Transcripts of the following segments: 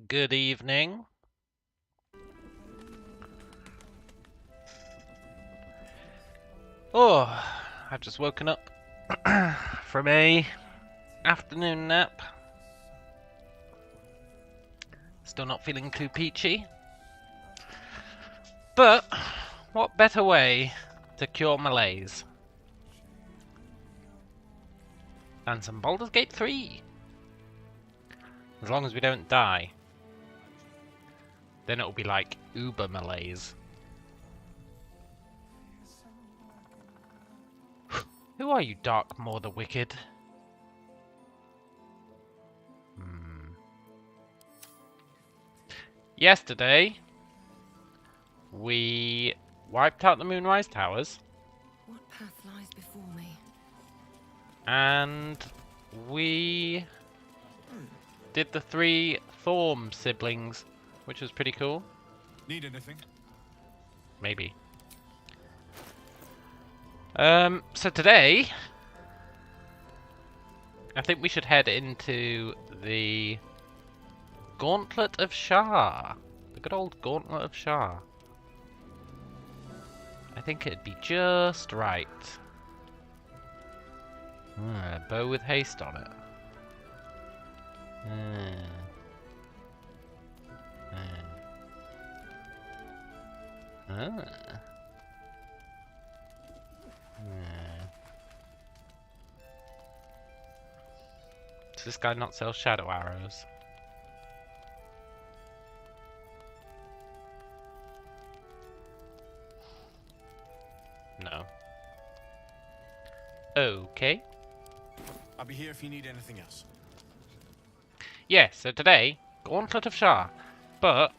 Good evening. Oh, I've just woken up from a afternoon nap. Still not feeling too peachy. But what better way to cure malaise than some Baldur's Gate 3? As long as we don't die, then it'll be like uber malaise. Who are you, Dark Maw the Wicked? Yesterday, we wiped out the Moonrise Towers. What path lies before me? And we did the 3 Thorm siblings, which was pretty cool. Need anything? Maybe. So today, I think we should head into the Gauntlet of Shar. The good old Gauntlet of Shar. I think it'd be just right. A bow with haste on it. Does this guy not sell shadow arrows? No. Okay. I'll be here if you need anything else. Yeah, so today, Gauntlet of Shar. But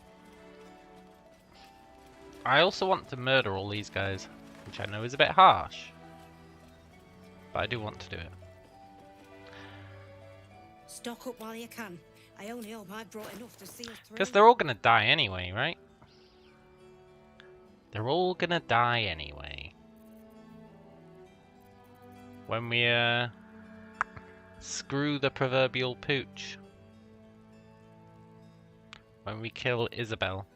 I also want to murder all these guys, which I know is a bit harsh. But I do want to do it. Stock up while you can. I only hope I brought enough to see us through. Because they're all gonna die anyway, right? They're all gonna die anyway. When we, screw the proverbial pooch. When we kill Isabel.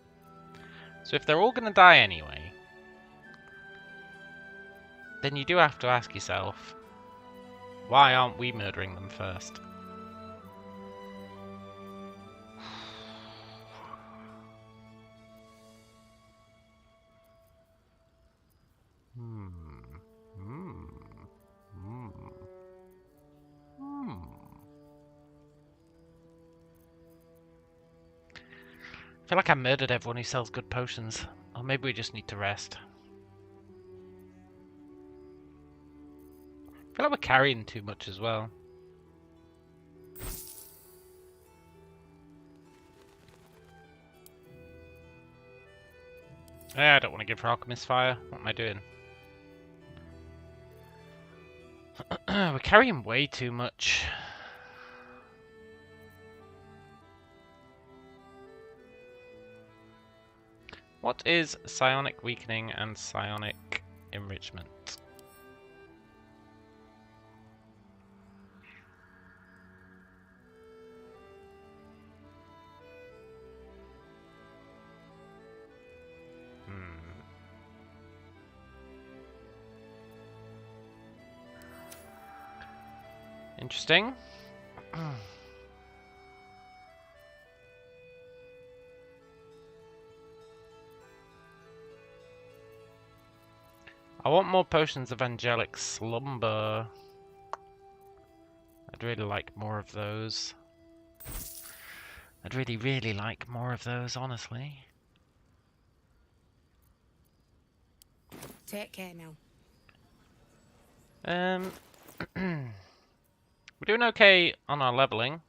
So if they're all gonna die anyway, then you do have to ask yourself, why aren't we murdering them first? I feel like I murdered everyone who sells good potions. Or maybe we just need to rest. I feel like we're carrying too much as well. I don't want to give her Alchemist Fire. What am I doing? We're carrying way too much. What is psionic weakening and psionic enrichment? Interesting. I want more potions of angelic slumber. I'd really like more of those. I'd really, really like more of those, honestly. Take care now. We're doing okay on our leveling.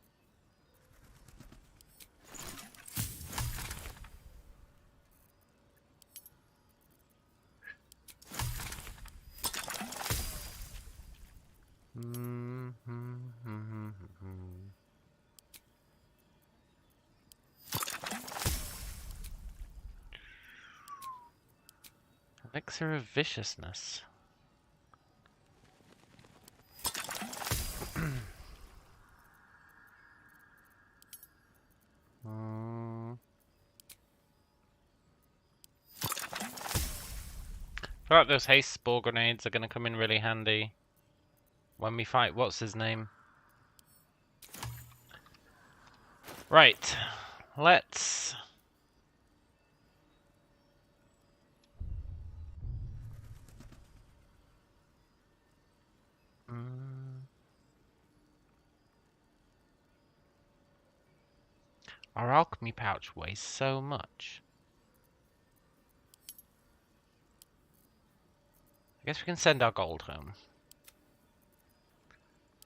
Elixir of Viciousness. feel like those haste spore grenades are going to come in really handy when we fight what's his name. Right, let's... Our alchemy pouch weighs so much. I guess we can send our gold home.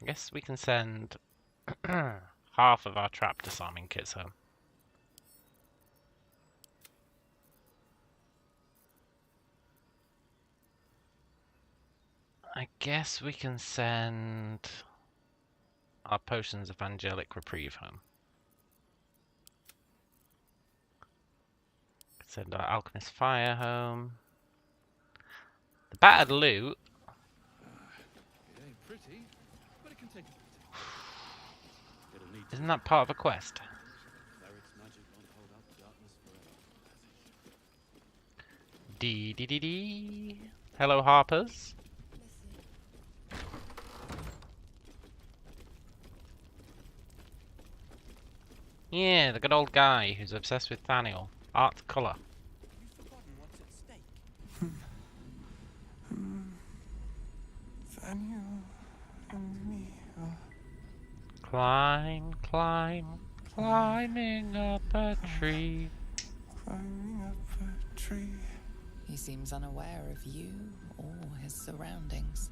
I guess we can send half of our trap disarming kits home. I guess we can send our potions of angelic reprieve home. Send our alchemist fire home. The battered loot. It ain't pretty, but it can take a bit. It'll need to Isn't that part of a quest? Cleric's magic won't hold out the darkness forever. Dee dee dee dee. Hello, Harpers. Yeah, the good old guy who's obsessed with Thaniel. Art colour. You've forgotten what's at stake. Thaniel and me are... Climb, climb, climbing up a tree. climbing up a tree. He seems unaware of you or his surroundings.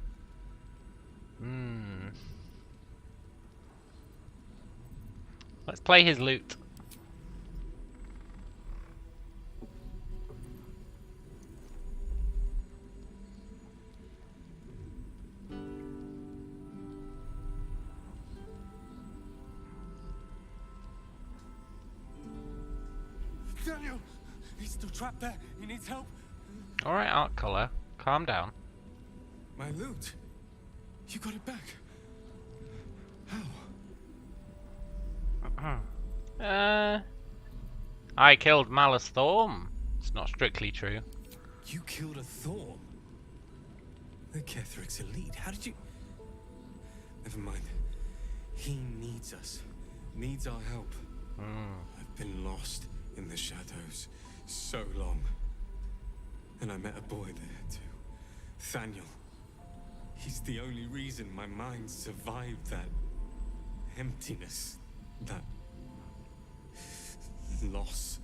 Let's play his loot. Daniel! He's still trapped there. He needs help. Alright, art colour. Calm down. My loot. You got it back. How? I killed Malice Thorm. It's not strictly true. You killed a Thorm? The Ketheric's elite. How did you... Never mind. He needs us. Needs our help. I've been lost in the shadows so long. And I met a boy there too. Thaniel. He's the only reason my mind survived that emptiness. That loss.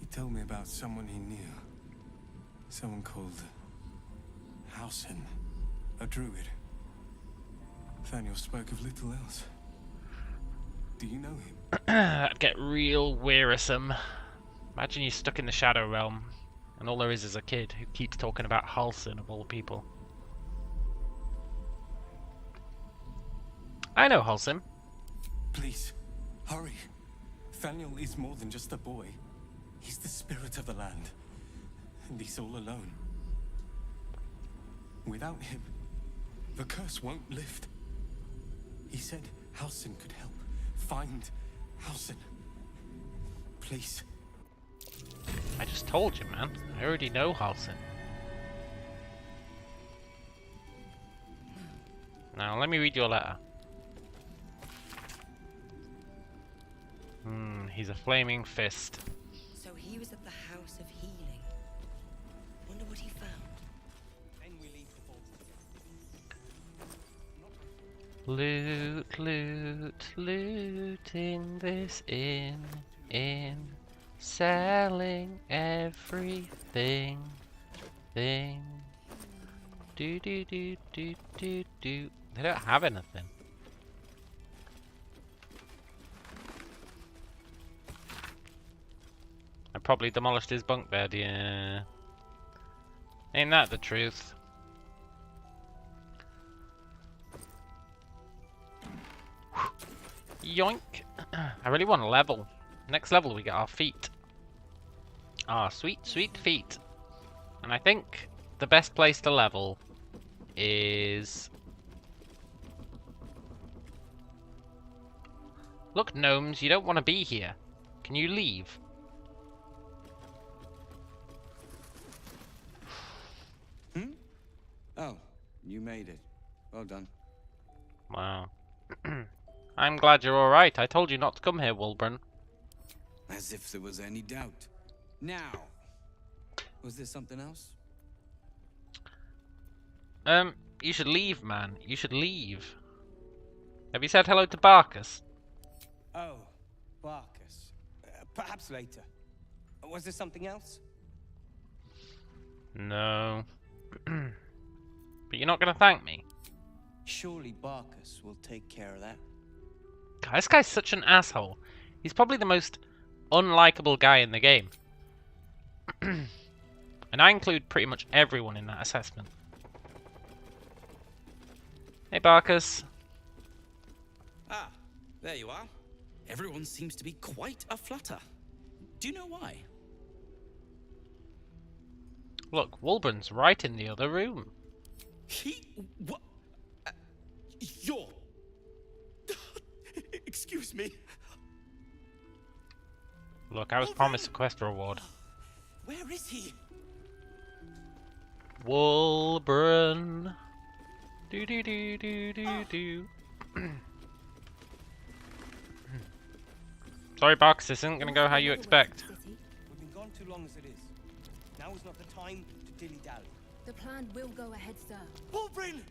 He told me about someone he knew. Someone called Hausen, a druid. Thaniel spoke of little else. Do you know him? That'd get real wearisome. Imagine you're stuck in the Shadow Realm, and all there is a kid who keeps talking about Halsin of all people. I know Halsin. Please, hurry. Thaniel is more than just a boy. He's the spirit of the land. And he's all alone. Without him, the curse won't lift. He said Hausen could help. Find Hausen. Please. I just told you, man. I already know Halsin. Now, let me read your letter. He's a flaming fist. So he was at the House of Healing. Wonder what he found. Then we leave the vault. Loot, loot, loot in this inn, selling everything, thing. Do do do do do do. They don't have anything. I probably demolished his bunk bed, yeah. Ain't that the truth? Yoink! I really want to level. Next level we get our feet. Our sweet, sweet feet. And I think the best place to level is... Look, gnomes, you don't want to be here. Can you leave? You made it. Well done. Wow. I'm glad you're alright. I told you not to come here, Wulbren. As if there was any doubt. Now, was there something else? You should leave, man. You should leave. Have you said hello to Barkus? Oh, Barkus. Perhaps later. Was there something else? No. But you're not gonna thank me? Surely Barkus will take care of that. God, this guy's such an asshole. He's probably the most unlikable guy in the game. And I include pretty much everyone in that assessment. Hey, Barkus. Ah, there you are. Everyone seems to be quite aflutter. Do you know why? Look, Wulbren's right in the other room. What? You're... Excuse me. Look, I was promised a quest reward. Where is he? Wulbren. Do do do do do do. Sorry, Barkus, this isn't gonna go how you expect. We've been gone too long as it is. Now is not the time to dilly-dally. The plan will go ahead, sir. Wulbren!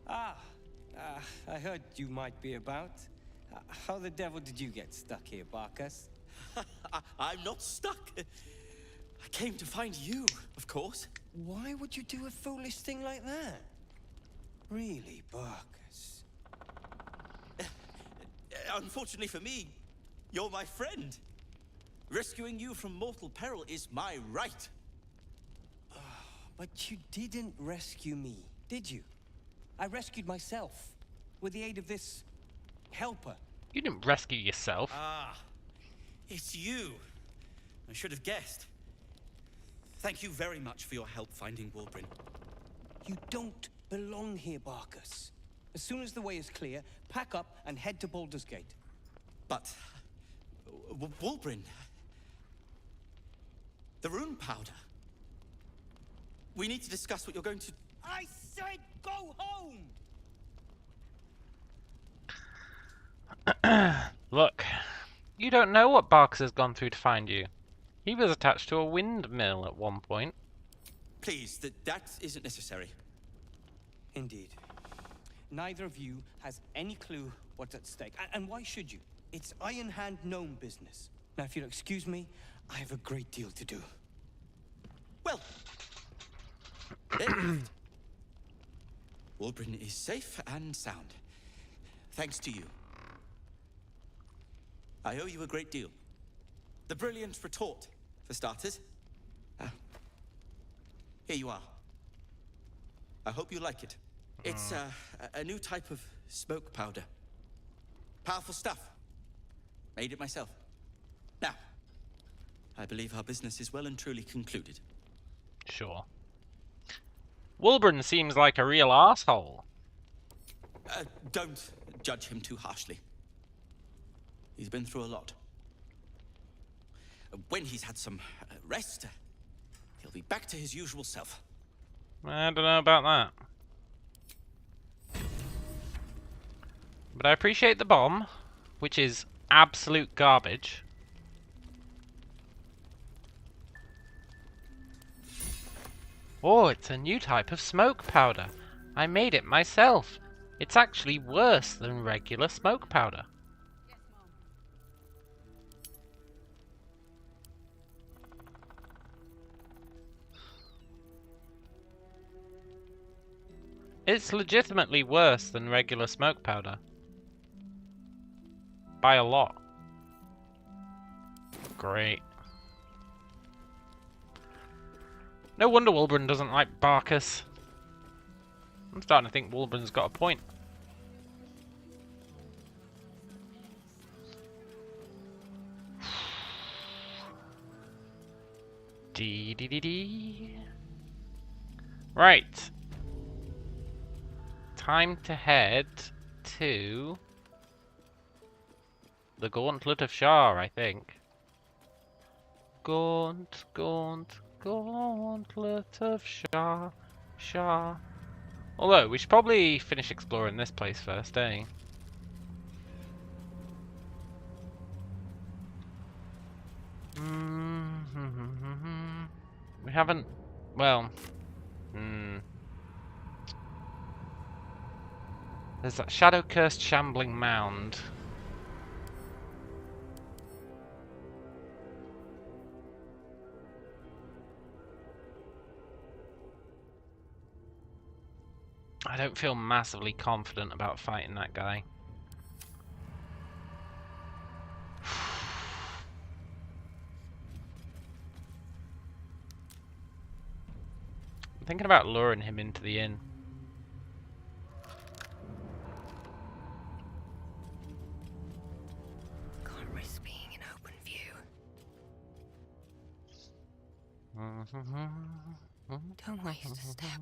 I heard you might be about. How the devil did you get stuck here, Barkus? I'm not stuck. I came to find you, of course. Why would you do a foolish thing like that? Really, Barkus? Unfortunately for me, you're my friend. Rescuing you from mortal peril is my right. But you didn't rescue me, did you? I rescued myself with the aid of this helper. You didn't rescue yourself. Ah, it's you. I should have guessed. Thank you very much for your help finding Wulbren. You don't belong here, Barkus. As soon as the way is clear, pack up and head to Baldur's Gate. But... Wulbren... The rune powder... We need to discuss what you're going to... I said go home! Look, you don't know what Barkus has gone through to find you. He was attached to a windmill at one point. Please, that isn't necessary. Indeed. Neither of you has any clue what's at stake. And why should you? It's Iron Hand gnome business. Now, if you'll excuse me, I have a great deal to do. Well... Wulbren is safe and sound. Thanks to you. I owe you a great deal. The brilliant retort, for starters. Here you are. I hope you like it. It's a new type of smoke powder. Powerful stuff. Made it myself. Now, I believe our business is well and truly concluded. Sure. Wulbren seems like a real asshole. Don't judge him too harshly. He's been through a lot. When he's had some rest, he'll be back to his usual self. I don't know about that. But I appreciate the bomb, which is absolute garbage. Oh, it's a new type of smoke powder. I made it myself. It's actually worse than regular smoke powder. It's legitimately worse than regular smoke powder. By a lot. Great. No wonder Wulbren doesn't like Barkus. I'm starting to think Wulbren's got a point. Dee dee dee dee. Right. Time to head to the Gauntlet of Shar, I think. Gauntlet of Shar, Shar. Although, we should probably finish exploring this place first, eh? We haven't... Well... There's that shadow-cursed shambling mound. I don't feel massively confident about fighting that guy. I'm thinking about luring him into the inn. Can't risk being in open view. Don't waste a step.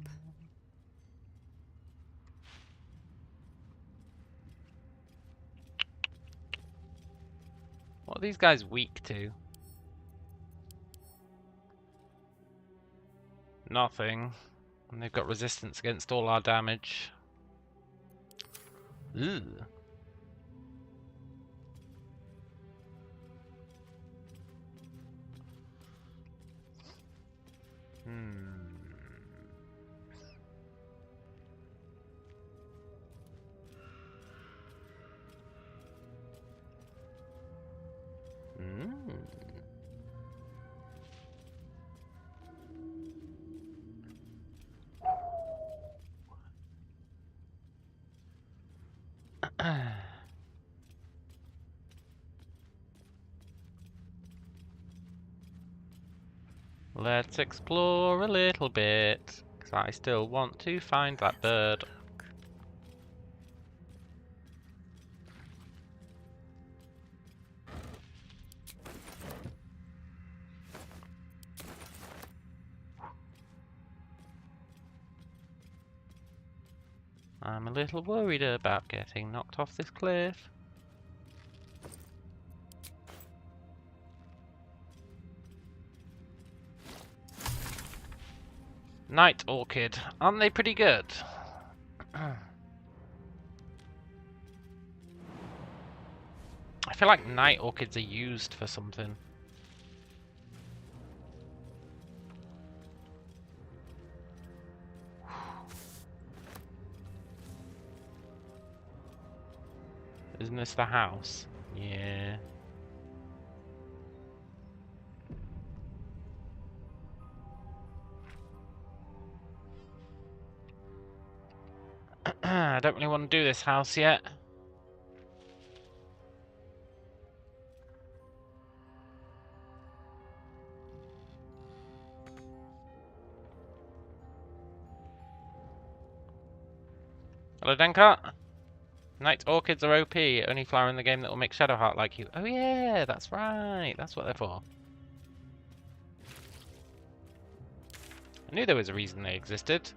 What are these guys weak to? Nothing. And they've got resistance against all our damage. Ugh. Let's explore a little bit, because I still want to find that bird. I'm a little worried about getting knocked off this cliff. Night orchid, aren't they pretty good? I feel like night orchids are used for something. Isn't this the house? Yeah. I don't really want to do this house yet. Hello, Denkart. Night orchids are OP, only flower in the game that will make Shadowheart like you. Oh yeah, that's right. That's what they're for. I knew there was a reason they existed.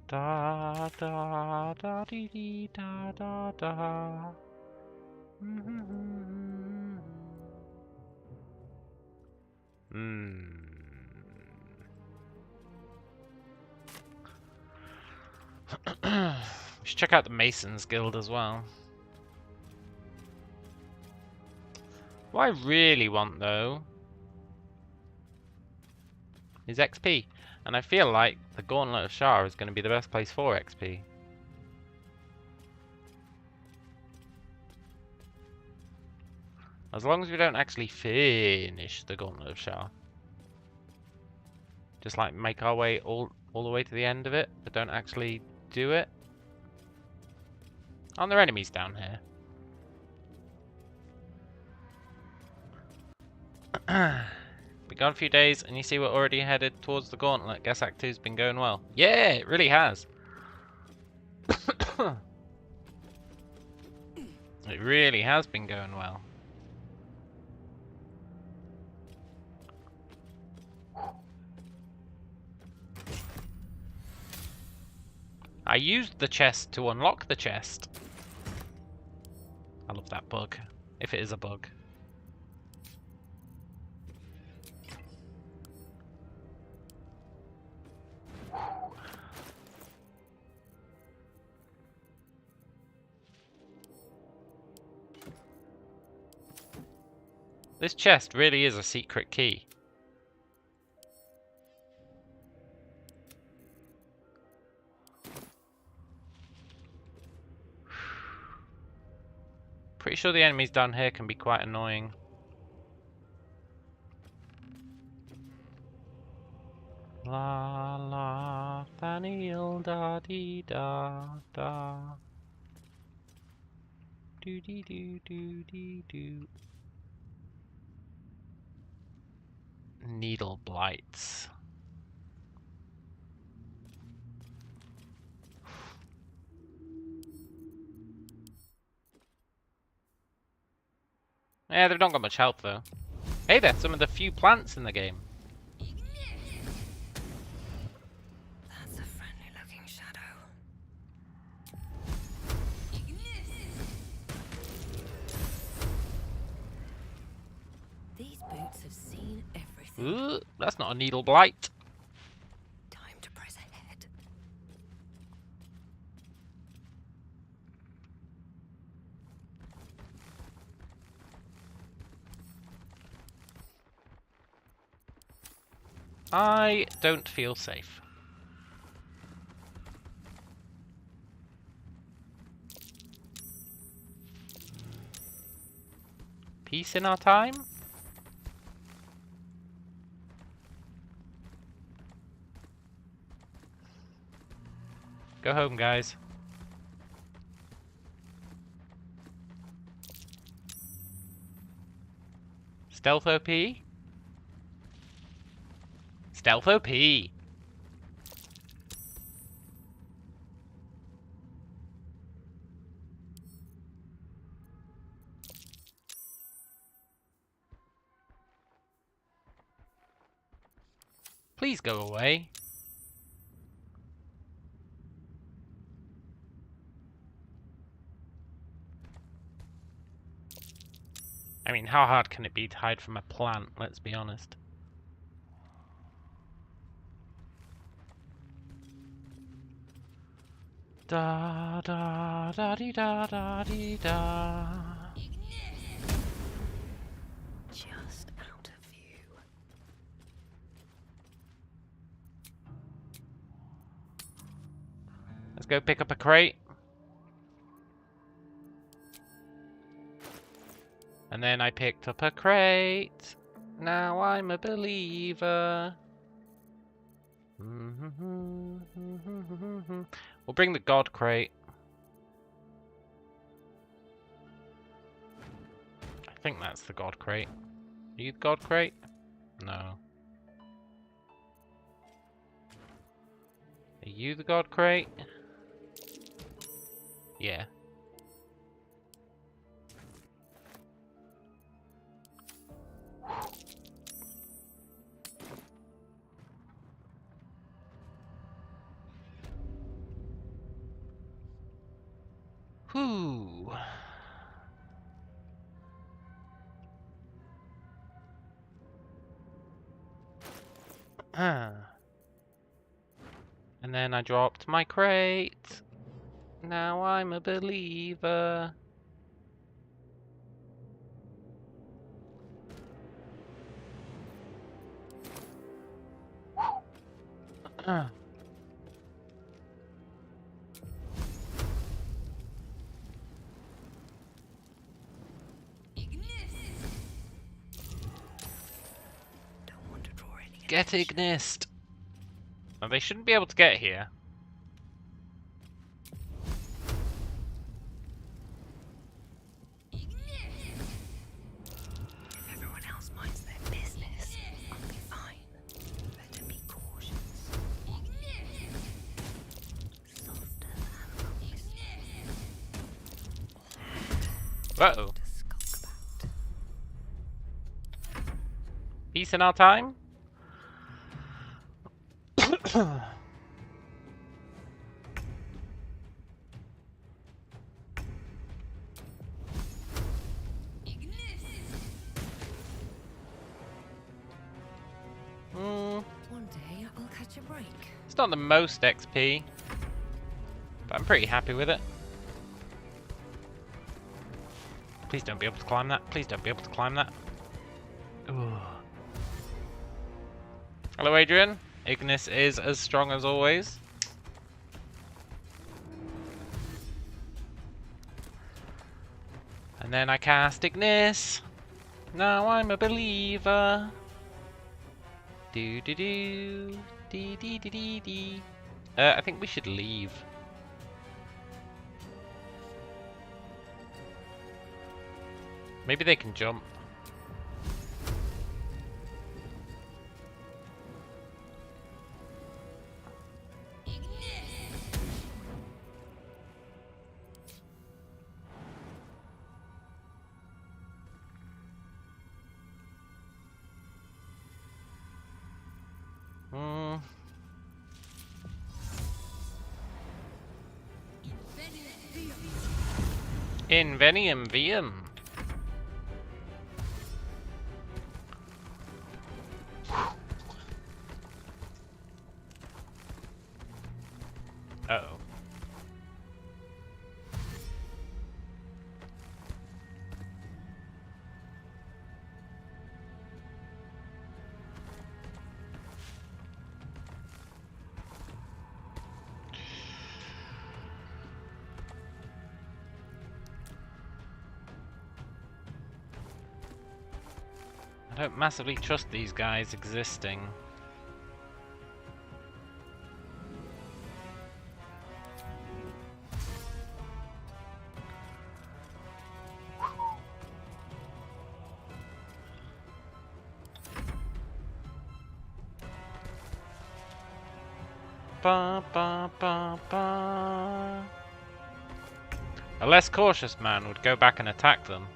Da da da dee dee da da da. We should check out the Masons Guild as well. What I really want though is XP. And I feel like the Gauntlet of Shar is going to be the best place for XP. As long as we don't actually finish the Gauntlet of Shar. Just like make our way all the way to the end of it, but don't actually do it. Aren't there enemies down here? Been gone a few days and you see we're already headed towards the Gauntlet. Guess Act 2's been going well. Yeah, it really has. It really has been going well. I used the chest to unlock the chest. I love that bug. If it is a bug. This chest really is a secret key. Pretty sure the enemies down here can be quite annoying. La la, Daniel da dee da da. Do dee do do dee do. Needle blights. Yeah, they've not got much health though. Hey there, some of the few plants in the game. That's a friendly looking shadow. These boots have seen everything. Ooh, that's not a needle blight. Time to press ahead. I don't feel safe. Peace in our time? Go home, guys. Stealth OP? Stealth OP! Please go away. I mean, how hard can it be to hide from a plant, let's be honest. Da da da dee da da dee da. Just out of view. Let's go pick up a crate. And then I picked up a crate. Now I'm a believer. We'll bring the god crate. I think that's the god crate. Are you the god crate? No. Are you the god crate? Yeah. Whew. And then I dropped my crate. Now I'm a believer. Get Ignist! Now they shouldn't be able to get here. If everyone else minds their business, I'll be fine. Better be cautious. Softer than Uh-oh. to skulk about. Peace in our time? strike. It's not the most XP, but I'm pretty happy with it. Please don't be able to climb that. Please don't be able to climb that. Ooh. Hello, Adrian. Ignis is as strong as always. And then I cast Ignis. Now I'm a believer. Do do do. Dee dee dee dee dee. I think we should leave. Maybe they can jump. Invenium Vium. Uh-oh. I don't massively trust these guys existing. Ba, ba, ba, ba. A less cautious man would go back and attack them.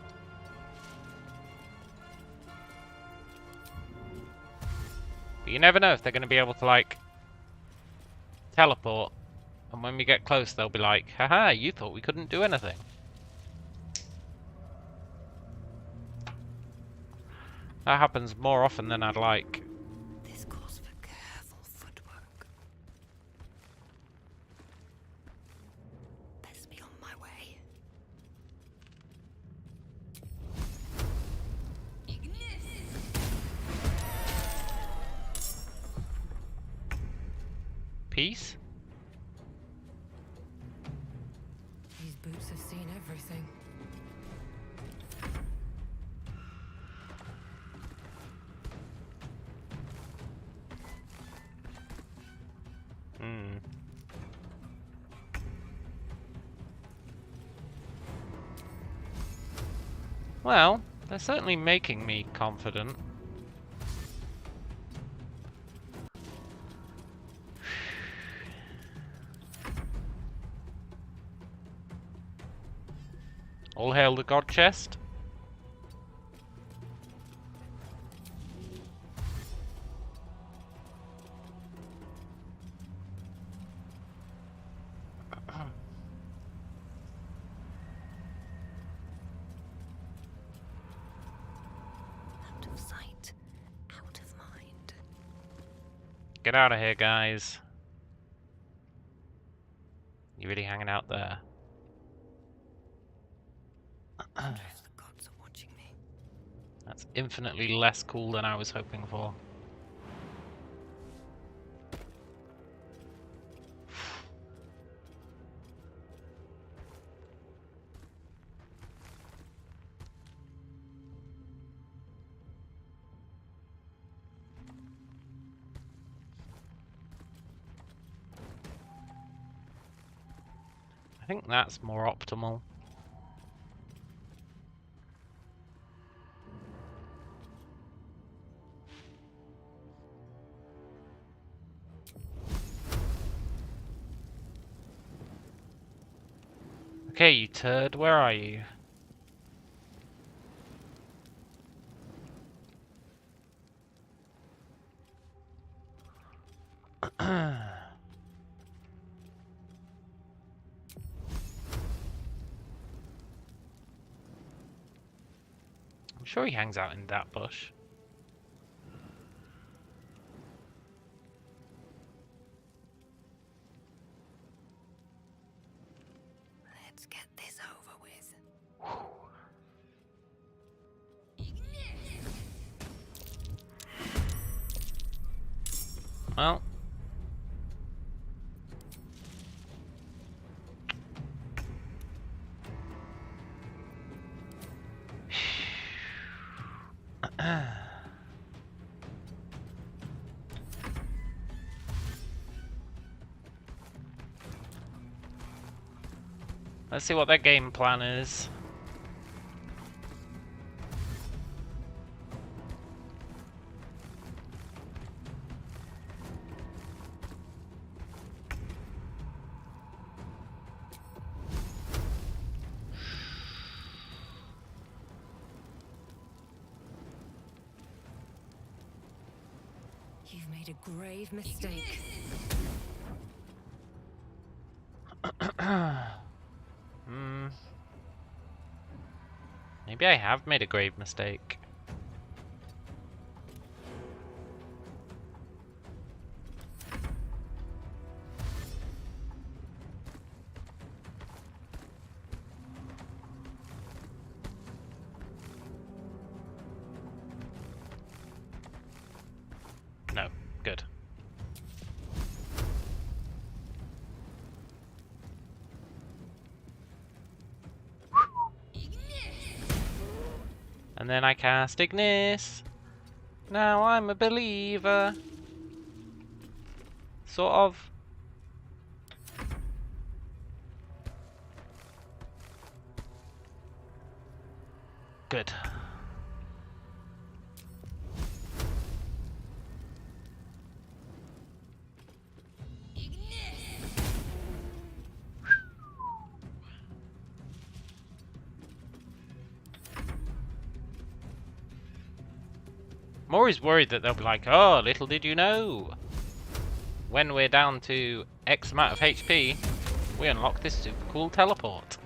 But you never know if they're going to be able to, like, teleport. And when we get close, they'll be like, haha, you thought we couldn't do anything. That happens more often than I'd like. This calls for careful footwork. Best be on my way. Peace? These boots have seen everything. Well, they're certainly making me confident. All hail the god chest. Out of sight, out of mind. Get out of here, guys. You really hanging out there? Wonder if the gods are watching me. That's infinitely less cool than I was hoping for. I think that's more optimal. Okay, you turd, where are you? I'm sure he hangs out in that bush. Well. Let's see what their game plan is. You've made a grave mistake. Maybe I have made a grave mistake. No, good. And then I cast Ignis. Now I'm a believer. Sort of. Good. I'm always worried that they'll be like, oh, little did you know. When we're down to X amount of HP, we unlock this super cool teleport.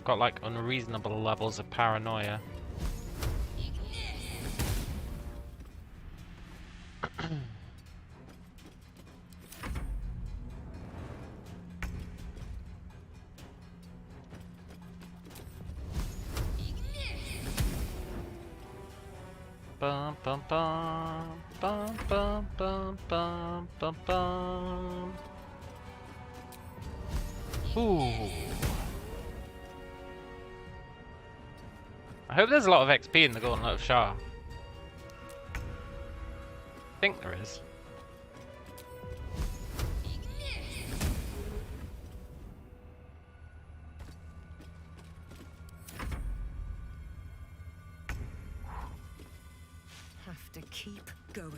Got like unreasonable levels of paranoia. Bum bum bum bum bum bum bum bum bum. Ooh. I hope there's a lot of XP in the Gauntlet of Shar. I think there is. Have to keep going.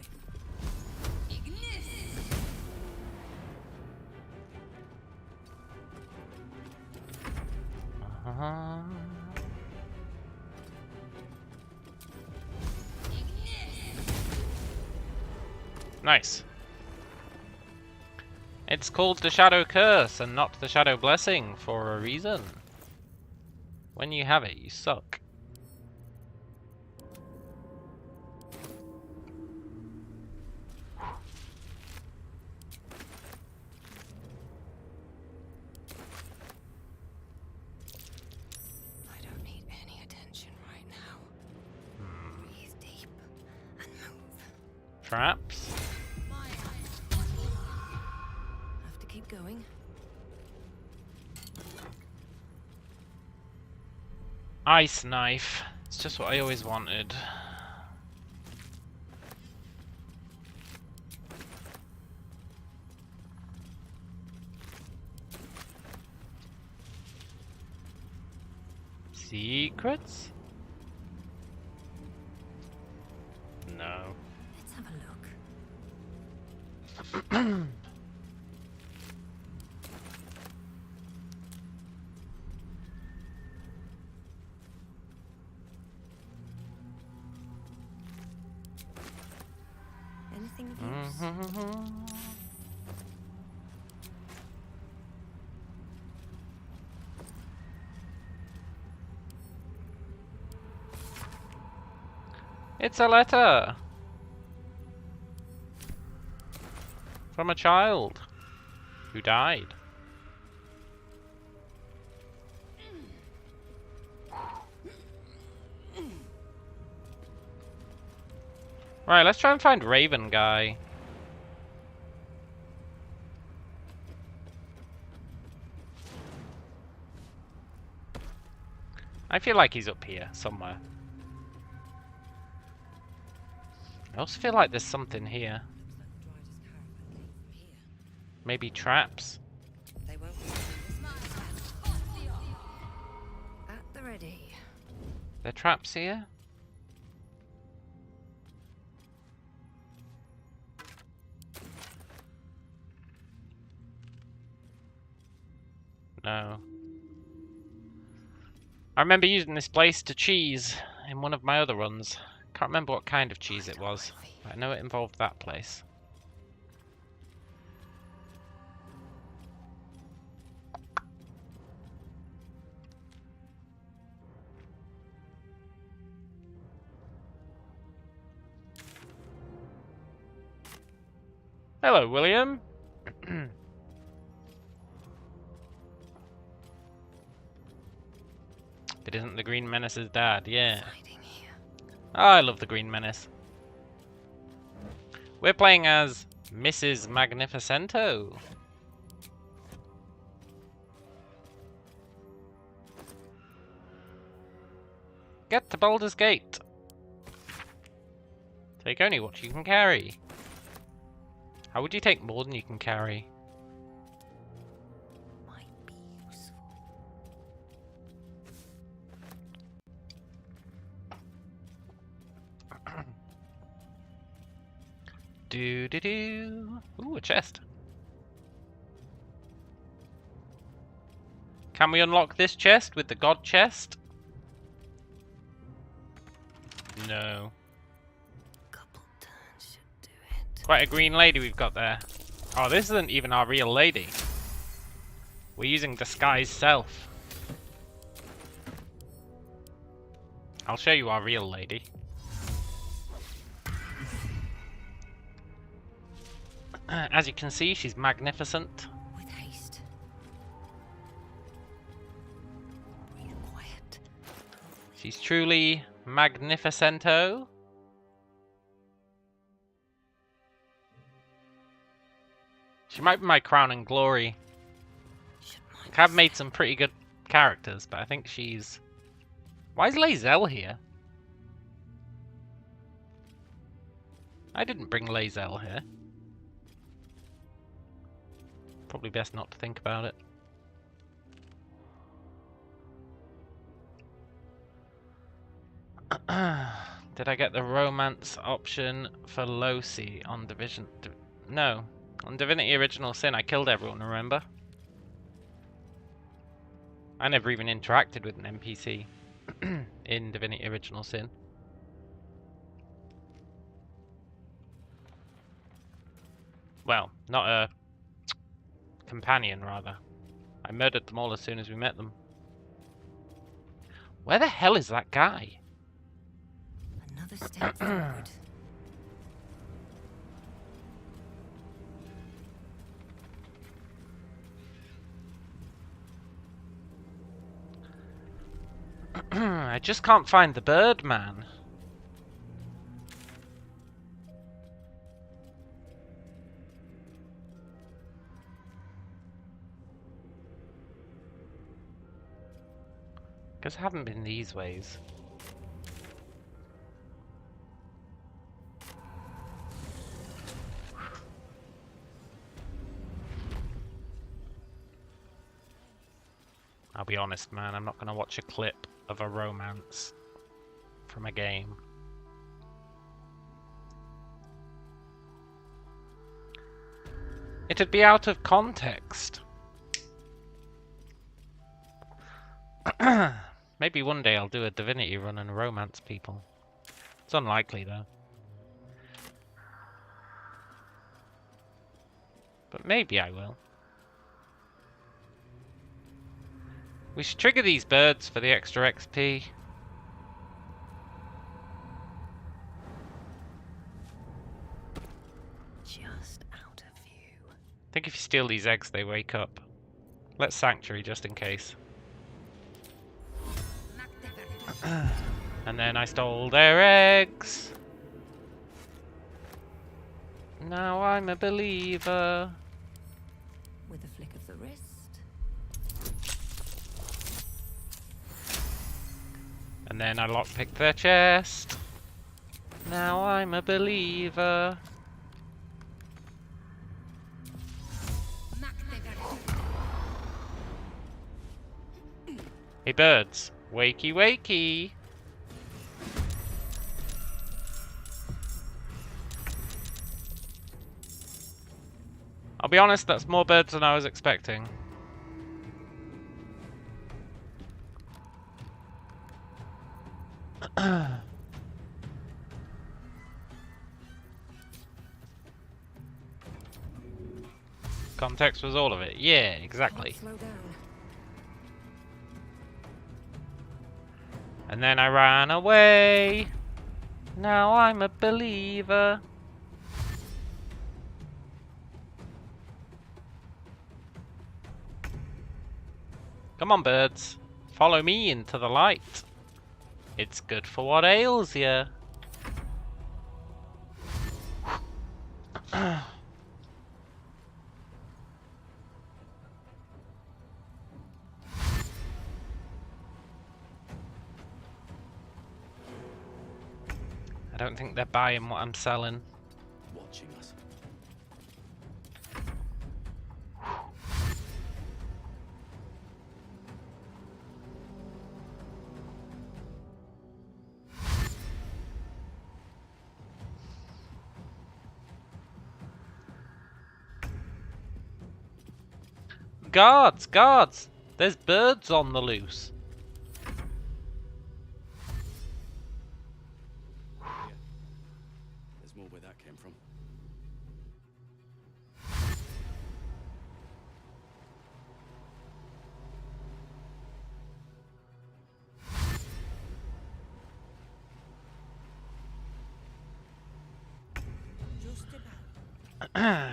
Uh-huh. Nice. It's called the Shadow Curse and not the Shadow Blessing for a reason. When you have it, you suck. I don't need any attention right now. Breathe deep and move. Traps. Have to keep going. Ice knife. It's just what I always wanted. Secrets? No. Let's have a look. Anything of use? It's a letter from a child who died. Right, let's try and find Raven Guy. I feel like he's up here somewhere. I also feel like there's something here. Maybe traps? They won't at the ready. There traps here? No. I remember using this place to cheese in one of my other runs. Can't remember what kind of cheese it was, but I know it involved that place. Hello, William. It isn't the Green Menace's dad, yeah. Oh, I love the Green Menace. We're playing as Mrs. Magnificento. Get to Baldur's Gate. Take only what you can carry. How would you take more than you can carry? Might be useful. Do do do. Ooh, a chest. Can we unlock this chest with the god chest? No. Couple turns should do it. Quite a green lady we've got there. Oh, this isn't even our real lady. We're using disguise self. I'll show you our real lady. As you can see, she's magnificent. With haste. Breathe quiet. She's truly magnificento. She might be my crown and glory. I've made some pretty good characters, but I think she's... Why is Lae'zel here? I didn't bring Lae'zel here. Probably best not to think about it. Did I get the romance option for Losi on Division... No. On Divinity Original Sin, I killed everyone, remember? I never even interacted with an NPC in Divinity Original Sin. Well, not a companion, rather. I murdered them all as soon as we met them. Where the hell is that guy? Another step forward. I just can't find the bird man. Guess I haven't been these ways. I'll be honest, man, I'm not going to watch a clip of a romance from a game. It'd be out of context. Maybe one day I'll do a Divinity run and romance people. It's unlikely though. But maybe I will. We should trigger these birds for the extra XP. Just out of view. I think if you steal these eggs, they wake up. Let's Sanctuary just in case. And then I stole their eggs. Now I'm a believer. With a flick of the wrist. And then I lockpicked their chest. Now I'm a believer. Hey birds, wakey wakey. I'll be honest, that's more birds than I was expecting. Context was all of it. Yeah, exactly. Slow down. And then I ran away. Now I'm a believer. Come on, birds. Follow me into the light. It's good for what ails ya. I don't think they're buying what I'm selling. Watching us. Guards! Guards! There's birds on the loose. There's more where that came from.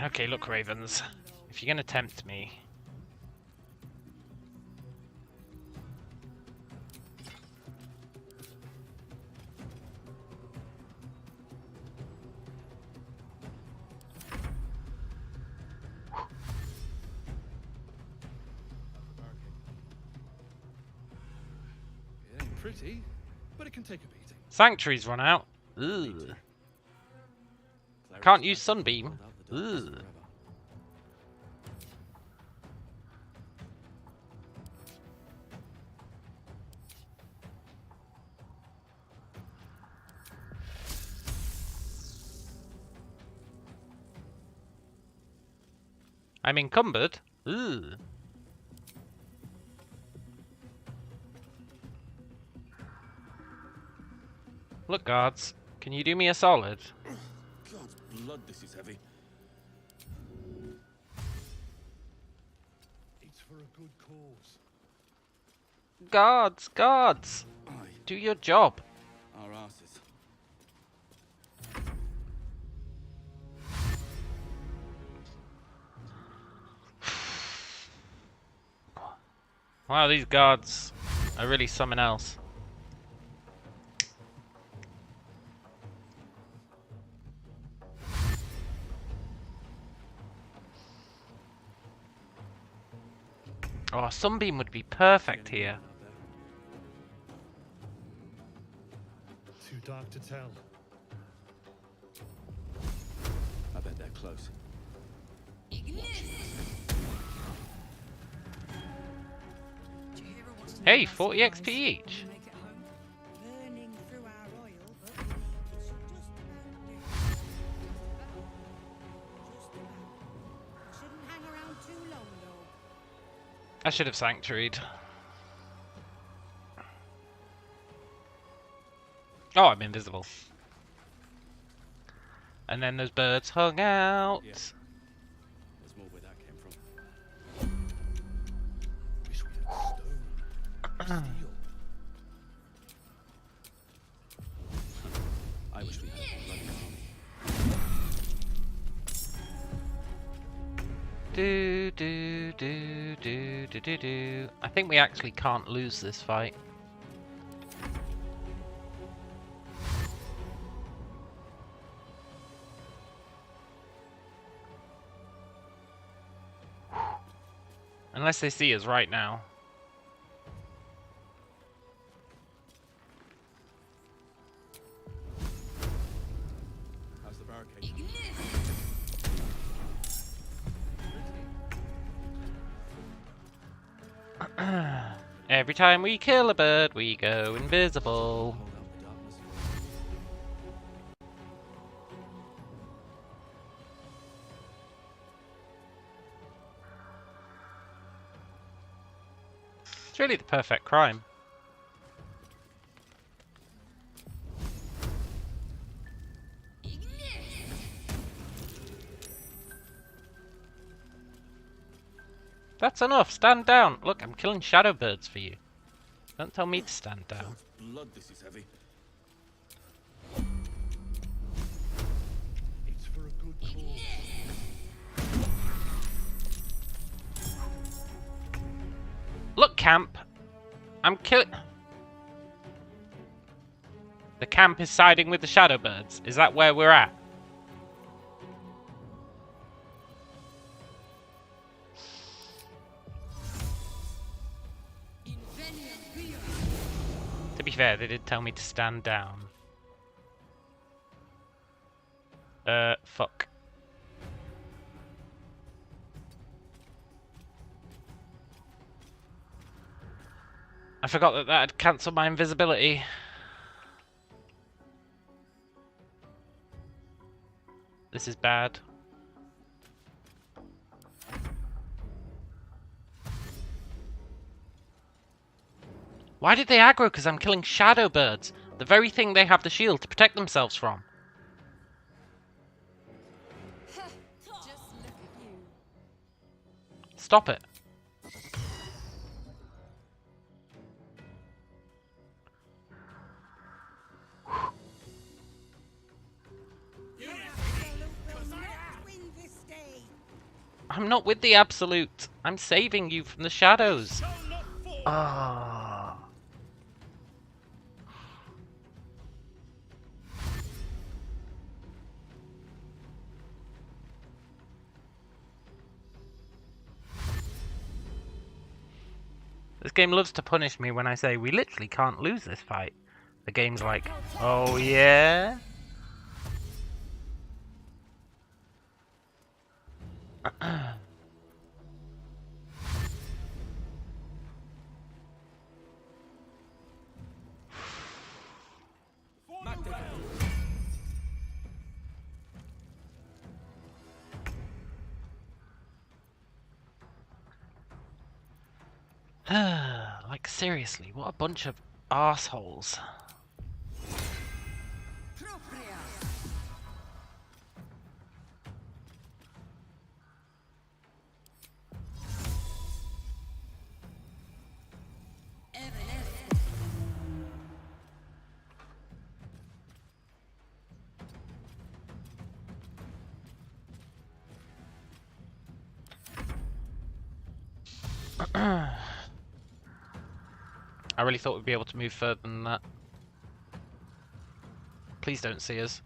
Okay, look, Ravens. If you're gonna tempt me... It ain't pretty, but it can take a beating. Sanctuary's run out. Ugh. Can't use Sunbeam. Ugh. I'm encumbered. Ugh. Look, guards. Can you do me a solid? God's blood, this is heavy. It's for a good cause. Guards! Guards! Aye, Do your job. our asses. Wow, these guards are really something else. Oh, a Sunbeam would be perfect here. Too dark to tell. I bet they're close. Hey, 40 XP each. Burning through our oil, but should just about do. Just about. Shouldn't hang around too long, though. I should have sanctuaried. Oh, I'm invisible. And then those birds hung out. Yeah. There's more where that came from. Wish we had stone. Steel. I wish we had a bloody army. Do do do do do do do. I think we actually can't lose this fight. Unless they see us right now. How's the barricade? Every time we kill a bird, we go invisible. Hold out the darkness for It's really the perfect crime. That's enough. Stand down. Look, I'm killing shadow birds for you. Don't tell me to stand down. Blood, this is heavy. It's for a good cause. Look, camp. I'm killing. The camp is siding with the shadow birds. Is that where we're at? To be fair, they did tell me to stand down. Fuck. I forgot that that had cancelled my invisibility. This is bad. Why did they aggro? Because I'm killing shadow birds. The very thing they have the shield to protect themselves from. Stop it. I'm not with the absolute. I'm saving you from the shadows. Ah. This game loves to punish me when I say we literally can't lose this fight. The game's like, oh yeah? Like seriously, what a bunch of arseholes. I really thought we'd be able to move further than that. Please don't see us.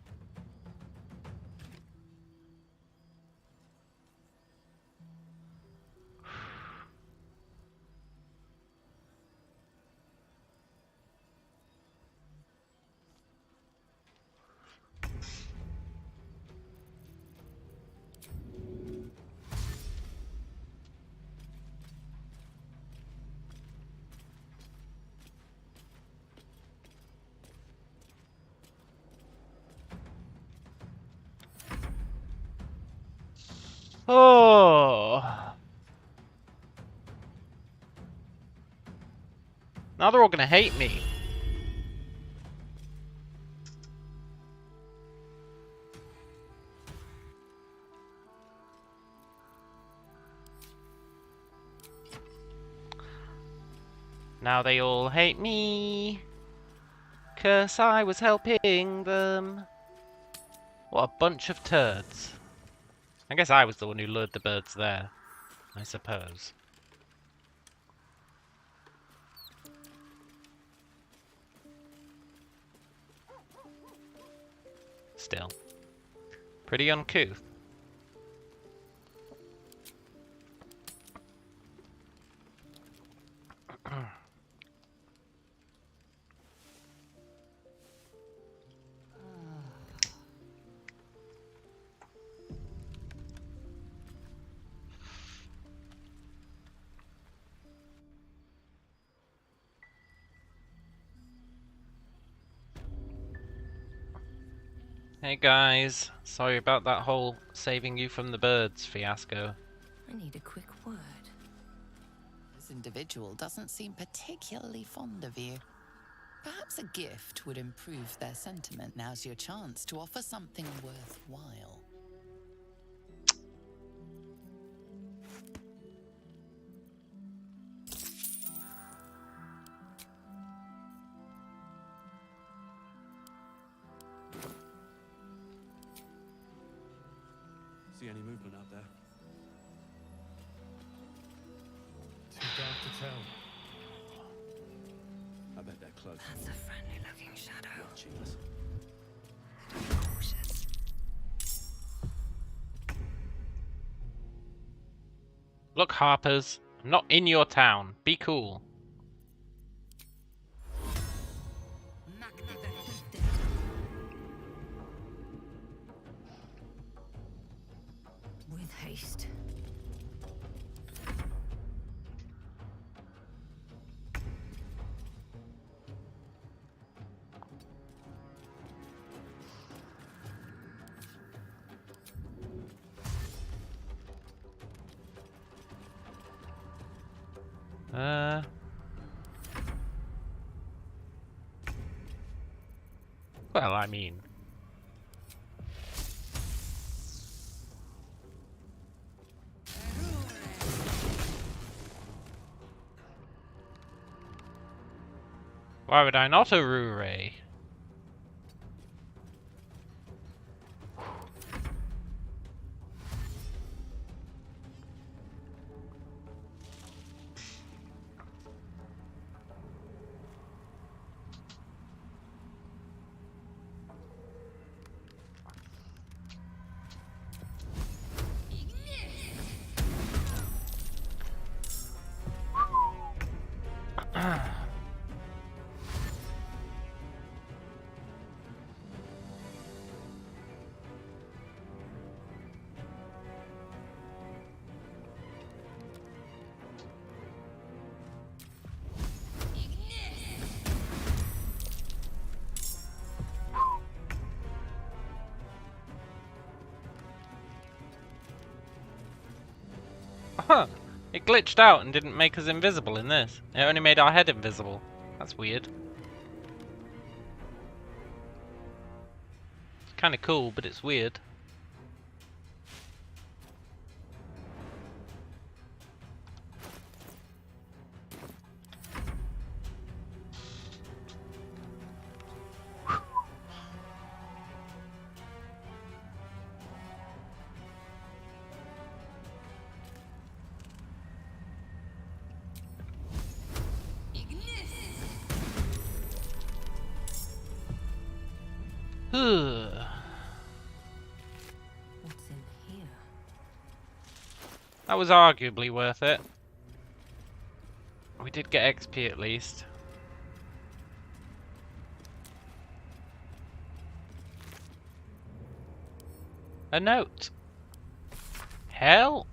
Oh. Now they're all gonna hate me. Now they all hate me, 'cause I was helping them. What a bunch of turds. I guess I was the one who lured the birds there, I suppose. Still. Pretty uncouth. Hey guys, sorry about that whole saving you from the birds fiasco. I need a quick word. This individual doesn't seem particularly fond of you. Perhaps a gift would improve their sentiment. Now's your chance to offer something worthwhile. See any movement out there? Too dark to tell. I bet they're close. That's a friendly-looking shadow. Watching us. Better be cautious. Look, Harpers, I'm not in your town. Be cool. With haste. Well, I mean... Why would I not a Rure? Huh. It glitched out and didn't make us invisible in this. It only made our head invisible. That's weird. It's kind of cool, but it's weird. What's in here? That was arguably worth it. We did get XP at least. A note. Help.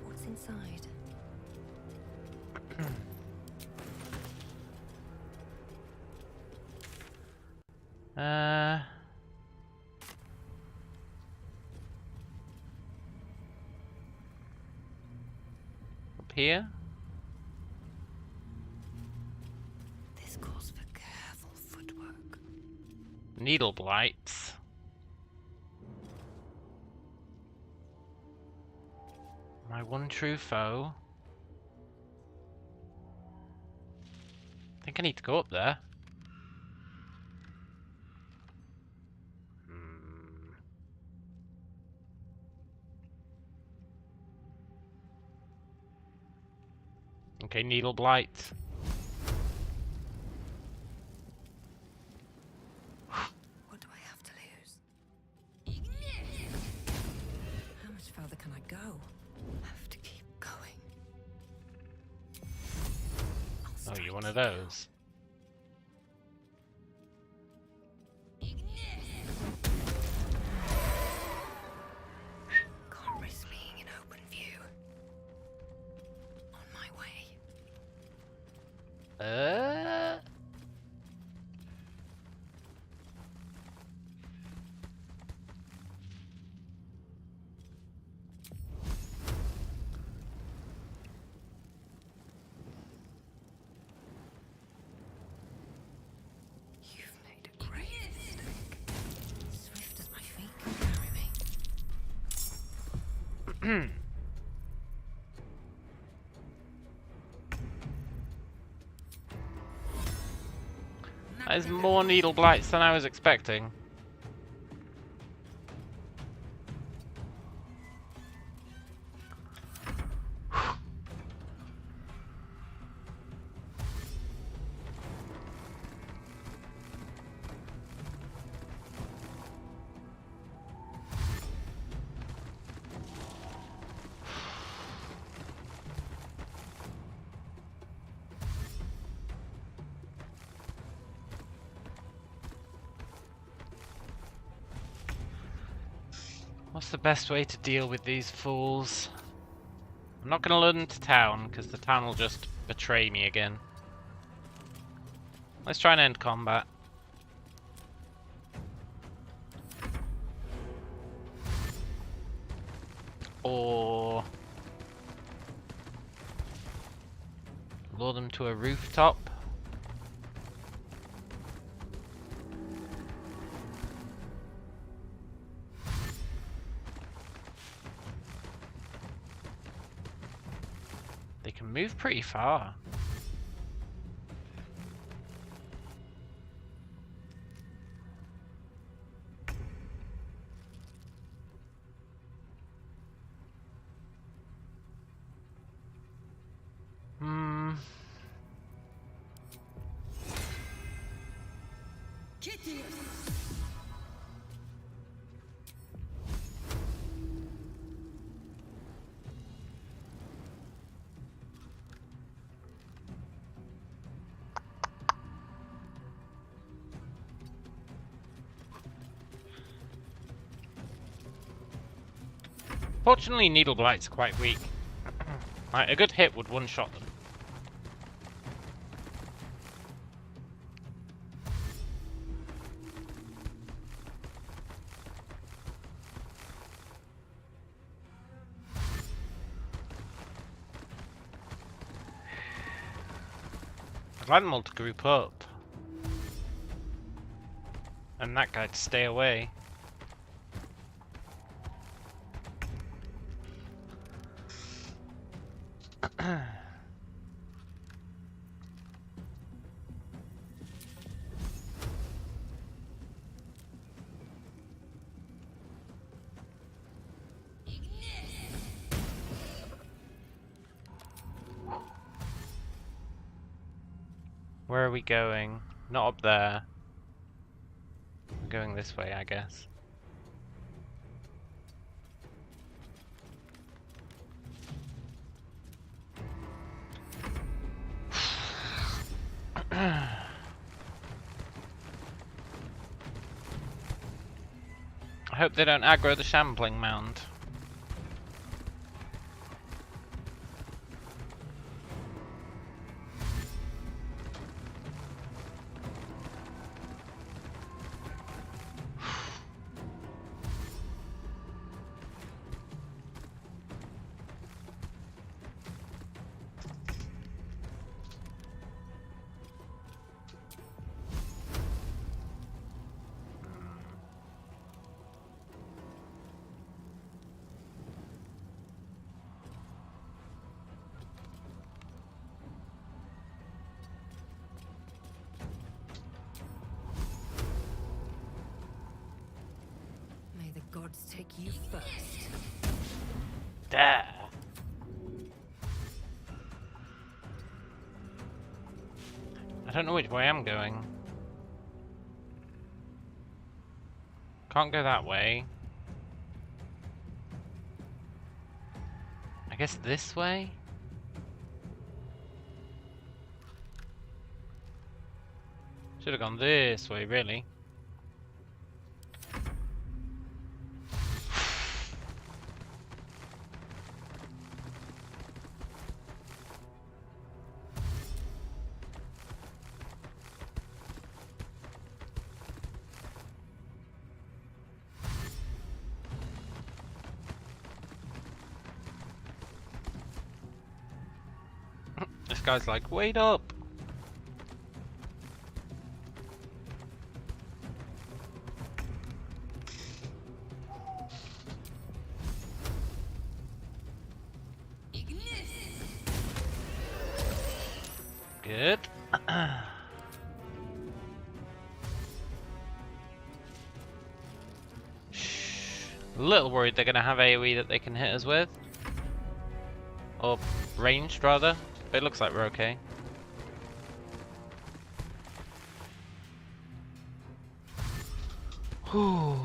What's inside? Up here. This calls for careful footwork. Needle blights. My one true foe. I think I need to go up there. Okay, needle blight. What do I have to lose? How much further can I go? Have to keep going. Oh, you're one of those. Can't risk being in open view. On my way. That is more needle blights than I was expecting. What's the best way to deal with these fools? I'm not going to lure them to town, because the town will just betray me again. Let's try and end combat. Or lure them to a rooftop. They can move pretty far. Fortunately, needle blights are quite weak. Like, a good hit would one-shot them. I'd like them all to group up. And that guy to stay away. Where are we going? Not up there. We're going this way, I guess. I hope they don't aggro the shambling mound. May the gods take you first. There. I don't know which way I'm going. Can't go that way. I guess this way? Should have gone this way, really. This guy's like, wait up! Good. Shh. A little worried they're gonna have AoE that they can hit us with. Or ranged, rather. But it looks like we're okay. Whew.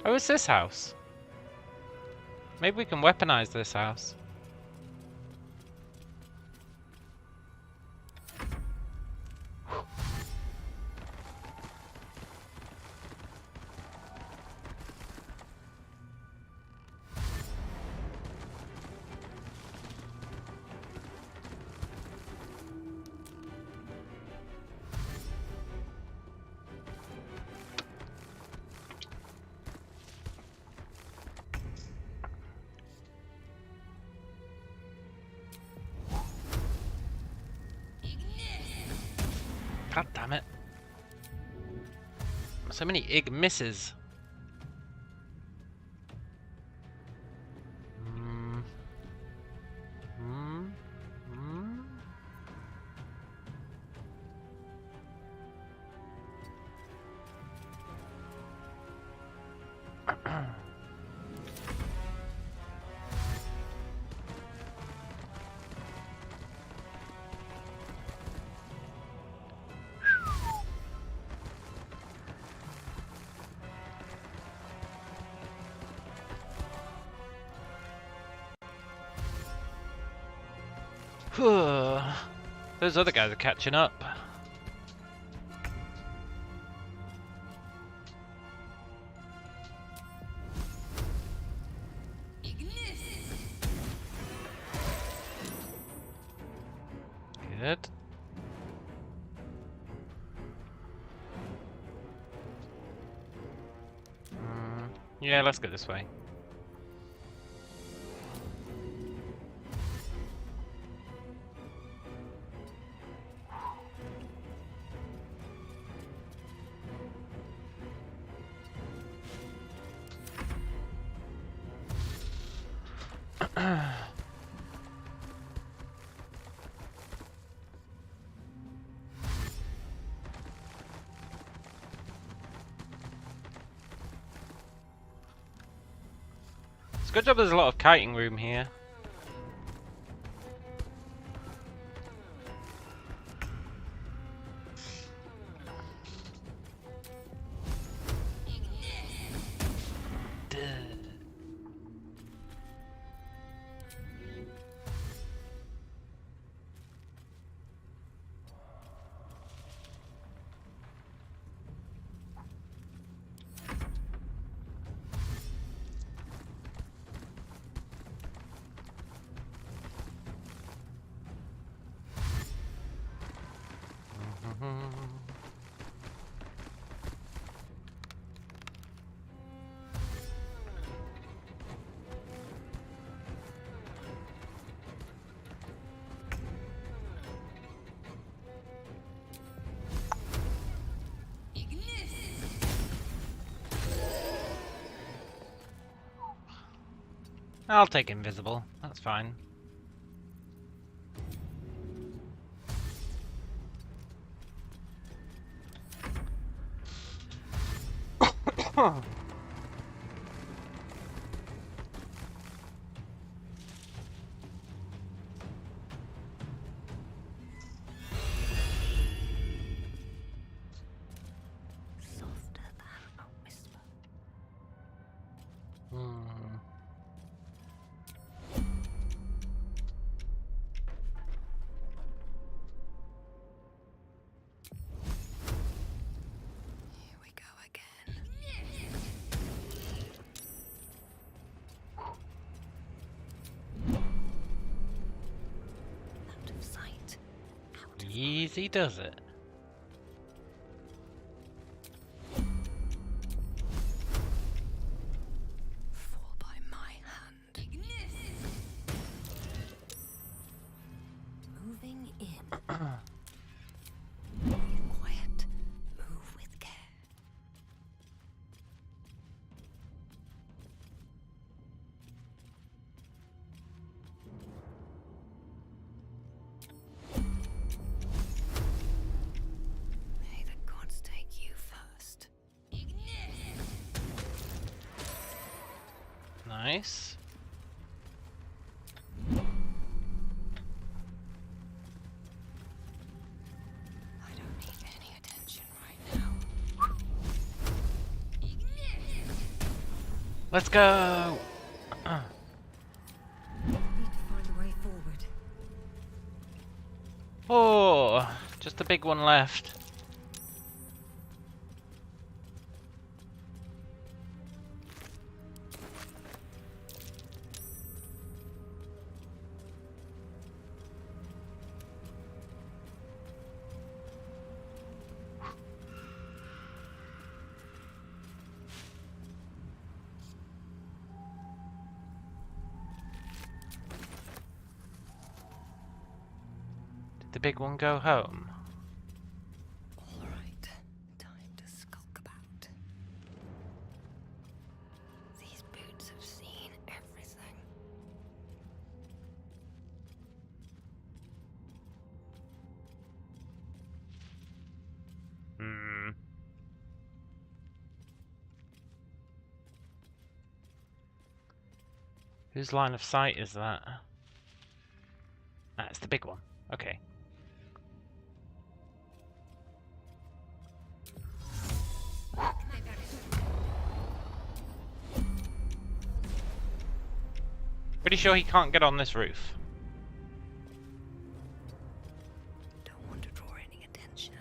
Oh, it's this house. Maybe we can weaponize this house. God damn it. So many ig misses. Those other guys are catching up. Good. Yeah, let's go this way. It's a good job there's a lot of kiting room here. I'll take invisible. That's fine. Softer than a whisper. Here we go again. Out of sight. Out of Easy does it. Nice. I don't need any attention right now. Let's go! Need to find a way forward. Oh, just a big one left. Did the big one go home? All right, time to skulk about. These boots have seen everything. Hmm. Whose line of sight is that? That's the big one. Okay. Pretty sure he can't get on this roof. Don't want to draw any attention.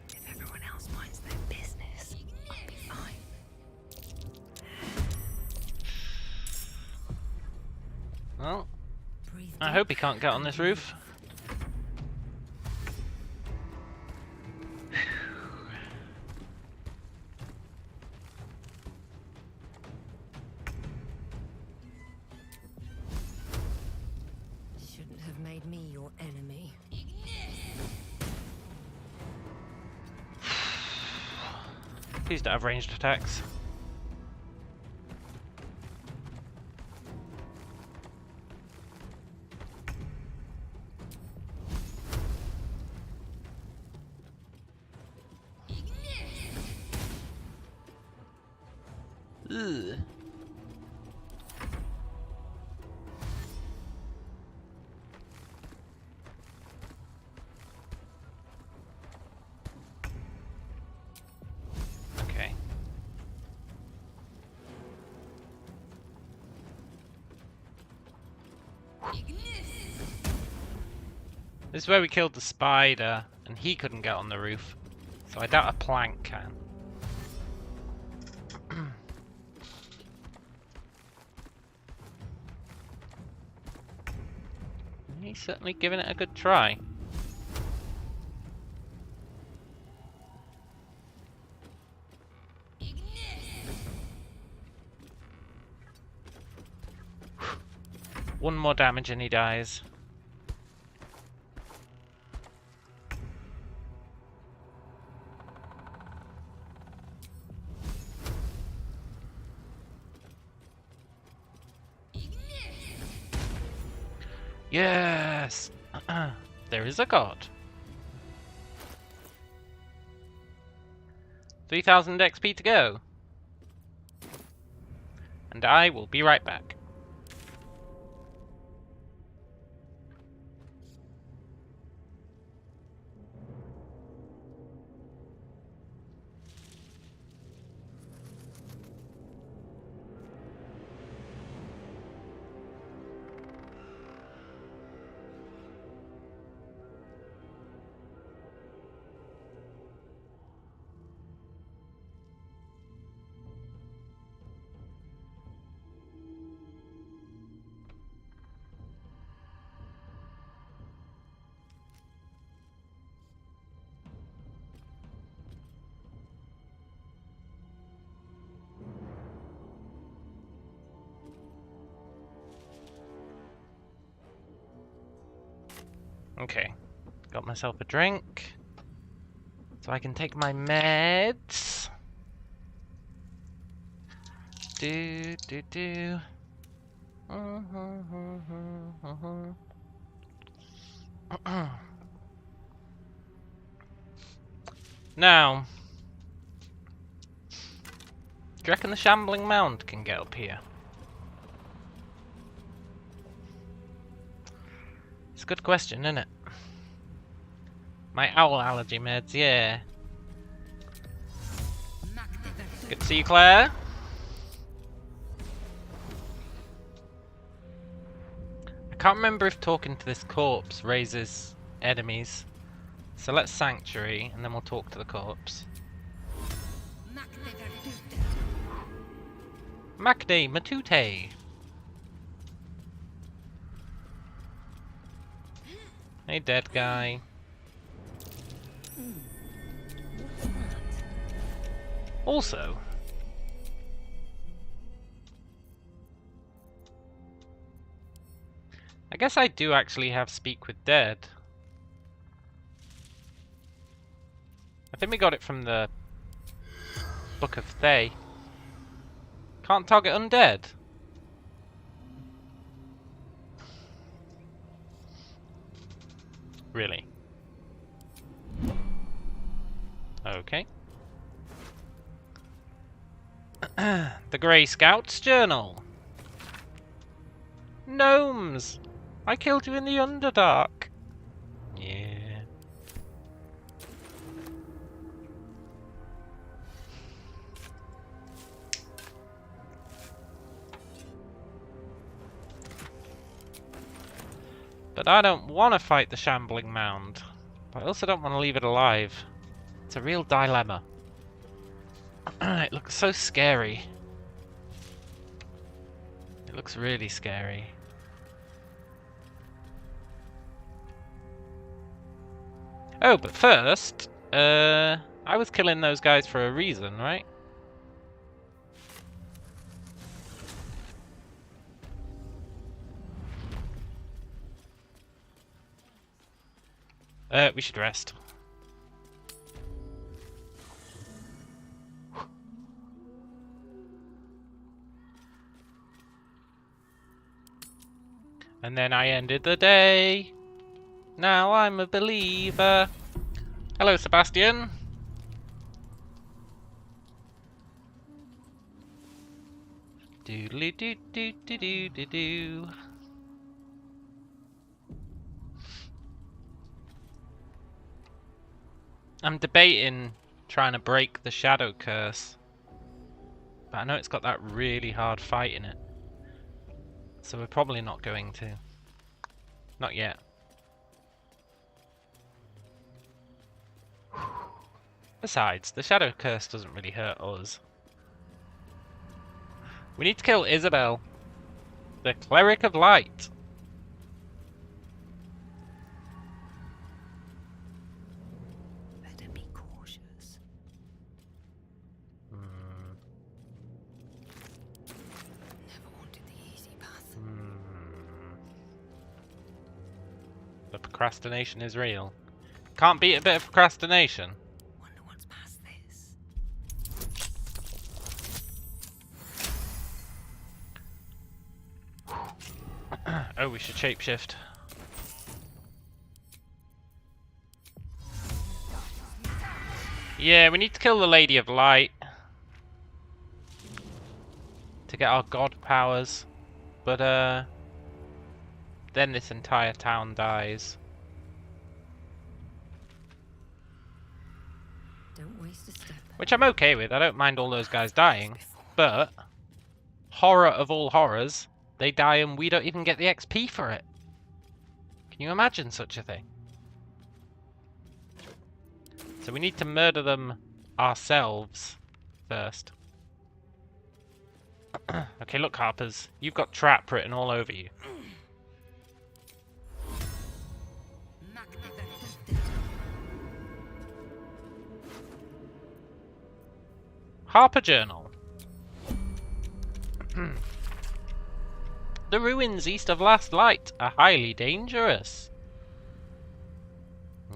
If everyone else minds their business, I'll be fine. Well, Breathe I deep hope he can't get on this and roof. Shouldn't have made me your enemy. Please don't have ranged attacks. Ugh. Okay. This is where we killed the spider, and he couldn't get on the roof. So I doubt a plank can. He's certainly giving it a good try. One more damage and he dies. Yes! There is a god. 3000 XP to go. And I will be right back. Okay, got myself a drink, so I can take my meds. Do. Now, do you reckon the Shambling Mound can get up here? It's a good question, isn't it? My owl allergy meds, yeah. Good to see you, Claire. I can't remember if talking to this corpse raises enemies. So let's Sanctuary, and then we'll talk to the corpse. Makde Matute. Hey, dead guy. Also, I guess I do actually have Speak with Dead. I think we got it from the Book of Thay. Can't target undead. Really? Okay. The Grey Scout's Journal. Gnomes! I killed you in the Underdark. Yeah. But I don't want to fight the Shambling Mound. But I also don't want to leave it alive. It's a real dilemma. It looks so scary. It looks really scary. Oh, but first, I was killing those guys for a reason, right? We should rest. And then I ended the day. Now I'm a believer. Hello, Sebastian. Doodly doo doo doo doo doo doo. I'm debating trying to break the Shadow Curse, but I know it's got that really hard fight in it, so we're probably not going to. Not yet. Besides, the Shadow Curse doesn't really hurt us. We need to kill Isabel, the Cleric of Light. Better be cautious. Never wanted the easy path. The procrastination is real. Can't beat a bit of procrastination. Wonder what's past this. Oh, we should shapeshift. Yeah, we need to kill the Lady of Light to get our god powers, but then this entire town dies. Don't waste a step. Which I'm okay with. I don't mind all those guys dying, but horror of all horrors, they die and we don't even get the XP for it. Can you imagine such a thing? So we need to murder them ourselves first. Okay, look, Harpers. You've got trap written all over you. Harper Journal. The ruins east of Last Light are highly dangerous.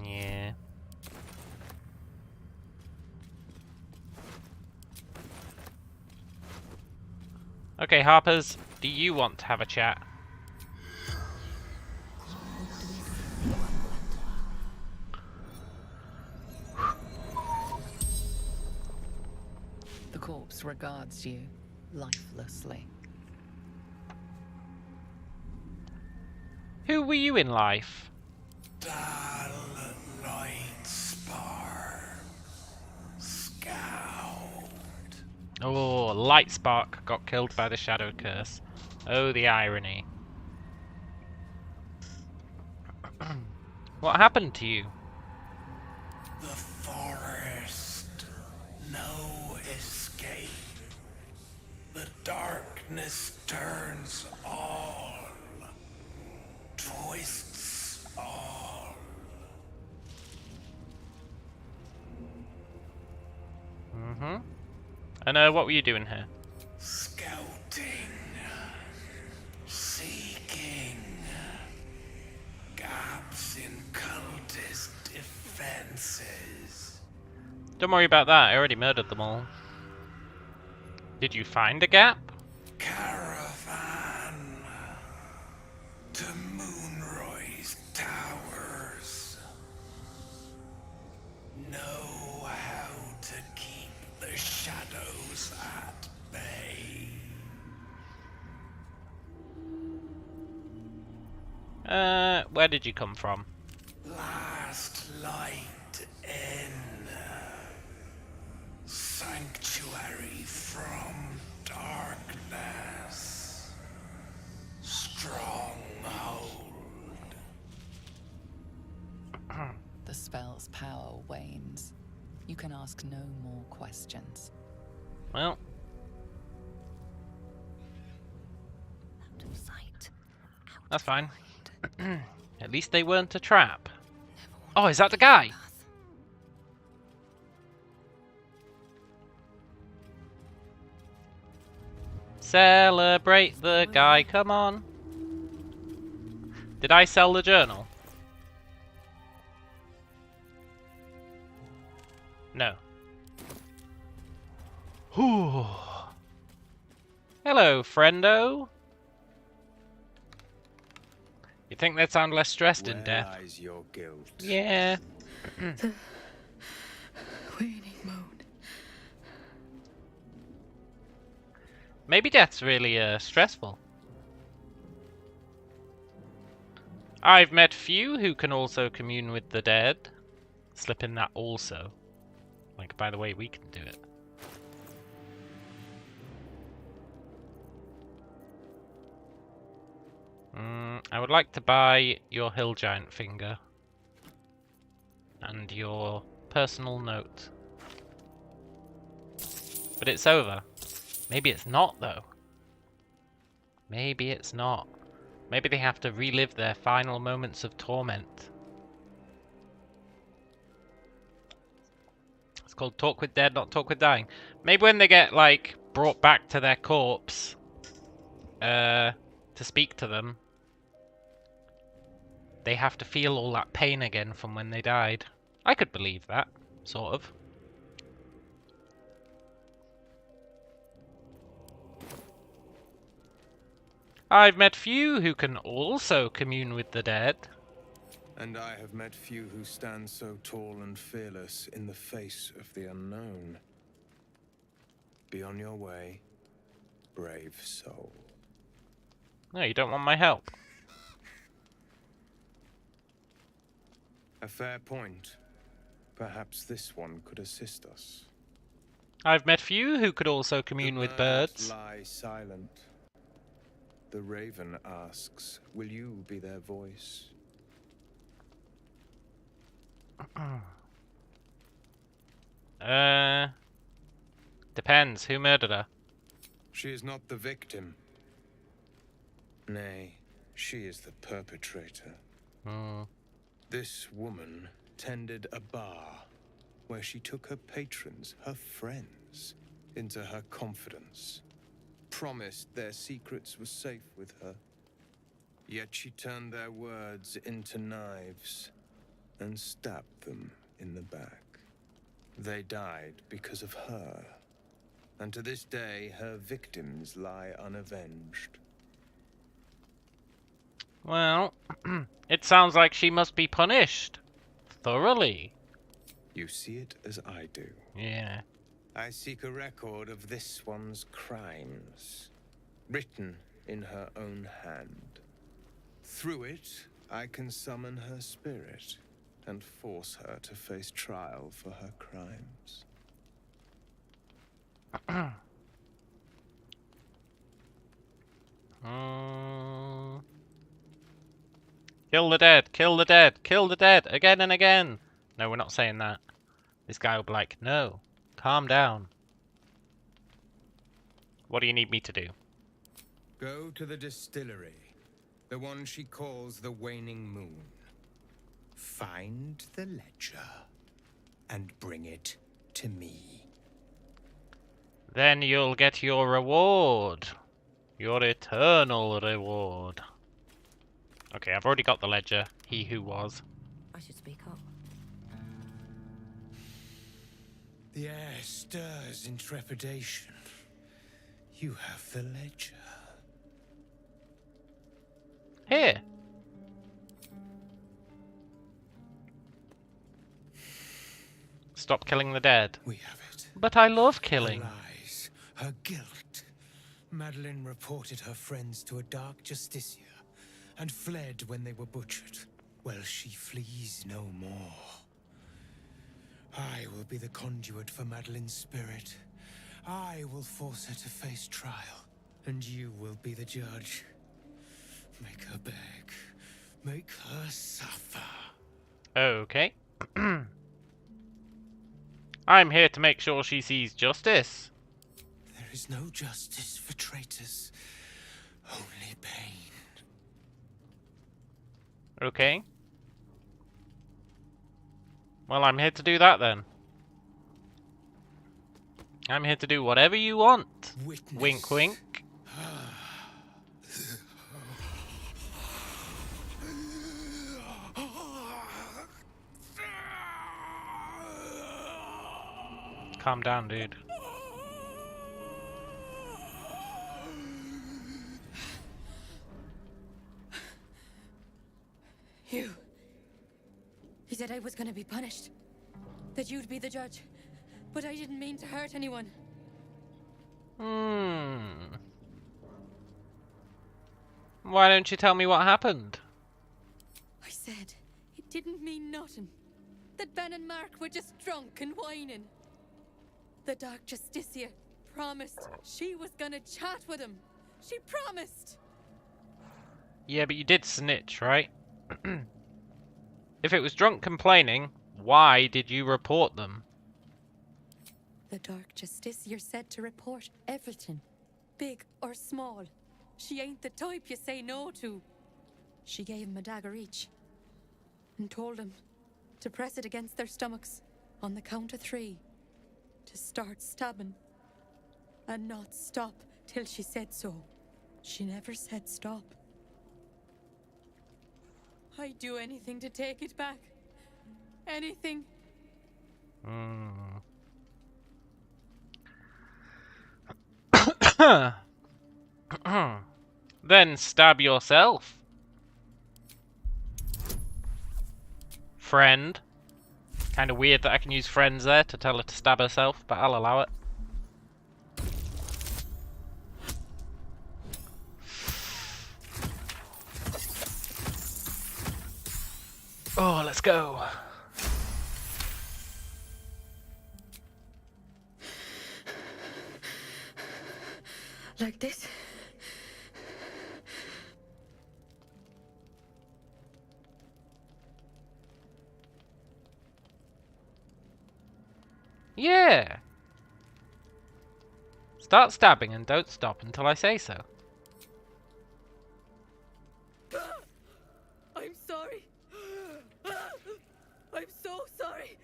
Yeah. Okay, Harpers, do you want to have a chat? The corpse regards you lifelessly. Who were you in life? Dull light spar. Scout. Oh, Lightspark got killed by the Shadow Curse. Oh, the irony. What happened to you? The forest. No escape. The darkness turns all. Twists all. Mm-hmm. And what were you doing here? Scouting. Seeking. Gaps in cultist defenses. Don't worry about that, I already murdered them all. Did you find a gap? Caravan. To Moonrise Towers. Know how to keep the shadows at bay. Where did you come from? Last light in. Sanctuary from darkness. Stronghold. The spell's power wanes. You can ask no more questions. Well, Out of sight. that's fine. At least they weren't a trap. Oh, is that the guy? Celebrate the guy, come on. Did I sell the journal? No. Whew. Hello, friendo. You think they'd sound less stressed in death? lies your guilt? Yeah. Waiting moan. Maybe death's really stressful. I've met few who can also commune with the dead. Slip in that also. Like, by the way, we can do it. I would like to buy your hill giant finger. And your personal note. But it's over. Maybe it's not, though. Maybe it's not. Maybe they have to relive their final moments of torment. It's called Talk with Dead, not Talk with Dying. Maybe when they get, like, brought back to their corpse, to speak to them, they have to feel all that pain again from when they died. I could believe that, sort of. I've met few who can also commune with the dead. And I have met few who stand so tall and fearless in the face of the unknown. Be on your way, brave soul. No, you don't want my help. A fair point. Perhaps this one could assist us. I've met few who could also commune with birds. Lie silent. The raven asks, will you be their voice? Depends. Who murdered her? She is not the victim. Nay, she is the perpetrator. This woman tended a bar where she took her patrons, her friends, into her confidence. Promised their secrets were safe with her. Yet she turned their words into knives and stabbed them in the back. They died because of her. And to this day, her victims lie unavenged. Well, it sounds like she must be punished. Thoroughly. You see it as I do. Yeah. I seek a record of this one's crimes, written in her own hand. Through it, I can summon her spirit and force her to face trial for her crimes. Kill the dead, kill the dead, kill the dead, again and again. No, we're not saying that. This guy will be like, no, calm down. What do you need me to do? Go to the distillery, the one she calls the Waning Moon. Find the ledger and bring it to me. Then you'll get your reward. Your eternal reward. Okay, I've already got the ledger. He who was. I should speak up. The air stirs in trepidation. You have the ledger. Here. Stop killing the dead. We have it. But I love killing. Her lies, her guilt. Madeline reported her friends to a dark justiciar and fled when they were butchered. Well, she flees no more. I will be the conduit for Madeline's spirit. I will force her to face trial, and you will be the judge. Make her beg. Make her suffer. Okay. I'm here to make sure she sees justice. There is no justice for traitors, only pain. Okay. Well, I'm here to do that then. I'm here to do whatever you want. Witness. Wink, wink. Calm down, dude. He said I was gonna be punished. That you'd be the judge. But I didn't mean to hurt anyone. Why don't you tell me what happened? I said it didn't mean nothing. That Ben and Mark were just drunk and whining. The Dark Justiciar promised she was gonna chat with him. She promised! Yeah, but you did snitch, right? If it was drunk complaining, why did you report them? The Dark Justiciar said to report everything, big or small. She ain't the type you say no to. She gave him a dagger each and told him to press it against their stomachs on the count of 3 to start stabbing and not stop till she said so. She never said stop. I'd do anything to take it back. Anything. Then stab yourself. Friend. Kind of weird that I can use friends there to tell her to stab herself, but I'll allow it. Oh, let's go. Like this. Yeah. Start stabbing and don't stop until I say so. I'm sorry. I'm so sorry.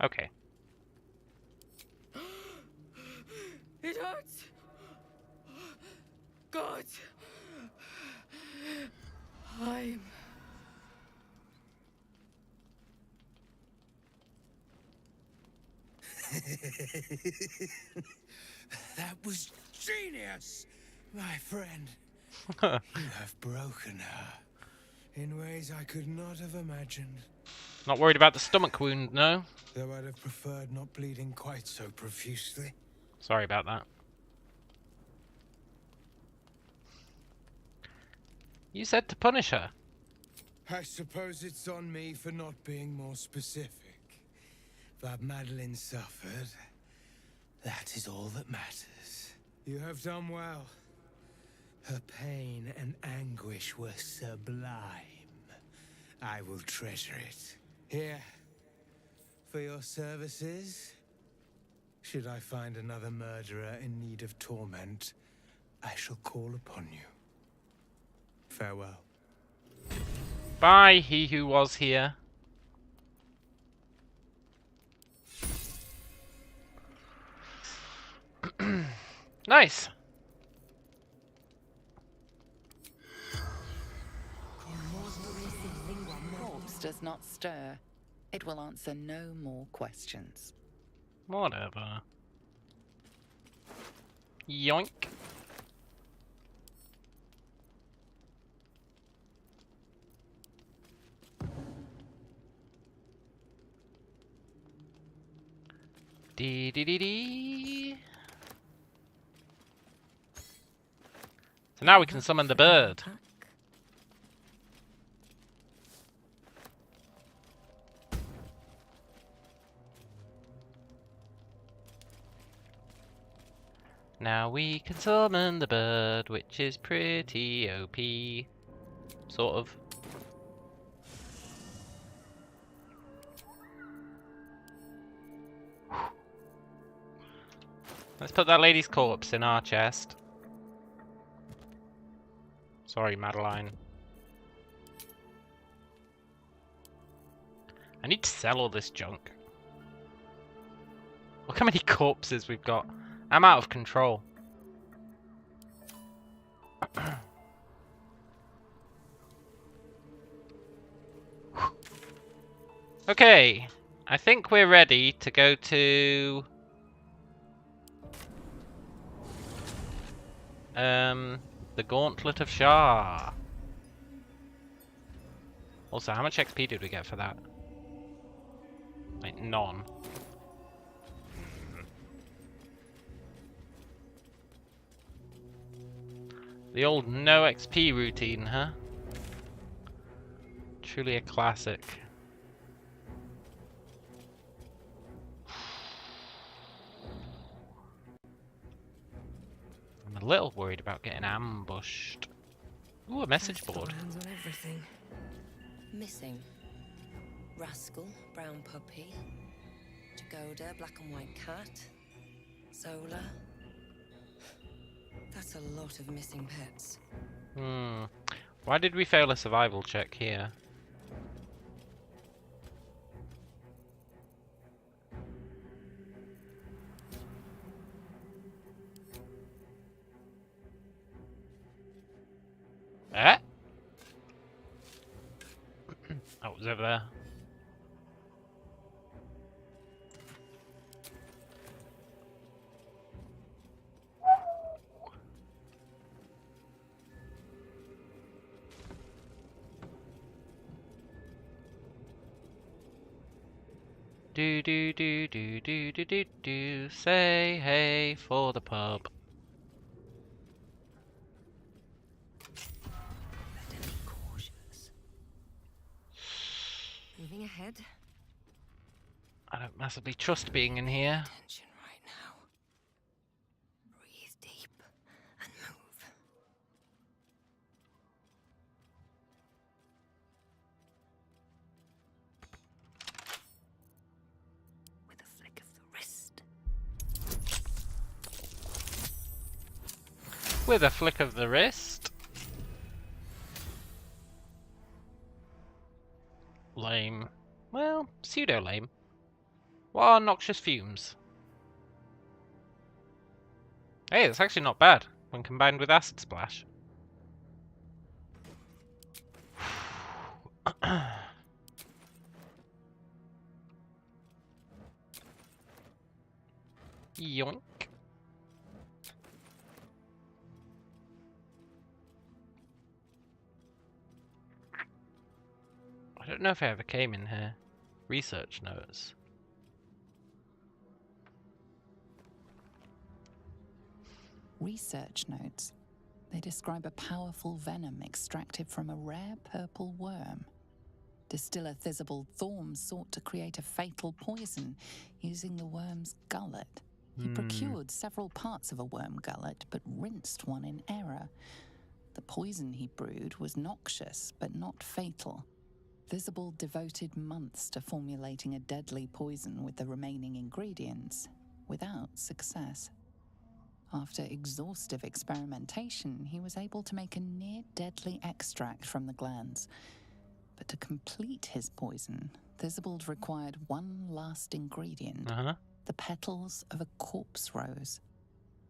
Okay. It hurts. God. That was genius, my friend. You have broken her. in ways I could not have imagined. Not worried about the stomach wound, no? Though I'd have preferred not bleeding quite so profusely. Sorry about that. You said to punish her. I suppose it's on me for not being more specific. But Madeline suffered. That is all that matters. You have done well. Her pain and anguish were sublime. I will treasure it. Here, for your services. Should I find another murderer in need of torment, I shall call upon you. Farewell. Bye, he who was here. Nice. Corpse does not stir. It will answer no more questions. Whatever. Yoink. Dee dee dee dee. So now we can summon the bird. Now we can summon the bird, which is pretty OP. Sort of. Let's put that lady's corpse in our chest. Sorry, Madeline. I need to sell all this junk. Look how many corpses we've got. I'm out of control. Okay, I think we're ready to go to the Gauntlet of Shar. Also, how much XP did we get for that? Like, none. The old no XP routine, huh? Truly a classic. I'm a little worried about getting ambushed. Ooh, a message board. Hands on everything. Missing. Rascal, brown puppy. Jagoda, black and white cat. Zola. That's a lot of missing pets. Why did we fail a survival check here? Eh? Oh, it was over there. Do do do do do do do do. Say hey for the pub. Better be cautious. Moving ahead. I don't massively trust being in here. Tension right now. Breathe deep and move. With a flick of the wrist. With a flick of the wrist. Lame. Well, pseudo lame. What are noxious fumes? Hey, that's actually not bad when combined with acid splash. Yoink. don't know if I ever came in here. Research notes. Research notes. They describe a powerful venom extracted from a rare purple worm. Distiller Thizabald Thorm sought to create a fatal poison using the worm's gullet. He procured several parts of a worm gullet, but rinsed one in error. The poison he brewed was noxious, but not fatal. Thizabald devoted months to formulating a deadly poison with the remaining ingredients, without success. After exhaustive experimentation, he was able to make a near-deadly extract from the glands. But to complete his poison, Thizabald required one last ingredient, the petals of a corpse rose.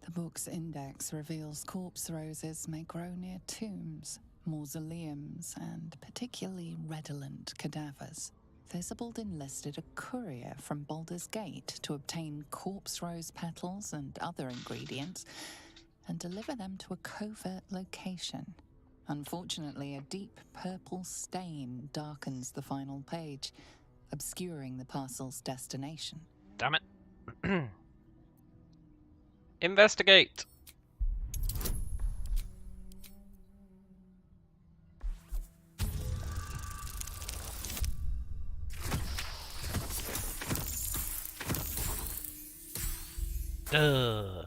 The book's index reveals corpse roses may grow near tombs, mausoleums, and particularly redolent cadavers. Thizabald enlisted a courier from Baldur's Gate to obtain corpse rose petals and other ingredients and deliver them to a covert location. Unfortunately, a deep purple stain darkens the final page, obscuring the parcel's destination. Damn it. Investigate. The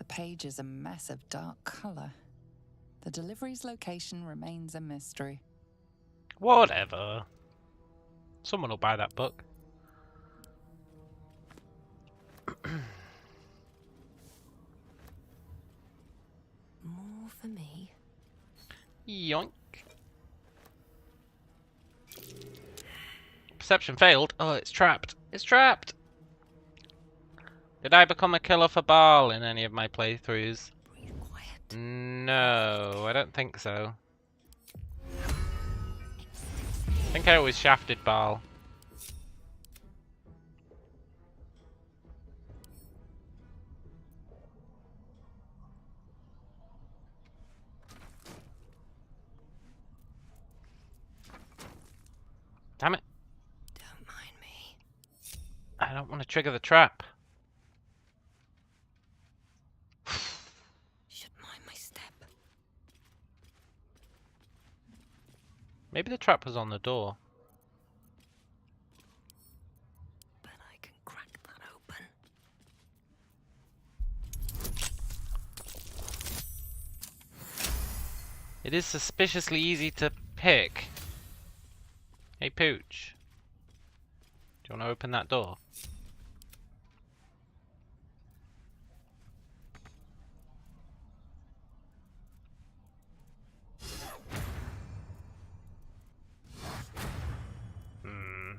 page is a mess of dark color. The delivery's location remains a mystery. Whatever. Someone will buy that book. More for me. Yoink. Perception failed. Oh, it's trapped. It's trapped. Did I become a killer for Baal in any of my playthroughs? Breathe quiet. No, I don't think so. I think I always shafted Baal. Damn it. Don't mind me. I don't want to trigger the trap. Should mind my step. Maybe the trap was on the door. But I can crack that open. It is suspiciously easy to pick. Hey, Pooch. Do you want to open that door?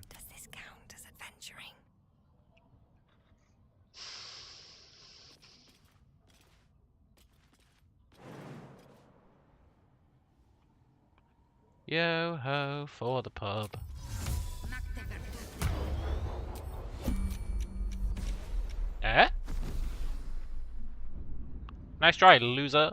Does this count as adventuring? Yo ho for the pub. Eh? Nice try, loser.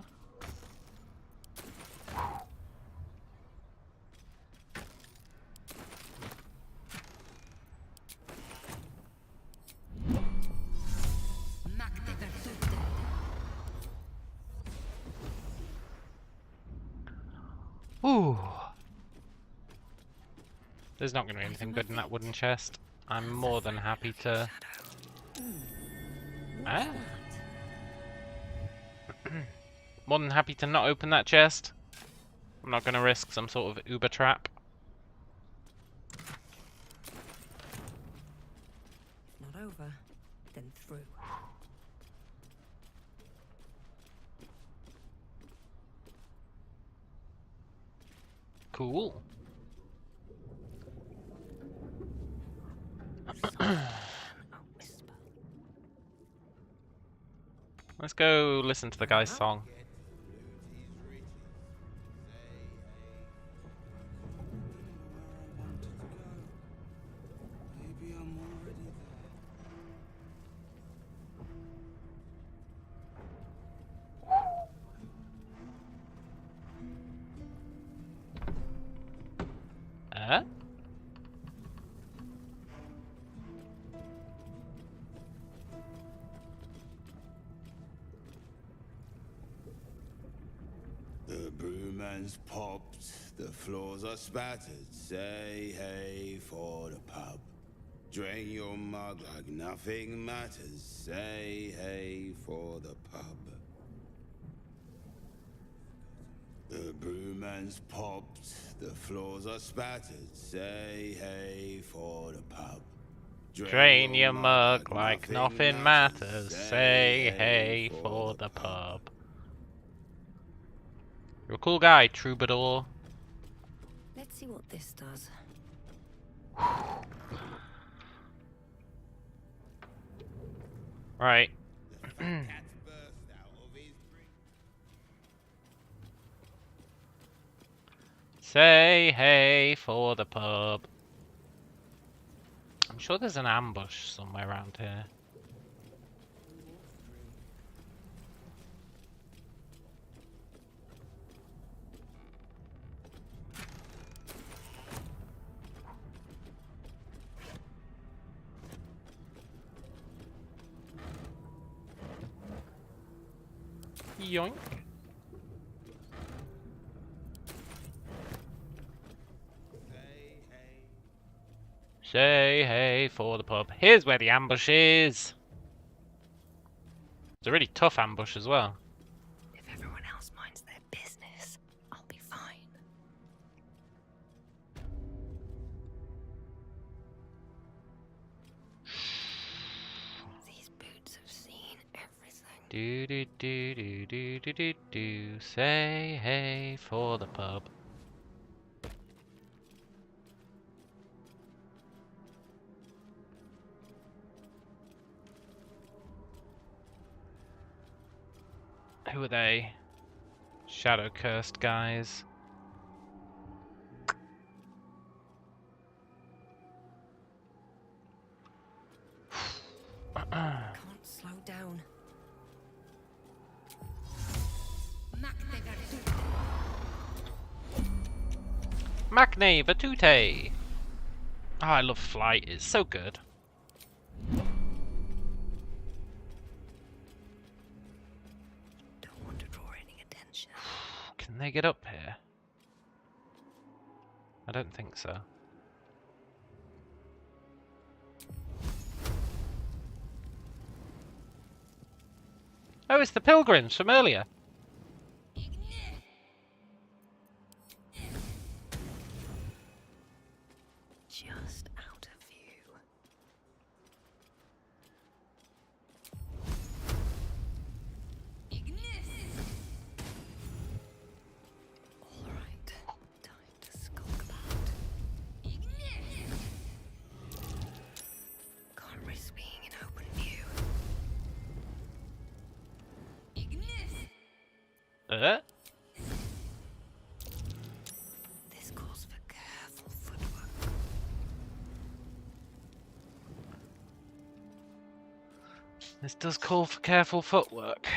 Ooh. There's not going to be anything good in that wooden chest. I'm more than happy to... Ah? More than happy to not open that chest. I'm not going to risk some sort of Uber trap. Not over, then through. Cool. Let's go listen to the guy's song. Maybe I'm already there. The brewman's popped, the floors are spattered. Say hey for the pub. Drain your mug like nothing matters. Say hey for the pub. The brewman's popped, the floors are spattered. Say hey for the pub. Drain your mug like nothing matters. Say hey for the pub. You're a cool guy, troubadour. Let's see what this does. Right. Say hey for the pub. I'm sure there's an ambush somewhere around here. Yoink. Say hey for the pub. Here's where the ambush is. It's a really tough ambush as well. If everyone else minds their business, I'll be fine. These boots have seen everything. Do do do do do do do do. Say hey for the pub. Who are they? Shadow cursed guys. Can't slow down. Macne Batute. Oh, I love flight. It's so good. Don't want to draw any attention. Can they get up here? I don't think so. Oh, it's the pilgrims from earlier. Just out of view. All right, time to skulk about. Can't risk being in open view. This calls for careful footwork. This does call for careful footwork.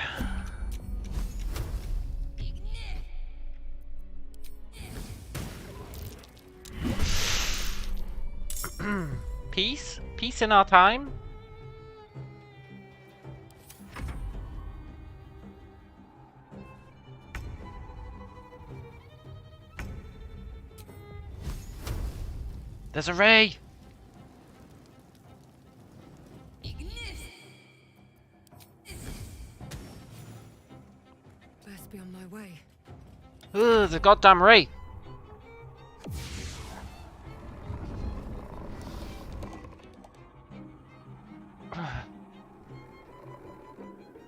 Peace? Peace in our time? There's a ray! Best be on my way. Ugh, the goddamn ray!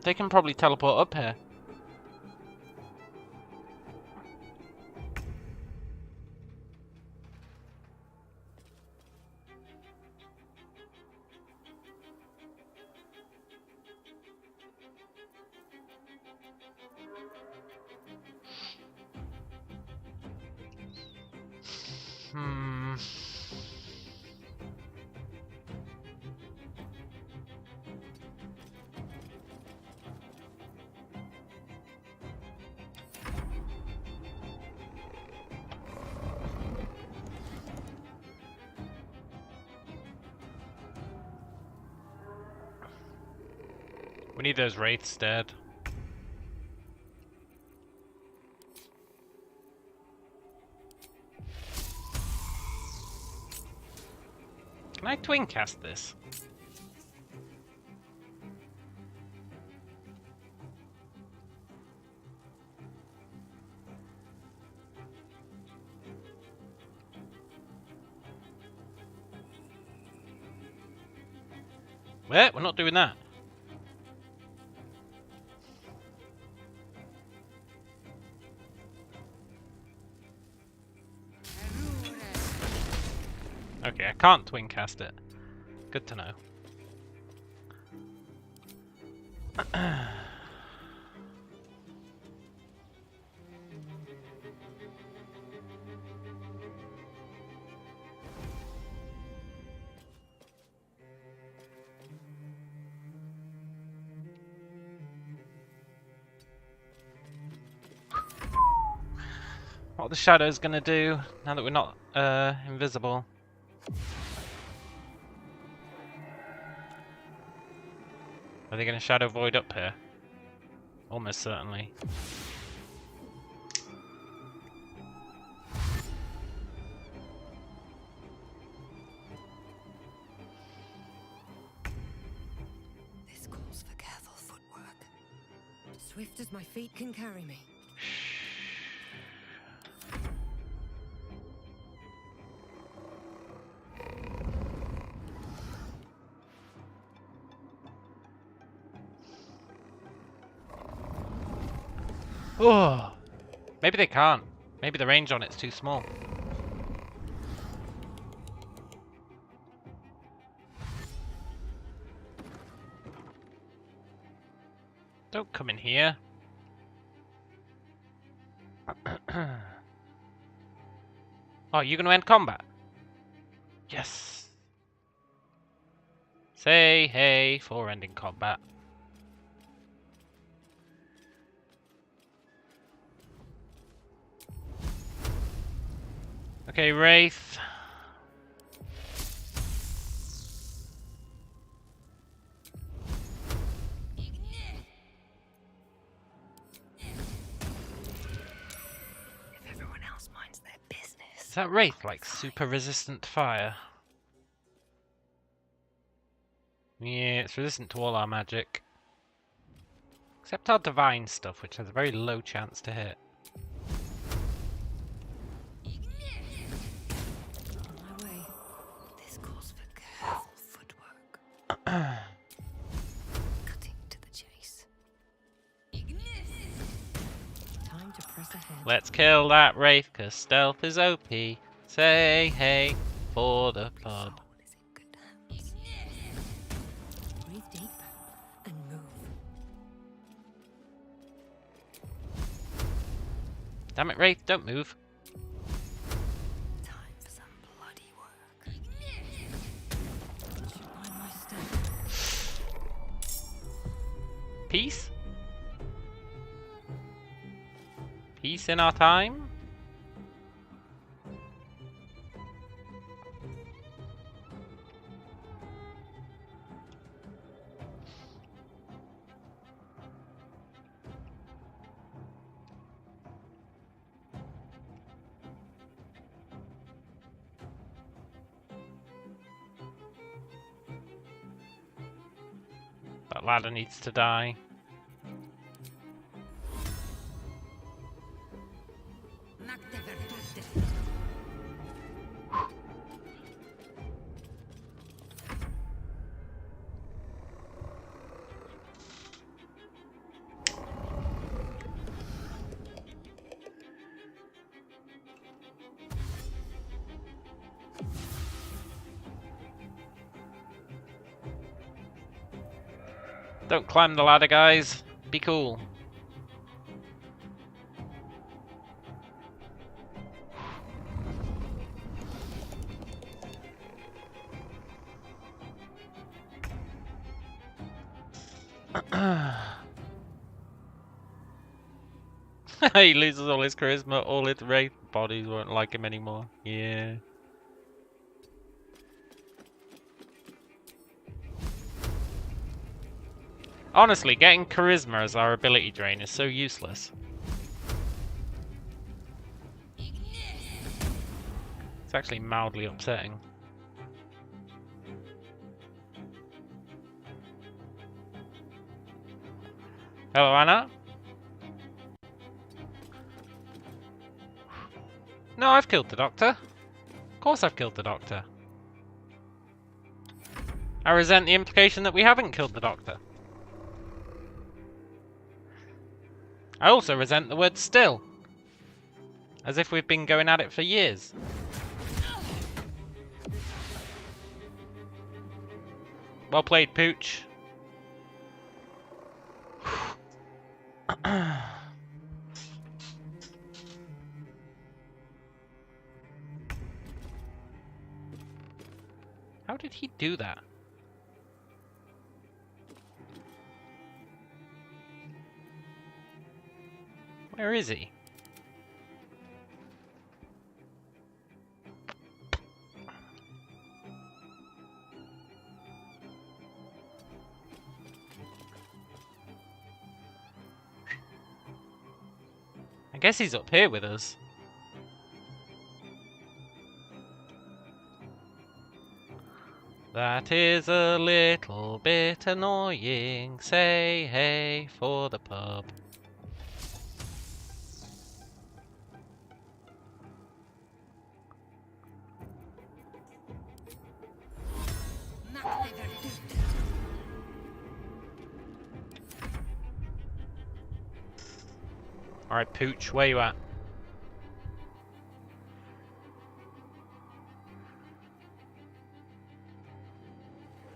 They can probably teleport up here. We need those wraiths dead. Can I twin cast this? Wait, we're not doing that. Okay, I can't twin cast it. Good to know. What are the shadows gonna do now that we're not invisible? Are they gonna shadow void up here? Almost certainly. This calls for careful footwork. Swift as my feet can carry me. Oh, maybe they can't. Maybe the range on it's too small. Don't come in here. Oh, you're gonna end combat? Yes. Say hey for ending combat. Okay, Wraith. If everyone else minds their business. Is that Wraith like super resistant to fire? Yeah, it's resistant to all our magic. Except our divine stuff, which has a very low chance to hit. Cutting to the chase. Time to press ahead. Let's kill that Wraith, cause stealth is OP. Say hey for the club. Breathe deep and move. Damn it, Wraith, don't move. Time for some bloody work. Should mind my step. Peace? Peace in our time? That ladder needs to die. Don't climb the ladder, guys. Be cool. He loses all his charisma, all his wraith bodies won't like him anymore. Yeah. Honestly, getting charisma as our ability drain is so useless. It's actually mildly upsetting. Hello, Anna. No, I've killed the Doctor. Of course I've killed the Doctor. I resent the implication that we haven't killed the Doctor. I also resent the word still. As if we've been going at it for years. Well played, Pooch. How did he do that? Where is he? I guess he's up here with us. That is a little bit annoying. Say hey for the pub. Alright, Pooch, where you at?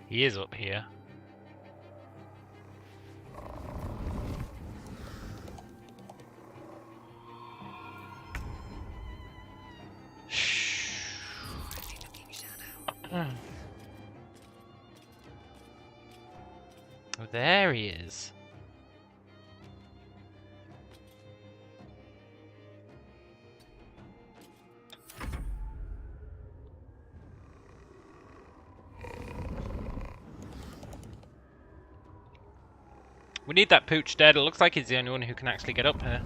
He is up here. Shh. Oh, there he is. We need that Pooch dead. It looks like he's the only one who can actually get up here.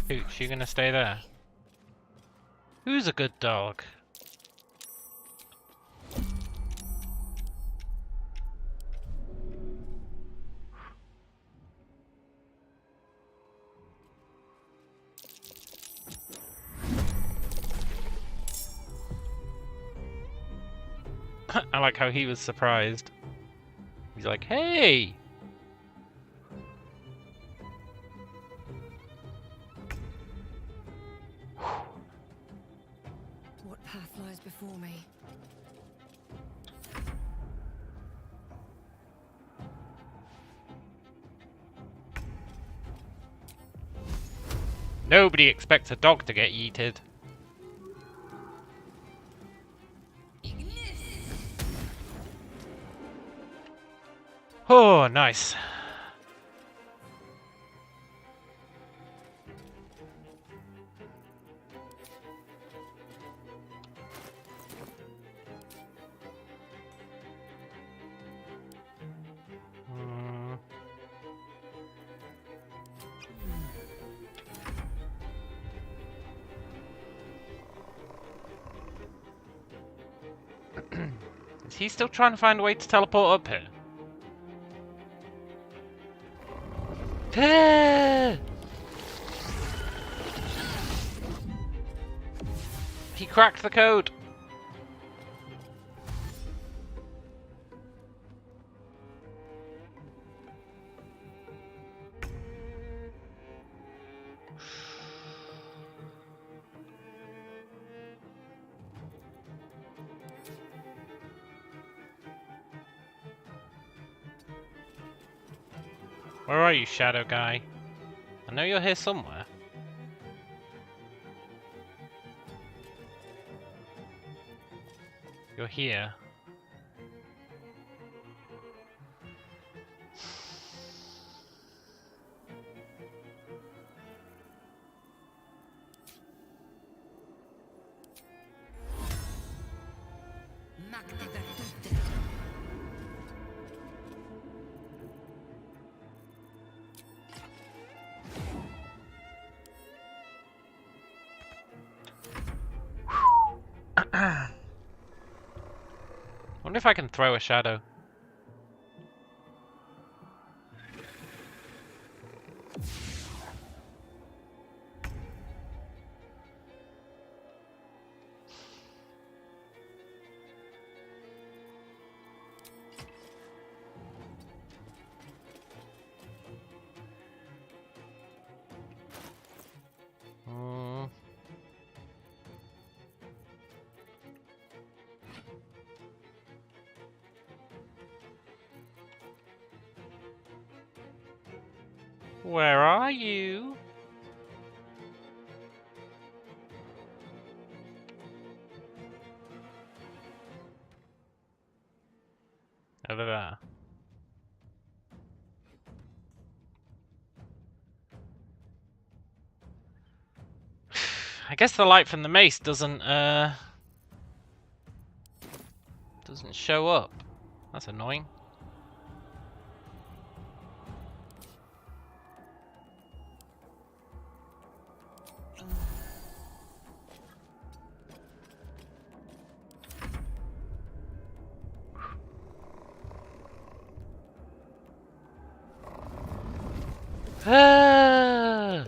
Pooch, you gonna stay there? Who's a good dog? I like how he was surprised. He's like, hey! What path lies before me? Nobody expects a dog to get yeeted. Oh, nice. Is he still trying to find a way to teleport up here? He cracked the code. Where are you, shadow guy? I know you're here somewhere. You're here. Wonder if I can throw a shadow. Where are you? Over there. I guess the light from the mace doesn't show up. That's annoying. Ah!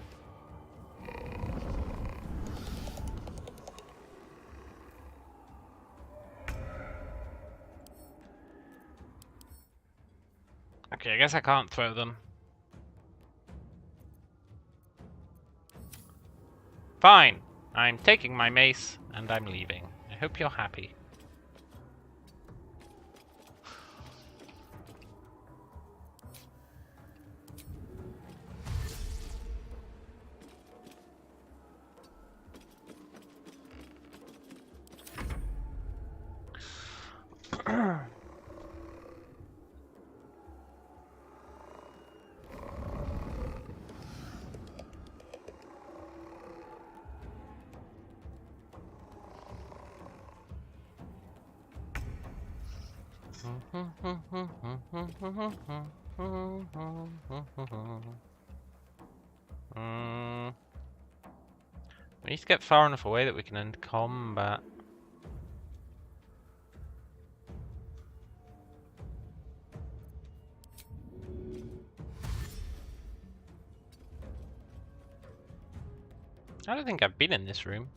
Okay, I guess I can't throw them. Fine. I'm taking my mace and I'm leaving. I hope you're happy. We need to get far enough away that we can end combat. I don't think I've been in this room.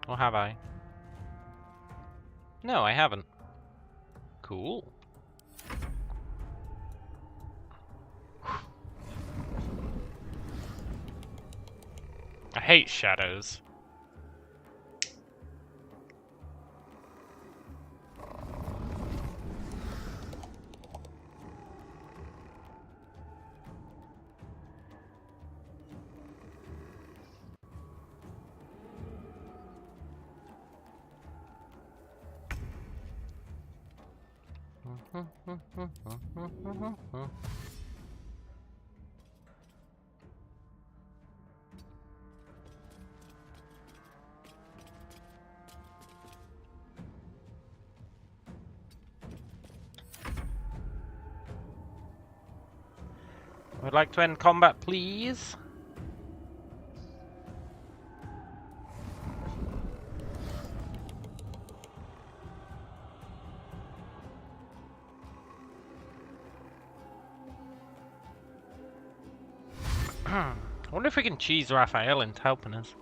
Or have I? No, I haven't. Cool. I hate shadows. Would like to end combat, please. I wonder if we can cheese Raphael into helping us.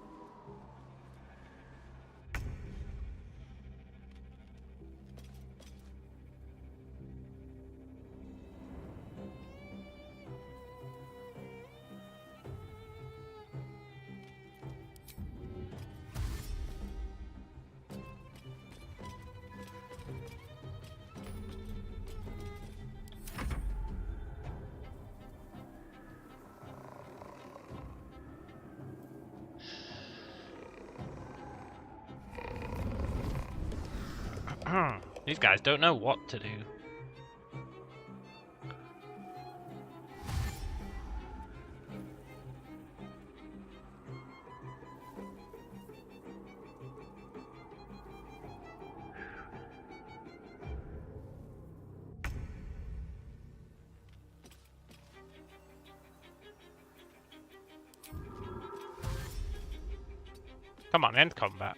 These guys don't know what to do. Come on, end combat.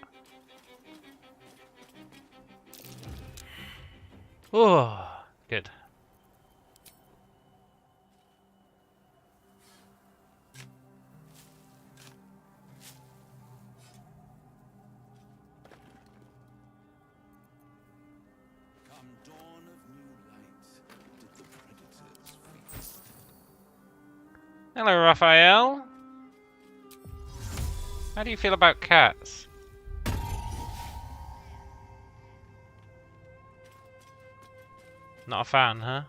Oh, good. Come dawn of new light, did the predators feast? Hello, Raphael. How do you feel about cats? Not a fan, huh?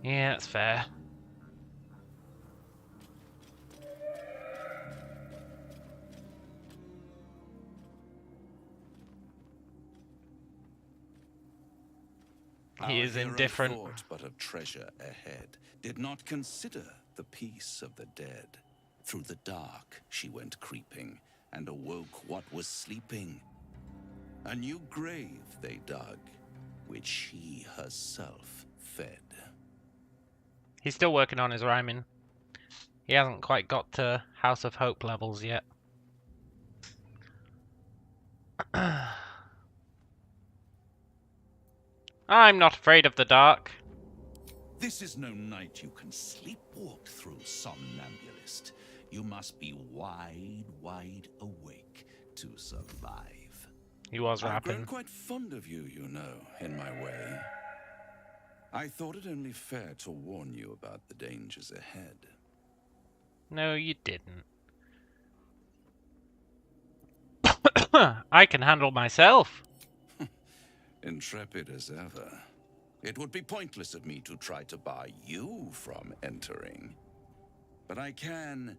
Yeah, that's fair. He Our is hero indifferent. thought but of treasure ahead, did not consider the peace of the dead. Through the dark she went creeping, and awoke what was sleeping. A new grave they dug, which she herself fed. He's still working on his rhyming. He hasn't quite got to House of Hope levels yet. I'm not afraid of the dark. This is no night you can sleepwalk through, somnambulist. You must be wide, wide awake to survive. He was I've grown rapping. quite fond of you, you know, in my way. I thought it only fair to warn you about the dangers ahead. No, you didn't. I can handle myself. Intrepid as ever. It would be pointless of me to try to bar you from entering. But I can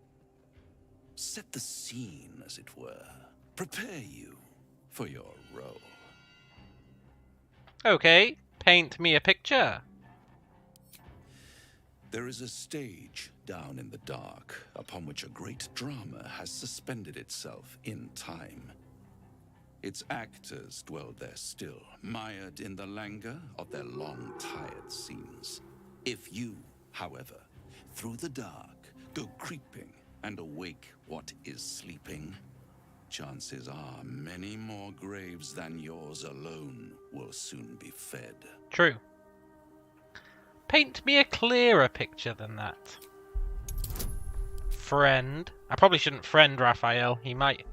set the scene, as it were. Prepare you for your role. Okay, paint me a picture. There is a stage down in the dark upon which a great drama has suspended itself in time. Its actors dwell there still, mired in the languor of their long, tired scenes. If you, however, through the dark, go creeping and awake what is sleeping, chances are many more graves than yours alone will soon be fed. True. Paint me a clearer picture than that. Friend. I probably shouldn't friend Raphael. He might...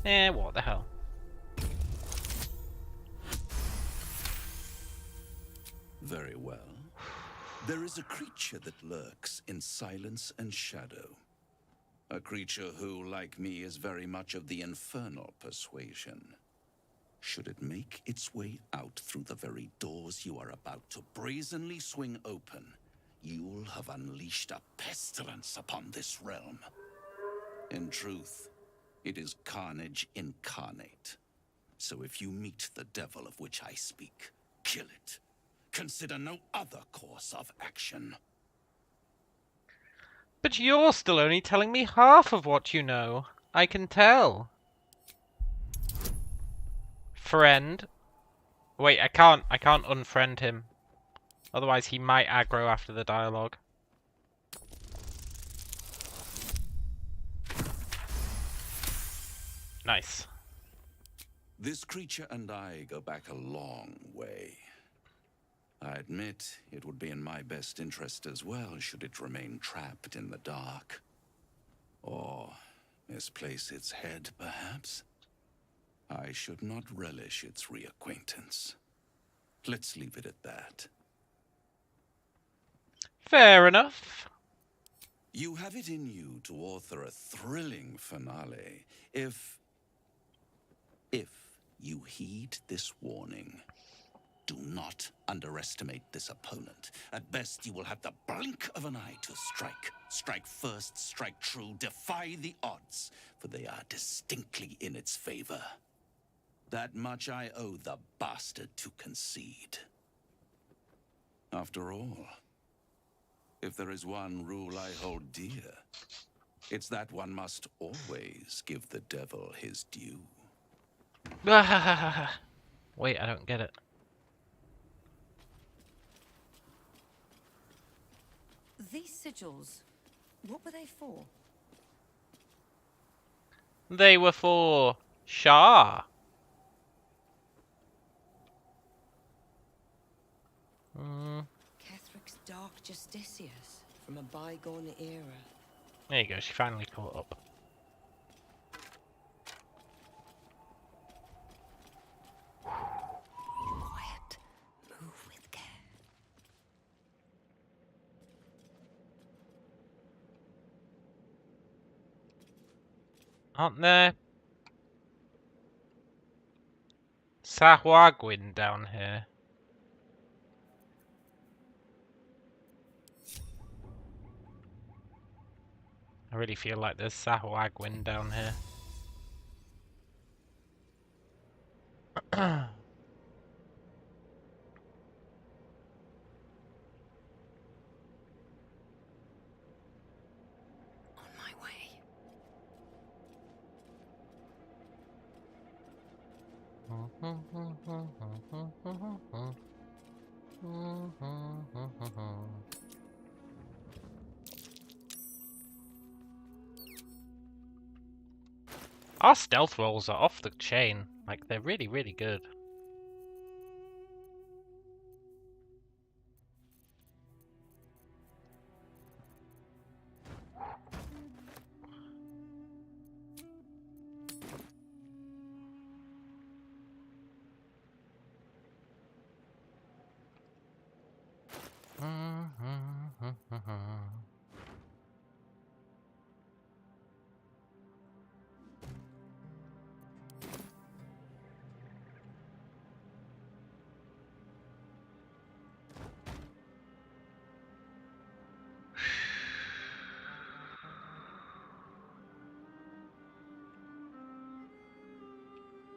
what the hell. Very well. There is a creature that lurks in silence and shadow. A creature who, like me, is very much of the infernal persuasion. Should it make its way out through the very doors you are about to brazenly swing open, you'll have unleashed a pestilence upon this realm. In truth, it is carnage incarnate. So if you meet the devil of which I speak, kill it. Consider no other course of action. But you're still only telling me half of what you know. I can tell. Friend. Wait, I can't unfriend him. Otherwise he might aggro after the dialogue. Nice. This creature and I go back a long way. I admit it would be in my best interest as well should it remain trapped in the dark. Or misplace its head, perhaps? I should not relish its reacquaintance. Let's leave it at that. Fair enough. You have it in you to author a thrilling finale if you heed this warning. Do not underestimate this opponent. At best, you will have the blink of an eye to strike. Strike first, strike true, defy the odds, for they are distinctly in its favor. That much I owe the bastard to concede. After all, if there is one rule I hold dear, it's that one must always give the devil his due. Wait, I don't get it. These sigils, what were they for? They were for Shar. Kethric's Dark Justiciars from a bygone era. There you go, she finally caught up. Quiet. Move with care. Aren't there Sahuagin down here? I really feel like there's Sahuagin down here. On my way. Our stealth rolls are off the chain. Like, they're really, really good.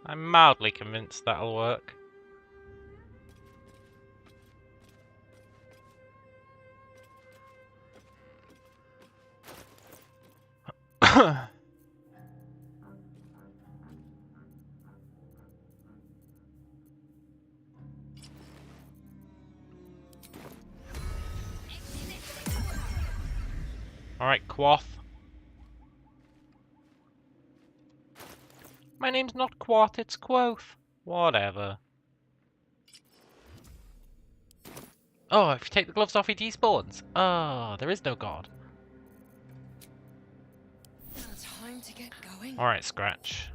I'm mildly convinced that'll work. Alright, Quoth. My name's not Quoth, it's Quoth. Whatever. Oh, if you take the gloves off, he despawns. Oh, there is no god. Time to get going. Alright, Scratch.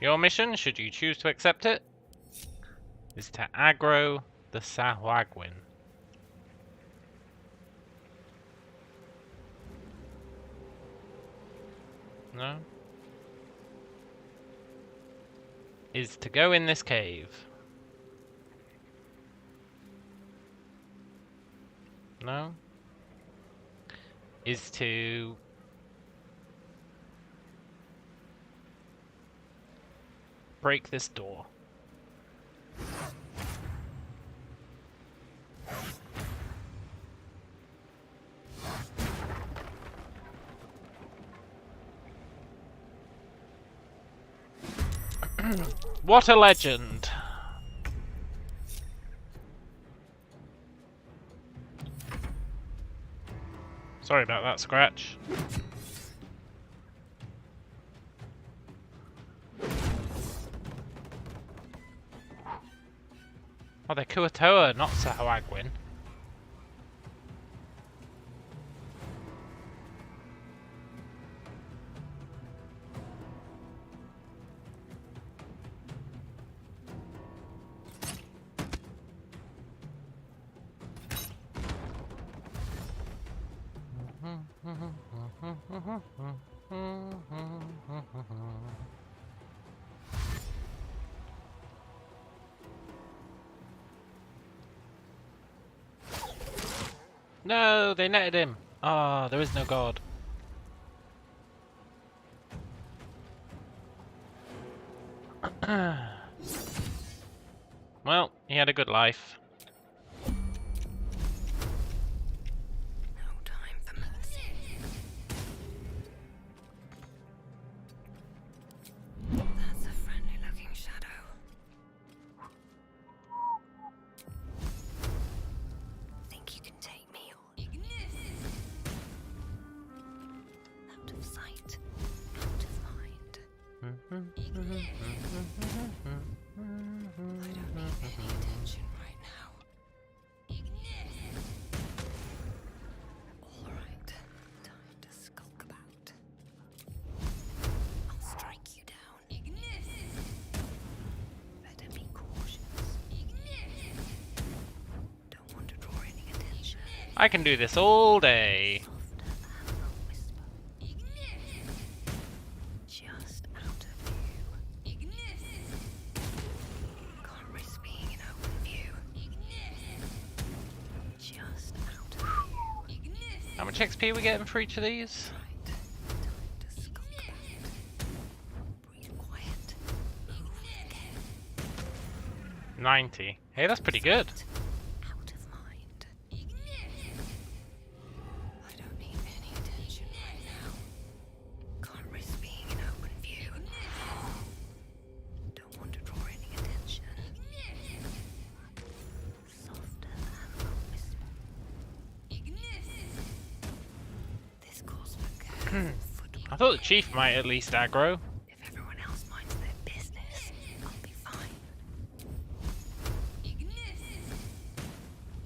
Your mission, should you choose to accept it, is to aggro the Sahuagin. No? Is to go in this cave. No? Is to break this door. What a legend! Sorry about that, Scratch. Oh, they're Kuatoa, not Sahuagin. No, they netted him. Ah, there is no god. Well, he had a good life. No time for mercy. That's a friendly-looking shadow. Think you can take me on? Out of sight, out of mind. I don't need any attention right now. All right, time to skulk about. I'll strike you down. Better be cautious. Don't want to draw any attention. I can do this all day. Just out of view. Can't risk being in open view. Just out of view. How much XP are we getting for each of these? Right. Time to skulk about. Breathe quiet. Move with care. 90. Hey, that's pretty good. Out of mind. I don't need any attention right now. Can't risk being in open view. Don't want to draw any attention. Softer than a whisper. This calls for careful footwork. I thought the chief might at least aggro. If everyone else minds their business, I'll be fine.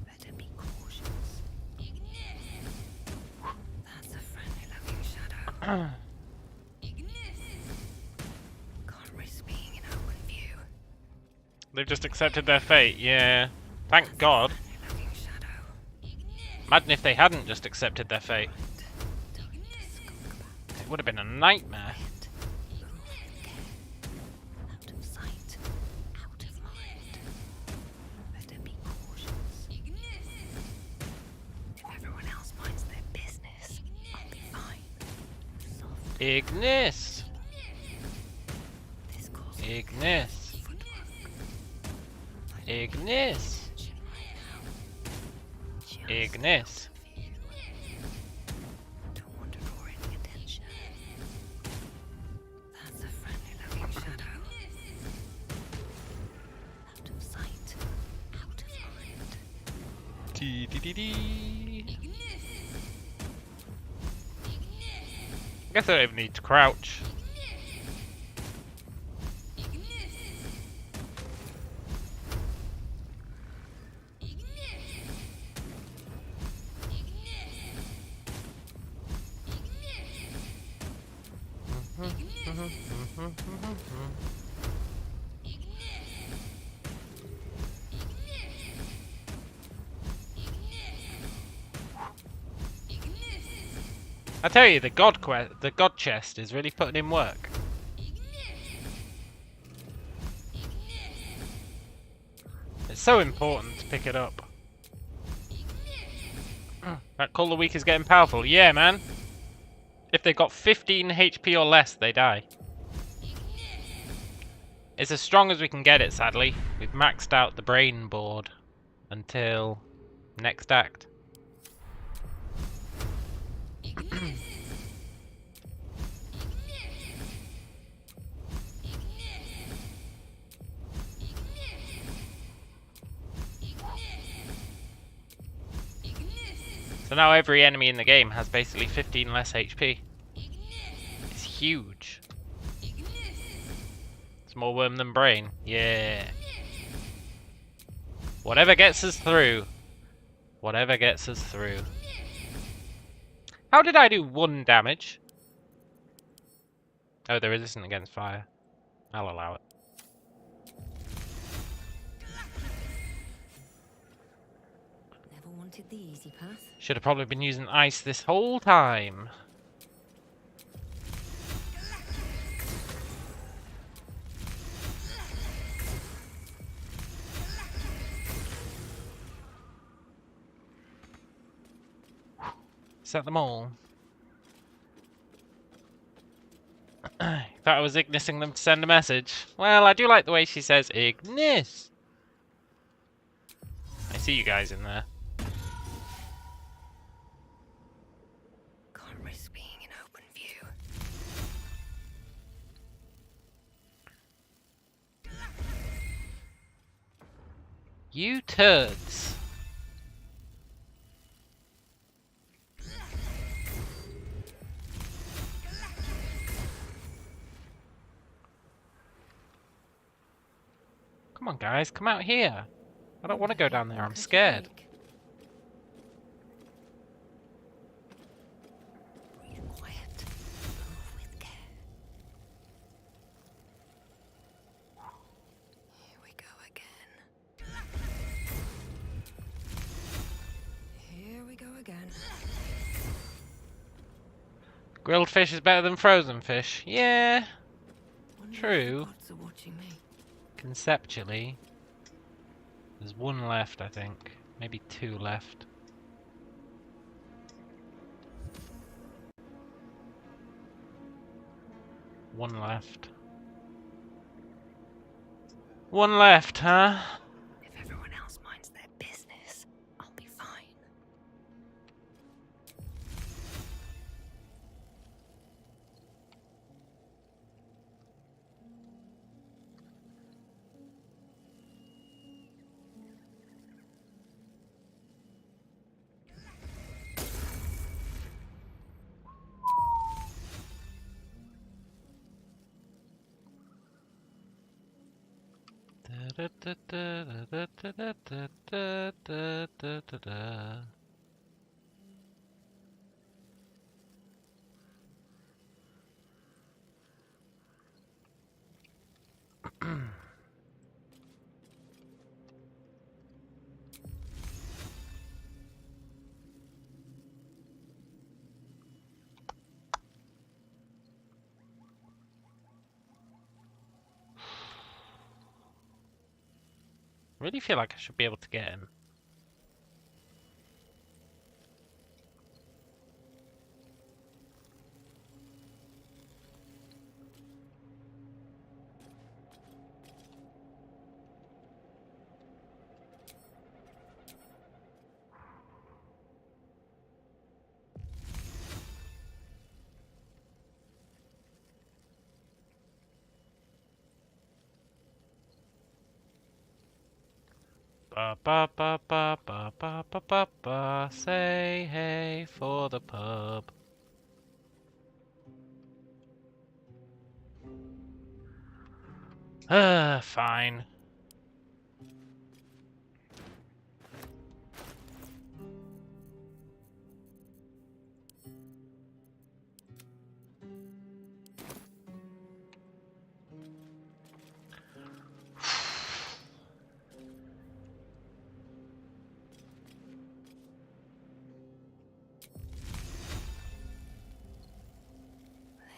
Better be cautious. That's a friendly-looking shadow. Can't risk being in open view. They've just accepted their fate, yeah. Thank God. Friendly-looking shadow. Imagine if they hadn't just accepted their fate. Time to skulk about. It would have been a nightmare. Move with care. Out of sight, out of mind. Better be cautious. If everyone else minds their business, I'll be fine. Soft. Ignis! This calls for Ignis! footwork. Ignis! Attention right now. Just Ignis! view. Don't want to draw any attention. That's a friendly-looking shadow. Out of sight, out of mind. Dee dee dee dee. I guess I don't even need to crouch. I tell you, the god chest is really putting in work. It's so important to pick it up. That Call of the Week is getting powerful. Yeah, man. If they've got 15 HP or less, they die. It's as strong as we can get it, sadly. We've maxed out the brain board until next act. So now every enemy in the game has basically 15 less HP. It's huge. It's more worm than brain. Yeah. Whatever gets us through. Whatever gets us through. How did I do 1 damage? Oh, they're resistant against fire. I'll allow it. Never wanted the easy path. Should have probably been using ice this whole time. Is that them all? Thought I was ignising them to send a message. Well, I do like the way she says Ignis. I see you guys in there. Can't risk being in open view. You turds. Come on, guys, come out here. I don't want to go down there, I'm scared. Quiet. Move with care. Here we go again. Here we go again. Grilled fish is better than frozen fish. Yeah, Wonder true. if the gods are watching me. Conceptually. There's one left, I think. Maybe two left. One left. One left, huh? If everyone else minds their business, I'll be fine. Really feel like I should be able to get in. Ba ba ba ba ba ba ba ba ba. Say hey for the pub. Fine.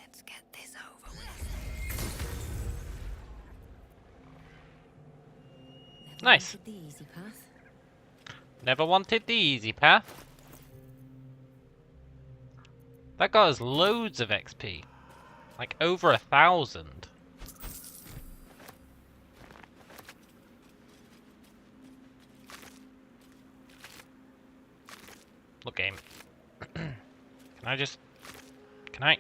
Let's get this over with. Never Nice. wanted the easy path. Never wanted the easy path. That got us loads of XP. Like over 1,000. Look, game. Can I just... Can I...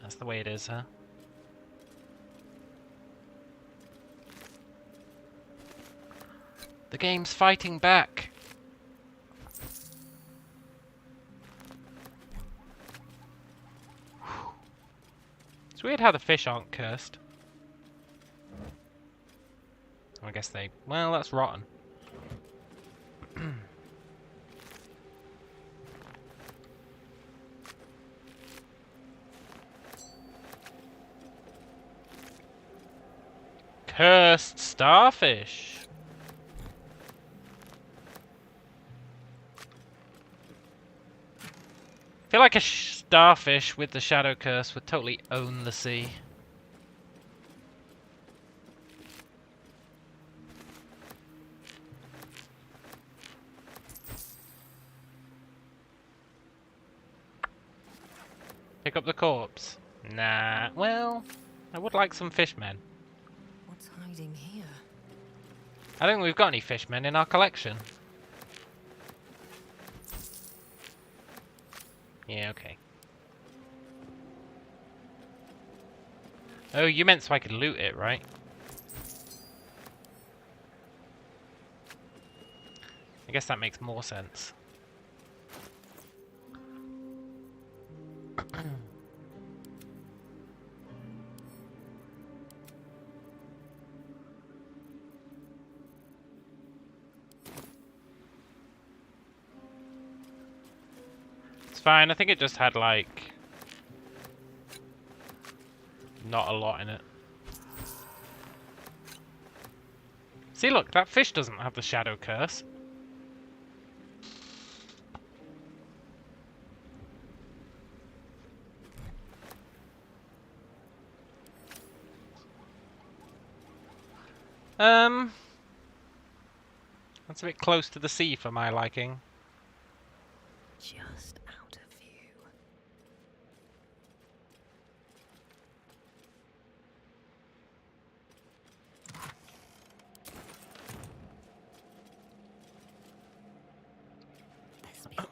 That's the way it is, huh? The game's fighting back. It's weird how the fish aren't cursed. I guess they... Well, that's rotten. Cursed starfish. I feel like a starfish with the shadow curse would totally own the sea. pick up the corpse? Nah. Well, I would like some fishmen. What's hiding here? I don't think we've got any fishmen in our collection. Yeah, okay. Oh, you meant so I could loot it, right? I guess that makes more sense. It's fine, I think it just had like not a lot in it. See, look, that fish doesn't have the shadow curse. That's a bit close to the sea for my liking. Just out of view.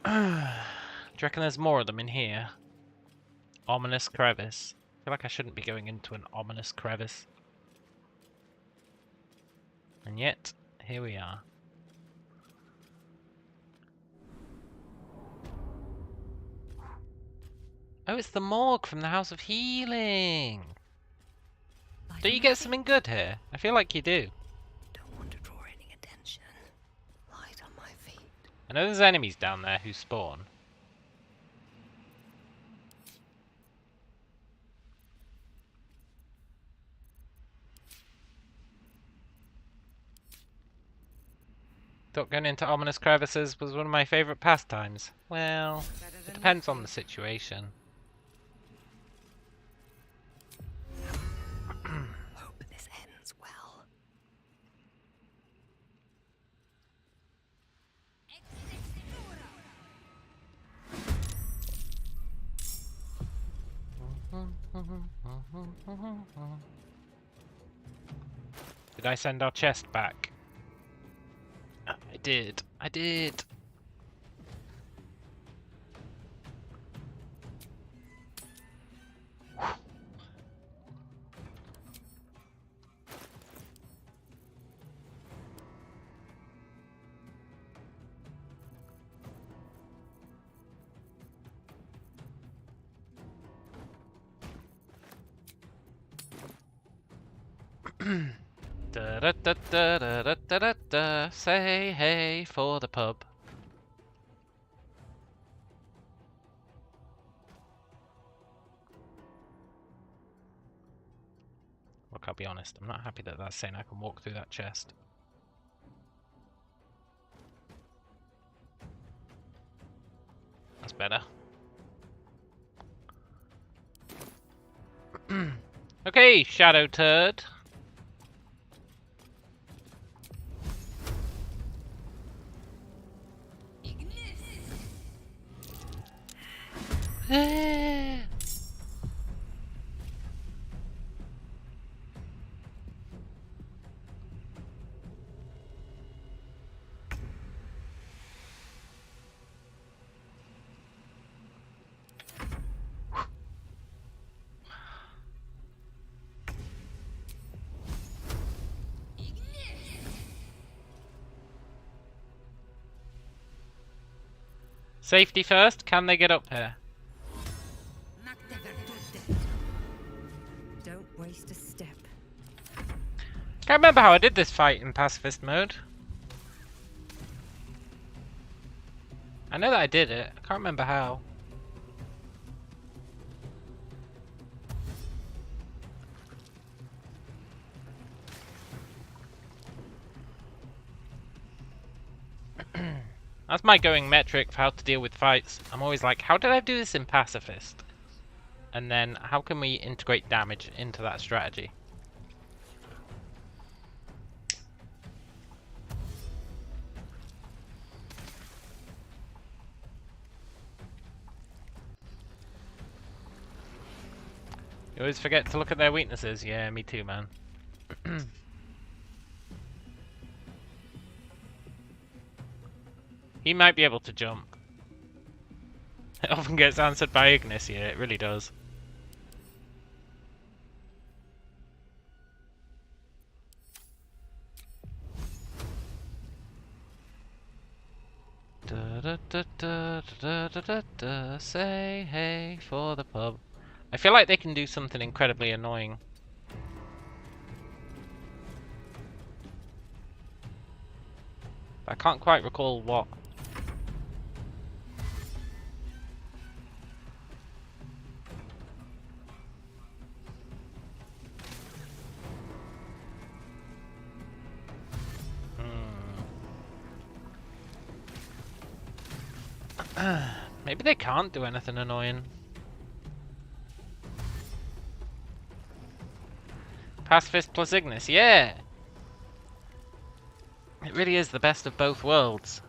Do you reckon there's more of them in here? Ominous crevice. I feel like I shouldn't be going into an ominous crevice. And yet, here we are. Oh, it's the morgue from the House of Healing. Do you get something good here? I feel like you do. Don't want to draw any attention. Light on my feet. I know there's enemies down there who spawn. Thought going into ominous crevices was one of my favourite pastimes. Well, it depends on the situation. Hope this ends well. Did I send our chest back? I did. I did. Da da da da da da da da. Say hey for the pub. Look, I'll be honest. I'm not happy that that's saying I can walk through that chest. That's better. Okay, Shadow Turd. Safety first. Can they get up here? Don't waste a step. Can't remember how I did this fight in pacifist mode. I know that I did it. I can't remember how. That's my going metric for how to deal with fights. I'm always like, how did I do this in pacifist? And then how can we integrate damage into that strategy? You always forget to look at their weaknesses. Yeah, me too, man. He might be able to jump. It often gets answered by Ignis, yeah, it really does. Da, da, da, da, da, da, da, da, say hey for the pub. I feel like they can do something incredibly annoying. I can't quite recall what. Maybe they can't do anything annoying. Pacifist plus Ignis, yeah! It really is the best of both worlds.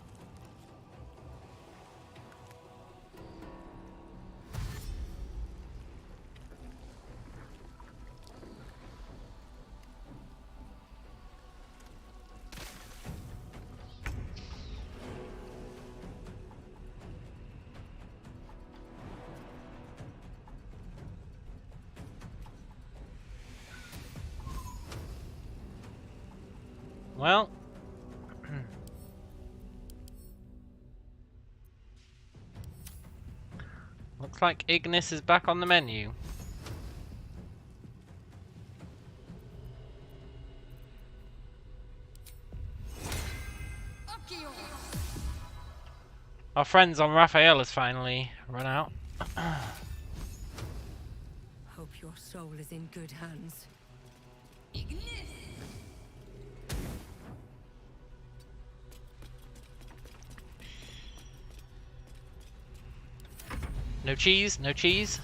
Well, looks like Ignis is back on the menu. Our friends on Raphael has finally run out. Hope your soul is in good hands. No cheese, no cheese.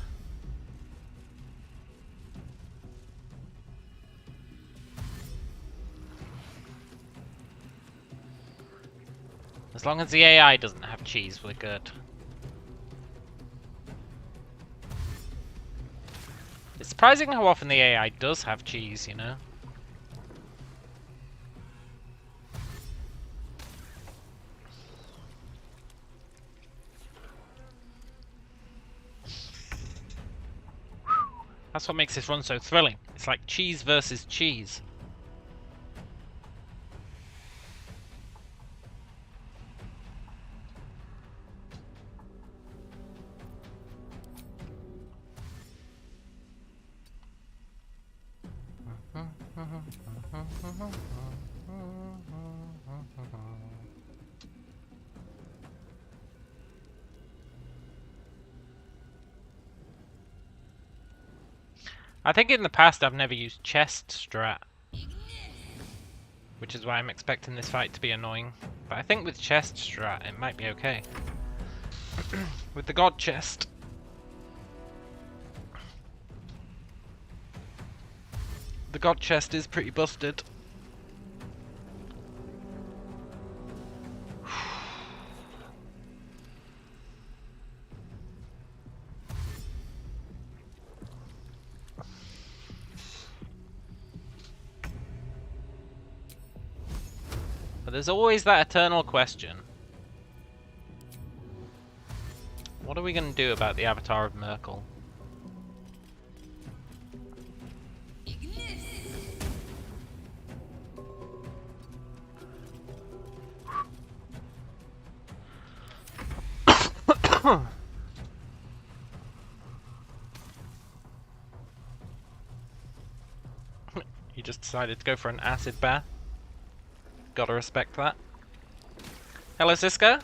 As long as the AI doesn't have cheese, we're good. It's surprising how often the AI does have cheese, you know? That's what makes this run so thrilling. It's like cheese versus cheese. I think in the past I've never used chest strat, which is why I'm expecting this fight to be annoying. But I think with chest strat it might be okay. With the god chest. The god chest is pretty busted. But there's always that eternal question. What are we going to do about the Avatar of Merkel? He just decided to go for an acid bath. Gotta respect that. Hello, Siska.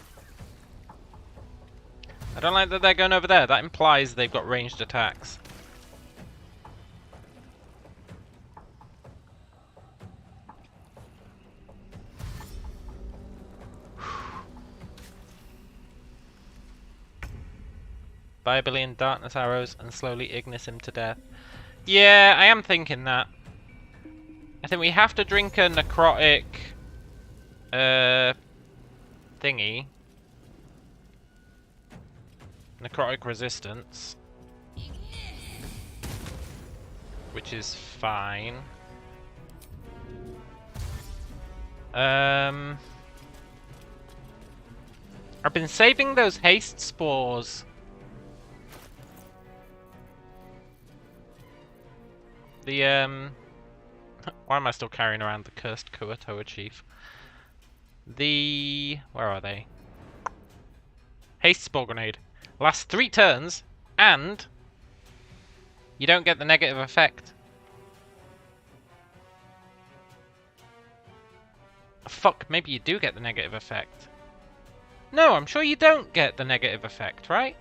I don't like that they're going over there. That implies they've got ranged attacks. Buy a billion darkness arrows and slowly Ignis him to death. Yeah, I am thinking that. I think we have to drink a necrotic thingy. Necrotic resistance. which is fine. I've been saving those haste spores. The why am I still carrying around the cursed Kuatoa chief? Where are they? Haste spore grenade. Lasts 3 turns, and you don't get the negative effect. Fuck, maybe you do get the negative effect. No, I'm sure you don't get the negative effect, right?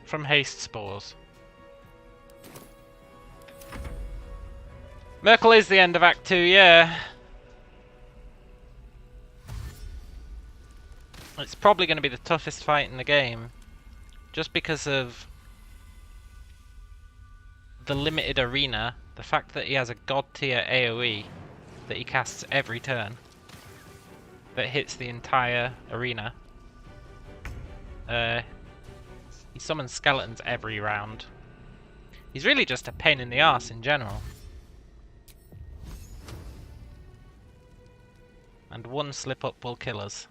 From haste spores. Merkel is the end of Act 2, yeah. It's probably going to be the toughest fight in the game. Just because of the limited arena. The fact that he has a god tier AoE that he casts every turn. That hits the entire arena. He summons skeletons every round. He's really just a pain in the arse in general. And one slip up will kill us.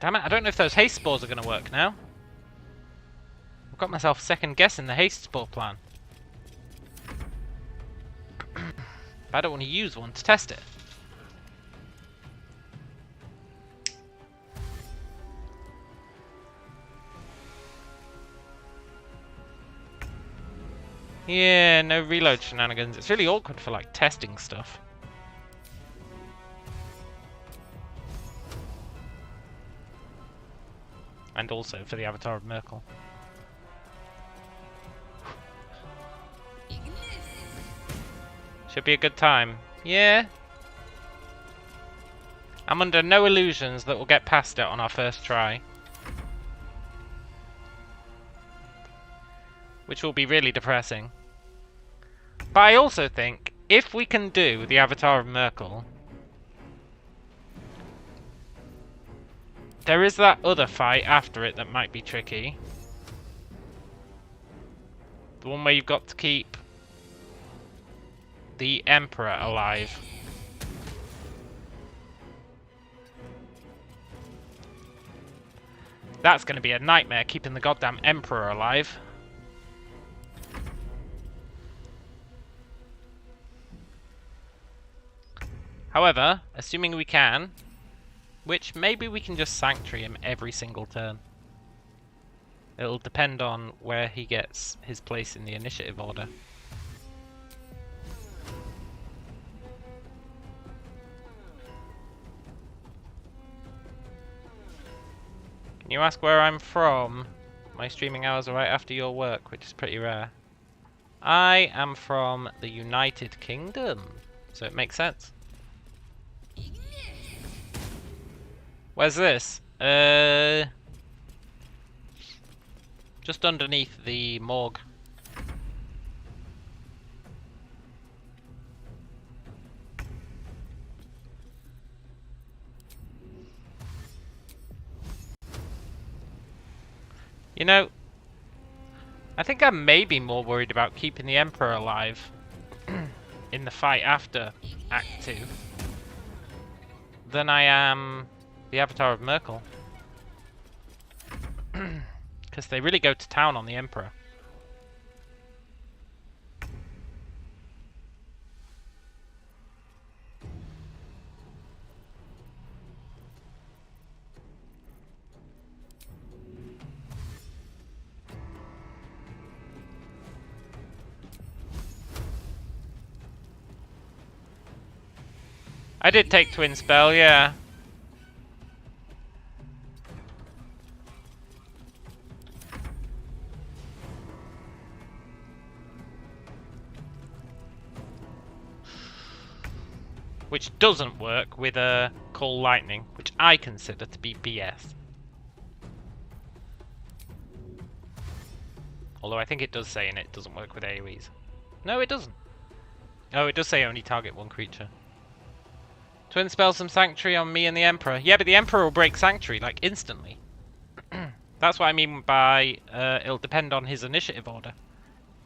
Damn it, I don't know if those haste spores are going to work now. I've got myself second guessing the haste spore plan. I don't want to use one to test it. Yeah, no reload shenanigans. It's really awkward for like testing stuff. And also for the Avatar of Merkel. Should be a good time. Yeah. I'm under no illusions that we'll get past it on our first try. Which will be really depressing. But I also think, if we can do the Avatar of Merkel, there is that other fight after it that might be tricky. The one where you've got to keep the Emperor alive. That's going to be a nightmare, keeping the goddamn Emperor alive. However, assuming we can, which maybe we can just Sanctuary him every single turn. It'll depend on where he gets his place in the initiative order. Can you ask where I'm from? My streaming hours are right after your work, which is pretty rare. I am from the United Kingdom, so it makes sense. Where's this? Just underneath the morgue. You know, I think I may be more worried about keeping the Emperor alive in the fight after Act 2 than I am the Avatar of Merkel. Because they really go to town on the Emperor. I did take Twin Spell, yeah. Which doesn't work with a Call Lightning, which I consider to be BS. Although I think it does say in it doesn't work with AoEs. No, it doesn't. Oh, it does say only target one creature. Twin spell some Sanctuary on me and the Emperor. Yeah, but the Emperor will break Sanctuary, like, instantly. That's what I mean by it'll depend on his initiative order.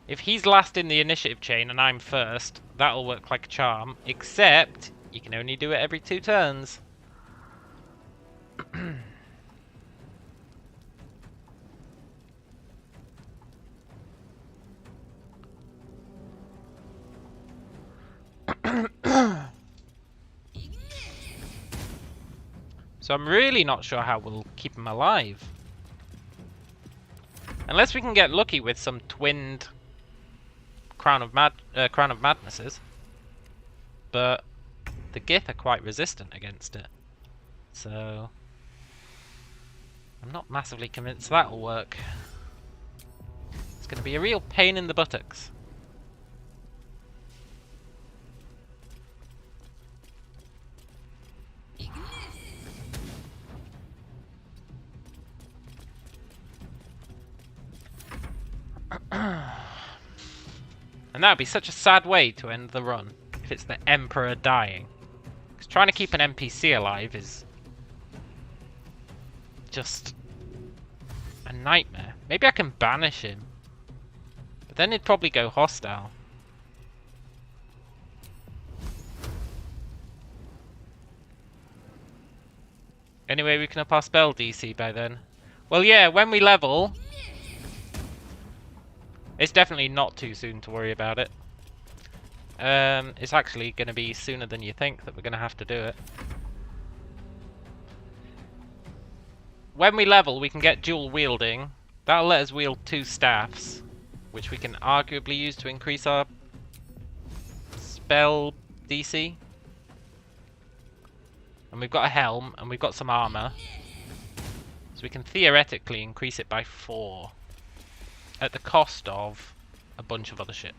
If he's last in the initiative chain and I'm first, that'll work like a charm, except you can only do it every 2 turns. So I'm really not sure how we'll keep him alive. Unless we can get lucky with some twinned Crown of Madnesses. But the Gith are quite resistant against it. So I'm not massively convinced that'll work. It's going to be a real pain in the buttocks. And that would be such a sad way to end the run, if it's the Emperor dying. Because trying to keep an NPC alive is just a nightmare. Maybe I can banish him. But then he'd probably go hostile. Anyway, we can up our spell DC by then. Well, yeah, when we level, it's definitely not too soon to worry about it. It's actually going to be sooner than you think that we're going to have to do it. When we level, we can get dual wielding. That'll let us wield 2 staffs, which we can arguably use to increase our spell DC. And we've got a helm, and we've got some armor. So we can theoretically increase it by 4. At the cost of a bunch of other shit.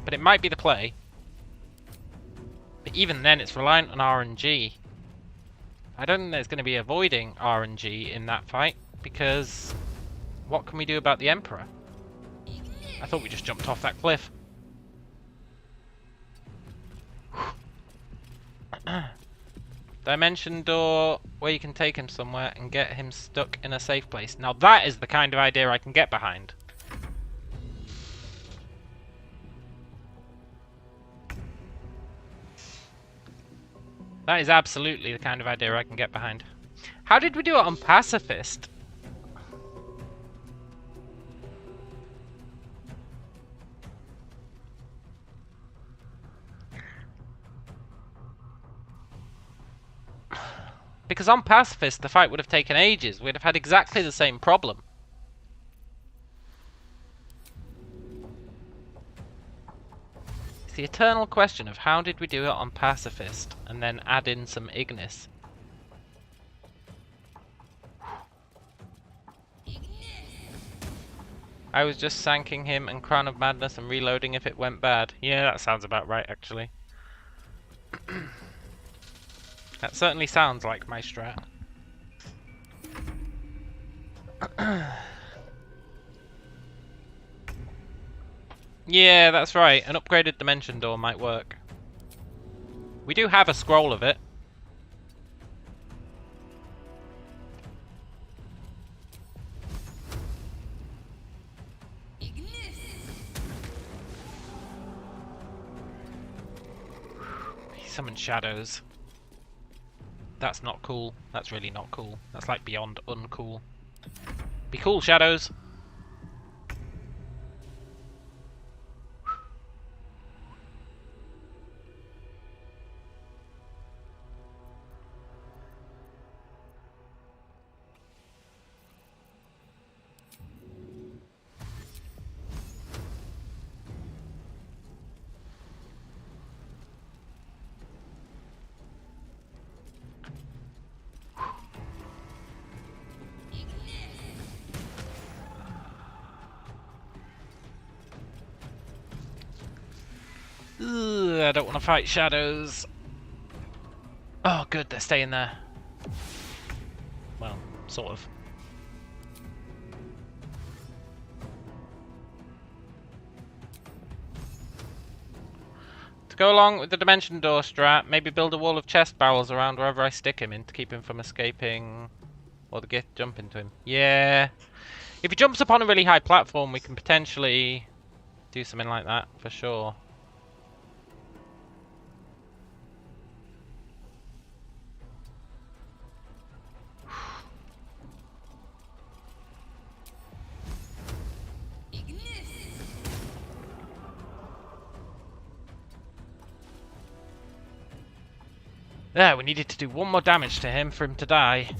But it might be the play. But even then, it's reliant on RNG. I don't think there's going to be avoiding RNG in that fight, because what can we do about the Emperor? I thought we just jumped off that cliff. Dimension door where you can take him somewhere and get him stuck in a safe place. Now that is the kind of idea I can get behind. That is absolutely the kind of idea I can get behind. How did we do it on Pacifist? Because on Pacifist, the fight would have taken ages. We'd have had exactly the same problem. It's the eternal question of how did we do it on Pacifist and then add in some Ignis. I was just sanking him and Crown of Madness and reloading if it went bad. Yeah, that sounds about right, actually. That certainly sounds like my strat. Yeah, that's right. An upgraded dimension door might work. We do have a scroll of it. He summoned shadows. That's not cool. That's really not cool. That's like beyond uncool. Be cool, shadows. Ugh, I don't want to fight shadows. Oh, good, they're staying there. Well, sort of. go along with the dimension door strat. Maybe build a wall of chest barrels around wherever I stick him in to keep him from escaping. Or the gift jump into him. Yeah. If he jumps up on a really high platform, we can potentially do something like that, for sure. There, we needed to do one more damage to him for him to die.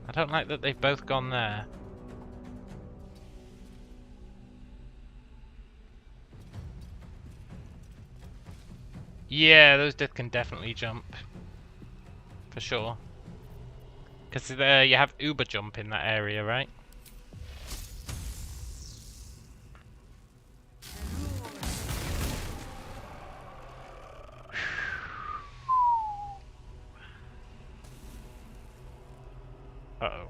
I don't like that they've both gone there. Yeah, those can definitely jump. For sure. Because you have uber jump in that area, right? Uh-oh.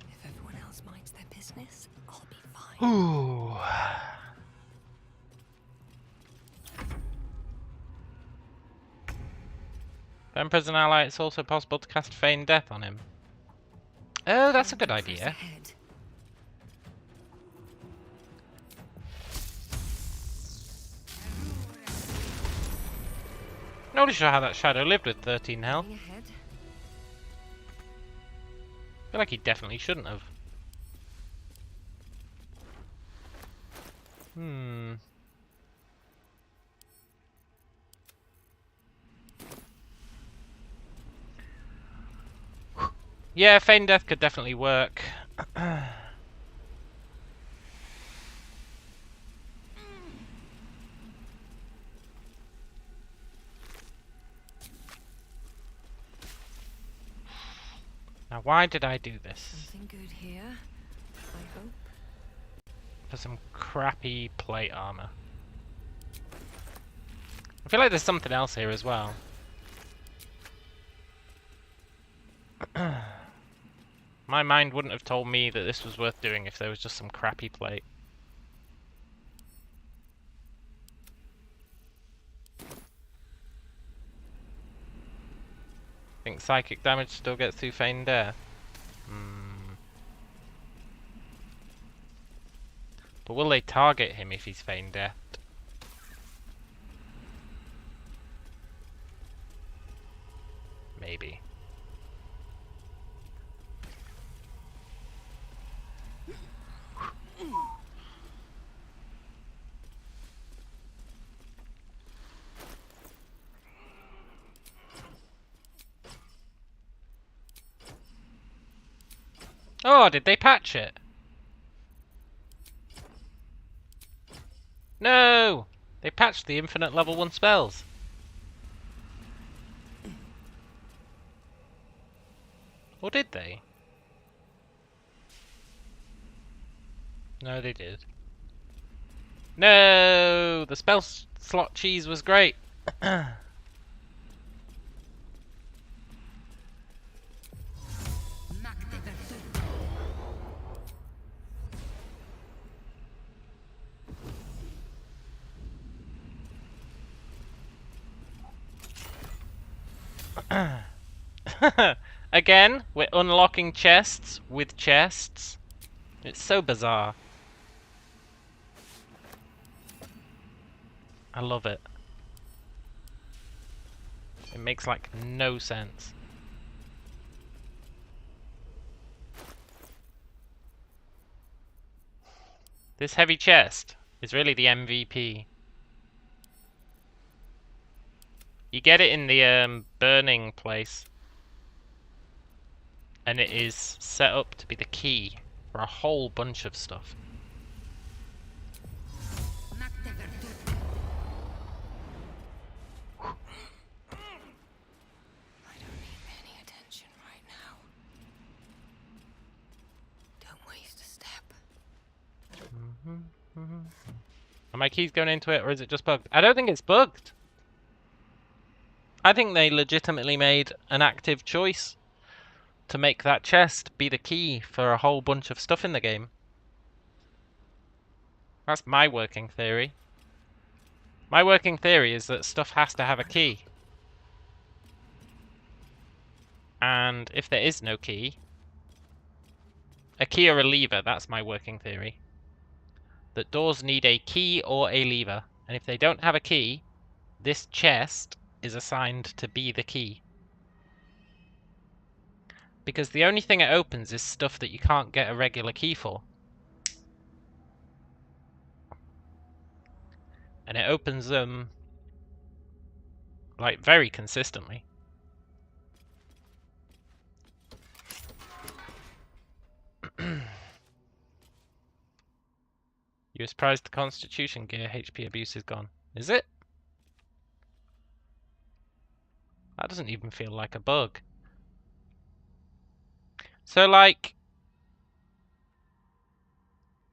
If everyone else minds their business, I'll be fine. Ooh. Emperor's an ally, it's also possible to cast Feign Death on him. Oh, that's a good idea. Not really sure how that shadow lived with 13 health. I feel like he definitely shouldn't have. Yeah, Feign Death could definitely work. Now, why did I do this? Something good here, I hope. For some crappy plate armor. I feel like there's something else here as well. My mind wouldn't have told me that this was worth doing if there was just some crappy plate. Think psychic damage still gets through Feign Death? But will they target him if he's Feign Death? Maybe. Oh, did they patch it? No! They patched the infinite level 1 spells. Or did they? No, they did. No! The spell slot cheese was great. Again, we're unlocking chests with chests. It's so bizarre. I love it. It makes like no sense. This heavy chest is really the MVP. You get it in the burning place. And it is set up to be the key for a whole bunch of stuff. Are my keys going into it, or is it just bugged? I don't think it's bugged. I think they legitimately made an active choice to make that chest be the key for a whole bunch of stuff in the game. That's my working theory. My working theory is that stuff has to have a key. And if there is no key, a key or a lever, that's my working theory. That doors need a key or a lever. And if they don't have a key, this chest is assigned to be the key. Because the only thing it opens is stuff that you can't get a regular key for. And it opens them like very consistently. You were surprised the Constitution gear HP abuse is gone. Is it? That doesn't even feel like a bug. So, like,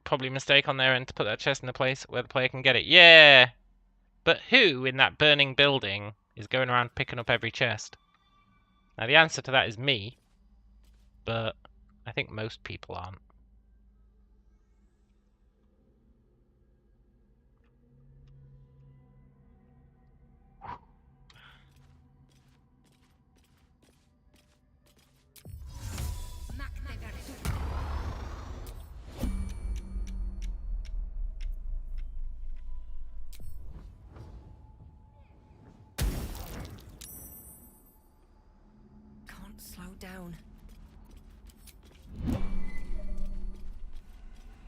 probably a mistake on their end to put that chest in a place where the player can get it. Yeah! But who in that burning building is going around picking up every chest? Now, the answer to that is me. But I think most people aren't. Slow down.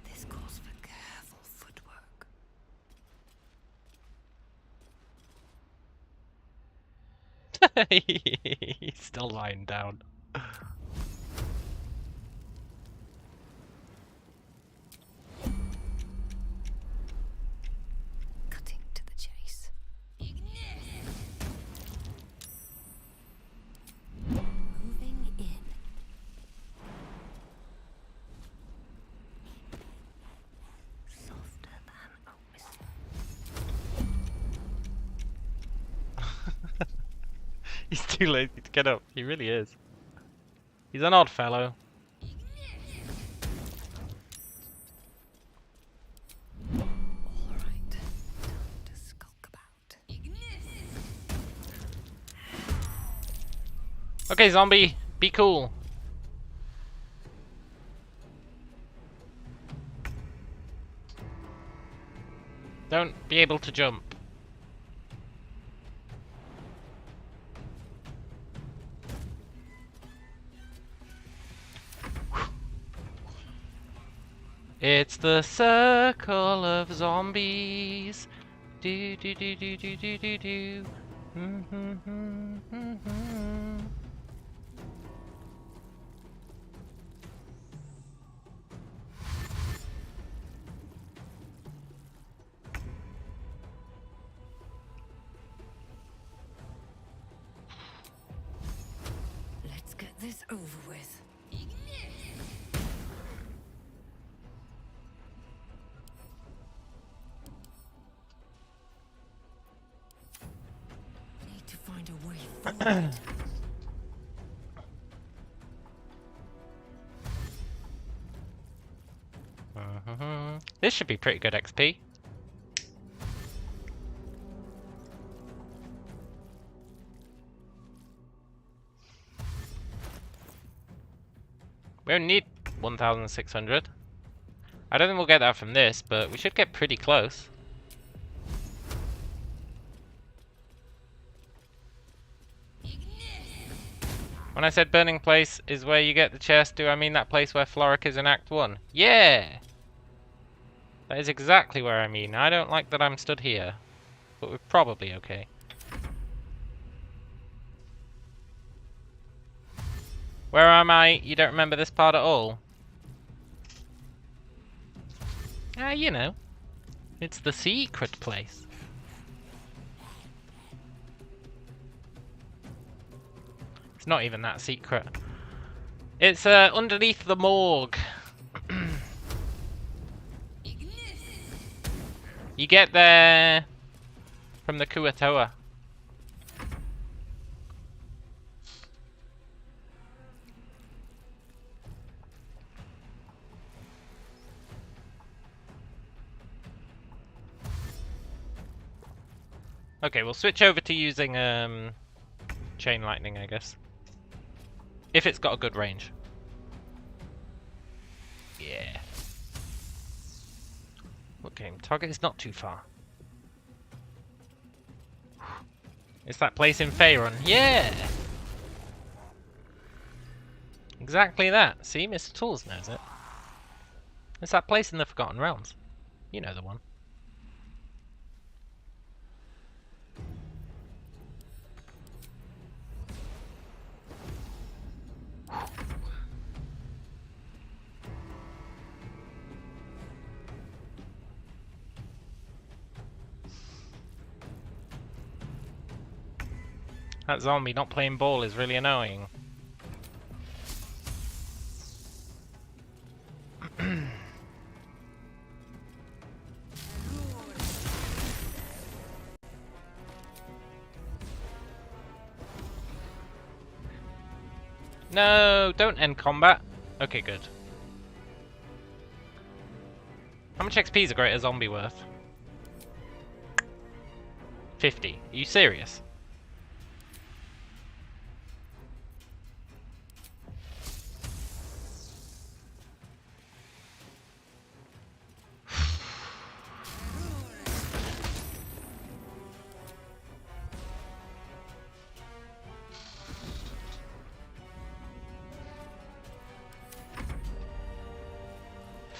This calls for careful footwork. He's still lying down. Cutting to the chase. Moving in. Softer than a whisper. He's too lazy to get up. He really is. He's an odd fellow. Alright. Time to skulk about. Okay, zombie. Be cool. Don't be able to jump. It's the circle of zombies. Do do do do do do do do. Let's get this over with. Need to find a way forward. This should be pretty good XP. We only need 1,600. I don't think we'll get that from this, but we should get pretty close. When I said burning place is where you get the chest, do I mean that place where Floric is in Act 1? Yeah! That is exactly where I mean. I don't like that I'm stood here, but we're probably okay. Where am I? You don't remember this part at all? Ah, you know. It's the secret place. It's not even that secret. It's underneath the morgue. You get there from the Kuatoa. Okay, we'll switch over to using chain lightning, I guess. If it's got a good range. Yeah. Okay, target is not too far. It's that place in Faerun. Yeah! Exactly that. See, Mr. Tools knows it. It's that place in the Forgotten Realms. You know the one. That zombie not playing ball is really annoying. No, don't end combat. Okay, good. How much XP is a greater zombie worth? 50. Are you serious?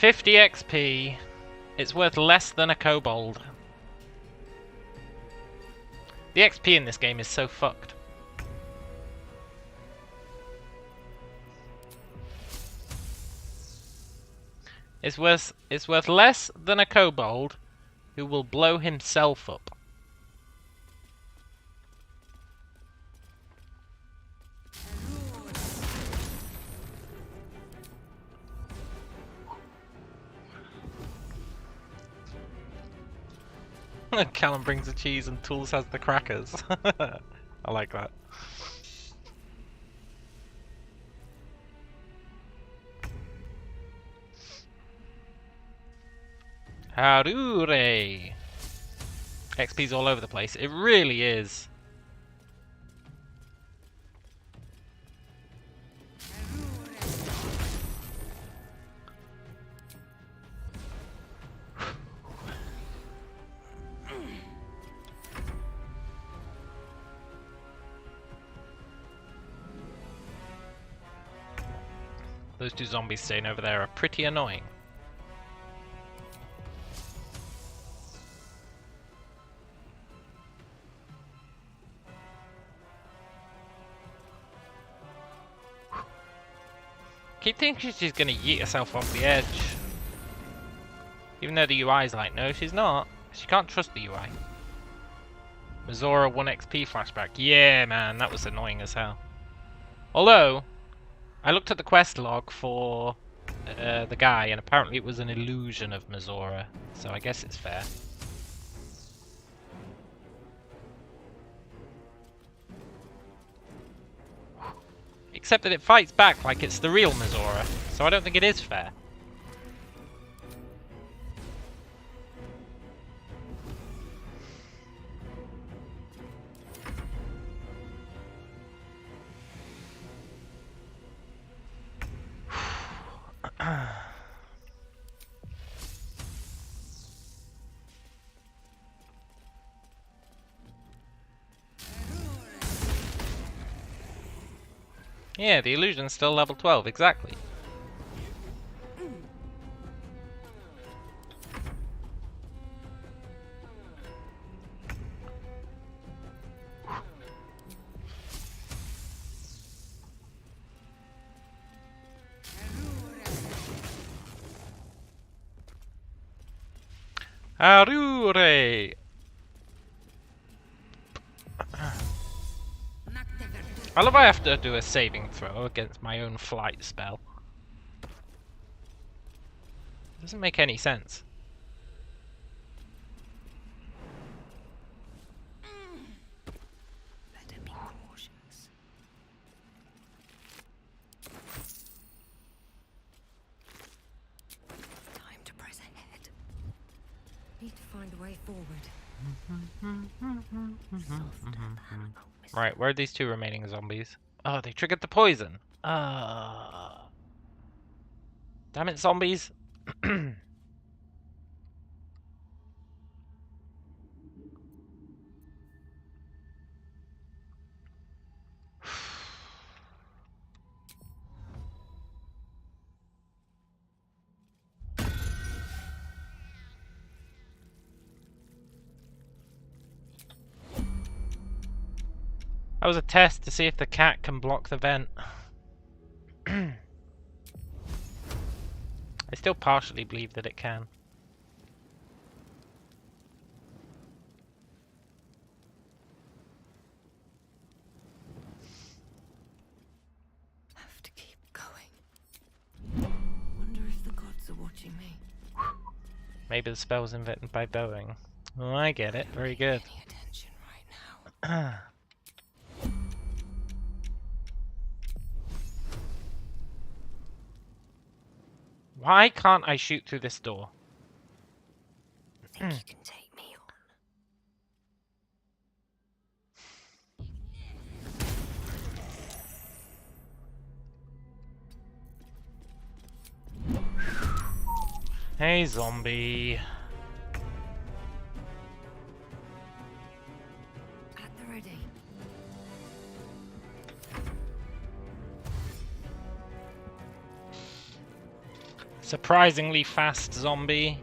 $50 XP. It's worth less than a kobold. The XP in this game is so fucked. It's worth less than a kobold who will blow himself up. Callum brings the cheese and Tools has the crackers. I like that. Harure! XP's all over the place. It really is. Those two zombies staying over there are pretty annoying. Keep thinking she's gonna yeet herself off the edge. Even though the UI's like, no, she's not. She can't trust the UI. Mazora 1 XP flashback. Yeah, man, that was annoying as hell. Although, I looked at the quest log for the guy, and apparently it was an illusion of Mazora, so I guess it's fair. Except that it fights back like it's the real Mazora, so I don't think it is fair. Yeah, the illusion's still level 12, exactly. Arure! I love I have to do a saving throw against my own flight spell. Doesn't make any sense. Need to find a way forward. Right, where are these two remaining zombies? Oh, they triggered the poison. Damn it, zombies. That was a test to see if the cat can block the vent. I still partially believe that it can. Have to keep going. Wonder if the gods are watching me. Maybe the spell was invented by Boeing. Oh, I get it. Very good. Any attention right now. Why can't I shoot through this door? Think you can take me on? Hey, zombie. At the ready. Surprisingly fast zombie.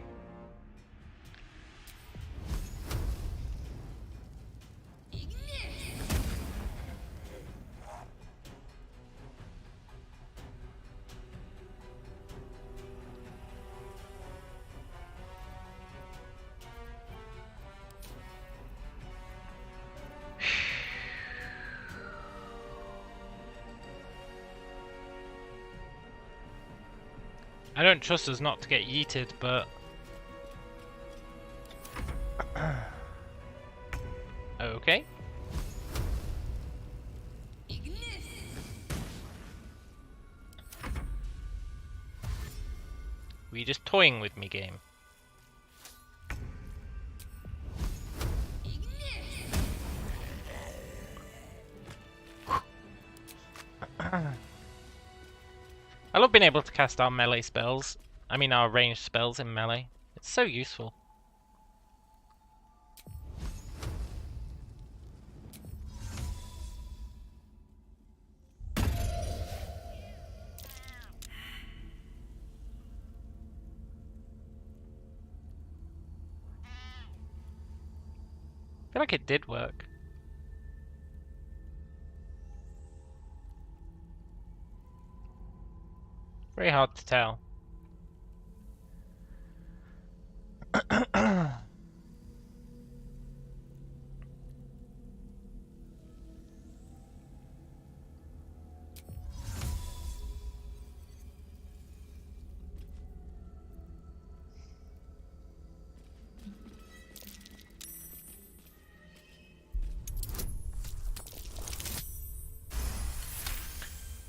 I don't trust us not to get yeeted, but... Okay. Were you just toying with me, game? I love being able to cast our melee spells. I mean our ranged spells in melee. It's so useful. I feel like it did work. Very hard to tell.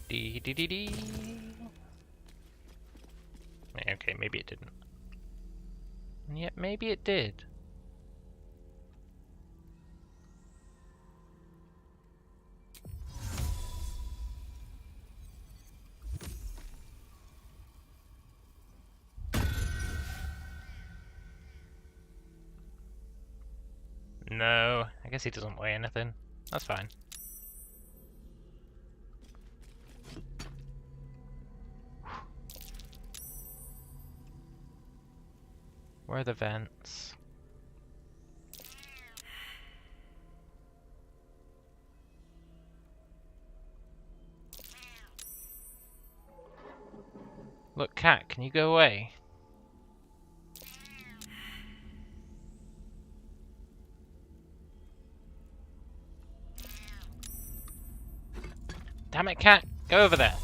Dee dee dee dee. Okay, maybe it didn't. And yet maybe it did. No, I guess he doesn't weigh anything. That's fine. Where are the vents? Look, cat, can you go away? Damn it, cat, go over there.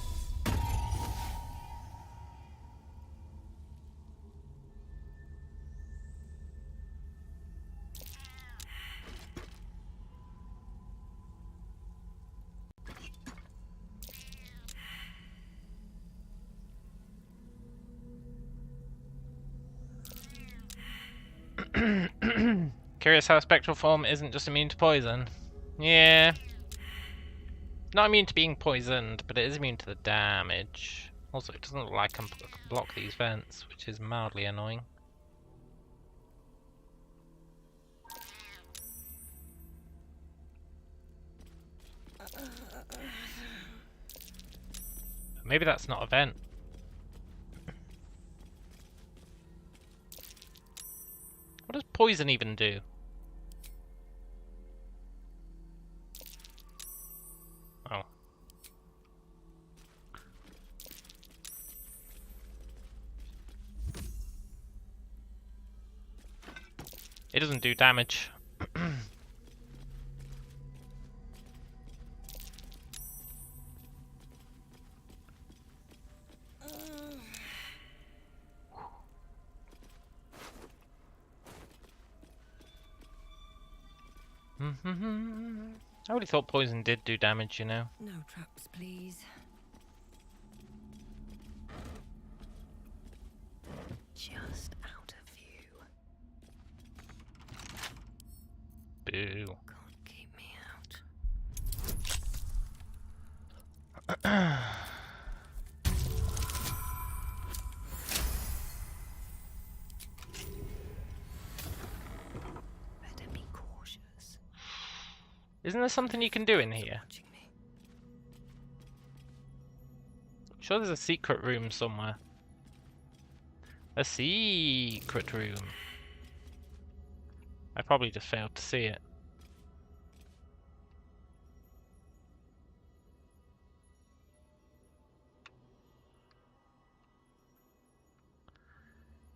Curious how spectral form isn't just immune to poison. Yeah. Not immune to being poisoned, but it is immune to the damage. Also, it doesn't look like I can block these vents, which is mildly annoying. Maybe that's not a vent. What does poison even do? Oh. It doesn't do damage. I really thought poison did do damage, you know. No traps, please. Just out of view. Boo. Can't keep me out. Better be cautious. Isn't there something you can do in here? I'm sure there's a secret room somewhere. A secret room. I probably just failed to see it.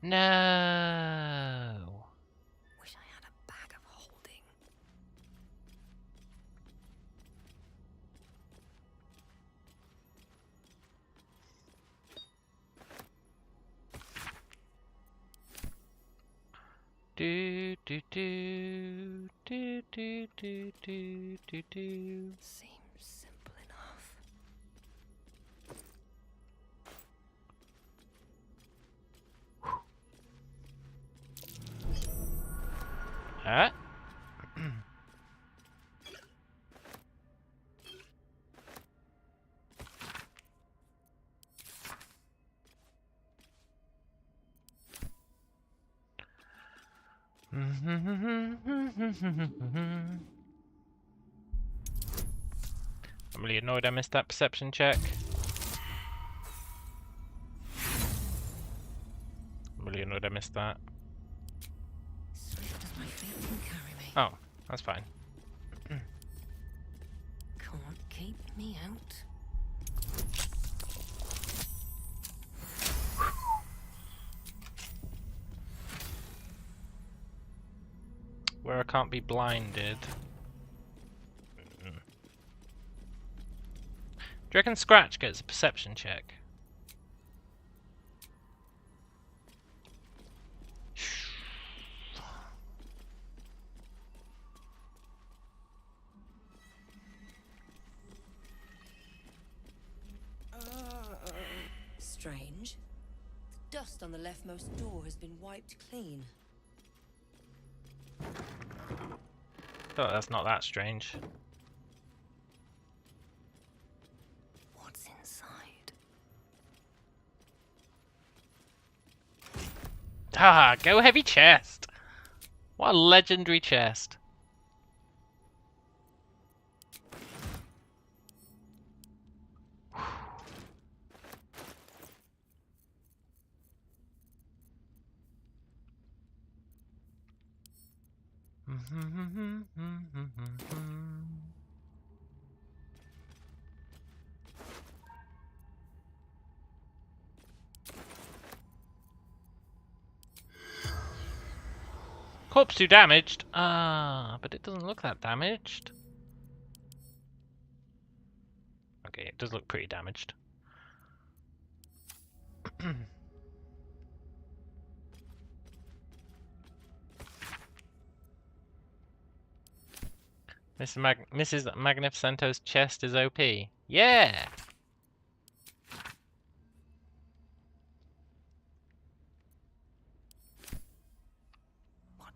No. Wish I had a bag of holding. Do do do do do do do do do. Seems simple enough. Huh? I'm really annoyed I missed that perception check. I'm really annoyed I missed that. Swift as my feet can carry me. Oh, that's fine. Can't keep me out. Where I can't be blinded. Do you reckon Scratch gets a perception check? Strange. The dust on the leftmost door has been wiped clean. Oh, that's not that strange. What's inside? Ah, go heavy chest! What a legendary chest. Corpse too damaged. Ah, but it doesn't look that damaged. Okay, it does look pretty damaged. Mrs. Magnificento's chest is OP. Yeah! What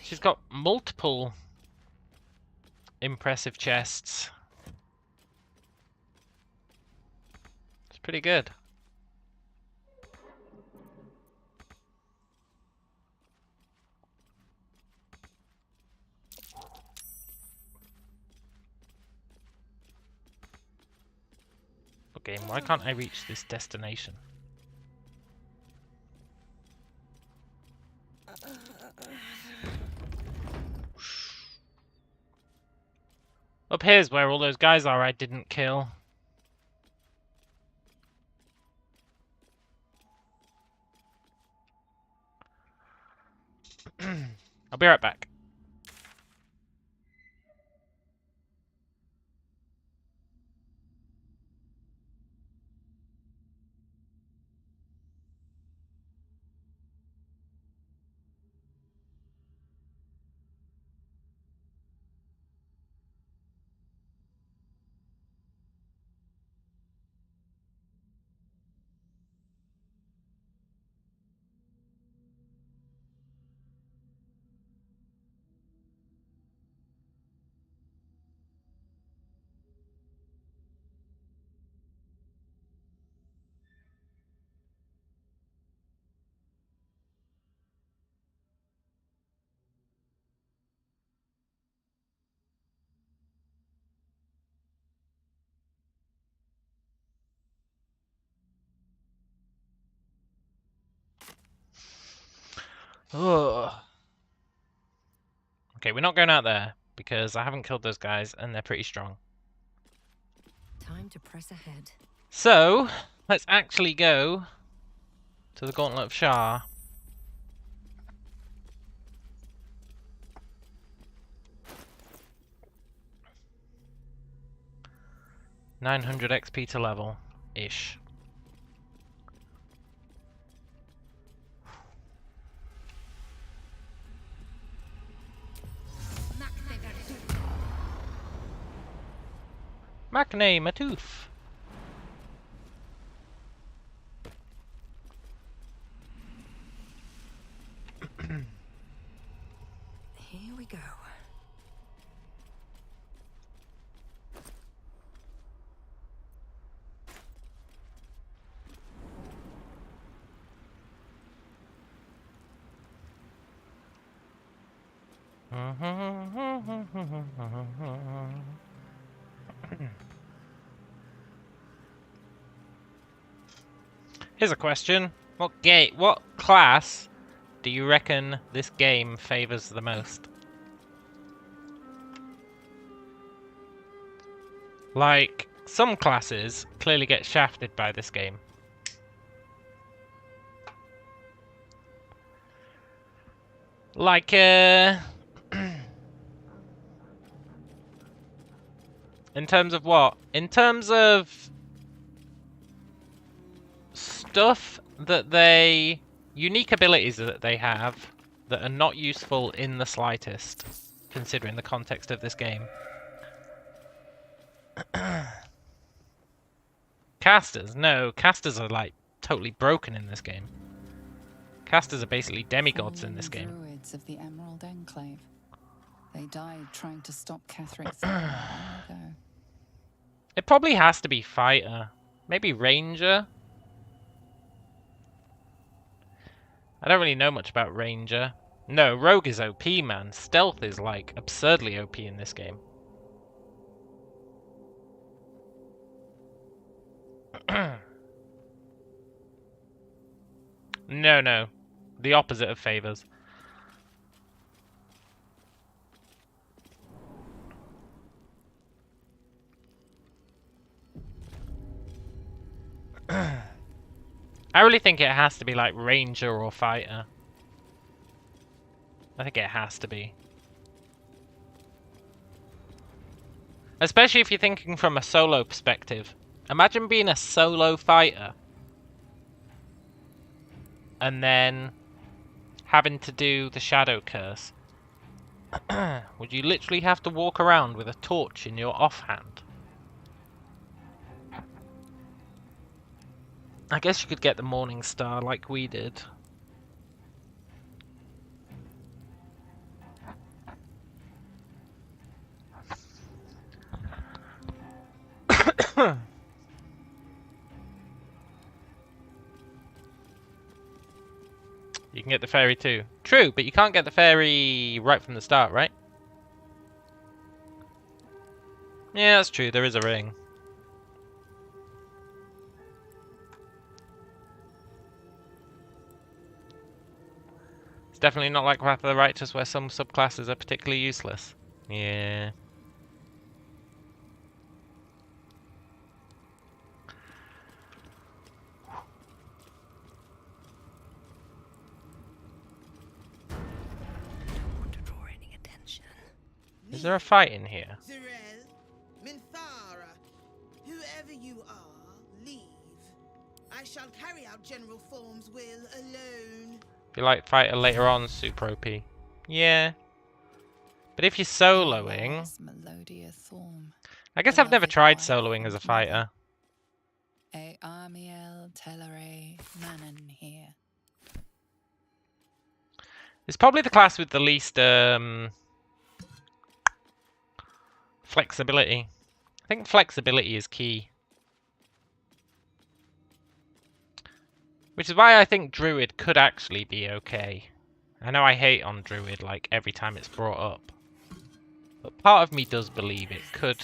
She's got multiple impressive chests. It's pretty good. Okay, why can't I reach this destination? Up here's where all those guys are I didn't kill. I'll be right back. Ugh. Okay, we're not going out there because I haven't killed those guys and they're pretty strong. Time to press ahead. So, let's actually go to the Gauntlet of Shar. $900 XP to level ish. Makne Matoof. Here we go. Here's a question. What class do you reckon this game favors the most? Like, some classes clearly get shafted by this game. Like, in terms of what? In terms of stuff that they... unique abilities that they have that are not useful in the slightest, considering the context of this game. Casters? No, casters are like totally broken in this game. Casters are basically demigods in this game. Druids of the Emerald Enclave. They died trying to stop Ketheric Thorm long ago. It probably has to be fighter. Maybe ranger? I don't really know much about ranger. No, rogue is OP, man. Stealth is like absurdly OP in this game. No. The opposite of favors. I really think it has to be like ranger or fighter. I think it has to be. Especially if you're thinking from a solo perspective. Imagine being a solo fighter and then having to do the shadow curse. Would you literally have to walk around with a torch in your offhand? I guess you could get the Morning Star like we did. You can get the fairy too. True, but you can't get the fairy right from the start, right? Yeah, that's true. There is a ring. It's definitely not like Wrath of the Righteous where some subclasses are particularly useless. Yeah. Is there a fight in here? Zerel, Minthara, whoever you are, leave. I shall carry out General Thorm's will alone. If you like fighter later on, super OP. Yeah. But if you're soloing... Thorm, I guess I've never tried soloing as a fighter. A Armiel Telere Manon here. It's probably the class with the least flexibility. I think flexibility is key. Which is why I think Druid could actually be okay. I know I hate on Druid like every time it's brought up. But part of me does believe it could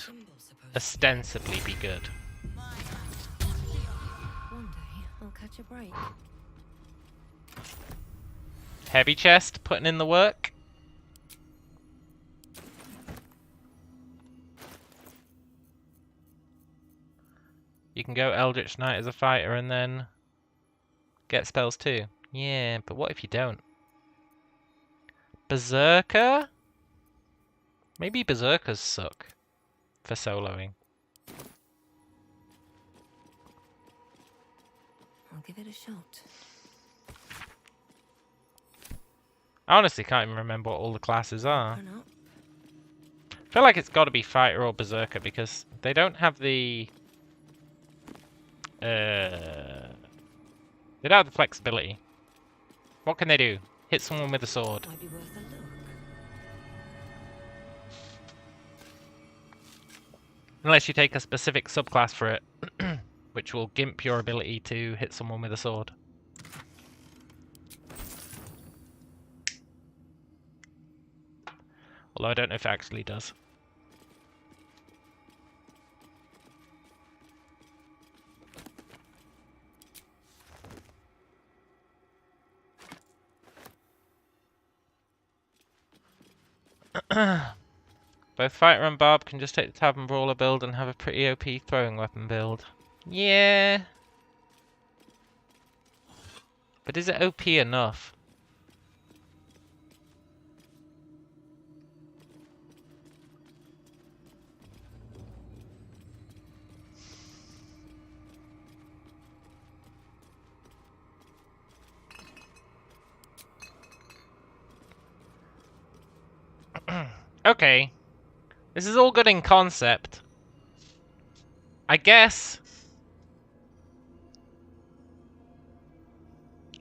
ostensibly be good. One day I'll catch a break. Heavy chest, putting in the work. You can go Eldritch Knight as a fighter and then get spells too. Yeah, but what if you don't? Berserker? Maybe Berserkers suck for soloing. I'll give it a shot. I honestly can't even remember what all the classes are. I feel like it's got to be fighter or berserker because they don't have the they don't have the flexibility. What can they do? Hit someone with a sword. Might be worth a look. Unless you take a specific subclass for it, which will gimp your ability to hit someone with a sword. Although I don't know if it actually does. Both Fighter and Barb can just take the Tavern Brawler build and have a pretty OP throwing weapon build. Yeah. But is it OP enough? Okay. This is all good in concept. I guess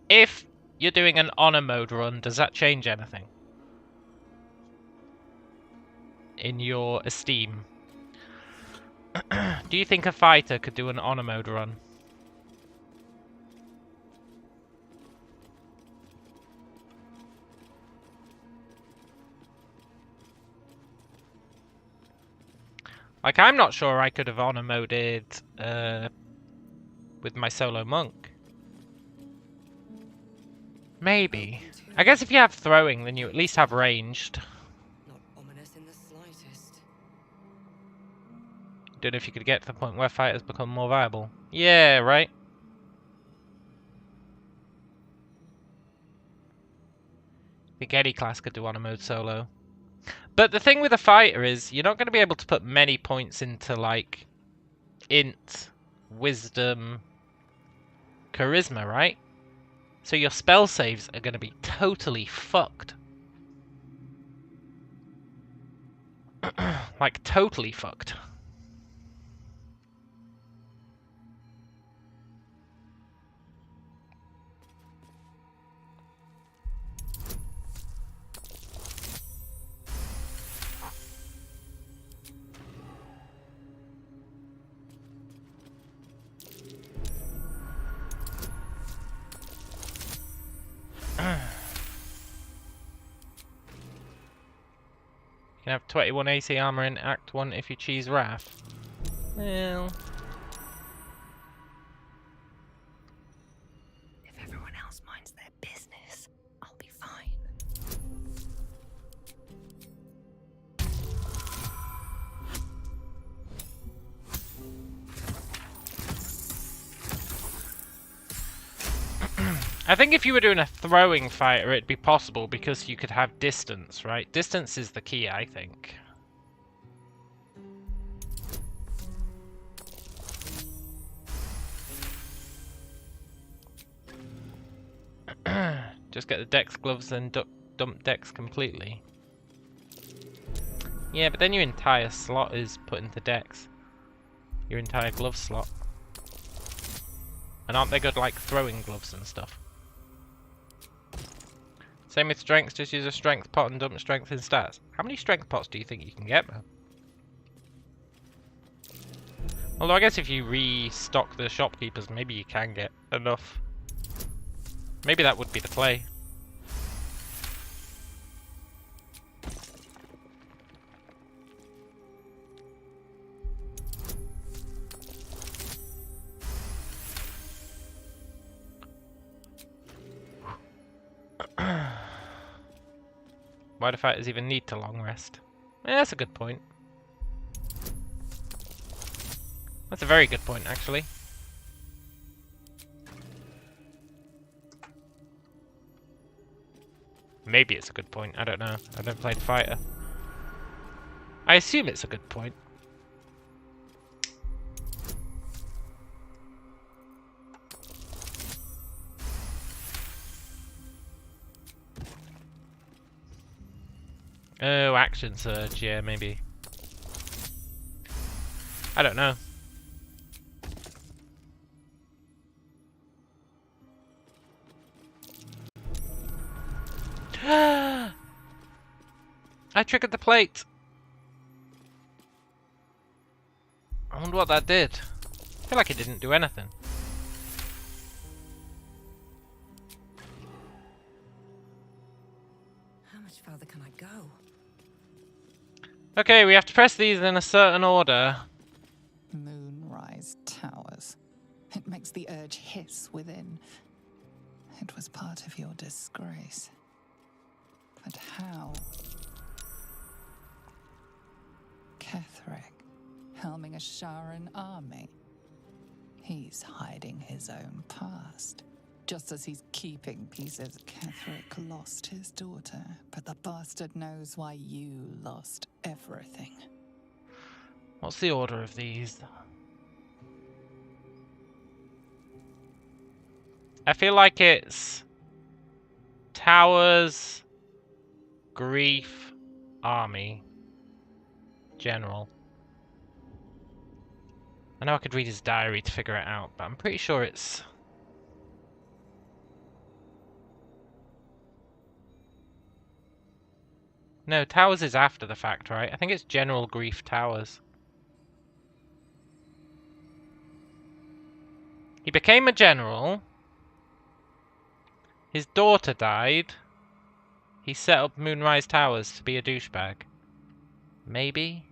if you're doing an honor mode run, does that change anything in your esteem? Do you think a fighter could do an honor mode run? Like, I'm not sure I could have honor moded with my solo monk. Maybe. I guess if you have throwing, then you at least have ranged. Not ominous in the slightest. Don't know if you could get to the point where fighters become more viable. Yeah, right? I think any class could do honor mode solo. But the thing with a fighter is, you're not going to be able to put many points into, like, int, wisdom, charisma, right? So your spell saves are going to be totally fucked. Like, totally fucked. You can have 21 AC armor in Act 1 if you choose Wrath. Well... If everyone else minds their business, I'll be fine. I think if you were doing a throwing fighter, it'd be possible because you could have distance, right? Distance is the key, I think. Just get the Dex gloves and dump Dex completely. Yeah, but then your entire slot is put into Dex. Your entire glove slot. And aren't they good like throwing gloves and stuff? Same with strength, just use a strength pot and dump strength in stats. How many strength pots do you think you can get, man? Although I guess if you restock the shopkeepers, maybe you can get enough. Maybe that would be the play. Why do fighters even need to long rest? Yeah, that's a good point. That's a very good point, actually. Maybe it's a good point, I don't know. I don't play the fighter. I assume it's a good point. Oh, action surge, yeah, maybe. I don't know. I triggered the plate. I wonder what that did. I feel like it didn't do anything. How much further can I go? Okay, we have to press these in a certain order. Moonrise Towers. It makes the urge hiss within. It was part of your disgrace. But how? Ketheric, helming a Sharan army. He's hiding his own past. Just as he's keeping pieces, Ketheric lost his daughter, but the bastard knows why you lost everything. What's the order of these? I feel like it's Towers, Grief, Army, General. I know I could read his diary to figure it out, but I'm pretty sure it's... No, Towers is after the fact, right? I think it's General Grief Towers. He became a general. His daughter died. He set up Moonrise Towers to be a douchebag. Maybe?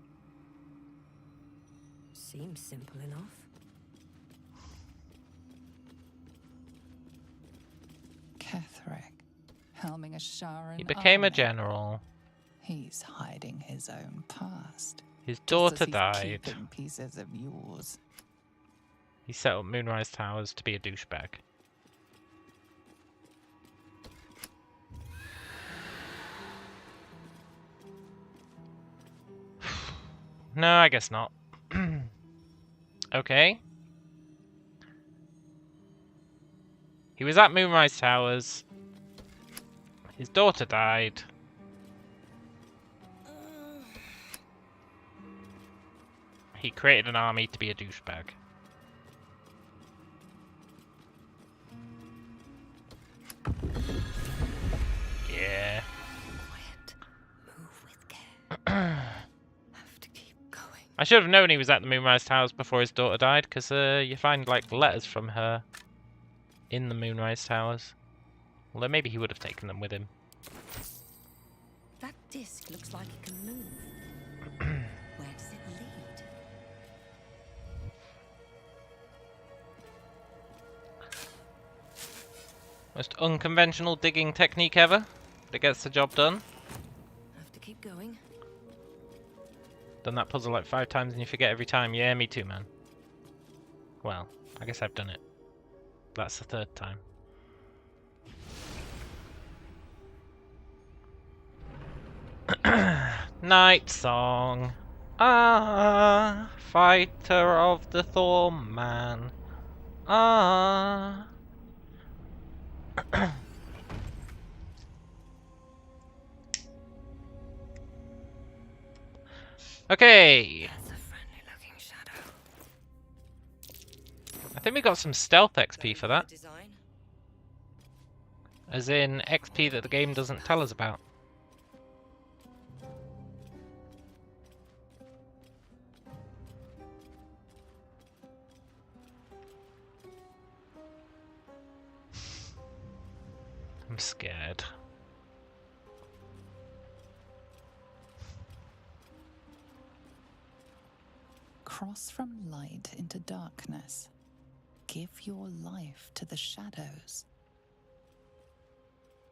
Seems simple enough. Ketheric, helming a Sharan He became a army. general. He's hiding his own past. His Just daughter as he's died. keeping pieces of yours. He set up Moonrise Towers to be a douchebag. No, I guess not. Okay. He was at Moonrise Towers. His daughter died. He created an army to be a douchebag. Yeah. Quiet. Move with care. Have to keep going. I should have known he was at the Moonrise Towers before his daughter died, because you find like letters from her in the Moonrise Towers. Although maybe he would have taken them with him. That disc looks like it can move. Where does it lead? Most unconventional digging technique ever, but it gets the job done. Have to keep going. Done that puzzle like 5 times and you forget every time. Yeah, me too, man. Well, I guess I've done it. That's the 3rd time. Night song. Ah, fighter of the Thorm man. Ah. Okay. That's a friendly looking shadow. I think we got some stealth XP for that. Design. As in XP that the game doesn't tell us about. I'm scared. Cross from light into darkness. Give your life to the shadows.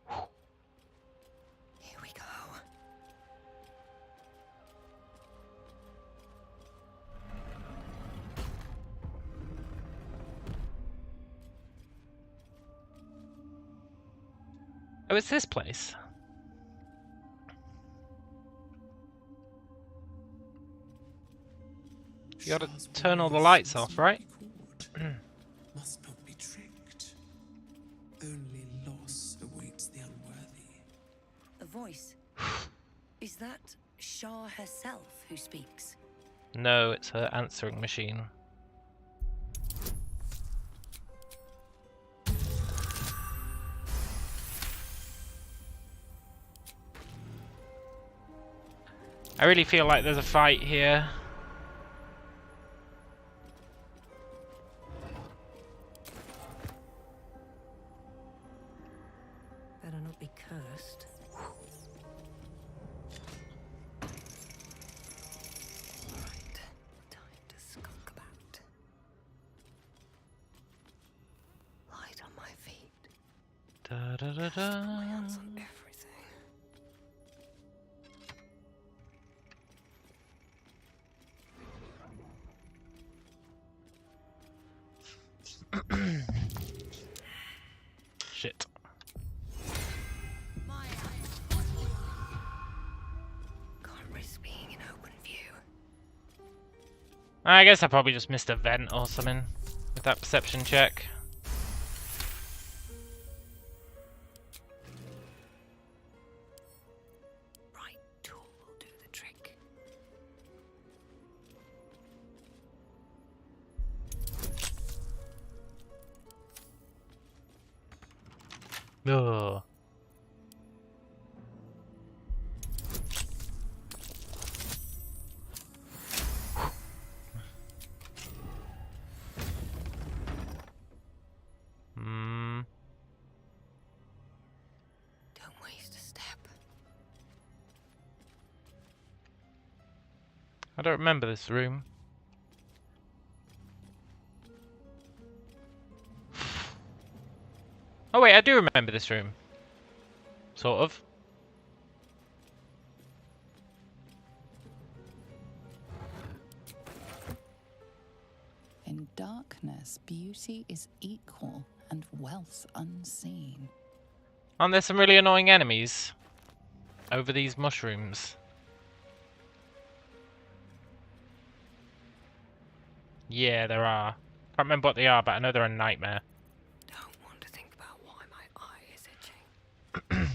Here we go. Oh, it's this place. You gotta turn all the lights off, right? Must not be tricked. Only loss awaits the unworthy. A voice. Is that Shar herself who speaks? No, it's her answering machine. I really feel like there's a fight here. Better not be cursed. Right, time to skunk about. Light on my feet. Da da da da. My hands on everything. Shit. Can't risk being in open view. I guess I probably just missed a vent or something with that perception check. Right tool will do the trick. Ugh. Don't waste a step. I don't remember this room. Oh wait, I do remember this room. Sort of. In darkness, beauty is equal and wealth unseen. Aren't there some really annoying enemies over these mushrooms? Yeah, there are. Can't remember what they are, but I know they're a nightmare. Don't want to think about why my eye is itching.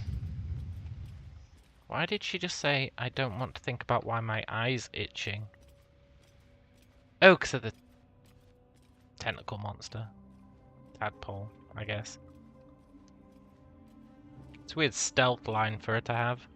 Why did she just say, I don't want to think about why my eye's itching? Oh, because of the tentacle monster. Tadpole, I guess. It's a weird stealth line for her to have.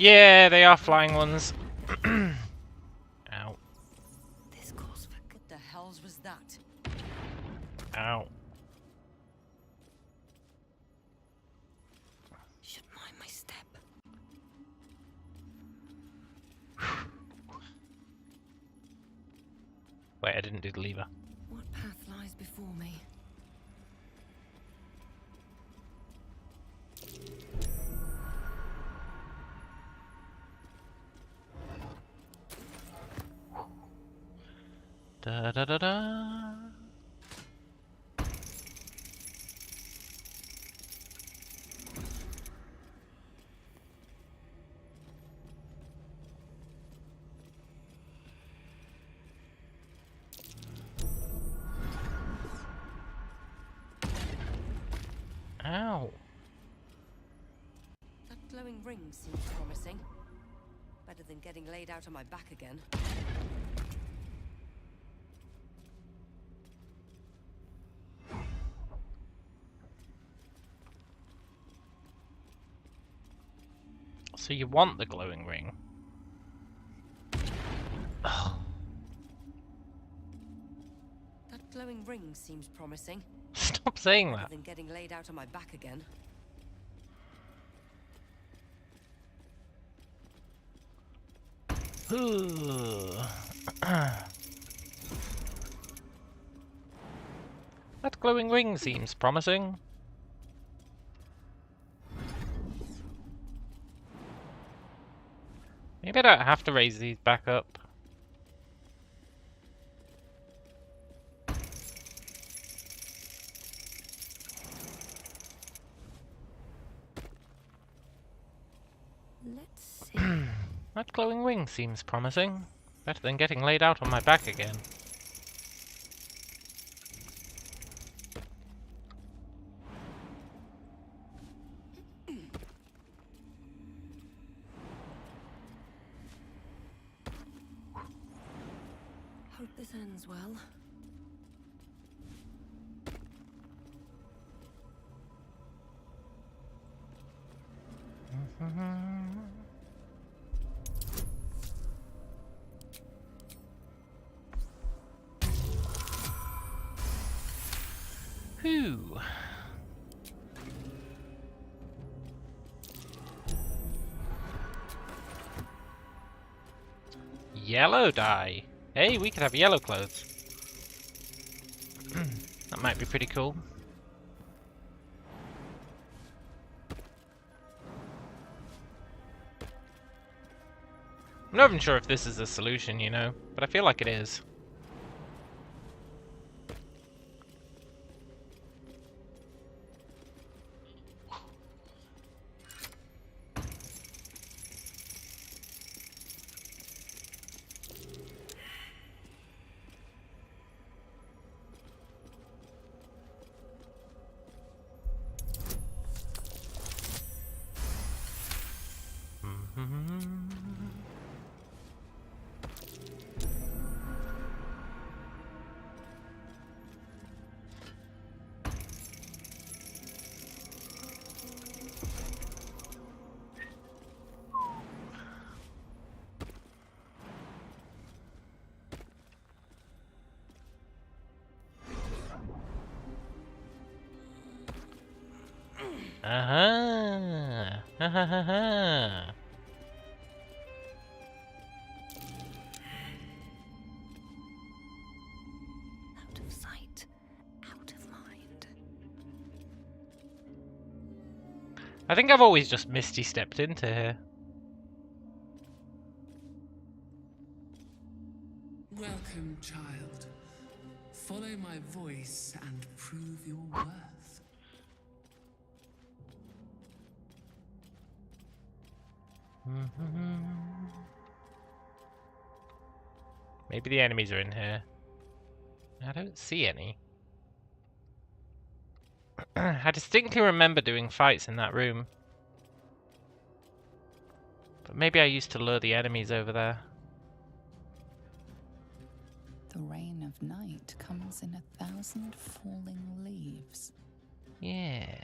Yeah, they are flying ones. Ow. This calls for what the hells was that? Ow. Should mind my step. Wait, I didn't do the lever. What path lies before me? Da da da da. Ow. That glowing ring seems promising. Better than getting laid out on my back again. So you want the glowing ring? Ugh. That glowing ring seems promising. Stop saying Better that. than getting laid out on my back again. That glowing ring seems promising. Maybe I don't have to raise these back up. Let's see. That glowing ring seems promising. Better than getting laid out on my back again. Hope this ends well. Whew. Yellow dye. Hey, we could have yellow clothes. That might be pretty cool. I'm not even sure if this is a solution, you know, but I feel like it is. Aha! Ha ha ha ha! Out of sight, out of mind. I think I've always just Misty stepped into here. Welcome, child. Follow my voice and prove your worth. Maybe the enemies are in here. I don't see any. I distinctly remember doing fights in that room. But maybe I used to lure the enemies over there. The rain of night comes in 1,000 falling leaves. Yeah.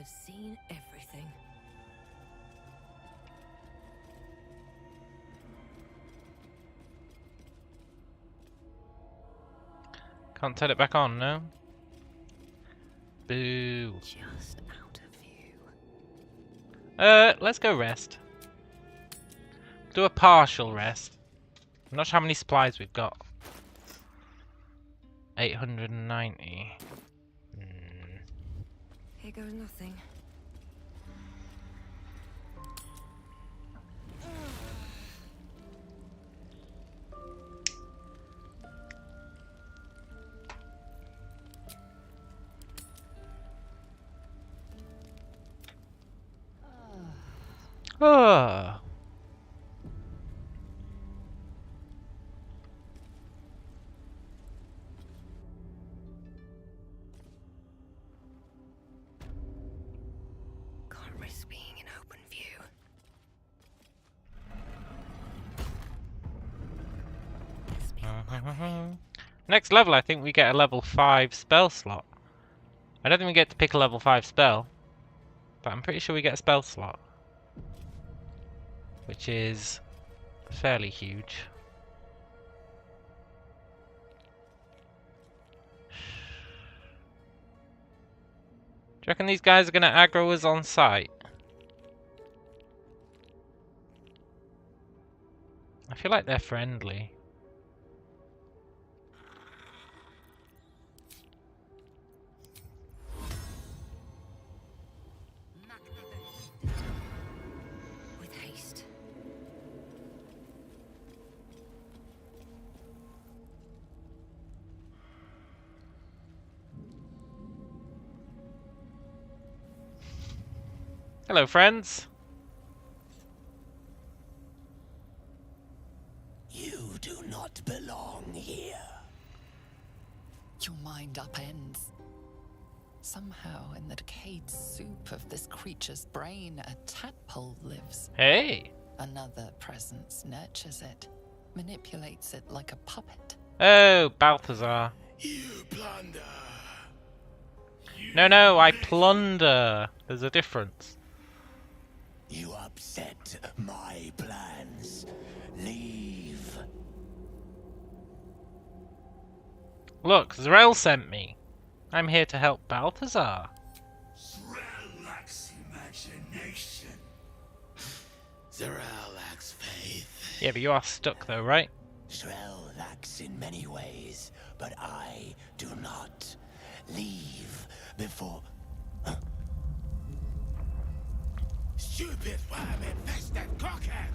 have seen everything. Can't turn it back on, no? Boo. Just out of view. Let's go rest. Do a partial rest. I'm not sure how many supplies we've got. 890. Here goes nothing. Ah. Can't risk being in open view. Next level, I think we get a level 5 spell slot. I don't think we get to pick a level 5 spell, but I'm pretty sure we get a spell slot, which is fairly huge. Do you reckon these guys are going to aggro us on sight? I feel like they're friendly. With haste. Hello, friends. You do not belong here. Your mind upends. Somehow, in the decayed soup of this creature's brain, a tadpole lives. Hey. Another presence nurtures it, manipulates it like a puppet. Oh, Balthazar. You plunder. No, I plunder. There's a difference. You upset my plans. Leave. Look, Zrel sent me. I'm here to help Balthazar. Zrel lacks imagination. Zrel lacks faith. Yeah, but you are stuck though, right? Zrel lacks in many ways, but I do not. Leave before... Stupid worm-infested cockhead!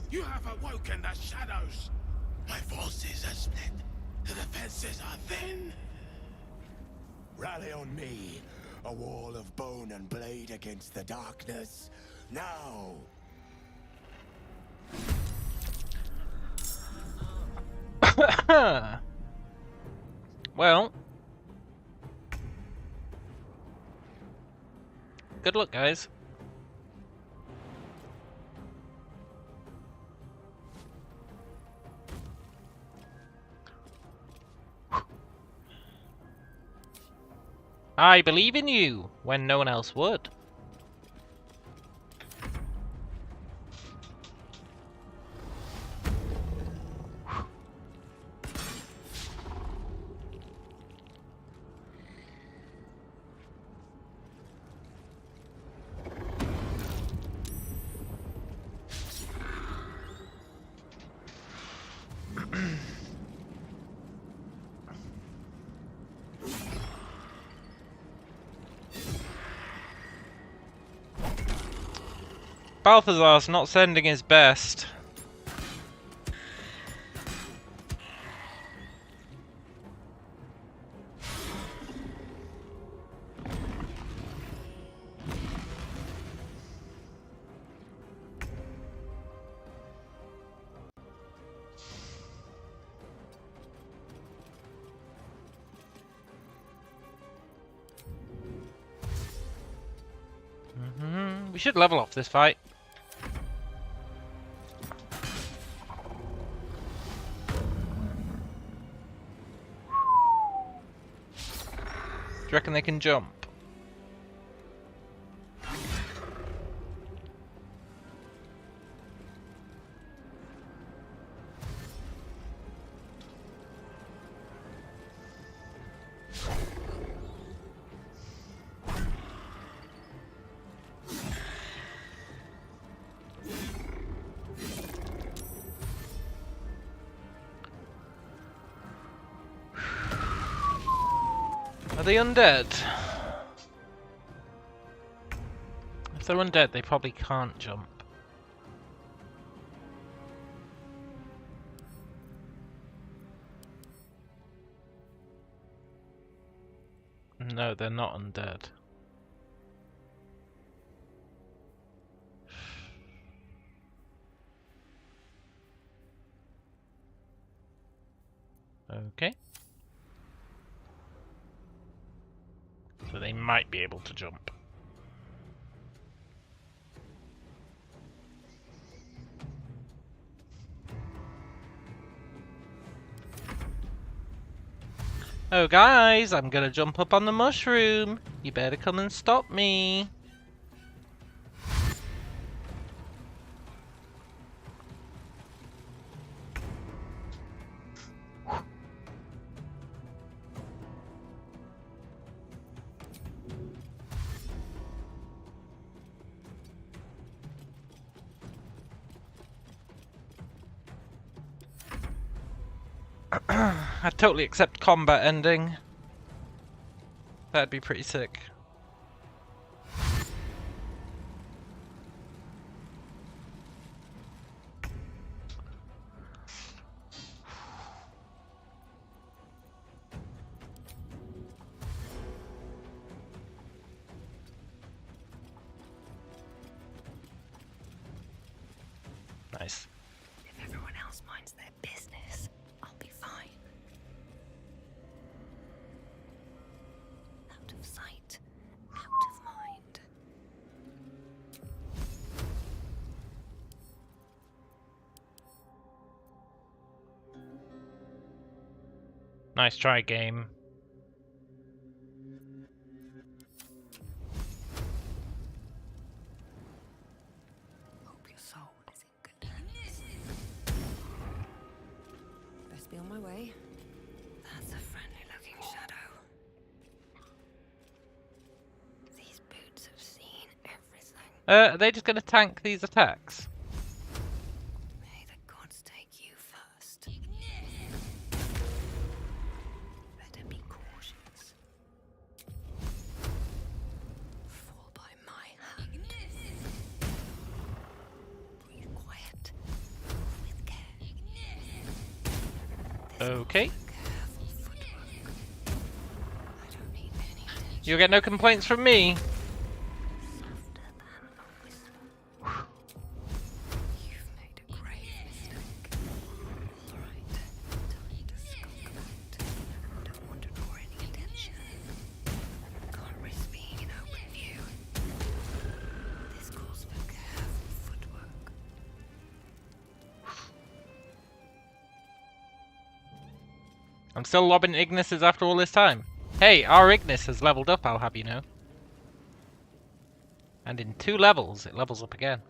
You have awoken the shadows! My forces are split. The defenses are thin. Rally on me. A wall of bone and blade against the darkness. Now! Well. Good luck, guys. I believe in you when no one else would. Balthazar's not sending his best. We should level off this fight. Do you reckon they can jump? Are they undead? If they're undead, they probably can't jump. No, they're not undead. Okay. So they might be able to jump. Oh guys, I'm gonna jump up on the mushroom. You better come and stop me. I'd totally accept combat ending. That'd be pretty sick. Nice. If everyone else minds their business, I'll be fine. Out of sight, out of mind. Nice try, game. Hope your soul is in good hands. Best be on my way. That's a friendly-looking shadow. These boots have seen everything. Are they just gonna tank these attacks? May the gods take you first. Better be cautious. Fall by my hand. Breathe quiet. Move with care. Okay. Careful footwork. I don't need any attention. You'll get no complaints from me. Softer than a whisper. You've made a grave mistake. All right, time to skulk out. Don't want to draw any attention. Can't risk being in open view. This calls for careful footwork. I'm still lobbing Ignises after all this time. Hey, our Ignis has leveled up, I'll have you know. And in 2 levels, it levels up again.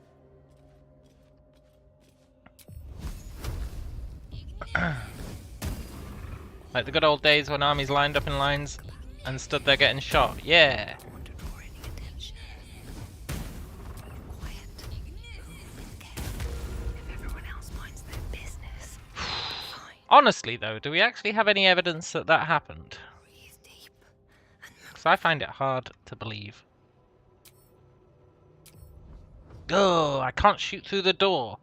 Like the good old days when armies lined up in lines and stood there getting shot. Yeah. Don't want to draw any attention. Breathe quiet. Move with care. If everyone else minds their business, fine. Honestly though, do we actually have any evidence that that happened? Breathe deep and move. Because I find it hard to believe. Oh, I can't shoot through the door.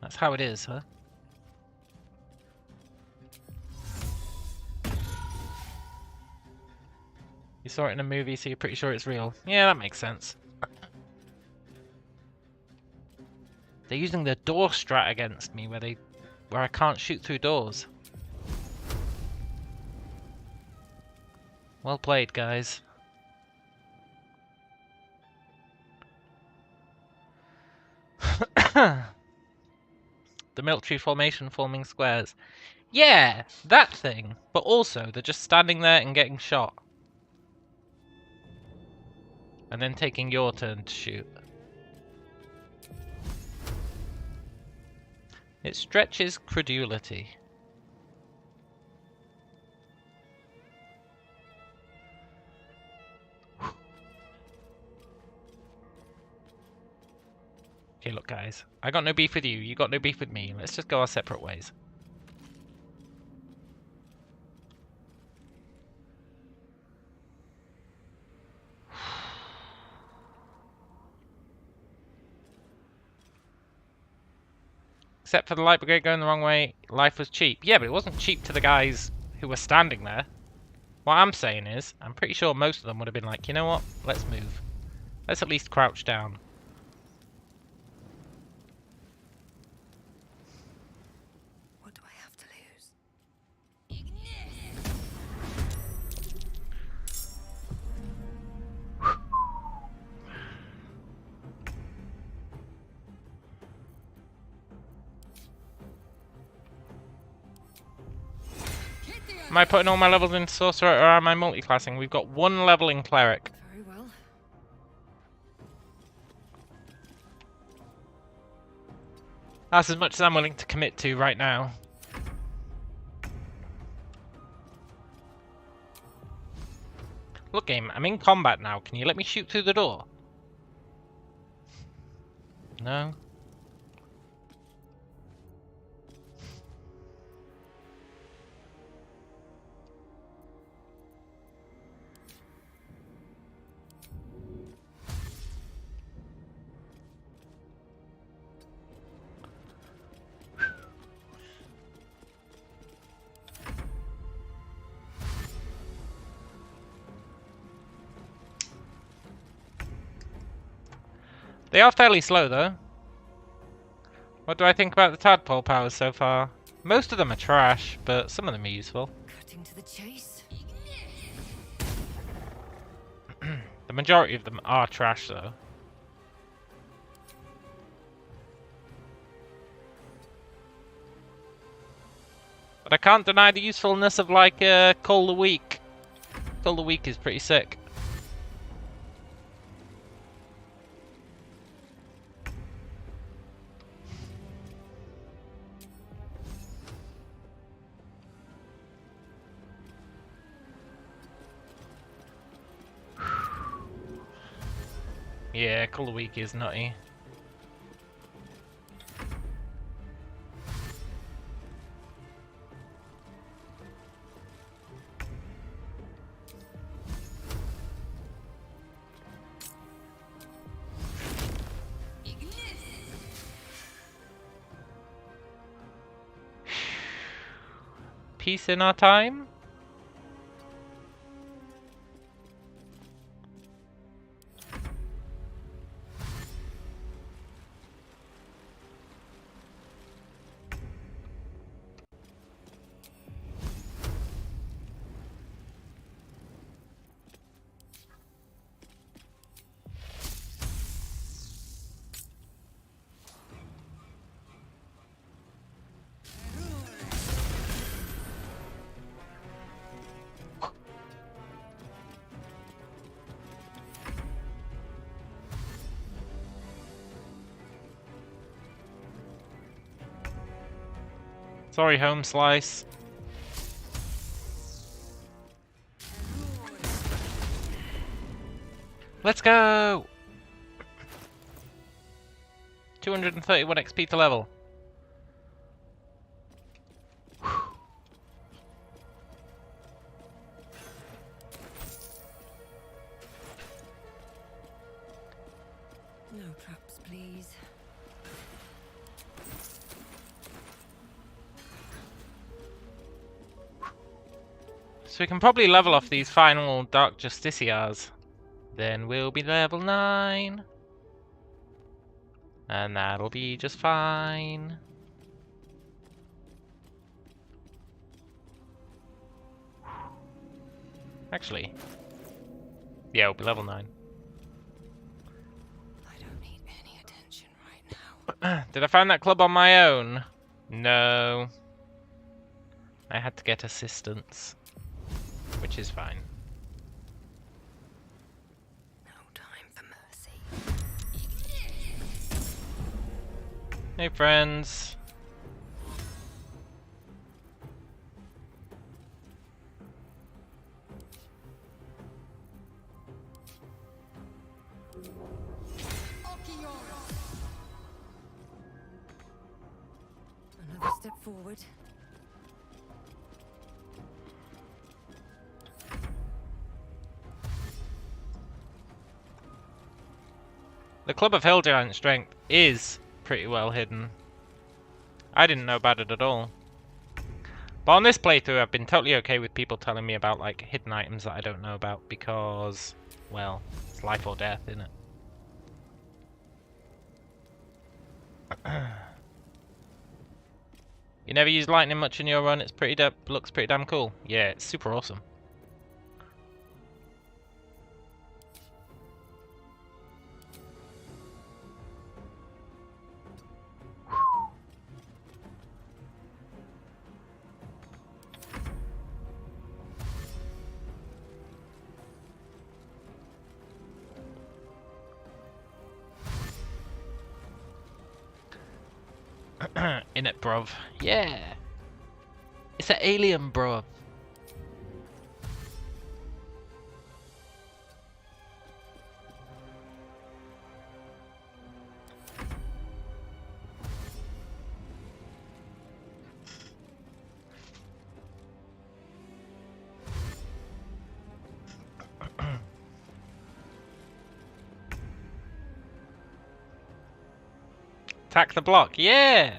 That's how it is, huh? You saw it in a movie, so you're pretty sure it's real. Yeah, that makes sense. They're using the door strat against me, where I can't shoot through doors. Well played, guys. The military formation forming squares. Yeah, that thing. But also, they're just standing there and getting shot. And then taking your turn to shoot. It stretches credulity. Okay, look guys, I got no beef with you, you got no beef with me, let's just go our separate ways. Except for the light brigade going the wrong way, life was cheap. Yeah, but it wasn't cheap to the guys who were standing there. What I'm saying is, I'm pretty sure most of them would have been like, you know what, let's move. Let's at least crouch down. What do I have to lose? Am I putting all my levels in Sorcerer or am I multi-classing? We've got 1 level in Cleric. Very well. That's as much as I'm willing to commit to right now. Look, game, I'm in combat now. Can you let me shoot through the door? No? They are fairly slow, though. What do I think about the tadpole powers so far? Most of them are trash, but some of them are useful. Cutting to the chase. The majority of them are trash, though. But I can't deny the usefulness of, like, Call the Weak. Call the Weak is pretty sick. Yeah, Call the Weak is nutty. Peace in our time? Sorry, home slice. Let's go! 231 XP to level. No traps, please. So we can probably level off these final Dark Justiciars. Then we'll be level 9. And that'll be just fine. Actually, yeah, we'll be level 9. I don't need any attention right now. Did I find that club on my own? No. I had to get assistance. Which is fine. No time for mercy. Hey friends. Another step forward. The Club of Hill Giant Strength is pretty well hidden. I didn't know about it at all. But on this playthrough, I've been totally okay with people telling me about like hidden items that I don't know about because, well, it's life or death, isn't it? You never use lightning much in your run. It's looks pretty damn cool. Yeah, it's super awesome. In it, bruv. Yeah. It's an alien, bruv. Attack the block. Yeah.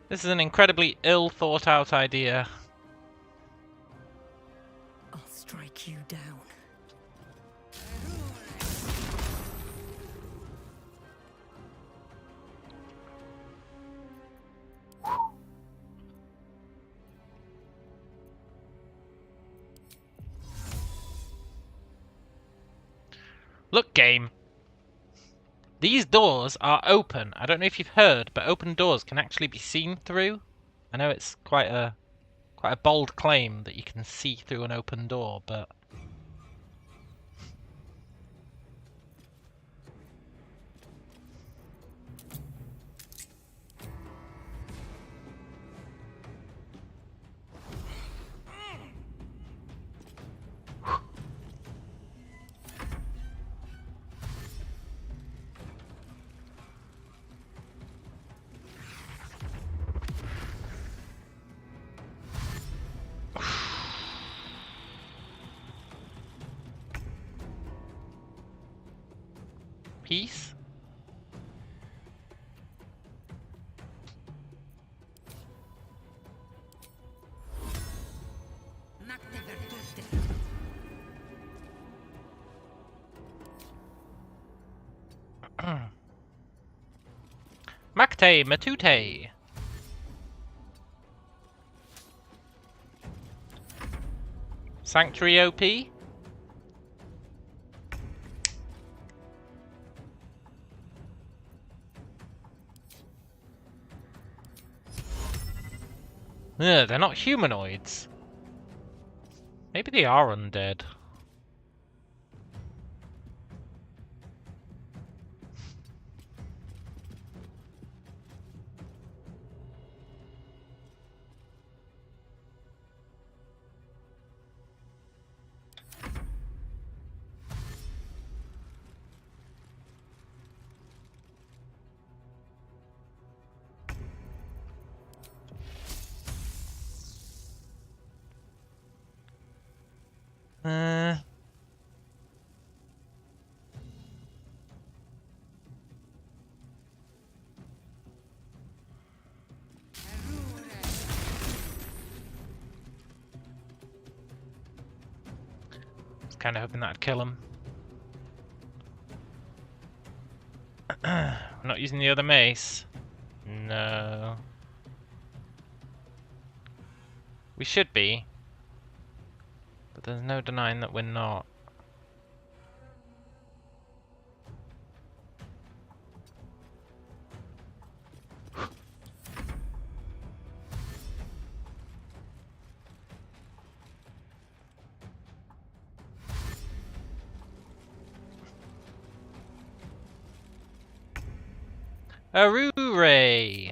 This is an incredibly ill thought out idea. I'll strike you down. Look, game. These doors are open. I don't know if you've heard, but open doors can actually be seen through. I know it's quite a bold claim that you can see through an open door, but peace. Makte Matute. Sanctuary OP. Ugh, they're not humanoids. Maybe they are undead. Kind of hoping that'd kill him. We're not using the other mace. No. We should be. But there's no denying that we're not. Arure!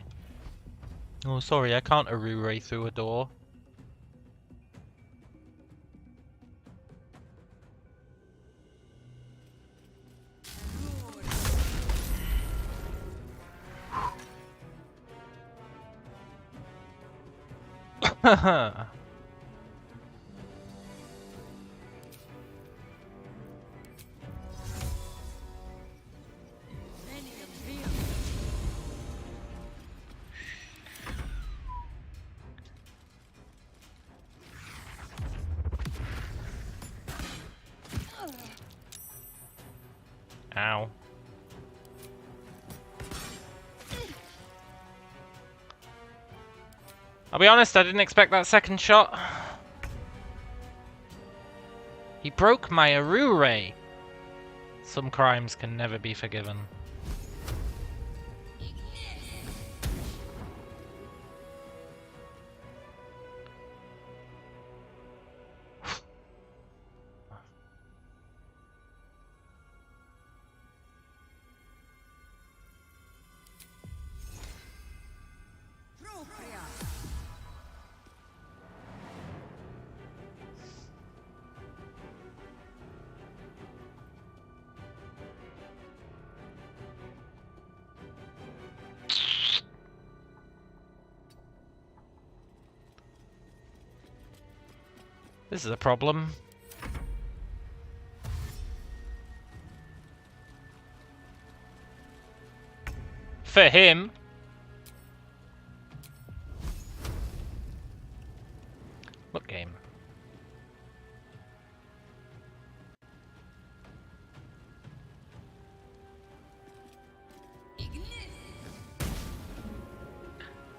Oh, sorry, I can't Arure through a door. Haha. Ow. I'll be honest, I didn't expect that second shot. He broke my Arure. Some crimes can never be forgiven. This is a problem. For him. What game?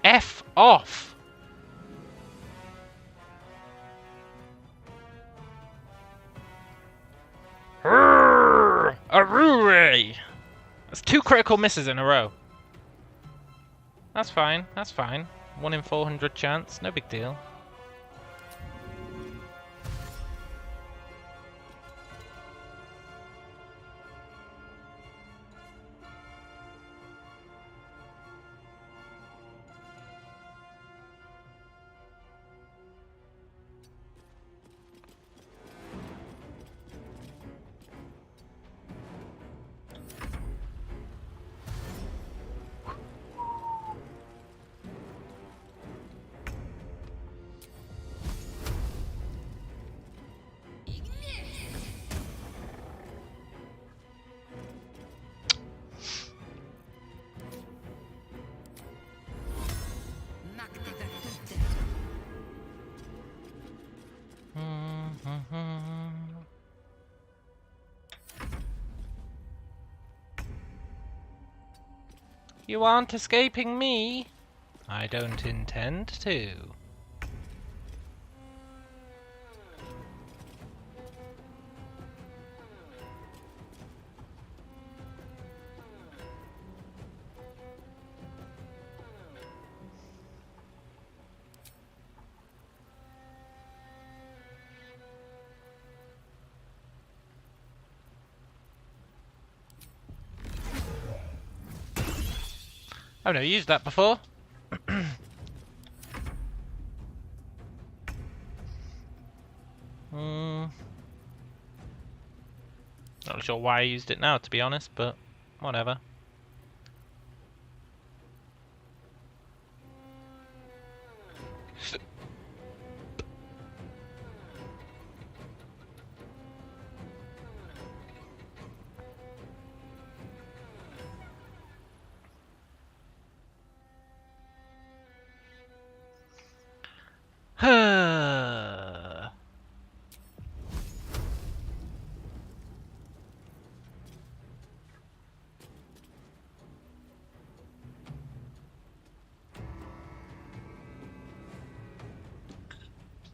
F off! Arure! That's 2 critical misses in a row. That's fine, that's fine. 1 in 400 chance, no big deal. You aren't escaping me. I don't intend to. I've never used that before. Not sure why I used it now, to be honest, but whatever.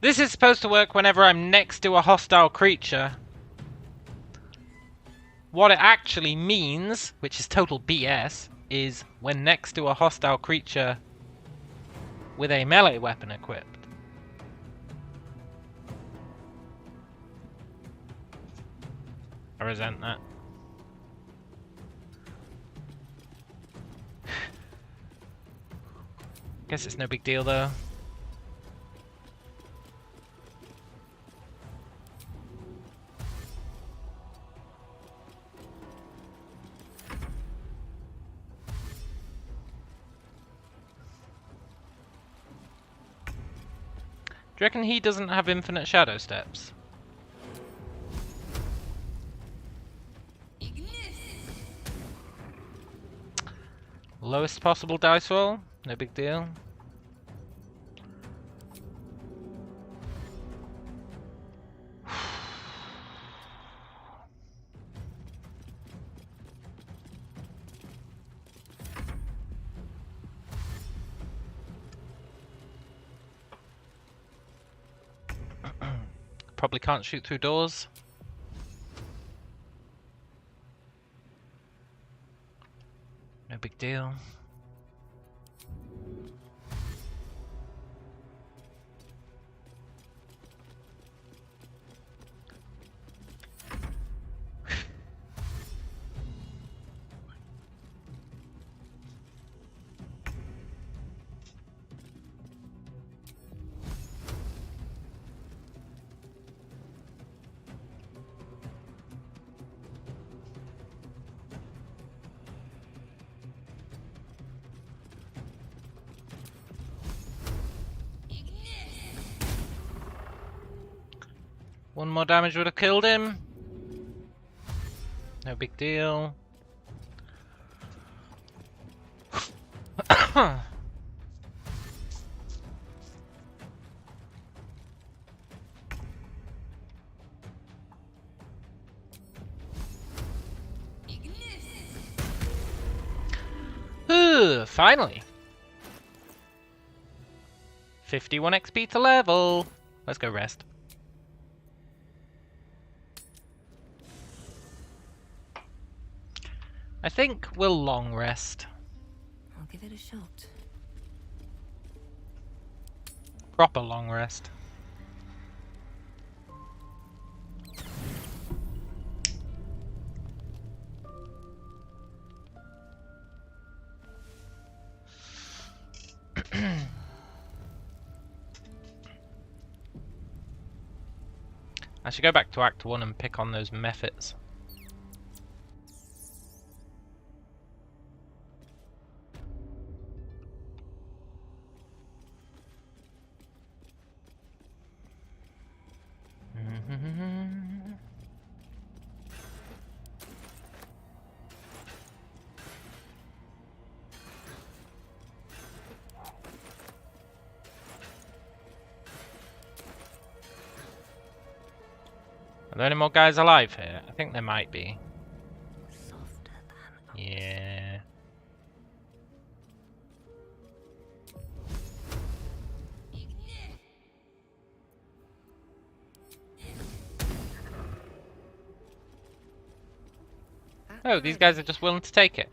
This is supposed to work whenever I'm next to a hostile creature. What it actually means, which is total BS, is when next to a hostile creature with a melee weapon equipped. I resent that. Guess it's no big deal though. you reckon he doesn't have infinite shadow steps? Lowest possible dice roll, no big deal. Probably can't shoot through doors. No big deal. One more damage would have killed him. No big deal. Finally. 51 XP to level. Let's go rest. I think we'll long rest. I'll give it a shot. Proper long rest. I should go back to Act 1 and pick on those methods. Are there any more guys alive here? I think there might be. Yeah. Oh, these guys are just willing to take it.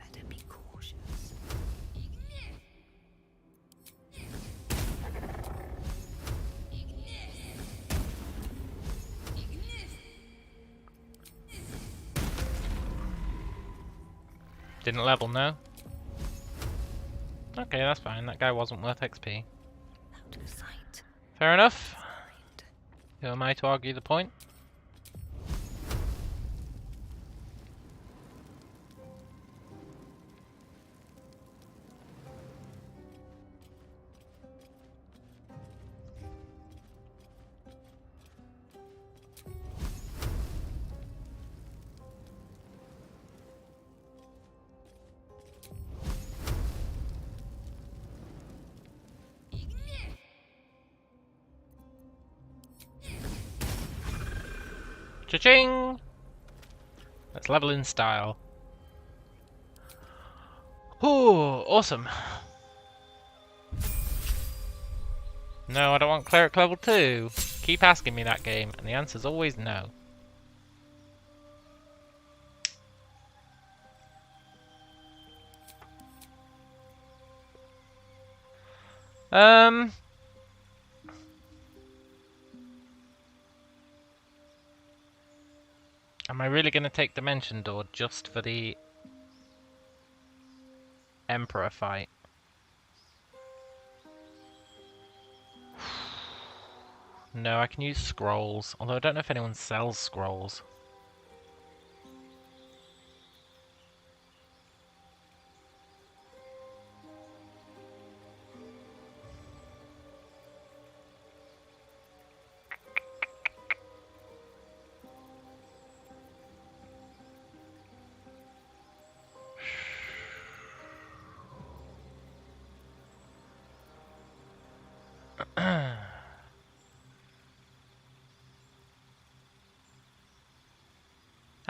Didn't level, no? Okay, that's fine. That guy wasn't worth XP. Fair enough. Who am I to argue the point? Cha-ching! Let's level in style. Ooh, awesome. No, I don't want cleric level 2. Keep asking me that game, and the answer's always no. Am I really going to take Dimension Door just for the Emperor fight? No, I can use scrolls, although I don't know if anyone sells scrolls. I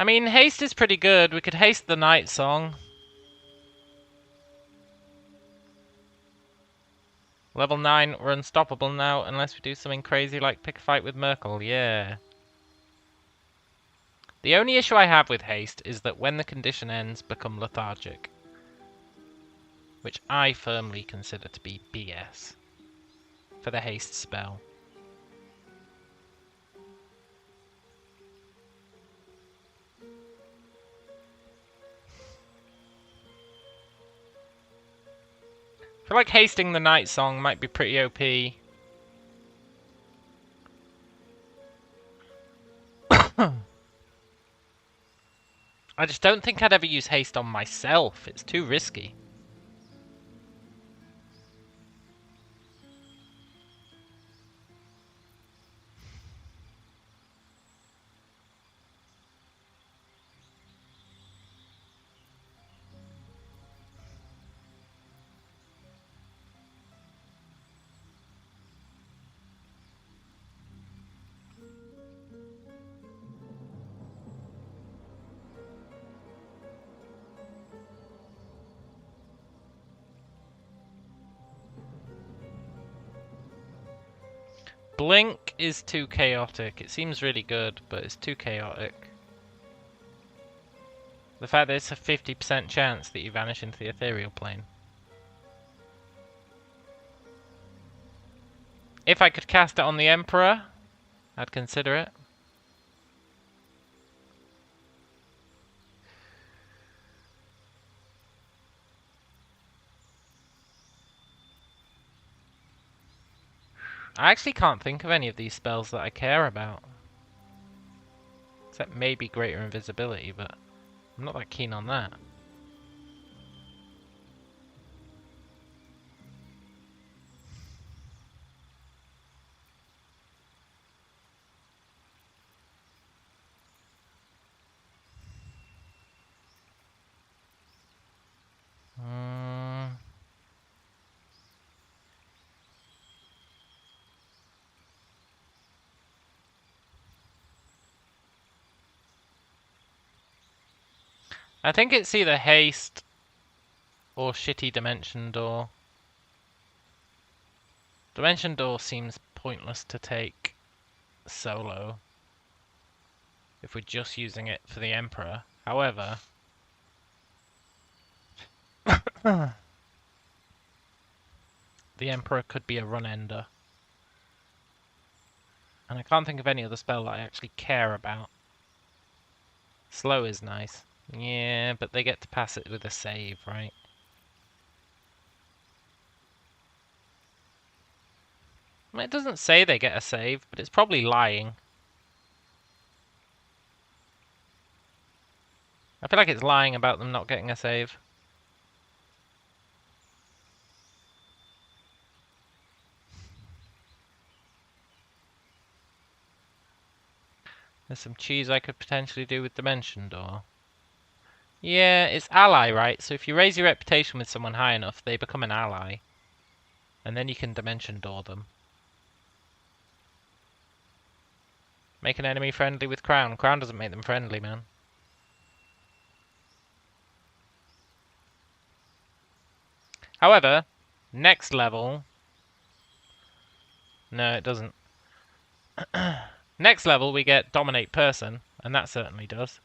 mean, haste is pretty good. We could haste the night song. Level 9, we're unstoppable now, unless we do something crazy like pick a fight with Merkel. Yeah. The only issue I have with haste is that when the condition ends, become lethargic. Which I firmly consider to be BS. For the haste spell. I feel like hasting the night song might be pretty OP. I just don't think I'd ever use haste on myself. It's too risky. Blink is too chaotic. It seems really good, but it's too chaotic. The fact that it's a 50% chance that you vanish into the ethereal plane. If I could cast it on the Emperor, I'd consider it. I actually can't think of any of these spells that I care about. Except maybe greater invisibility, but I'm not that keen on that. I think it's either haste or shitty dimension door. Dimension door seems pointless to take solo if we're just using it for the Emperor. However, the Emperor could be a run ender. And I can't think of any other spell that I actually care about. Slow is nice. Yeah, but they get to pass it with a save, right? Well, it doesn't say they get a save, but it's probably lying. I feel like it's lying about them not getting a save. There's some cheese I could potentially do with Dimension Door. Yeah, it's ally, right? So if you raise your reputation with someone high enough, they become an ally. And then you can Dimension Door them. Make an enemy friendly with Crown. Crown doesn't make them friendly, man. However, next level... No, it doesn't. Next level, we get Dominate Person, and that certainly does.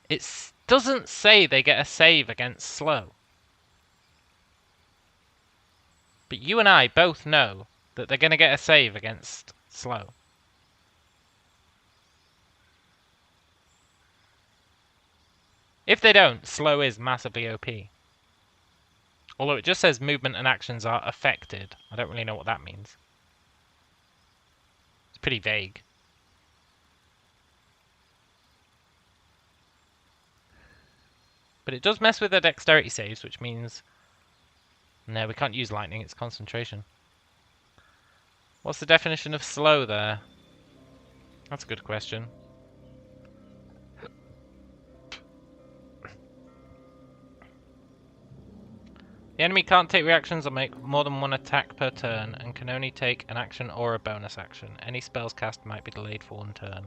It doesn't say they get a save against slow. But you and I both know that they're going to get a save against slow. If they don't, slow is massively OP. Although it just says movement and actions are affected. I don't really know what that means. It's pretty vague. But it does mess with their dexterity saves, which means... No, we can't use lightning, it's concentration. What's the definition of slow there? That's a good question. The enemy can't take reactions or make more than one attack per turn, and can only take an action or a bonus action. Any spells cast might be delayed for one turn.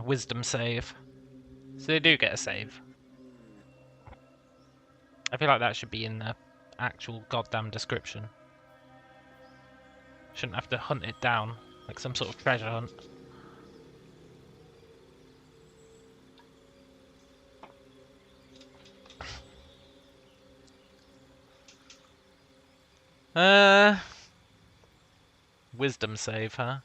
Wisdom save. So they do get a save. I feel like that should be in the actual goddamn description. Shouldn't have to hunt it down like some sort of treasure hunt. Wisdom save, huh?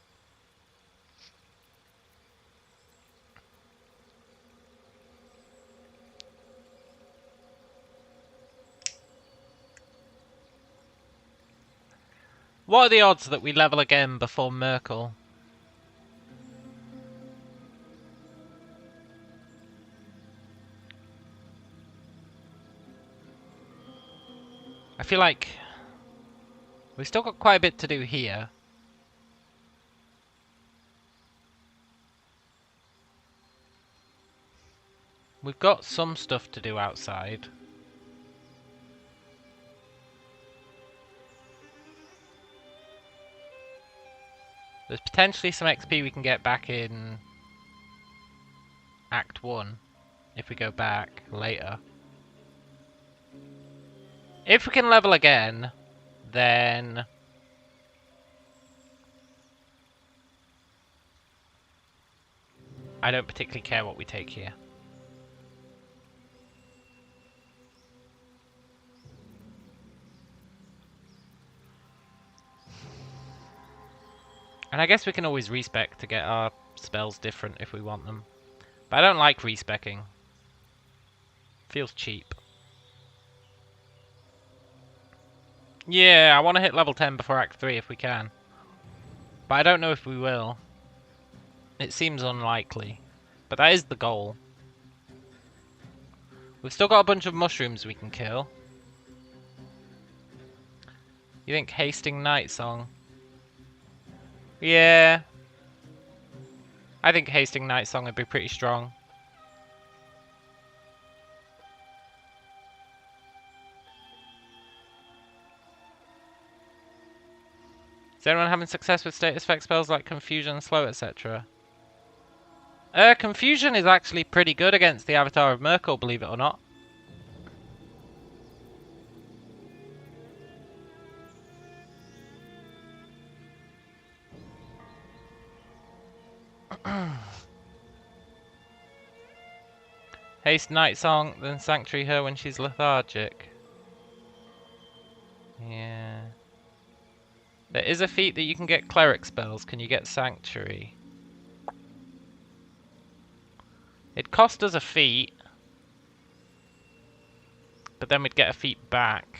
What are the odds that we level again before Merkel? I feel like we've still got quite a bit to do here. We've got some stuff to do outside. There's potentially some XP we can get back in Act 1 if we go back later. If we can level again, then I don't particularly care what we take here. And I guess we can always respec to get our spells different if we want them. But I don't like respecking. Feels cheap. Yeah, I want to hit level 10 before Act 3 if we can. But I don't know if we will. It seems unlikely. But that is the goal. We've still got a bunch of mushrooms we can kill. You think Hasting Night Song? Yeah. I think Hasting Night Song would be pretty strong. Is anyone having success with status effect spells like Confusion, Slow, etc.? Confusion is actually pretty good against the Avatar of Merkel, believe it or not. Haste Night Song, then Sanctuary her when she's lethargic. Yeah. There is a feat that you can get cleric spells. Can you get Sanctuary? It cost us a feat. But then we'd get a feat back.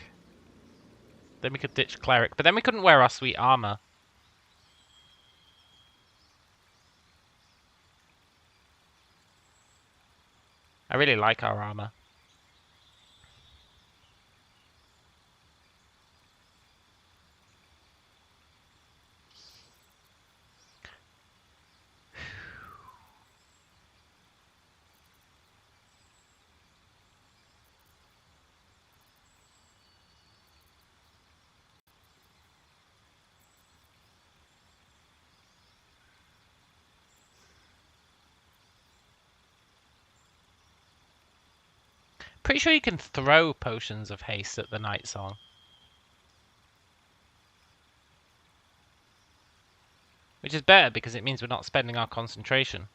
Then we could ditch cleric. But then we couldn't wear our sweet armor. I really like our armor. Pretty sure you can throw potions of haste at the Night Song. Which is better because it means we're not spending our concentration.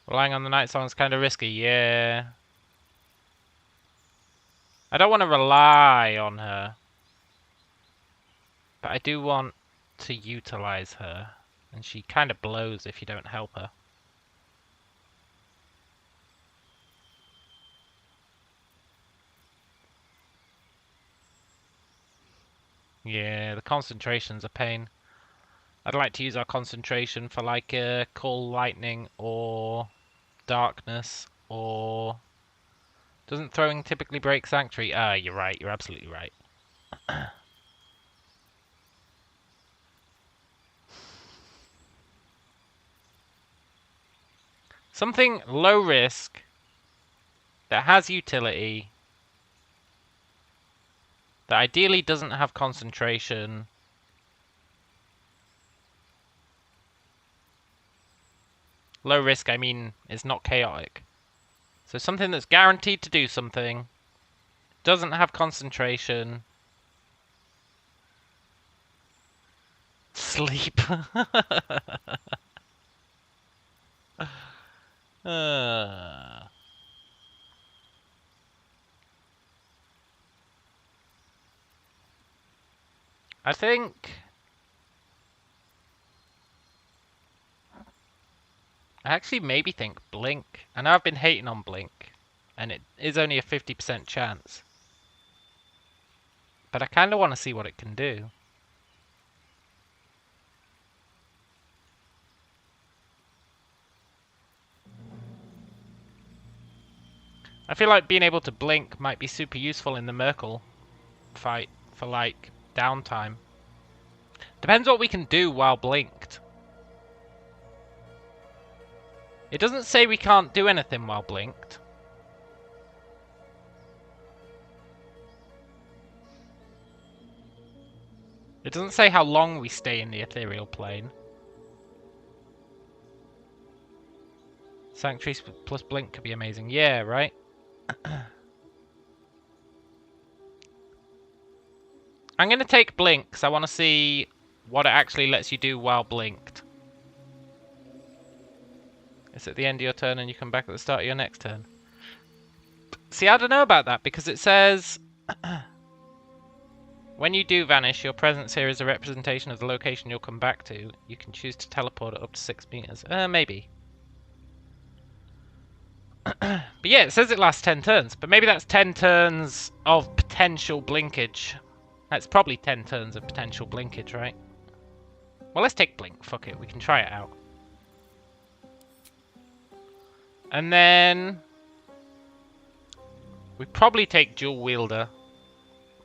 Relying on the Night Song is kind of risky, yeah. I don't want to rely on her. But I do want to utilize her. And she kind of blows if you don't help her. Yeah, the concentration's a pain. I'd like to use our concentration for like Call Lightning or Darkness or... Doesn't throwing typically break Sanctuary? Ah, you're right. You're absolutely right. Something low risk that has utility, that ideally doesn't have concentration. Low risk, I mean, is not chaotic. So something that's guaranteed to do something, doesn't have concentration. Sleep. I think I actually maybe think Blink. I know I've been hating on Blink, and it is only a 50% chance. But I kind of want to see what it can do. I feel like being able to blink might be super useful in the Merkel fight for, like, downtime. Depends what we can do while blinked. It doesn't say we can't do anything while blinked. It doesn't say how long we stay in the ethereal plane. Sanctuary plus blink could be amazing. Yeah, right? I'm going to take blink because I want to see what it actually lets you do while blinked. It's at the end of your turn and you come back at the start of your next turn. See, I don't know about that because it says when you do vanish, your presence here is a representation of the location you'll come back to. You can choose to teleport it up to 6 meters. Maybe. But yeah, it says it lasts 10 turns. But maybe that's 10 turns of potential blinkage. That's probably 10 turns of potential blinkage, right? Well, let's take blink. Fuck it. We can try it out. And then we probably take dual wielder.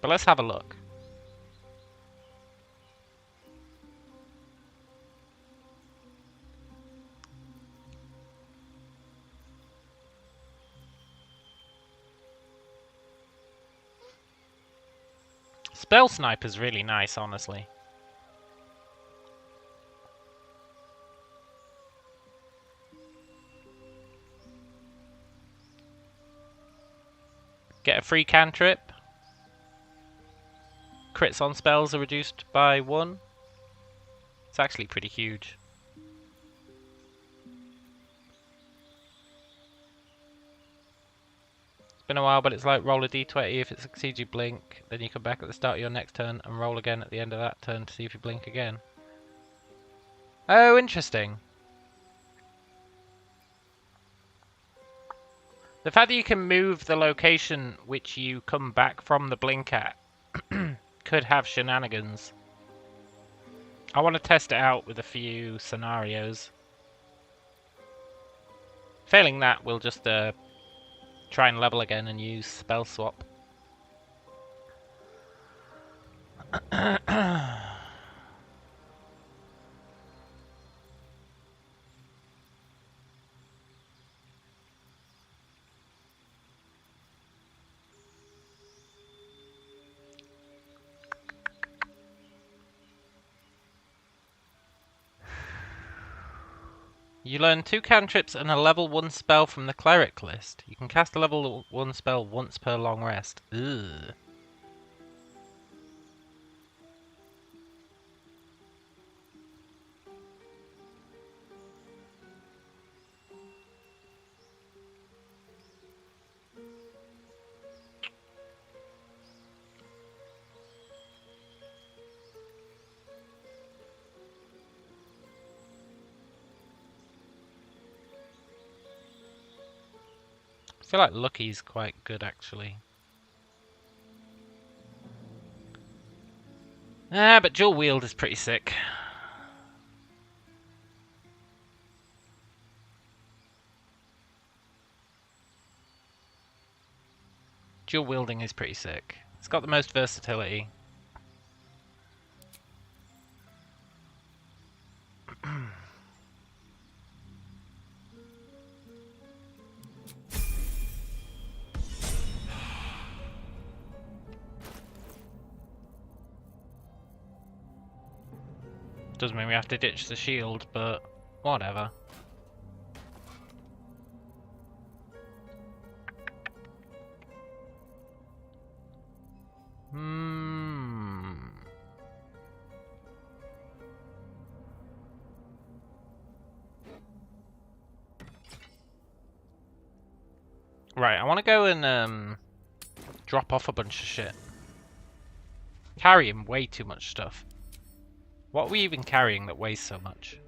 But let's have a look. Spell Sniper's really nice, honestly. Get a free cantrip. Crits on spells are reduced by 1. It's actually pretty huge. It's been a while, but it's like roll a d20. If it succeeds, you blink. Then you come back at the start of your next turn and roll again at the end of that turn to see if you blink again. Oh, interesting. The fact that you can move the location which you come back from the blink at could have shenanigans. I want to test it out with a few scenarios. Failing that, we'll just try and level again and use spell swap. You learn 2 cantrips and a level 1 spell from the cleric list. You can cast a level 1 spell once per long rest. Ugh. I feel like Lucky's quite good, actually. But dual wield is pretty sick. Dual wielding is pretty sick. It's got the most versatility. Doesn't mean we have to ditch the shield, but whatever. Right, I want to go and drop off a bunch of shit. Carrying way too much stuff. What are we even carrying that weighs so much?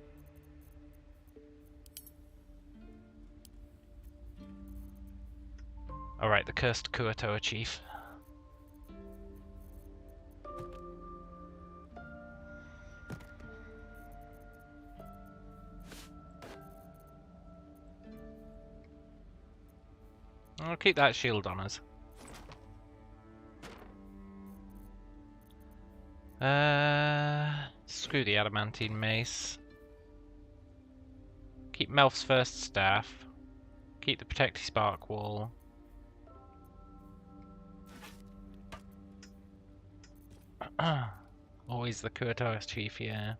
Alright, the cursed Kuatoa chief. I'll keep that shield on us. Screw the adamantine mace. Keep Melf's first staff. Keep the protecty spark wall. Always the Kuatoa chief, yeah.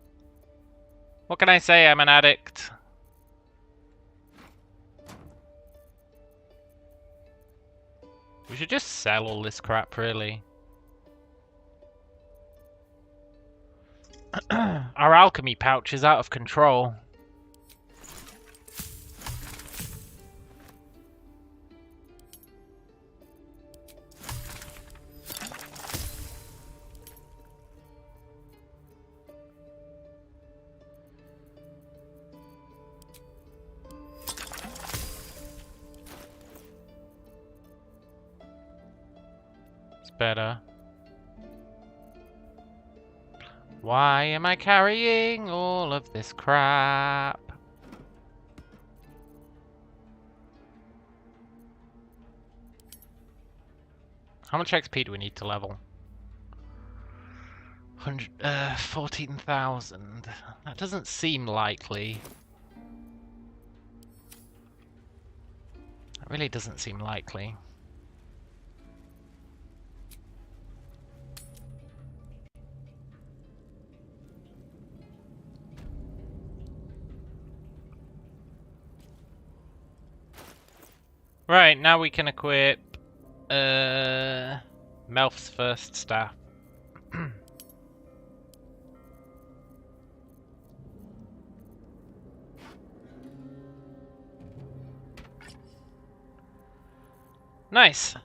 What can I say? I'm an addict. We should just sell all this crap, really. Our alchemy pouch is out of control. It's better. Why am I carrying all of this crap? How much XP do we need to level? 14,000. That doesn't seem likely. That really doesn't seem likely. Right, now we can equip Melf's first staff. Nice.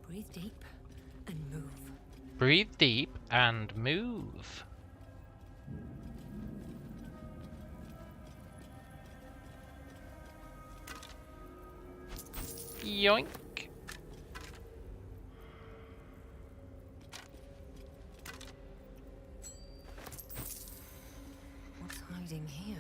Breathe deep and move. Breathe deep and move. Yoink. What's hiding here?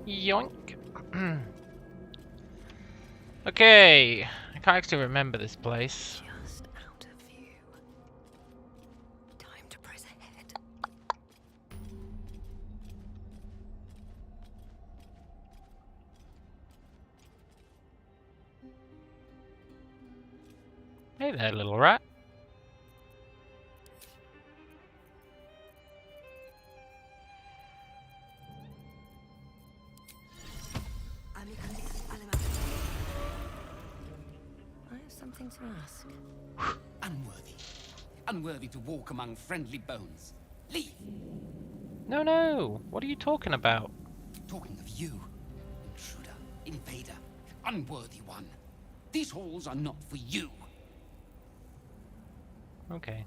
Yoink. Okay, I can't actually remember this place. Just out of view. Time to press ahead. Hey there, little rat. Something to ask. Unworthy. Unworthy to walk among friendly bones. Leave! No, no. What are you talking about? Talking of you. Intruder. Invader. Unworthy one. These halls are not for you. Okay.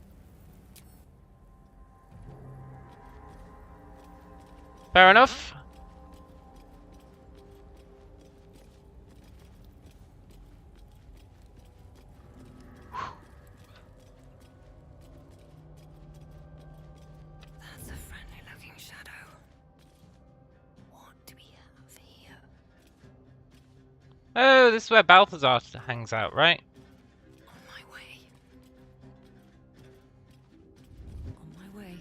Fair enough. That's a friendly-looking shadow. What do we have here? Oh, this is where Balthazar hangs out, right? On my way. On my way.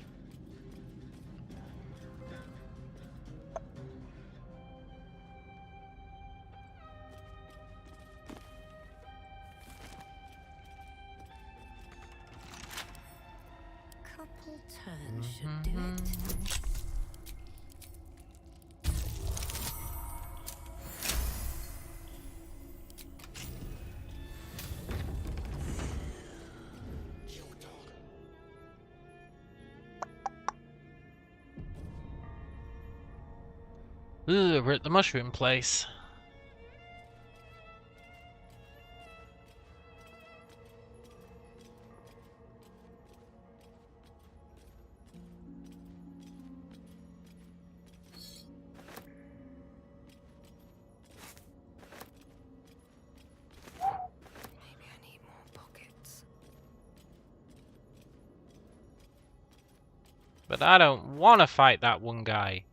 Couple turns should do it. Ooh, we're at the mushroom place. Maybe I need more pockets. But I don't want to fight that one guy.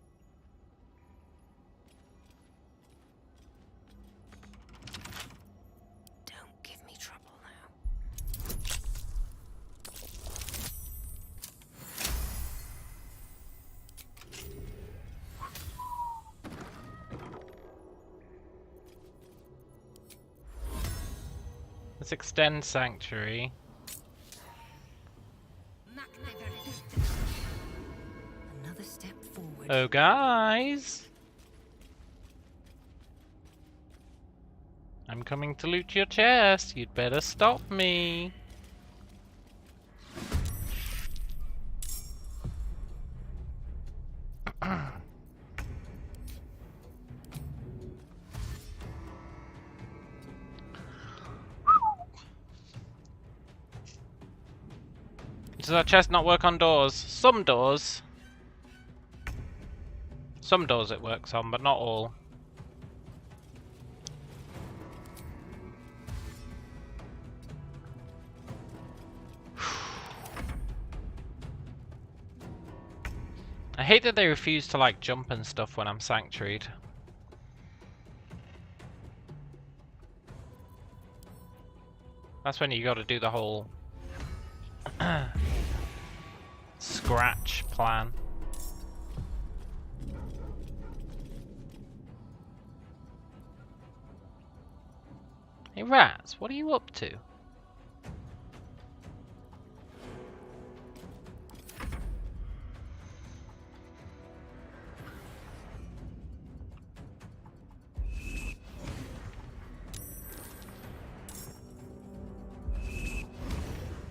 Don't give me trouble now. Let's extend Sanctuary. Another step forward. Oh, guys! I'm coming to loot your chest. You'd better stop me. Does our chest not work on doors? Some doors. Some doors it works on, but not all. I hate that they refuse to like jump and stuff when I'm sanctuaried. That's when you gotta do the whole scratch plan. Hey rats, what are you up to?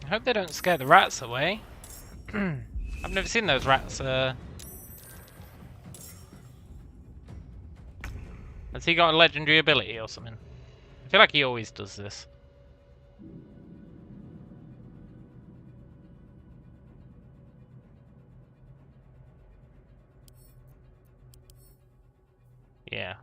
I hope they don't scare the rats away. I've never seen those rats. Has he got a legendary ability or something? I feel like he always does this. Yeah.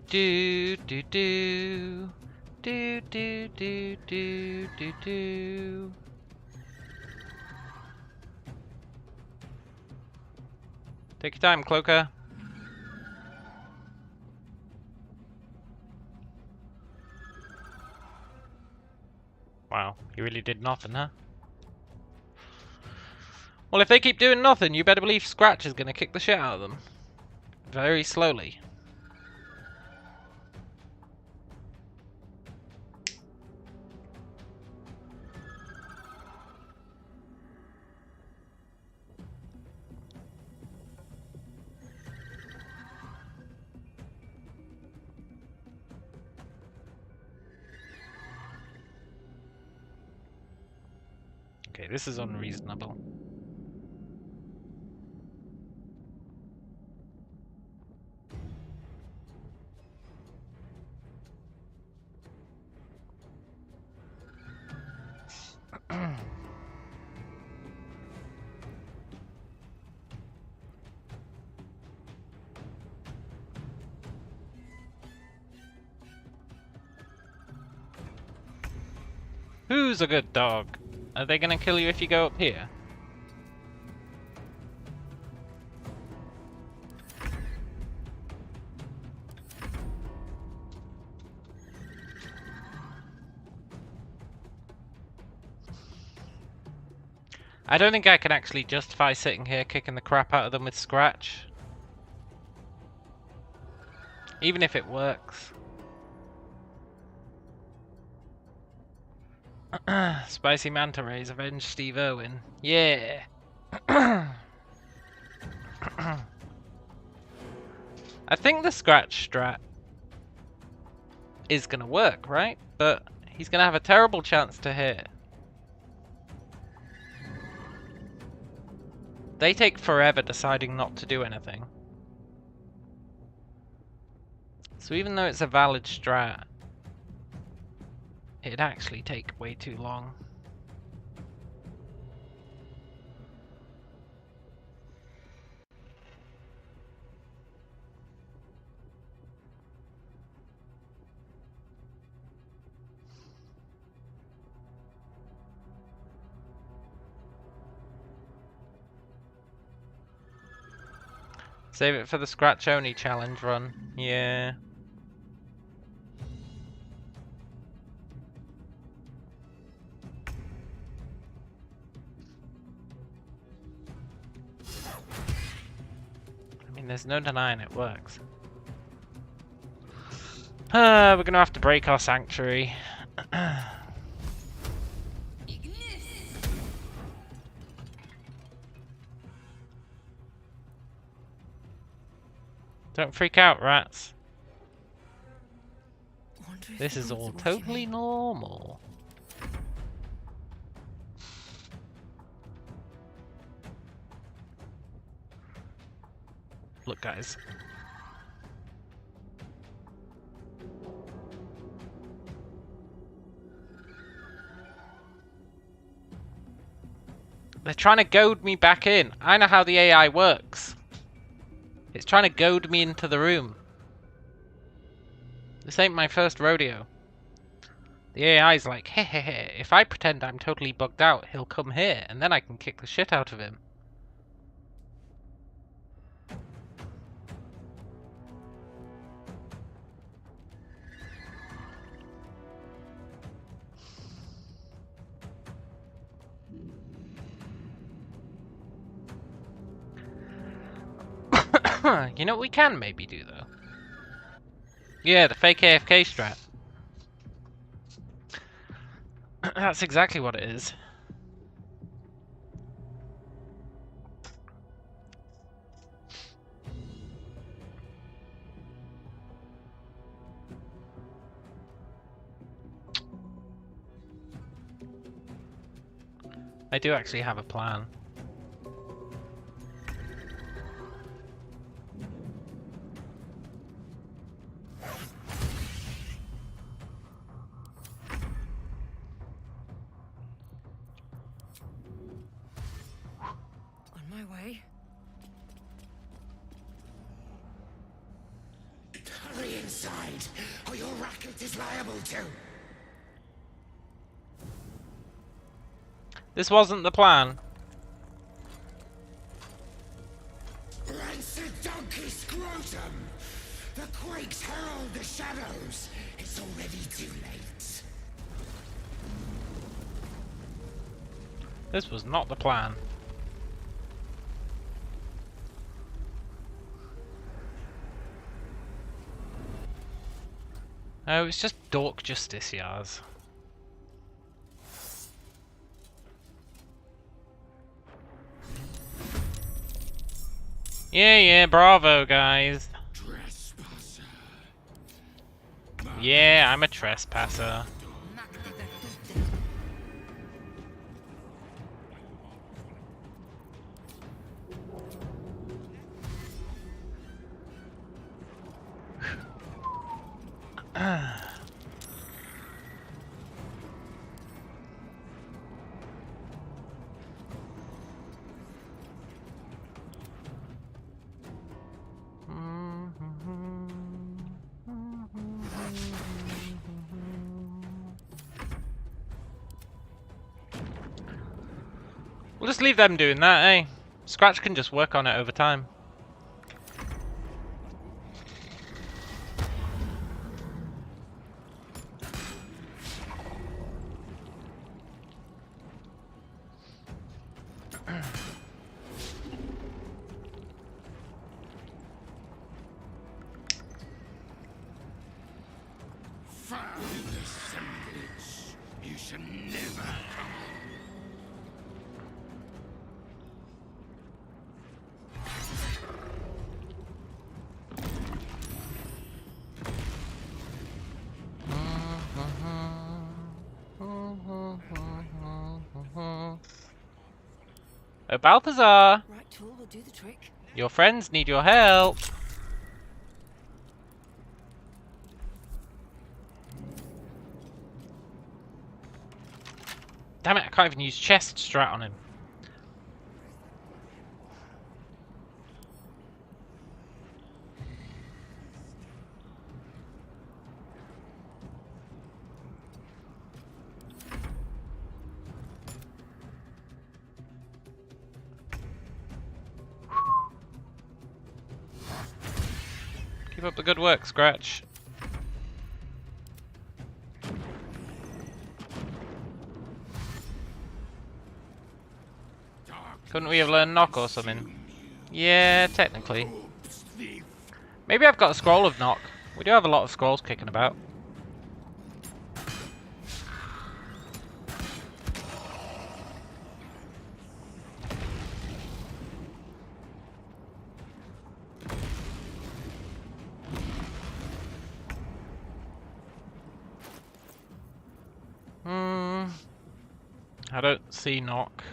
Do do do do do do do do do. Take your time, Cloaker. Wow, you really did nothing, huh? Well, if they keep doing nothing, you better believe Scratch is gonna kick the shit out of them. Very slowly. Okay, this is unreasonable. Who's a good dog? Are they gonna kill you if you go up here? I don't think I can actually justify sitting here kicking the crap out of them with Scratch. Even if it works. Spicy Manta Rays avenge Steve Irwin. Yeah! I think the Scratch strat is gonna work, right? But he's gonna have a terrible chance to hit. They take forever deciding not to do anything. So even though it's a valid strat, it'd actually take way too long. Save it for the Scratch Only challenge run. Yeah. I mean, there's no denying it works. We're gonna have to break our sanctuary. Don't freak out, rats. This is all totally normal. Look, guys. They're trying to goad me back in. I know how the AI works. It's trying to goad me into the room. This ain't my first rodeo. The AI's like, hey, hey, hey, if I pretend I'm totally bugged out, he'll come here, and then I can kick the shit out of him. You know what we can maybe do, though? Yeah, the fake AFK strat. That's exactly what it is. I do actually have a plan. Hurry inside, or your racket is liable to. This wasn't the plan. Rancid donkey scrotum! The quakes herald the shadows. It's already too late. This was not the plan. Oh, it's just dork justiciars. Yeah, bravo, guys. Yeah, I'm a trespasser. We'll just leave them doing that, eh? Scratch can just work on it over time. Found the semblance. You should never come. Oh, Balthazar! Right tool will do the trick. Your friends need your help. Damn it, I can't even use chest strat on him. Keep up the good work, Scratch. Couldn't we have learned knock or something? Yeah, technically. Maybe I've got a scroll of knock. We do have a lot of scrolls kicking about. I don't see knock.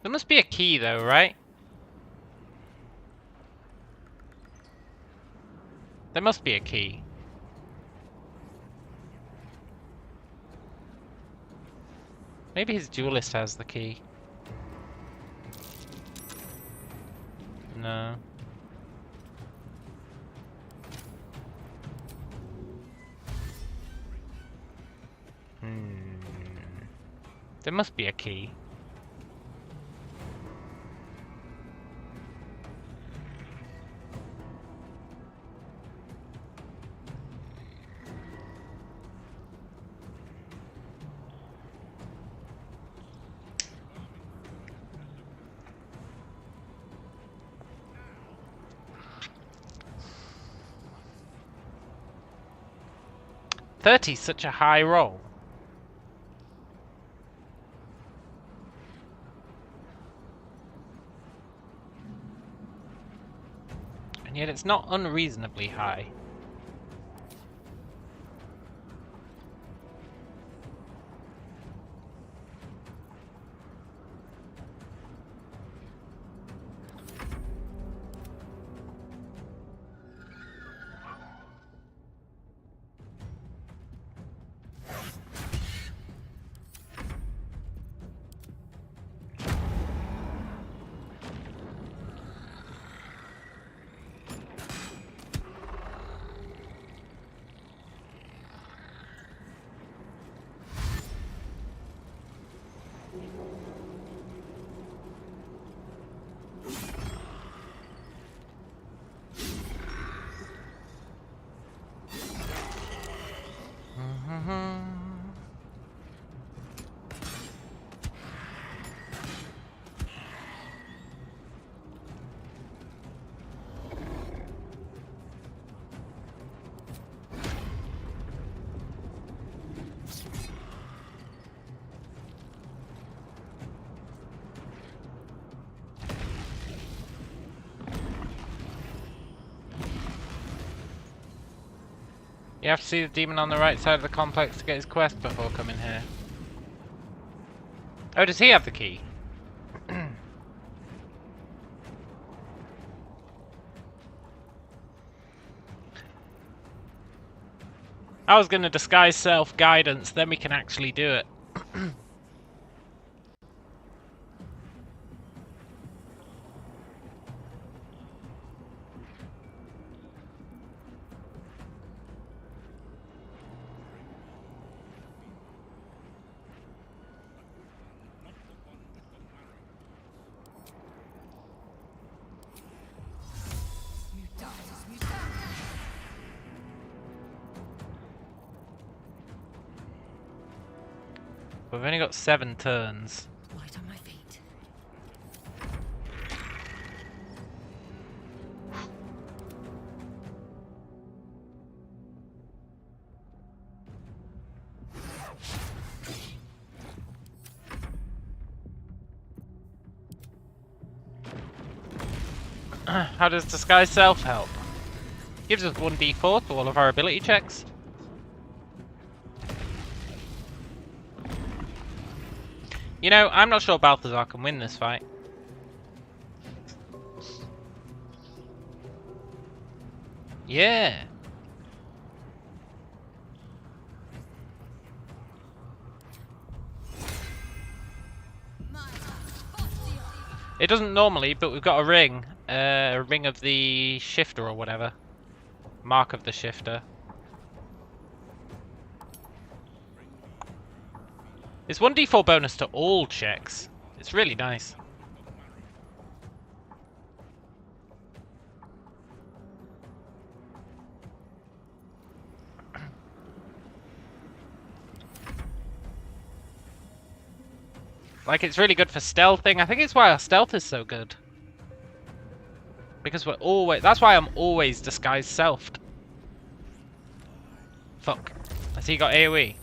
There must be a key though, right? There must be a key. Maybe his duelist has the key. No. There must be a key. $30's such a high roll. And yet it's not unreasonably high. You have to see the demon on the right side of the complex to get his quest before coming here. Oh, does he have the key? I was going to disguise self guidance, then we can actually do it. We've only got 7 turns. Light on my feet. How does disguise self help? Gives us 1d4 to all of our ability checks. You know, I'm not sure Balthazar can win this fight. Yeah. It doesn't normally, but we've got a ring of the shifter or whatever. Mark of the shifter. It's 1d4 bonus to all checks. It's really nice. Like, it's really good for stealthing. I think it's why our stealth is so good. Because we're always... That's why I'm always disguised selfed. Fuck. Has he got AoE?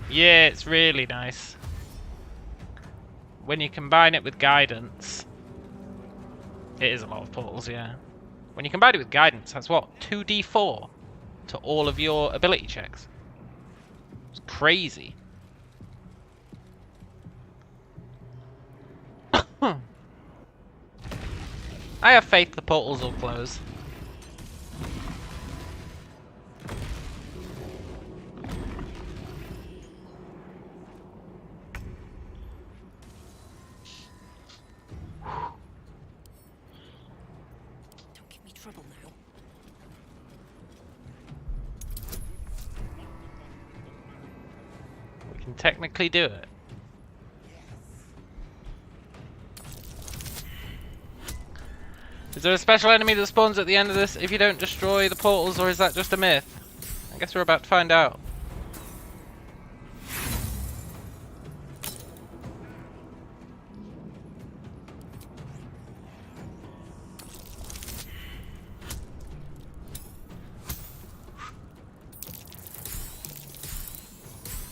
Yeah, it's really nice. When you combine it with guidance... It is a lot of portals, yeah. When you combine it with guidance, that's what? 2d4 to all of your ability checks. It's crazy. I have faith the portals will close. Don't give me trouble now. We can technically do it. Is there a special enemy that spawns at the end of this if you don't destroy the portals, or is that just a myth? I guess we're about to find out.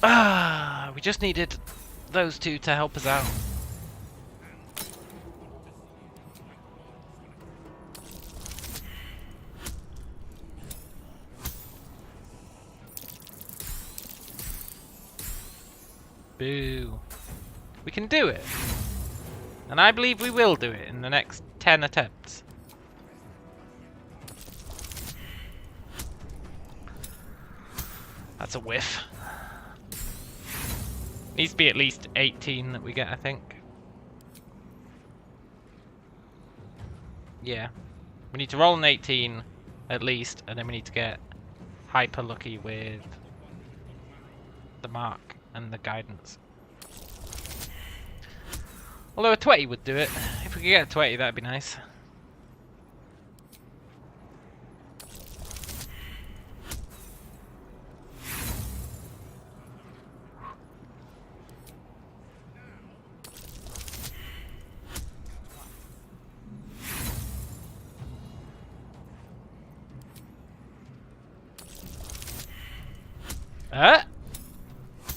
Ah, we just needed those two to help us out. Boo. We can do it. And I believe we will do it in the next 10 attempts. That's a whiff. Needs to be at least 18 that we get, I think. Yeah. We need to roll an 18 at least, and then we need to get hyper lucky with the mark and the guidance. Although a 20 would do it. If we could get a 20, that'd be nice.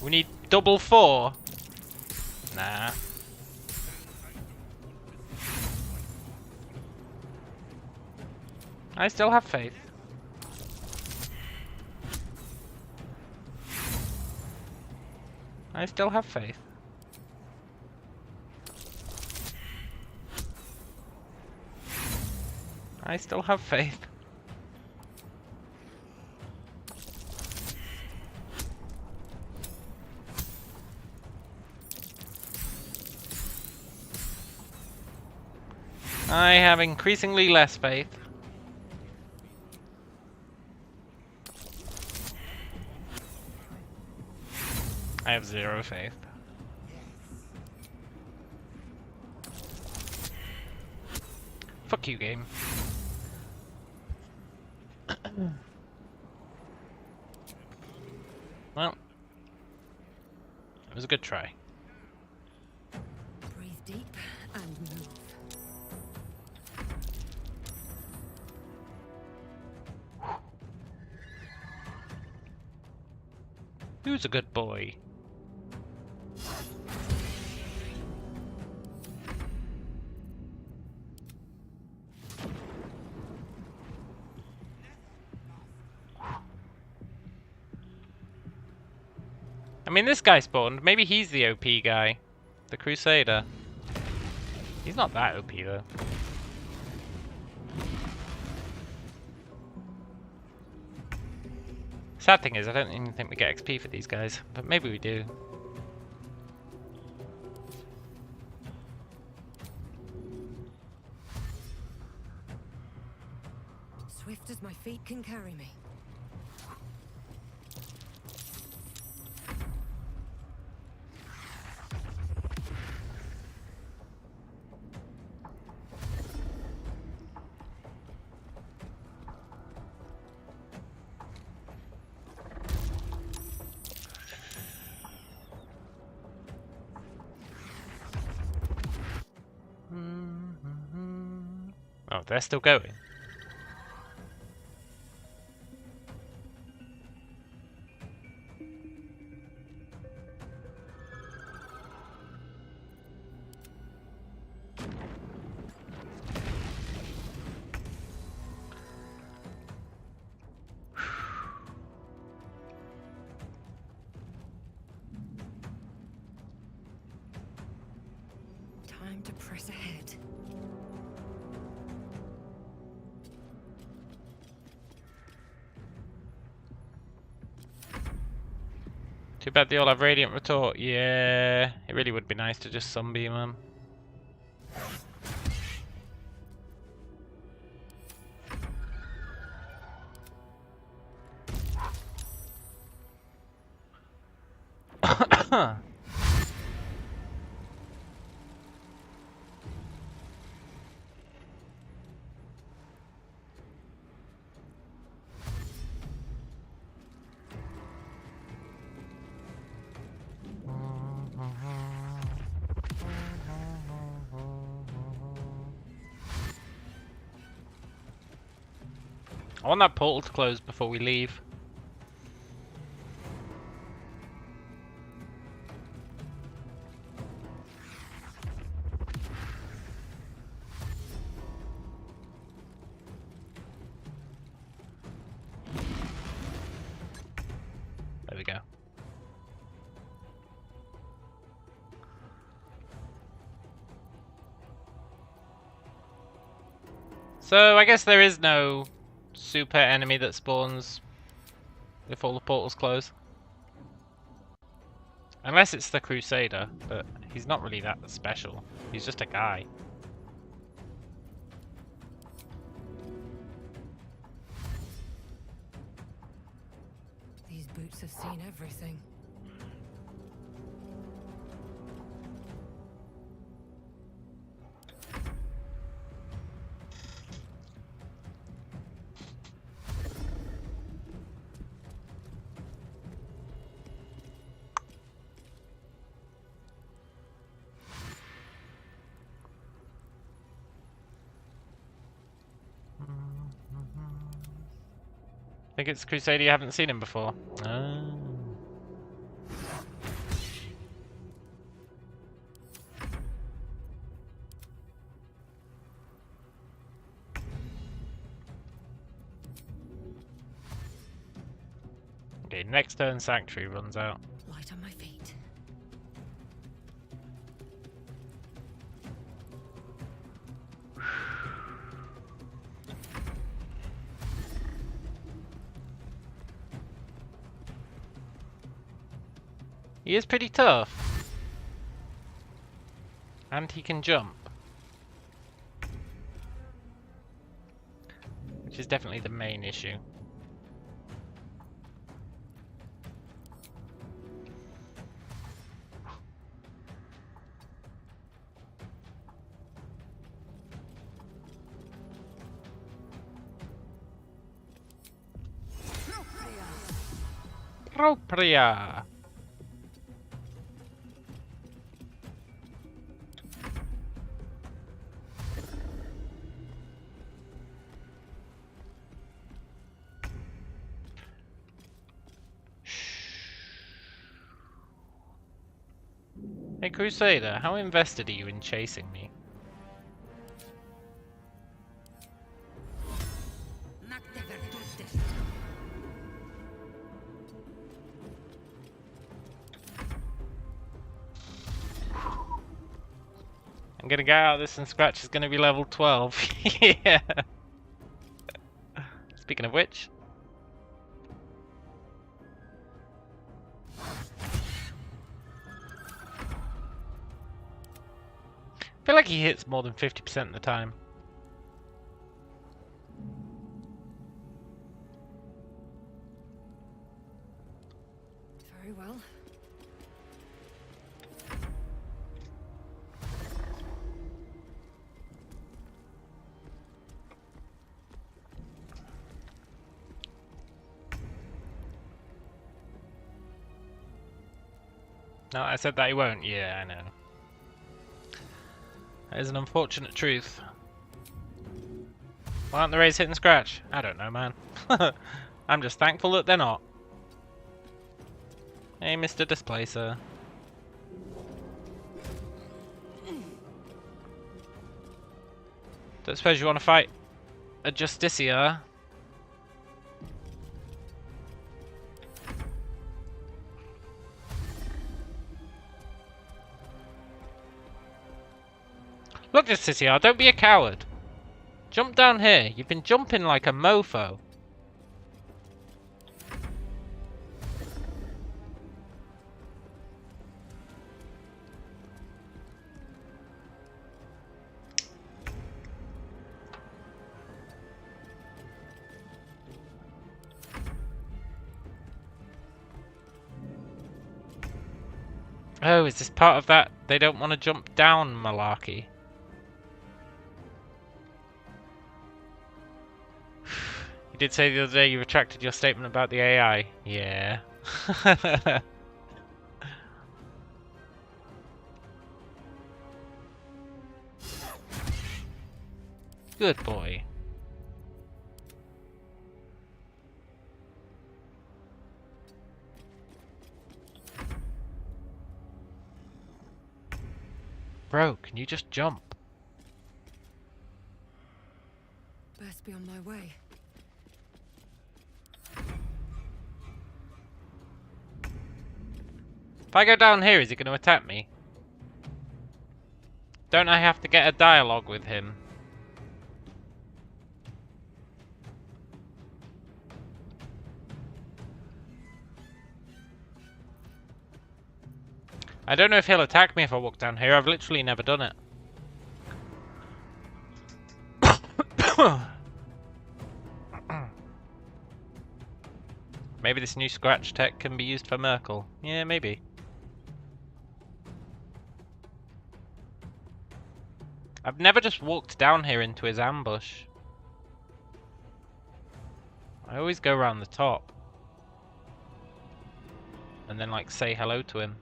We need double 4. Nah. I still have faith. I still have faith. I still have faith. I have increasingly less faith. I have 0 faith. Fuck you, game. Well, it was a good try. Breathe deep and move. Who's a good boy? I mean, this guy spawned. Maybe he's the OP guy. The Crusader. He's not that OP, though. Sad thing is, I don't even think we get XP for these guys. But maybe we do. Swift as my feet can carry me. Oh, they're still going. Time to press ahead. Too bad they all have Radiant Retort. Yeah, it really would be nice to just sunbeam them. I want that portal to close before we leave. There we go. So I guess there is no super enemy that spawns if all the portals close. Unless it's the Crusader, but he's not really that special. He's just a guy. These boots have seen everything. I think it's Crusader, you haven't seen him before. Oh. Okay, next turn Sanctuary runs out. Light on my feet. He is pretty tough. And he can jump. Which is definitely the main issue. Propria. Hey Crusader, how invested are you in chasing me? I'm gonna get out of this and Scratch is gonna be level 12. Yeah. Speaking of which. I feel like he hits more than 50% of the time. Very well. No, I said that he won't. Yeah, I know. That is an unfortunate truth. Why aren't the rays hitting Scratch? I don't know, man. I'm just thankful that they're not. Hey, Mr. Displacer. Don't suppose you want to fight a Justicia? Look, Justicia, don't be a coward. Jump down here. You've been jumping like a mofo. Oh, is this part of that they don't want to jump down malarkey? You did say the other day you retracted your statement about the AI. Yeah. Good boy. Bro, can you just jump? Best be on my way. If I go down here, is he going to attack me? Don't I have to get a dialogue with him? I don't know if he'll attack me if I walk down here. I've literally never done it. Maybe this new Scratch tech can be used for Merkel. Yeah, maybe. I've never just walked down here into his ambush. I always go around the top. And then, like, say hello to him.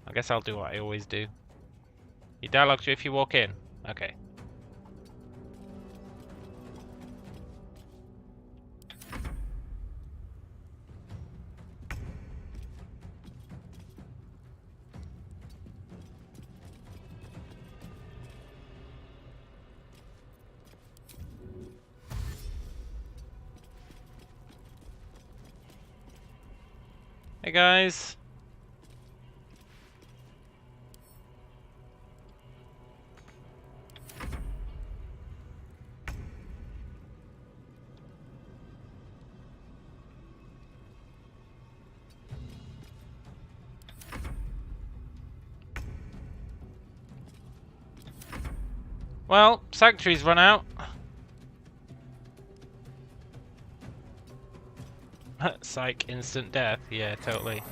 I guess I'll do what I always do. He dialogues you if you walk in. Okay. Hey guys. Well, Sanctuary's run out. Psych, instant death. Yeah, totally.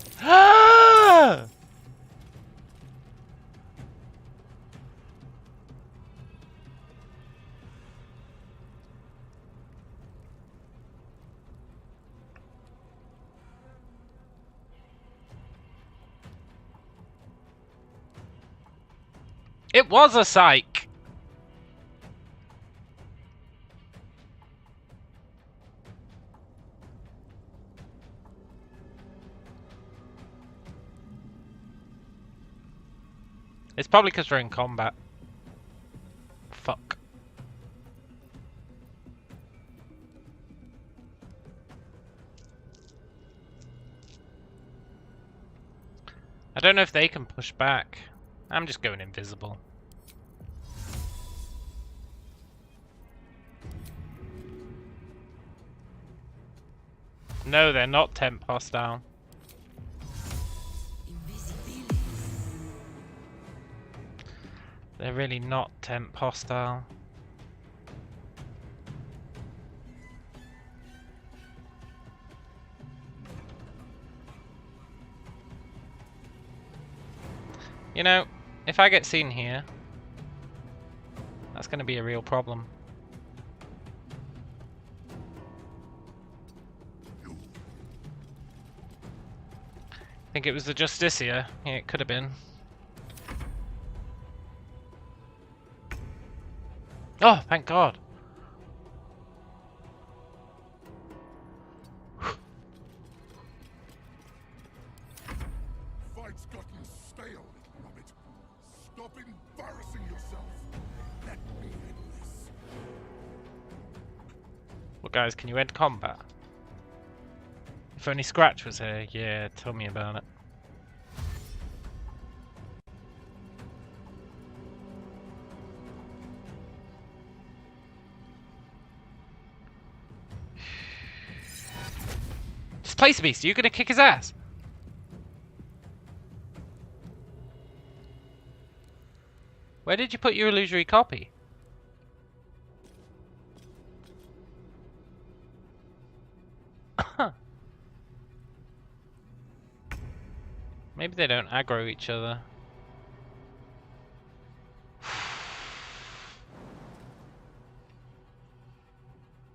It was a psych! It's probably because we're in combat. Fuck. I don't know if they can push back. I'm just going invisible. No, they're not temp hostile. They're really not temp hostile. You know, if I get seen here, that's going to be a real problem. I think it was the Justicia. Yeah, it could have been. Oh, thank God. Fight's gotten stale, little rabbit. Stop embarrassing yourself. Let me end this. Well, guys, can you end combat? If only Scratch was here. Yeah, tell me about it. Just place a beast. Are you gonna kick his ass? Where did you put your illusory copy? Maybe they don't aggro each other.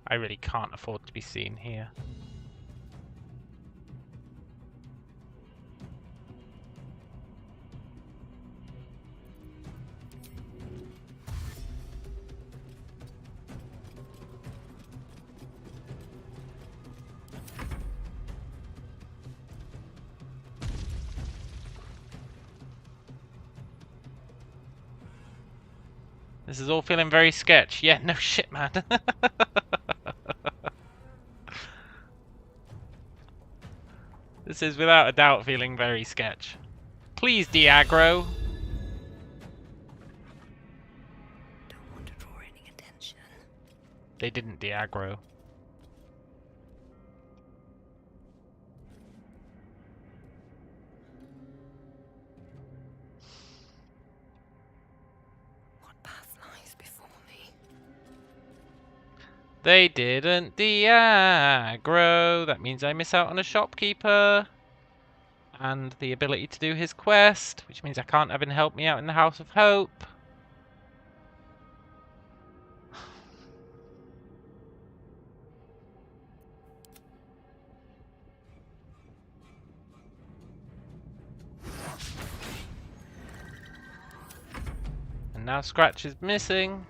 I really can't afford to be seen here. This is all feeling very sketch. Yeah, no shit, man. This is without a doubt feeling very sketch. Please de-aggro. Don't want to draw any attention. They didn't de-aggro. What path lies before me? They didn't de-aggro. That means I miss out on a shopkeeper. And the ability to do his quest. Which means I can't have him help me out in the House of Hope. And now Scratch is missing.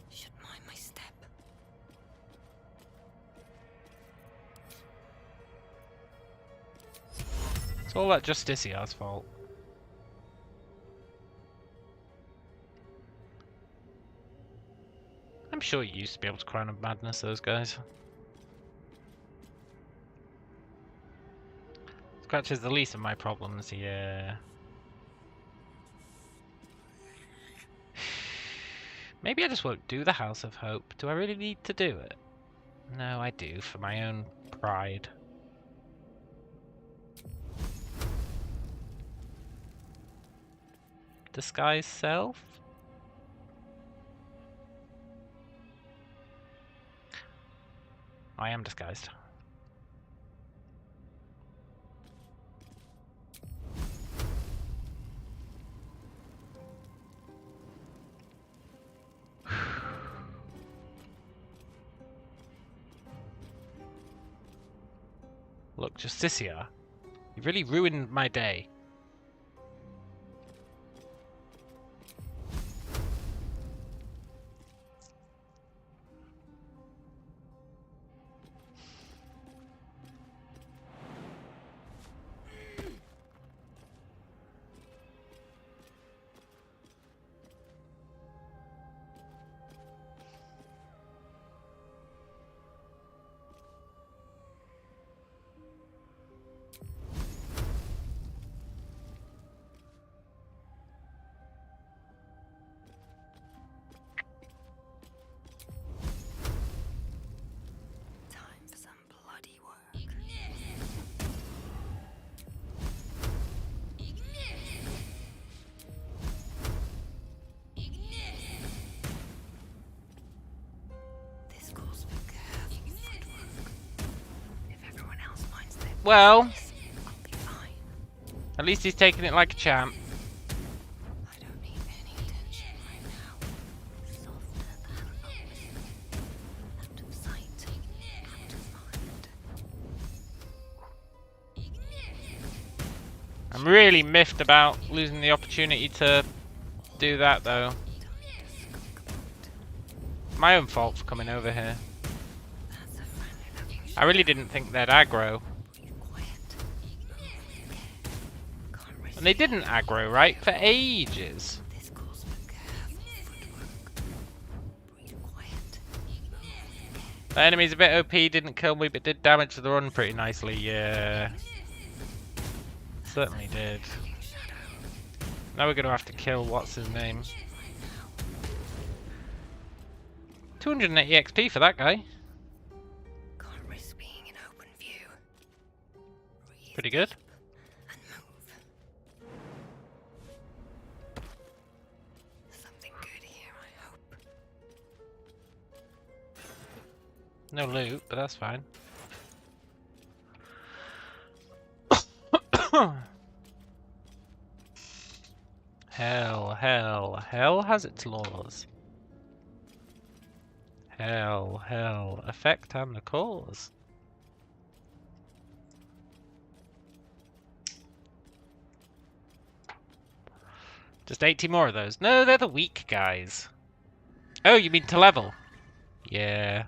Should mind my step. It's all that Justicia's fault. I'm sure you used to be able to Crown of Madness those guys. Scratch is the least of my problems, yeah. Maybe I just won't do the House of Hope. Do I really need to do it? No, I do, for my own pride. disguise self. I am disguised. Look, Justicia, you really ruined my day. Time for some bloody work. This calls for careful footwork. If everyone else minds their Well, business, I'll be fine. at least he's taking it like a champ. I don't need any attention right now. Softer than a whisper. Out of sight, out of mind. I'm really miffed about losing the opportunity to do that, though. My own fault for coming over here. That's a friendly looking I really didn't think they'd aggro. And they didn't aggro, right? For ages. This calls for careful footwork. Breathe quiet. The enemy's a bit OP, didn't kill me, but did damage to the run pretty nicely, yeah. Certainly did. Now we're gonna have to kill what's his name. 280 XP for that guy. Can't risk being in open view. Pretty good. And move. Something good here, I hope. No loot, but that's fine. Hell has its laws. Hell, effect and the cause. Just 80 more of those. No, they're the weak guys. Oh, you mean to level? Yeah.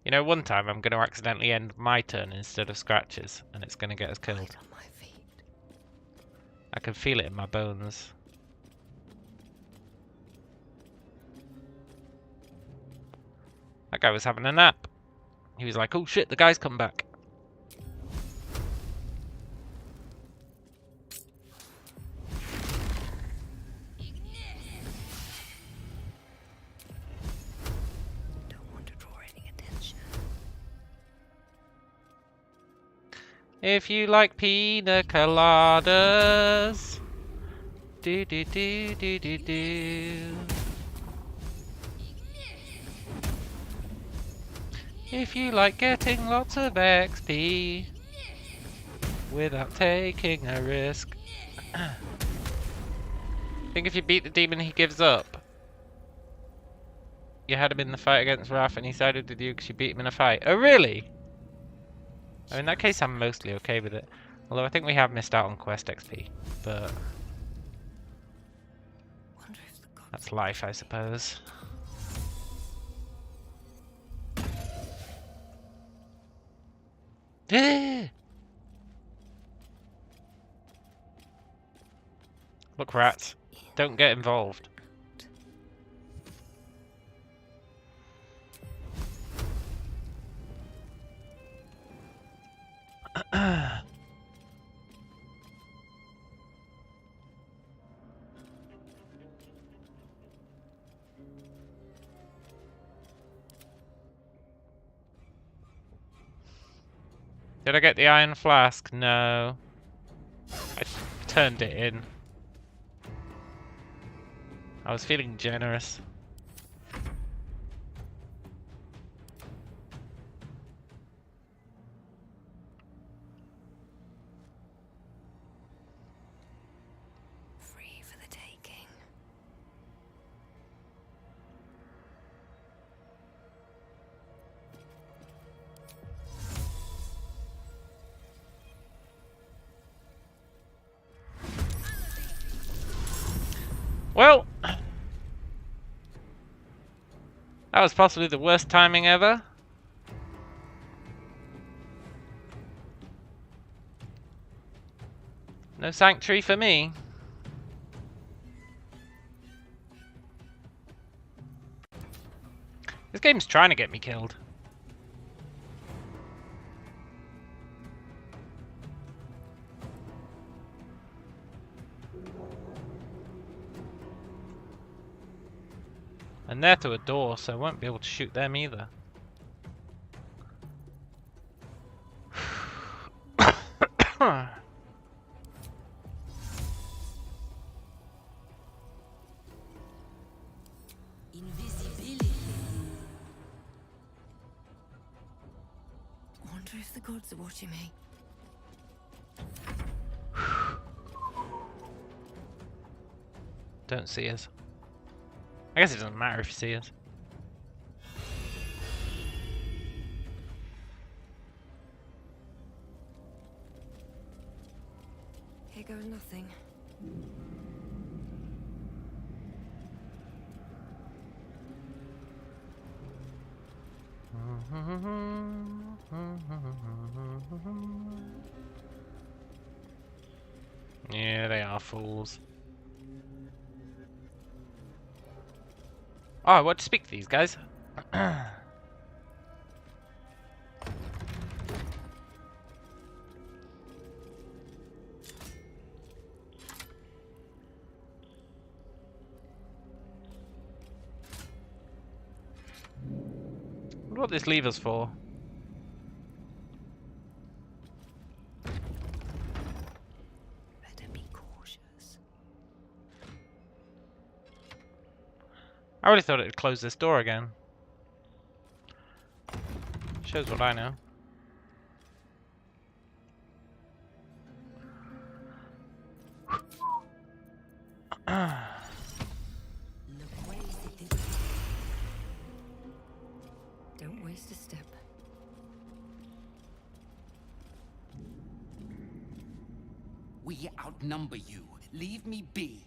You know, one time I'm going to accidentally end my turn instead of Scratch's, and it's going to get us killed. Right on my feet. I can feel it in my bones. That guy was having a nap. He was like, oh shit, the guy's come back. Don't want to draw any attention. If you like pina coladas, do do do do do do. If you like getting lots of XP without taking a risk. I think if you beat the demon, he gives up. You had him in the fight against Wrath and he sided with you because you beat him in a fight. Oh, really? In that case, I'm mostly okay with it. Although I think we have missed out on quest XP. But that's life, I suppose. Look, rats. Don't get involved. Did I get the iron flask? No. I turned it in. I was feeling generous. Free for the taking. Well, that was possibly the worst timing ever. No sanctuary for me. This game's trying to get me killed. And they're to a door, so I won't be able to shoot them either. Invisibility. Wonder if the gods are watching me. Don't see us. I guess it doesn't matter if you see us. Here goes nothing. Yeah, they are fools. Oh, I want to speak to these guys. Wonder what this lever's for. Better be cautious. I really thought it would close this door again. Shows what I know. Don't waste a step. We outnumber you. Leave me be.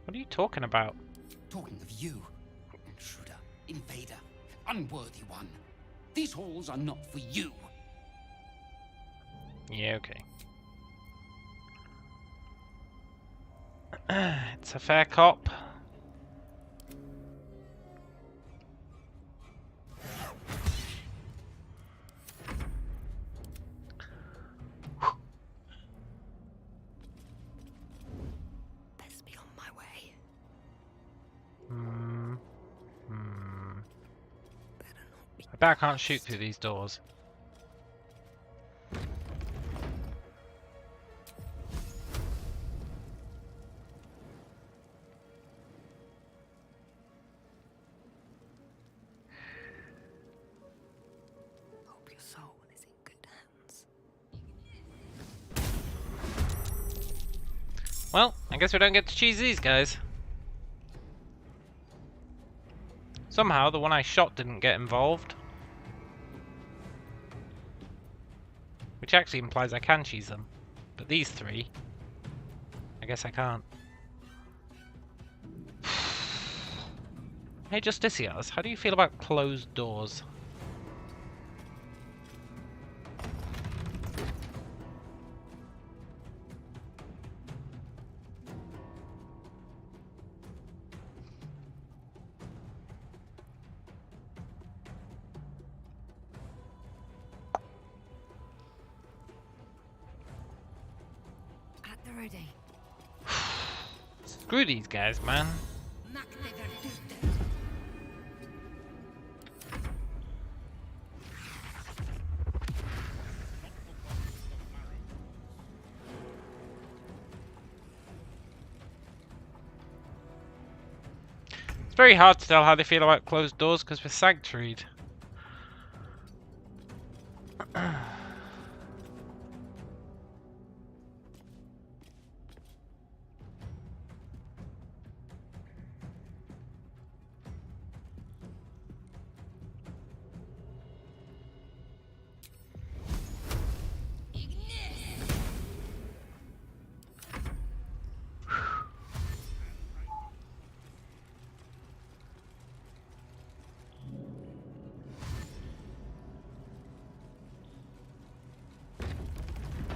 What are you talking about? Talking of you, intruder, invader, unworthy one. These halls are not for you. Yeah, okay. It's a fair cop. Best be on my way. I bet I can't shoot through these doors. Hope your soul is in good hands. Well, I guess we don't get to choose these guys. Somehow the one I shot didn't get involved. Which actually implies I can choose them. But these three, I guess I can't. Hey Justiciars, how do you feel about closed doors? At the ready. Screw these guys, man. It's very hard to tell how they feel about closed doors because we're sanctuaried.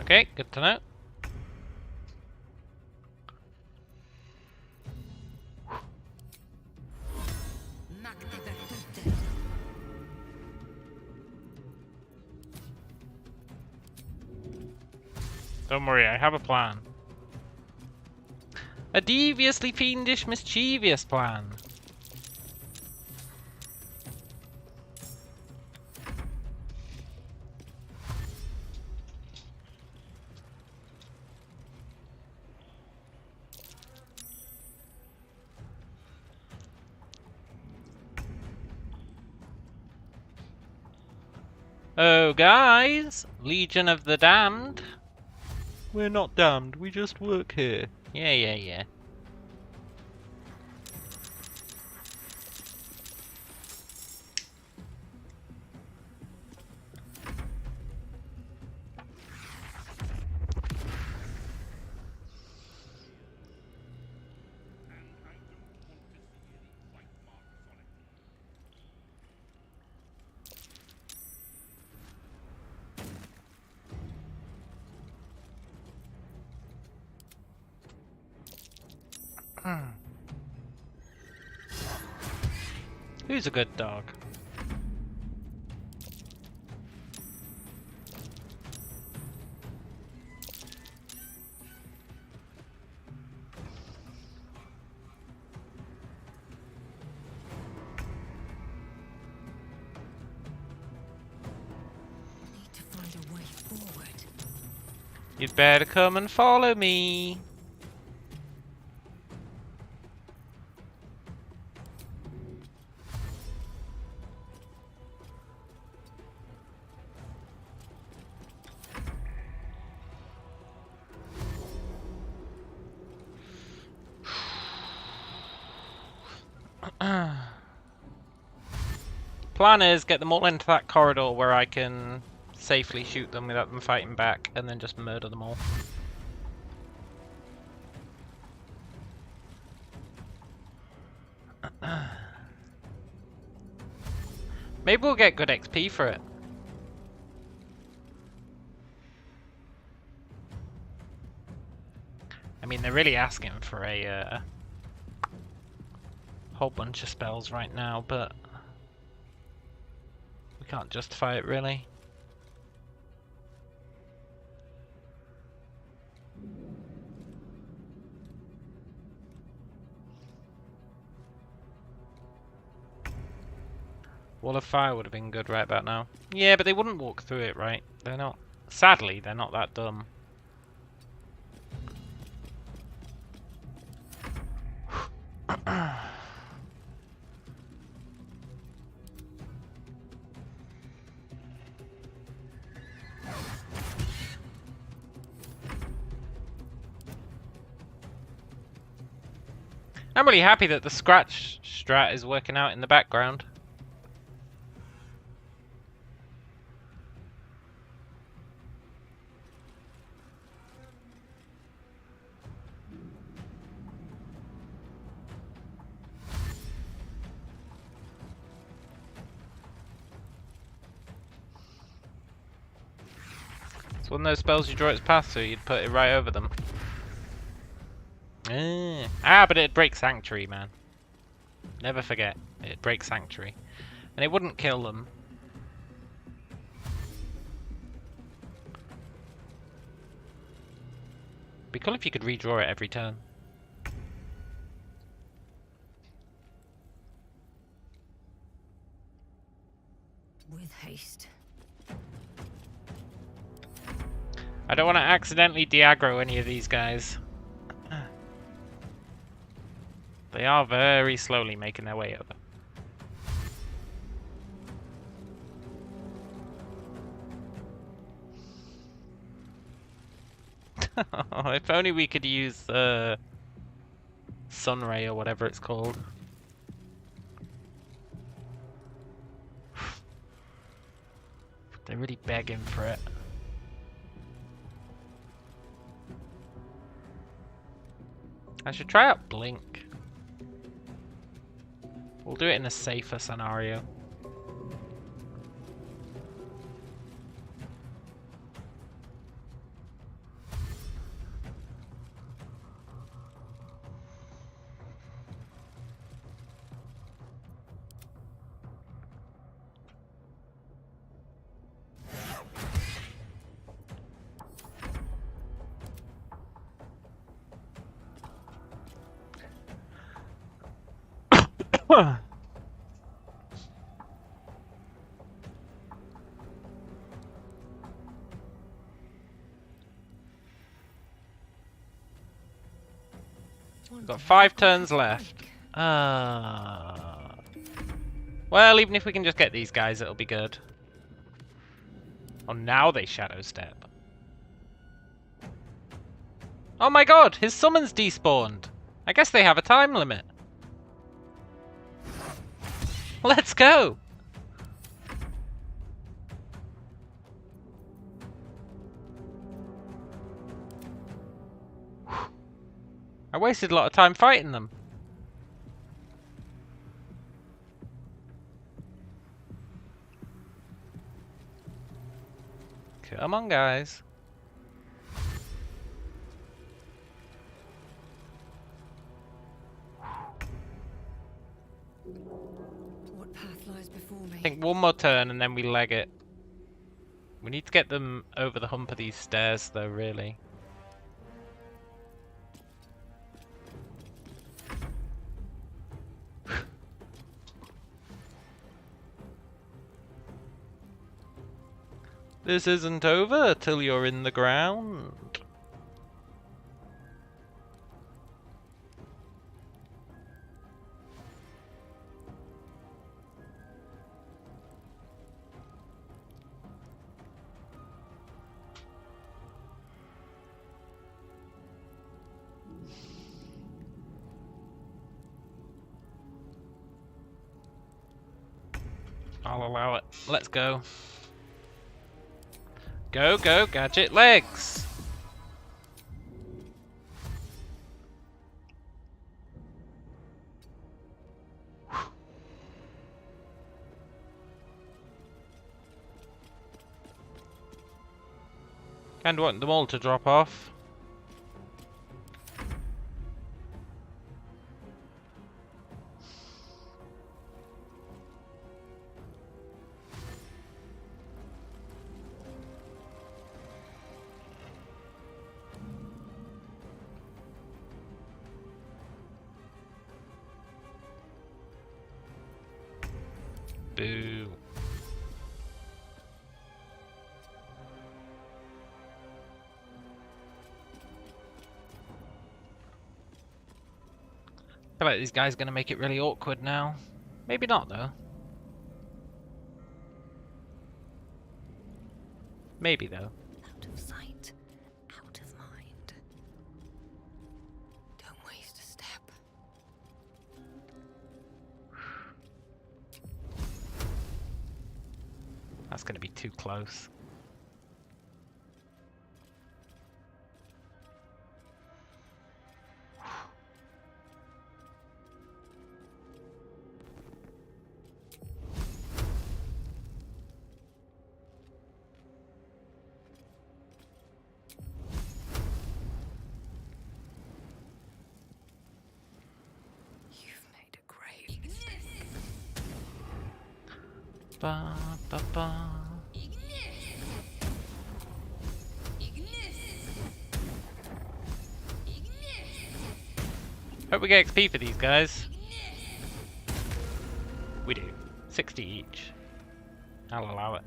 Okay, good to know. Don't worry, I have a plan. A deviously fiendish, mischievous plan. Oh, guys! Legion of the Damned. We're not damned, we just work here. Yeah, yeah, yeah. Who's a good dog? Need to find a way forward. You'd better come and follow me. Plan is get them all into that corridor where I can safely shoot them without them fighting back, and then just murder them all. Maybe we'll get good XP for it. I mean, they're really asking for a whole bunch of spells right now, but we can't justify it really. Wall of Fire would have been good right about now. Yeah, but they wouldn't walk through it, right? They're not. Sadly, they're not that dumb. I'm really happy that the scratch strat is working out in the background. It's one of those spells you draw its path, so you'd put it right over them. But it'd break Sanctuary, man. Never forget, it'd break Sanctuary. And it wouldn't kill them. Be cool if you could redraw it every turn. With haste. I don't want to accidentally de-aggro any of these guys. They are very slowly making their way over. If only we could use Sunray or whatever it's called. They're really begging for it. I should try out Blink. We'll do it in a safer scenario. We've got 5 turns left. Well, even if we can just get these guys, it'll be good. Oh, now they shadow step. Oh my god, his summons despawned. I guess they have a time limit. Let's go! I wasted a lot of time fighting them. Come on, guys. What path lies before me? I think one more turn and then we leg it. We need to get them over the hump of these stairs though, really. This isn't over till you're in the ground. I'll allow it. Let's go. Go, go, gadget legs! Kinda want them all to drop off. Boo. I feel like these guys are gonna make it really awkward now. Maybe not though. Maybe though. Out of sight, out of mind. Don't waste a step. That's gonna be too close. Ba, ba, ba. Hope we get XP for these guys. We do. 60 each. I'll allow it.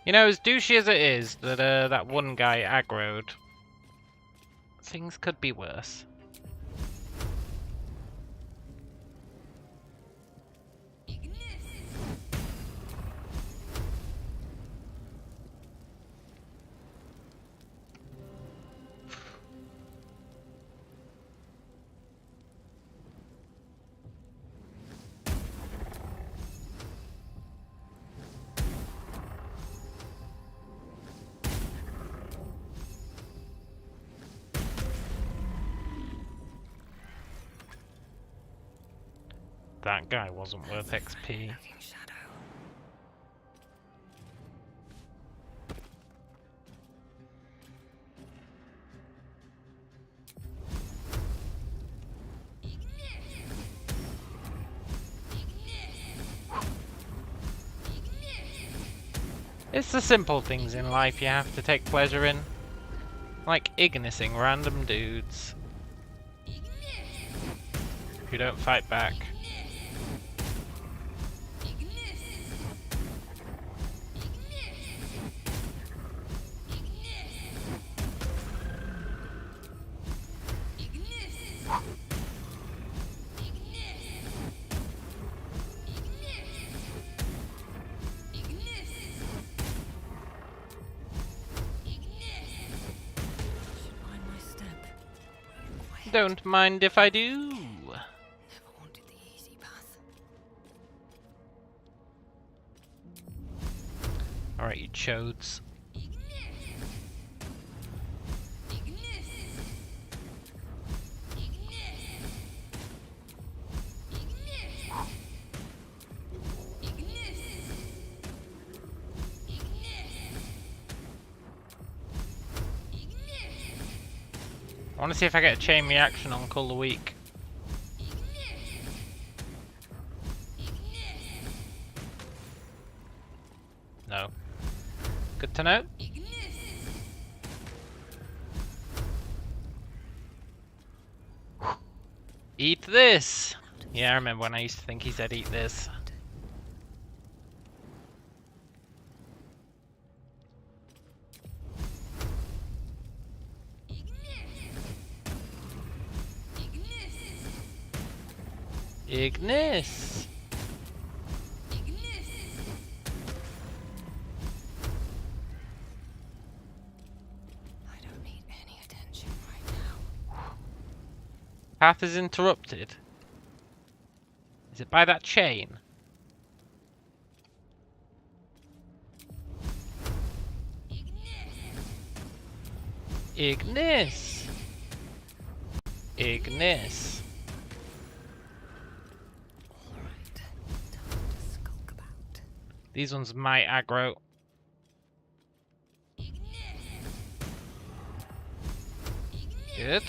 You know, as douchey as it is that that one guy aggroed, things could be worse. That guy wasn't worth XP. It's the simple things in life you have to take pleasure in. Like ignising random dudes who don't fight back. Don't mind if I do. Alright, you chodes. I want to see if I get a chain reaction on Call of the Week. No. Good to know. Eat this! Yeah, I remember when I used to think he said eat this. Ignis! I don't need any attention right now. Path is interrupted. Is it by that chain? Ignis! Ignis! These ones might aggro. Good.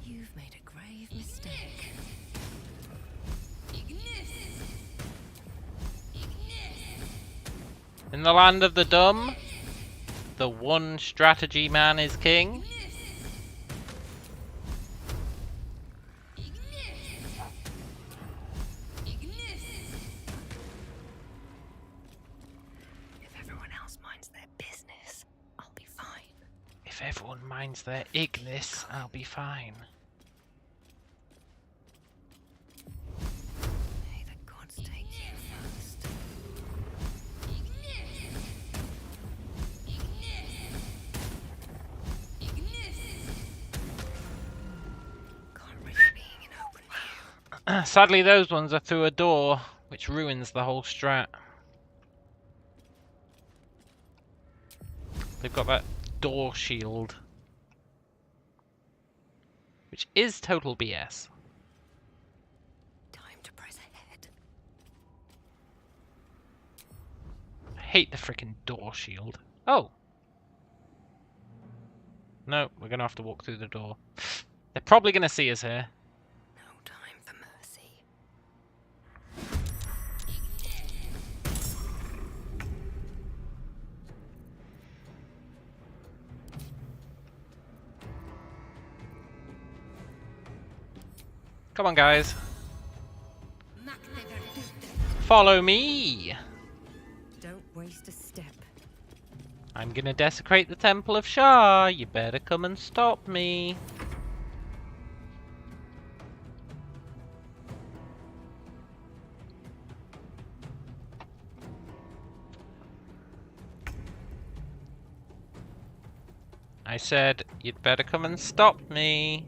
You've made a grave mistake. In the land of the dumb, the one strategy man is king. If everyone minds their Ignis, I'll be fine. May the gods take you first. Can't risk being in open view. Sadly, those ones are through a door, which ruins the whole strat. They've got that door shield, which is total BS. Time to press ahead. I hate the frickin' door shield. Oh! No, we're gonna have to walk through the door. They're probably gonna see us here. No time for mercy. Come on, guys. Follow me! Don't waste a step. I'm gonna desecrate the Temple of Shar. You better come and stop me. I said, you'd better come and stop me.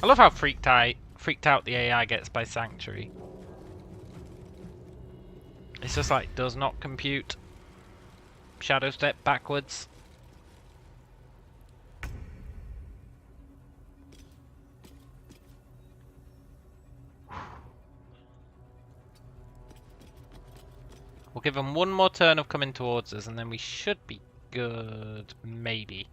I love how freaked out the AI gets by Sanctuary. It's just like, does not compute. Shadow step backwards. We'll give them one more turn of coming towards us and then we should be good. Maybe.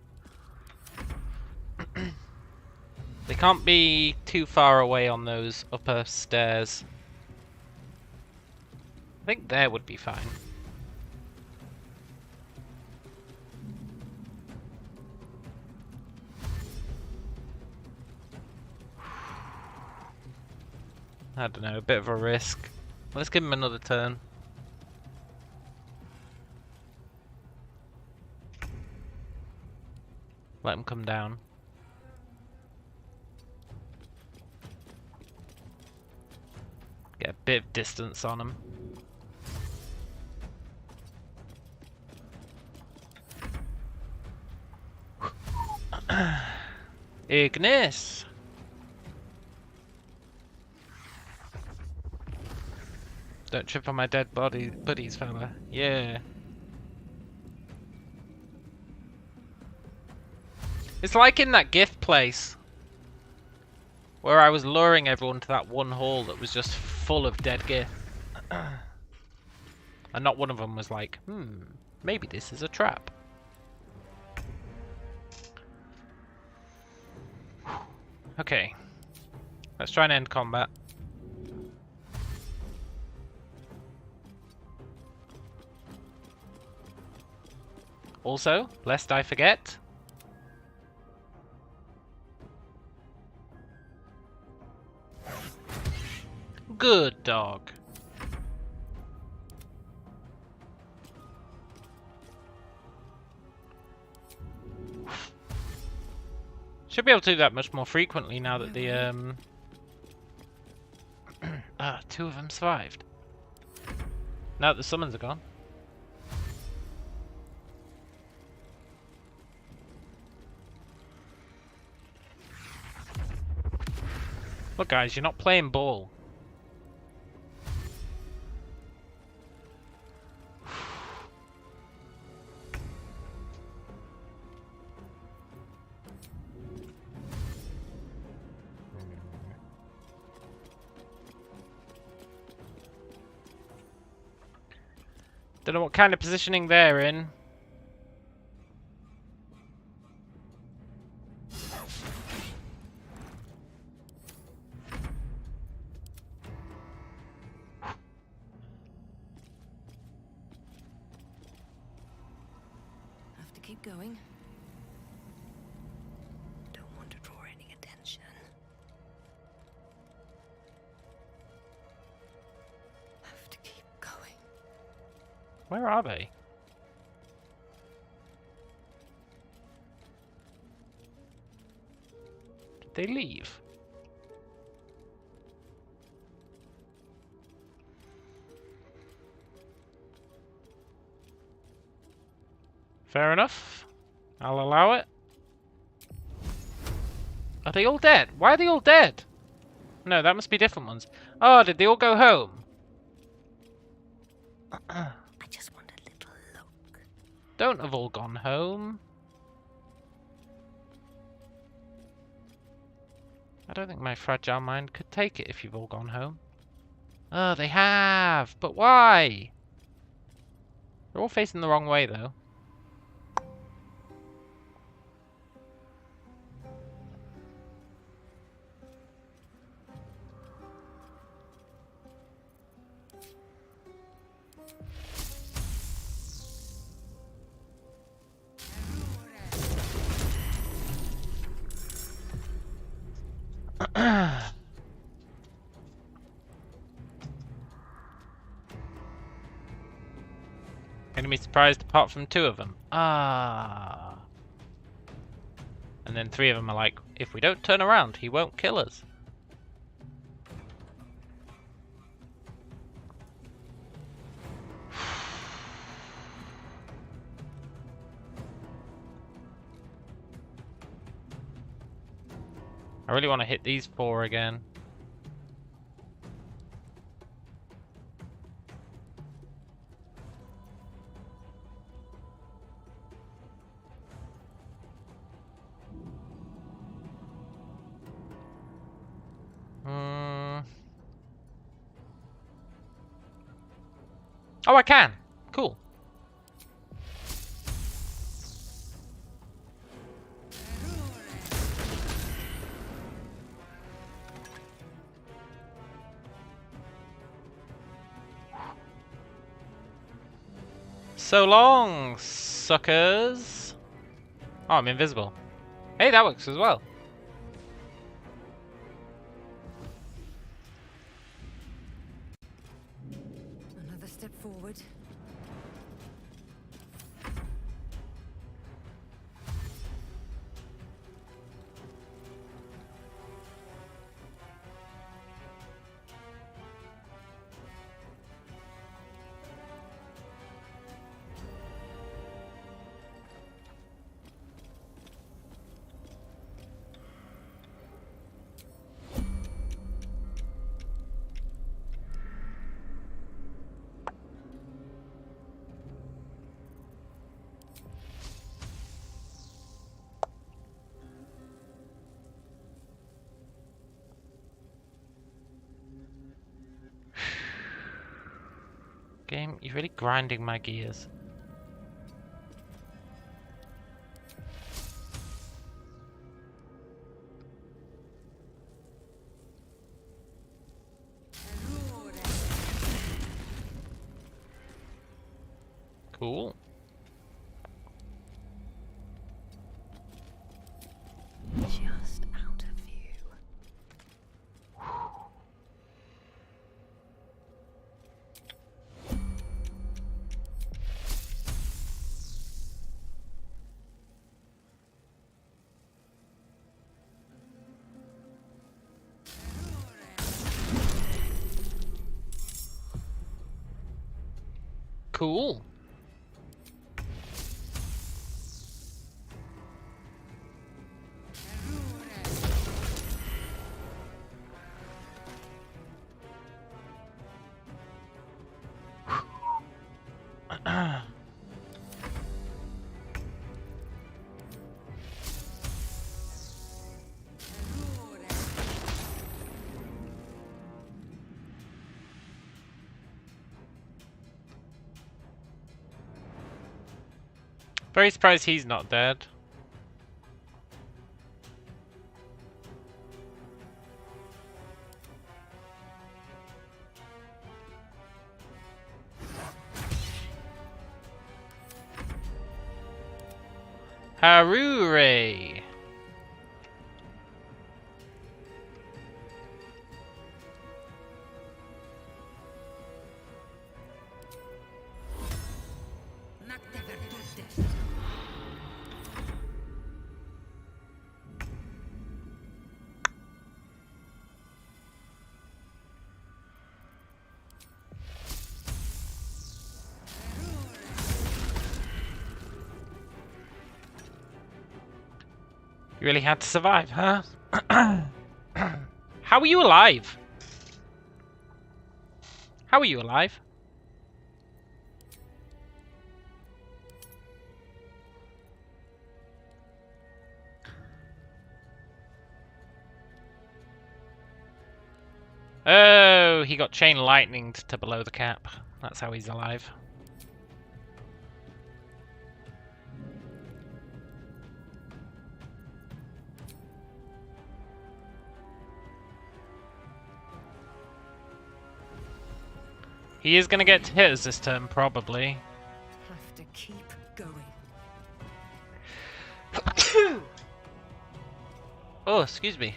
They can't be too far away on those upper stairs. I think there would be fine. I don't know, a bit of a risk. Let's give him another turn. Let him come down. Get a bit of distance on him. Ignis! Don't trip on my dead buddies, fella. Yeah. It's like in that gift place where I was luring everyone to that one hall that was just full of dead gift. And not one of them was like, maybe this is a trap. Okay. Let's try and end combat. Also, lest I forget, good dog. Should be able to do that much more frequently now that the two of them survived. Now that the summons are gone. Look guys, you're not playing ball. Don't know what kind of positioning they're in. Have to keep going. Don't want to draw any attention. Have to keep going. Where are they? Did they leave? Fair enough. I'll allow it. Are they all dead? Why are they all dead? No, that must be different ones. Oh, did they all go home? I just want a little look. Don't have all gone home. I don't think my fragile mind could take it if you've all gone home. Oh, they have! But why? They're all facing the wrong way, though. Enemy surprised apart from 2 of them. Ah. And then 3 of them are like, if we don't turn around, he won't kill us. I really want to hit these 4 again. Oh, I can! Cool. So long, suckers! Oh, I'm invisible. Hey, that works as well. Another step forward. Game, you're really grinding my gears. Cool. Just out of view. Cool. Very surprised he's not dead. Harure! You really had to survive, huh? How are you alive? How are you alive? Oh, he got chain lightninged to below the cap. That's how he's alive. He is going to get to hit us this turn, probably. Have to keep going. Oh, excuse me.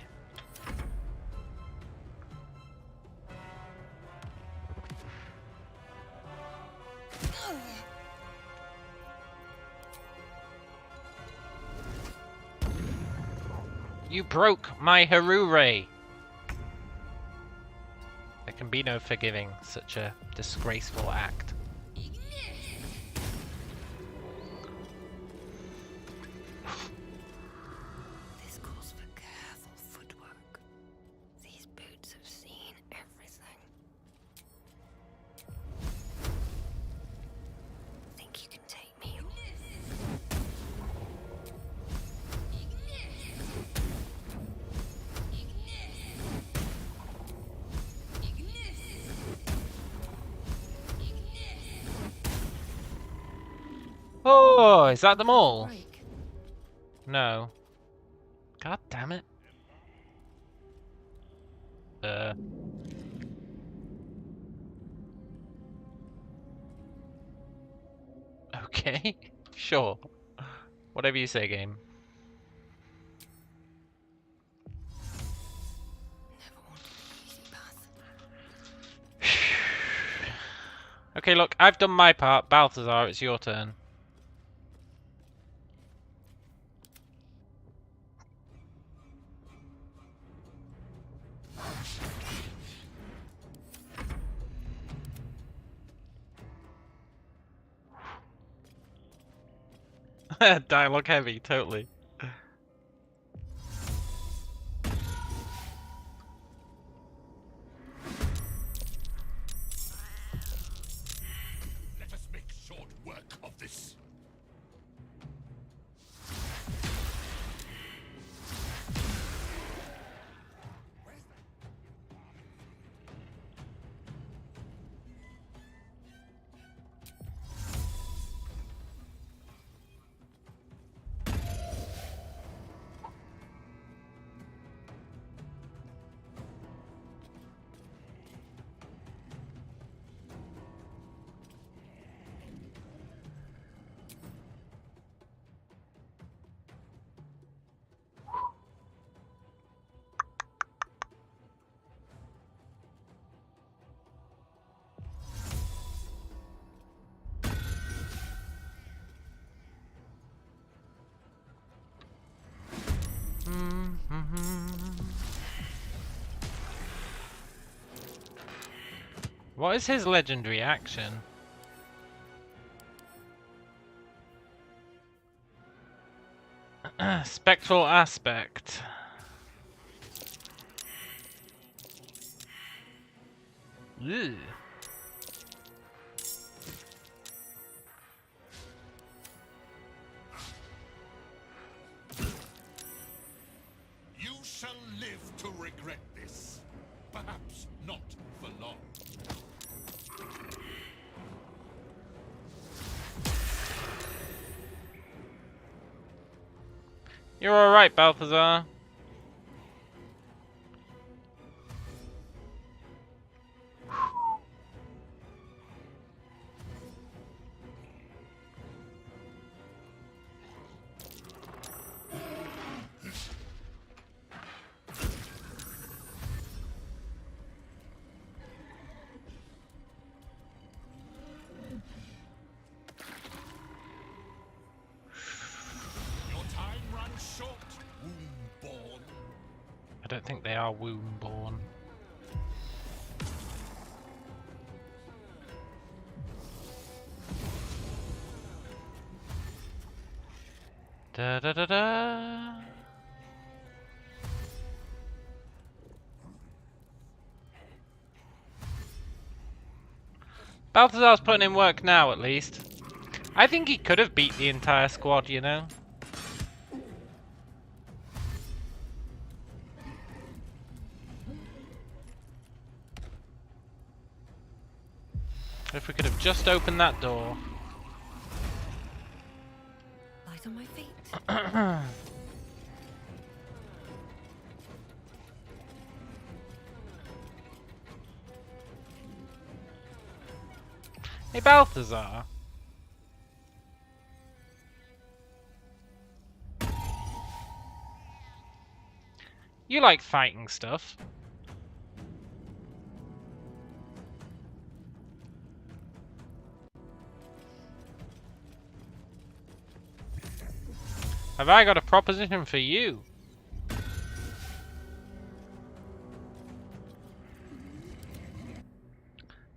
You broke my Harure! There can be no forgiving such a disgraceful act. This calls for careful footwork. These boots have seen everything. Think you can take me on? Oh, is that them all? No. God damn it. Okay, sure. Whatever you say, game. Okay, look, I've done my part. Balthazar, it's your turn. Dialogue heavy, totally. Let us make short work of this. What is his legendary action? Spectral aspect. Ew. You shall live to regret this. Perhaps not for long. You're alright, Balthazar. I don't think they are womb-born. Da da da da. Balthazar's putting in work now, at least. I think he could have beat the entire squad, you know? If we could have just opened that door. Light on my feet. Hey, Balthazar. You like fighting stuff. Have I got a proposition for you?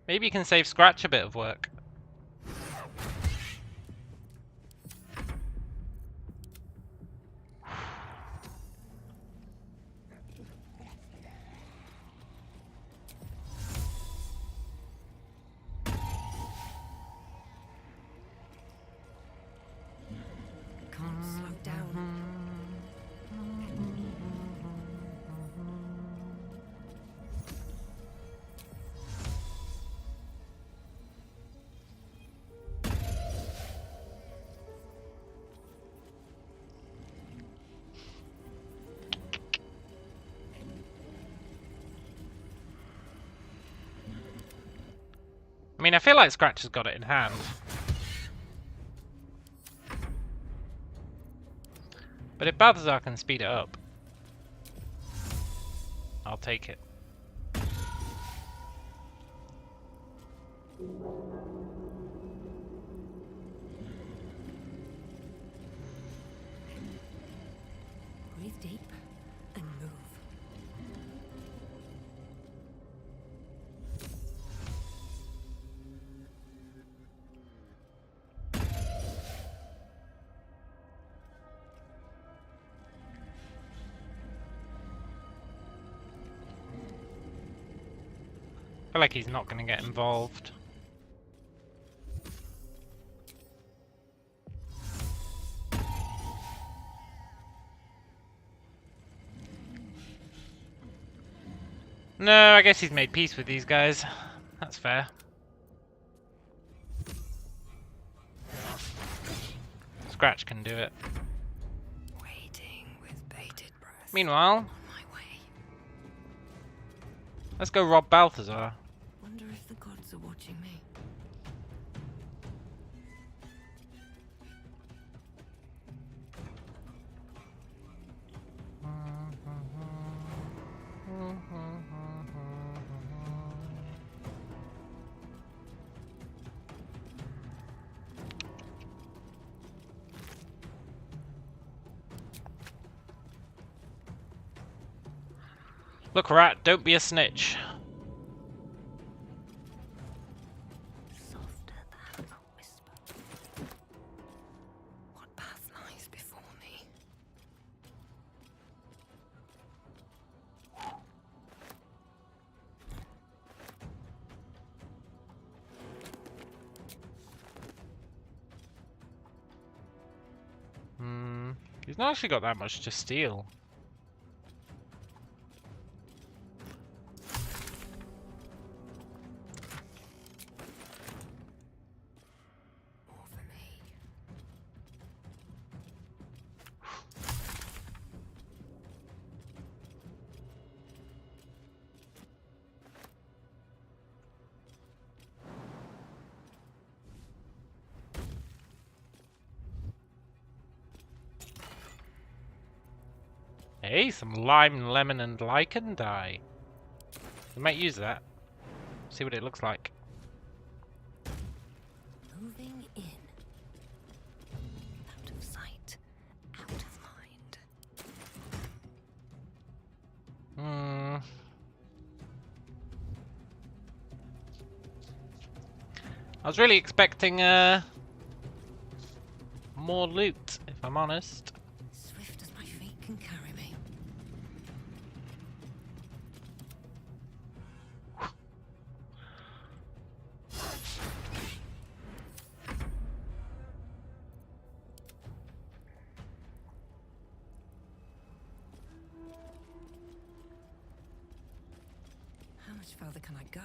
Maybe you can save Scratch a bit of work. Can't slow down. I mean, I feel like Scratch has got it in hand. But if Balthazar can speed it up, I'll take it. Breathe deep and move. I feel like he's not going to get involved. No, I guess he's made peace with these guys. That's fair. Scratch can do it. Waiting with bated breath. Meanwhile, On my way. let's go rob Balthazar. Wonder if the gods are watching me. Look, rat, don't be a snitch. Softer than a whisper. What path lies before me? He's not actually got that much to steal. More for me. Hey, some lime, lemon, and lichen dye. We might use that. See what it looks like. Moving in. Out of sight, out of mind. I was really expecting more loot, if I'm honest. Swift as my feet can carry me. How much further can I go?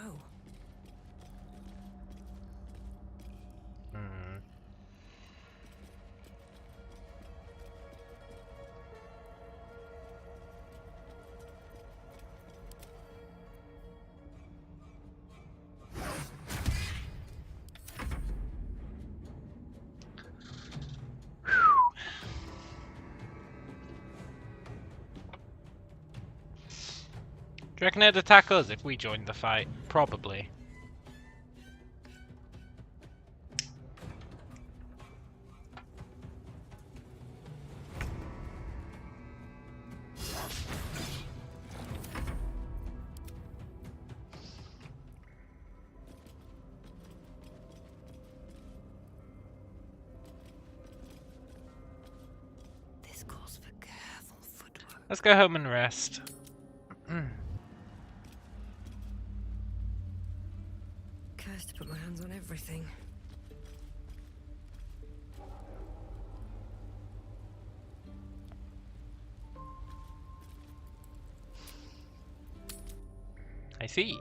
Do you reckon it'd attack us if we joined the fight? Probably. This calls for careful footwork. Let's go home and rest. Cursed to put my hands on everything. I see.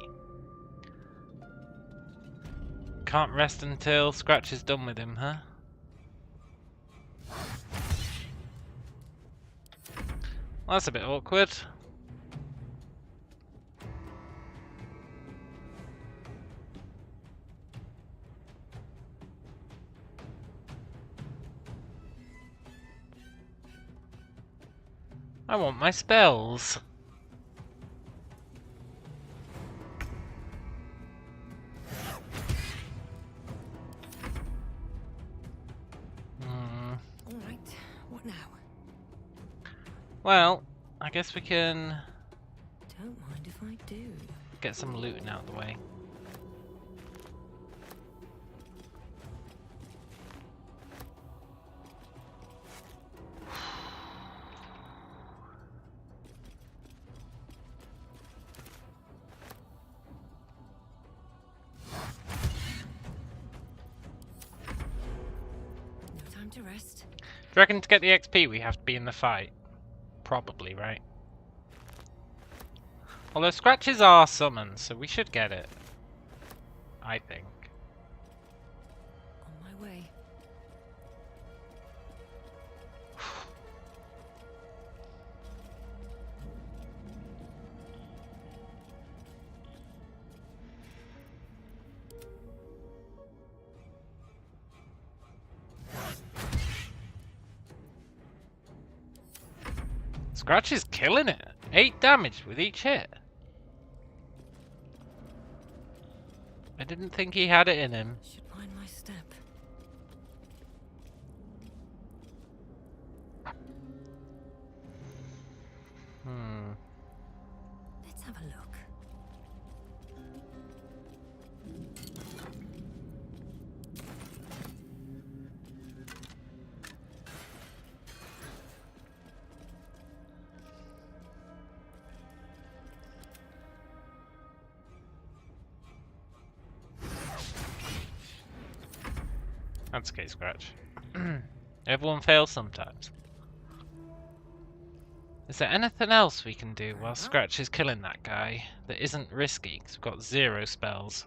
Can't rest until Scratch is done with him, huh? Well, that's a bit awkward. I want my spells. All right, what now? Well, I guess we can Don't mind if I do. get some looting out of the way. No time to rest. Do you reckon to get the XP we have to be in the fight? Probably, right? Although Scratches are summoned, so we should get it. I think. On my way. Scratch is killing it. 8 damage with each hit. I didn't think he had it in him. Should mind my step. Let's have a look. That's okay, Scratch. Everyone fails sometimes. Is there anything else we can do while Scratch is killing that guy that isn't risky? Because we've got 0 spells.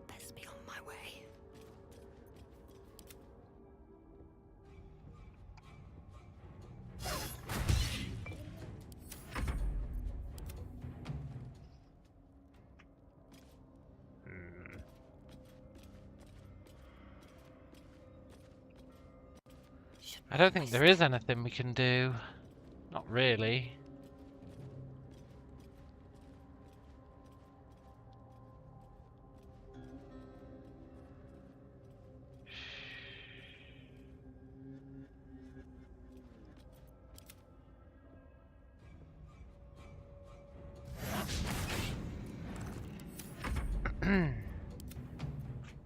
Best be on my way. I don't think there is anything we can do. Not really.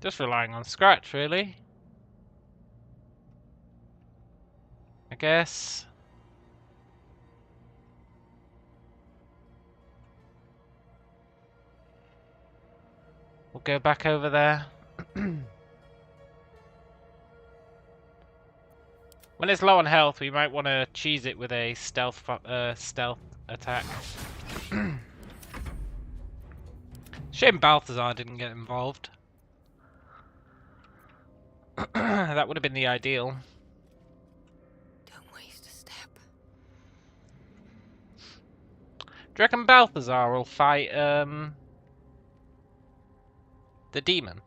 Just relying on Scratch, really. I guess. We'll go back over there. When it's low on health, we might want to cheese it with a stealth attack. Shame Balthazar didn't get involved. That would have been the ideal. Don't waste a step. Do you reckon Balthazar will fight the demon?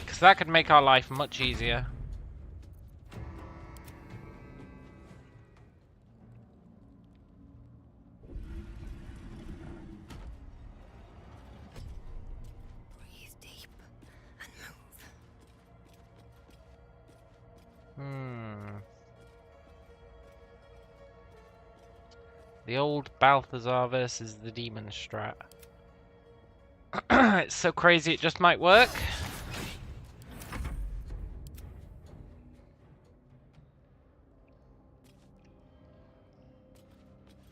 Because that could make our life much easier. Breathe deep and move. The old Balthazar versus the demon strat. It's so crazy it just might work.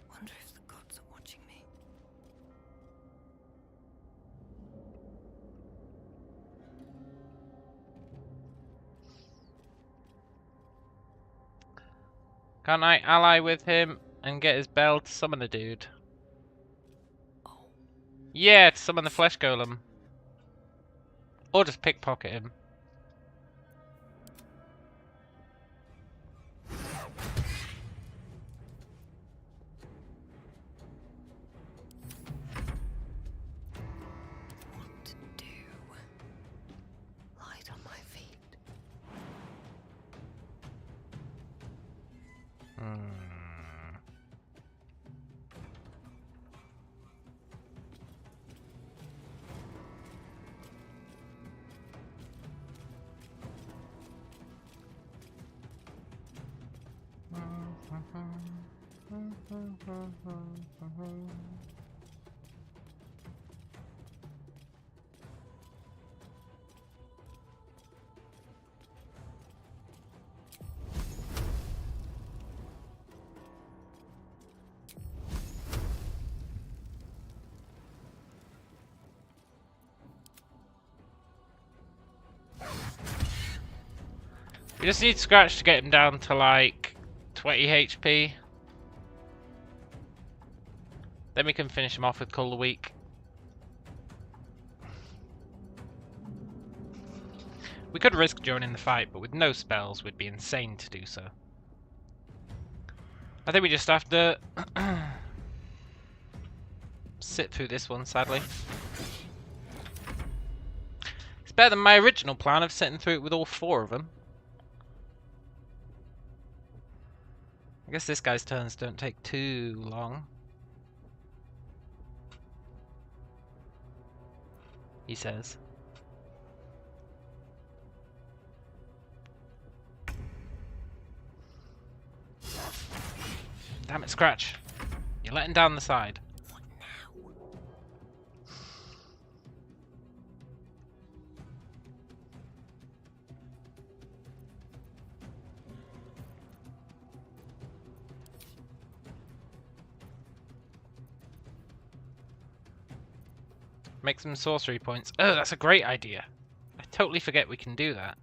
Wonder if the gods are watching me. Can't I ally with him and get his bell to summon a dude? Yeah, to summon the flesh golem. Or just pickpocket him. What to do? Light on my feet. We just need Scratch to get him down to like 20 HP. Then we can finish him off with Call of the Week. We could risk joining the fight, but with no spells, we'd be insane to do so. I think we just have to sit through this one, sadly. It's better than my original plan of sitting through it with all 4 of them. I guess this guy's turns don't take too long. He says. Damn it, Scratch. You're letting down the side. What now? Make some sorcery points. Oh, that's a great idea. I totally forget we can do that.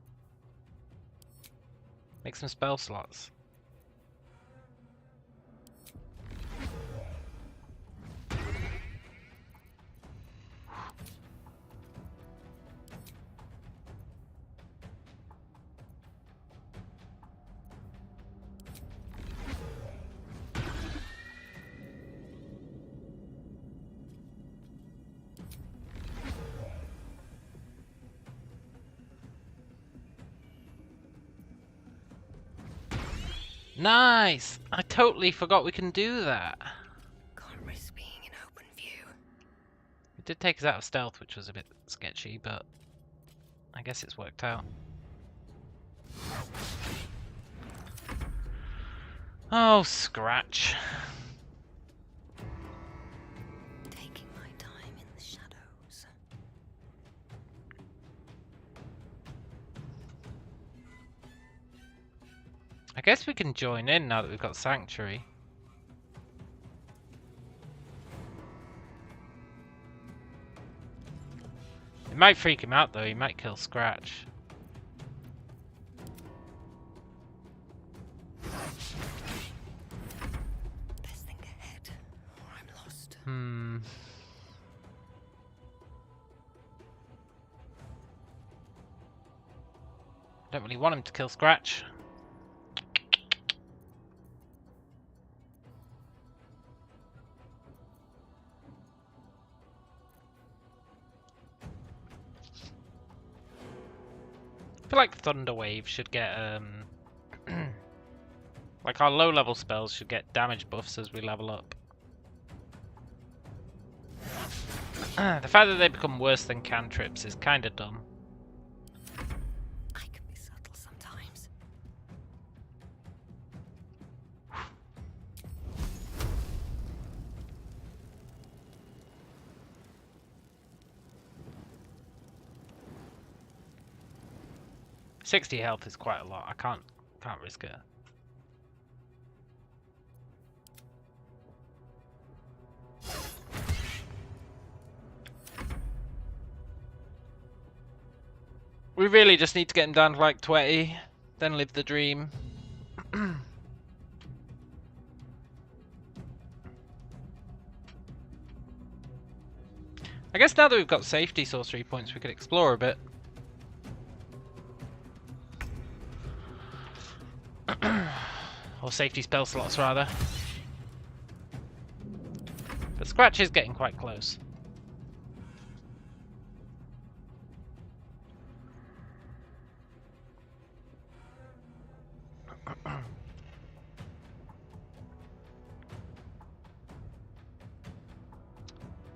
Make some spell slots. Nice! I totally forgot we can do that. Can't risk being in open view. It did take us out of stealth, which was a bit sketchy, but I guess it's worked out. Oh, Scratch. Taking my time in the shadows. I guess we can join in now that we've got Sanctuary. It might freak him out though, he might kill Scratch. Best think ahead, or I'm lost. Don't really want him to kill Scratch. I feel like Thunder Wave should get like our low level spells should get damage buffs as we level up. The fact that they become worse than cantrips is kinda dumb. I can be subtle sometimes. 60 health is quite a lot. I can't risk it. We really just need to get him down to like 20, then live the dream. I guess now that we've got safety sorcery points, we could explore a bit. Or safety spell slots, rather. But Scratch is getting quite close.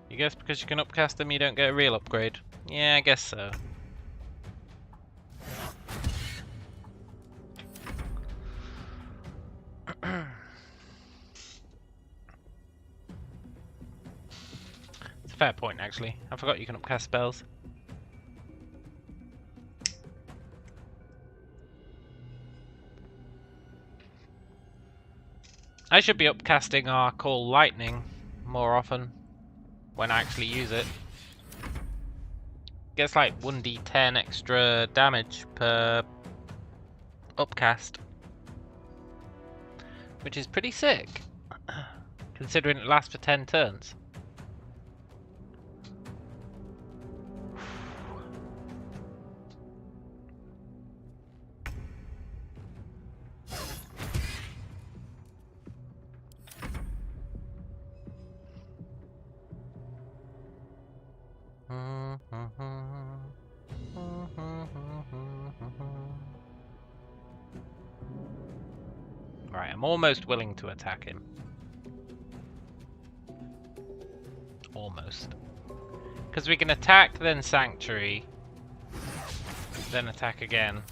You guess because you can upcast them, you don't get a real upgrade? Yeah, I guess so. It's a fair point, actually. I forgot you can upcast spells. I should be upcasting our Call Lightning more often when I actually use it. Gets like 1d10 extra damage per upcast, which is pretty sick, considering it lasts for 10 turns. Right, I'm almost willing to attack him. Almost. Because we can attack, then Sanctuary, then attack again.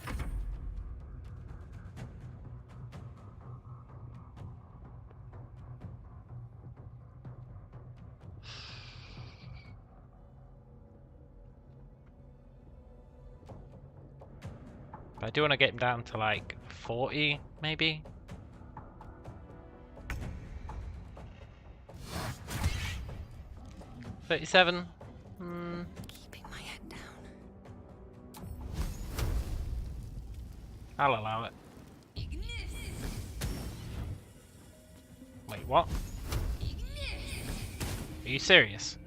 But I do want to get him down to like 40, maybe? $37. Keeping my head down. I'll allow it. Wait, what? Are you serious?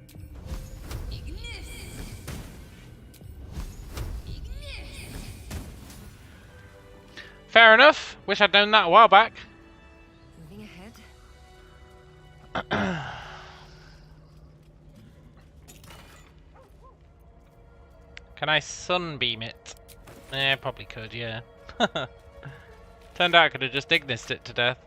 Fair enough. Wish I'd known that a while back. Moving ahead. Can I sunbeam it? Eh, probably could, yeah. Turned out I could have just Ignised it to death.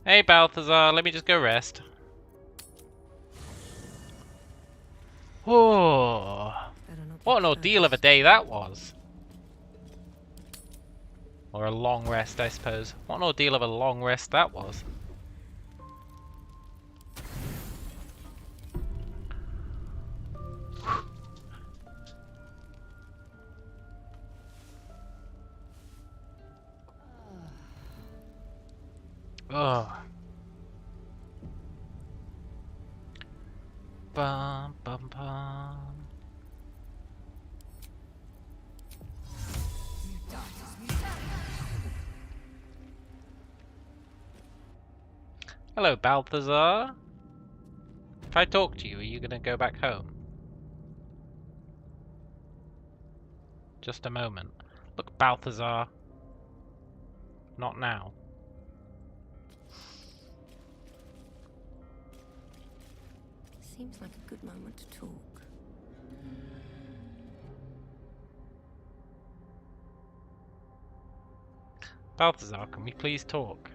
Hey Balthazar, let me just go rest. Whoa. What an ordeal of a day that was. Or a long rest, I suppose. What an ordeal of a long rest that was. Oh. Bum bum bum. Hello, Balthazar. If I talk to you, are you gonna go back home? Just a moment. Look, Balthazar. Not now. Seems like a good moment to talk. Balthazar, can we please talk?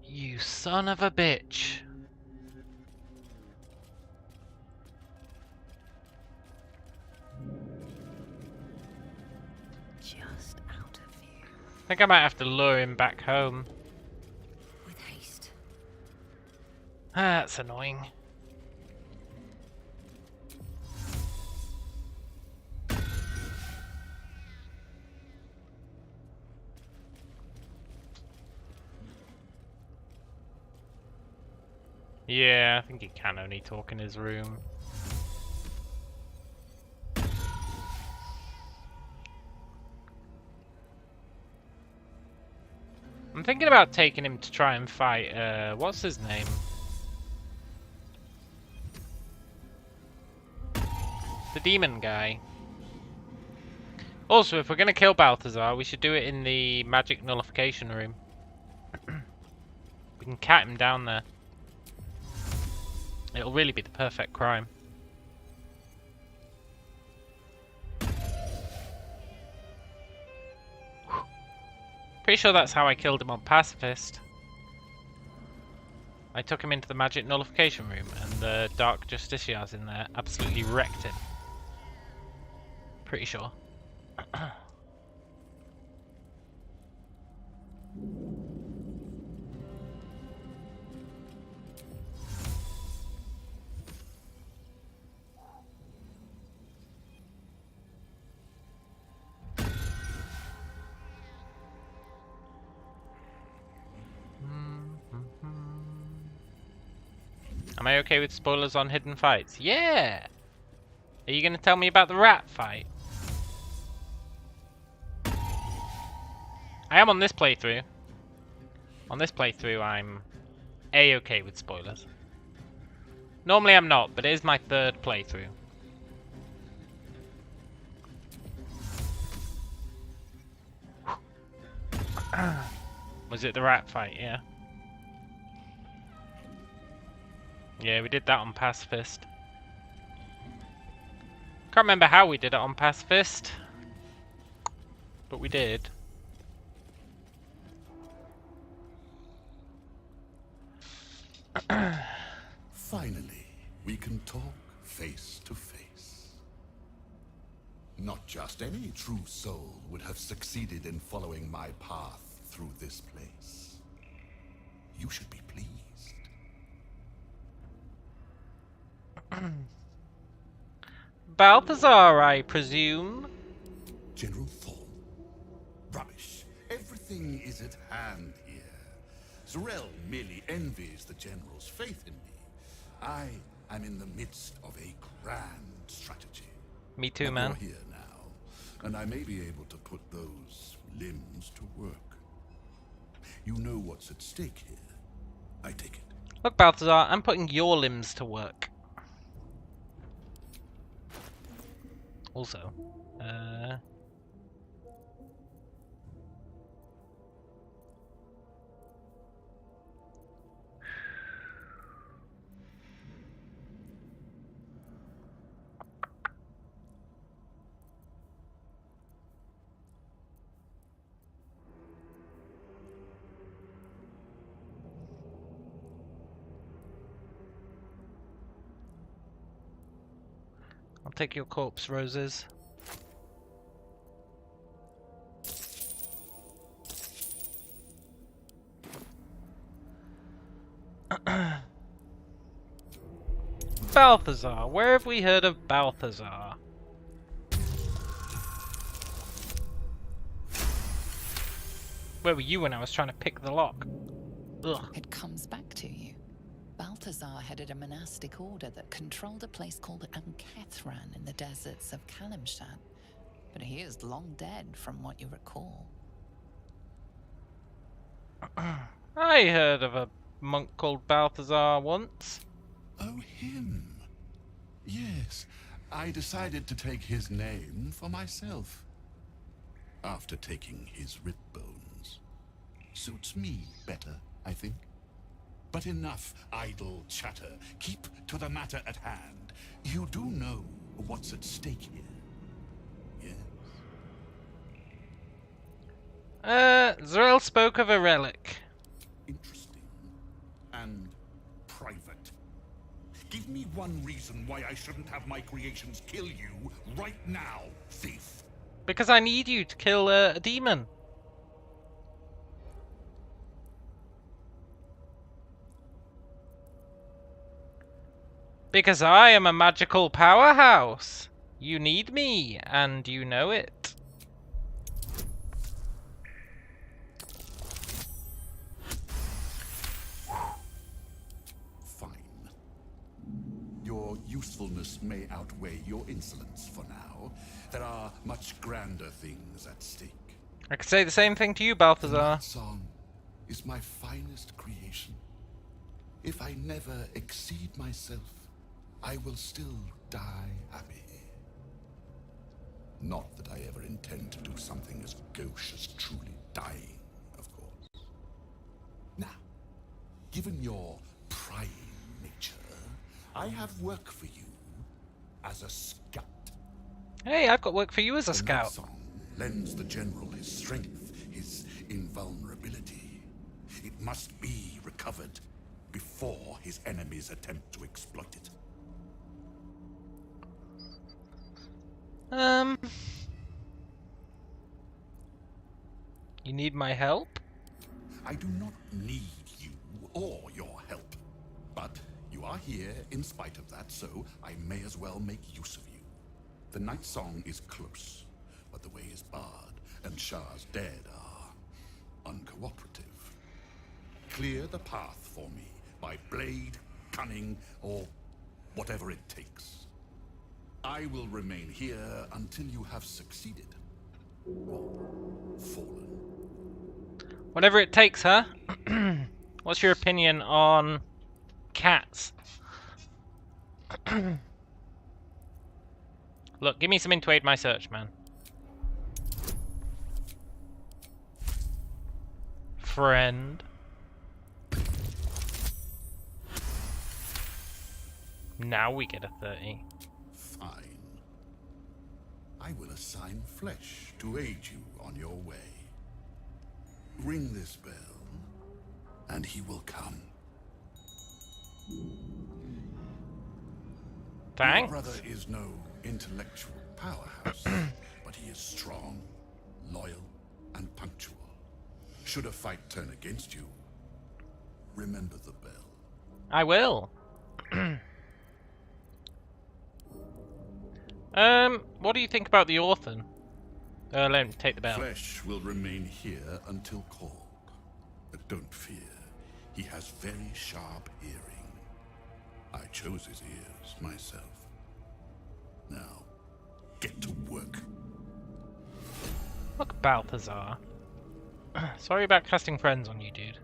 You son of a bitch. Just out of view. I think I might have to lure him back home. With haste. Ah, that's annoying. Yeah, I think he can only talk in his room. I'm thinking about taking him to try and fight, what's his name? The demon guy. Also, if we're gonna kill Balthazar, we should do it in the magic nullification room. We can cat him down there. It'll really be the perfect crime. Pretty sure that's how I killed him on Pacifist. I took him into the magic nullification room and the Dark Justiciars in there absolutely wrecked him. Pretty sure. Am I okay with spoilers on hidden fights? Yeah! Are you gonna tell me about the rat fight? I am on this playthrough. On this playthrough, I'm A-okay with spoilers. Normally I'm not, but it is my third playthrough. Was it the rat fight? Yeah. Yeah, we did that on Pacifist. Can't remember how we did it on Pacifist, but we did. Finally, we can talk face to face. Not just any true soul would have succeeded in following my path through this place. You should be pleased. Balthazar, I presume? General Thorm. Rubbish. Everything is at hand here. Sorel merely envies the General's faith in me. I am in the midst of a grand strategy. Me too, But man. you're here now, and I may be able to put those limbs to work. You know what's at stake here. I take it. Look, Balthazar, I'm putting your limbs to work. Also, I'll take your corpse roses. Balthazar, where have we heard of Balthazar? Where were you when I was trying to pick the lock? Ugh. It comes back to you. Balthazar headed a monastic order that controlled a place called Ankethran in the deserts of Kalimshan, but he is long dead from what you recall. I heard of a monk called Balthazar once. Oh, him. Yes, I decided to take his name for myself. After taking his rib bones. Suits me better, I think. But enough idle chatter. Keep to the matter at hand. You do know what's at stake here. Zrael spoke of a relic. Interesting. And private. Give me one reason why I shouldn't have my creations kill you right now, thief. Because I need you to kill a demon. Because I am a magical powerhouse. You need me, and you know it. Fine. Your usefulness may outweigh your insolence for now. There are much grander things at stake. I could say the same thing to you, Balthazar. That song is my finest creation. If I never exceed myself, I will still die happy. Not that I ever intend to do something as gauche as truly dying, of course. Now, given your prying nature, I have work for you as a scout. Hey, I've got work for you as a scout. That song lends the general his strength, his invulnerability. It must be recovered before his enemies attempt to exploit it. You need my help? I do not need you or your help. But you are here in spite of that, so I may as well make use of you. The night song is close, but the way is barred, and Shar's dead are uncooperative. Clear the path for me by blade, cunning, or whatever it takes. I will remain here until you have succeeded. Or fallen. Whatever it takes, huh? What's your opinion on cats? Look, give me something to aid my search, man. Friend. Now we get a 30. Fine. I will assign flesh to aid you on your way. Ring this bell, and he will come. Thanks. Your brother is no intellectual powerhouse, but he is strong, loyal, and punctual. Should a fight turn against you, remember the bell. I will. What do you think about the orphan? Let him take the bell. Flesh will remain here until called. But don't fear, he has very sharp hearing. I chose his ears myself. Now, get to work. Look, Balthazar. Sorry about casting friends on you, dude.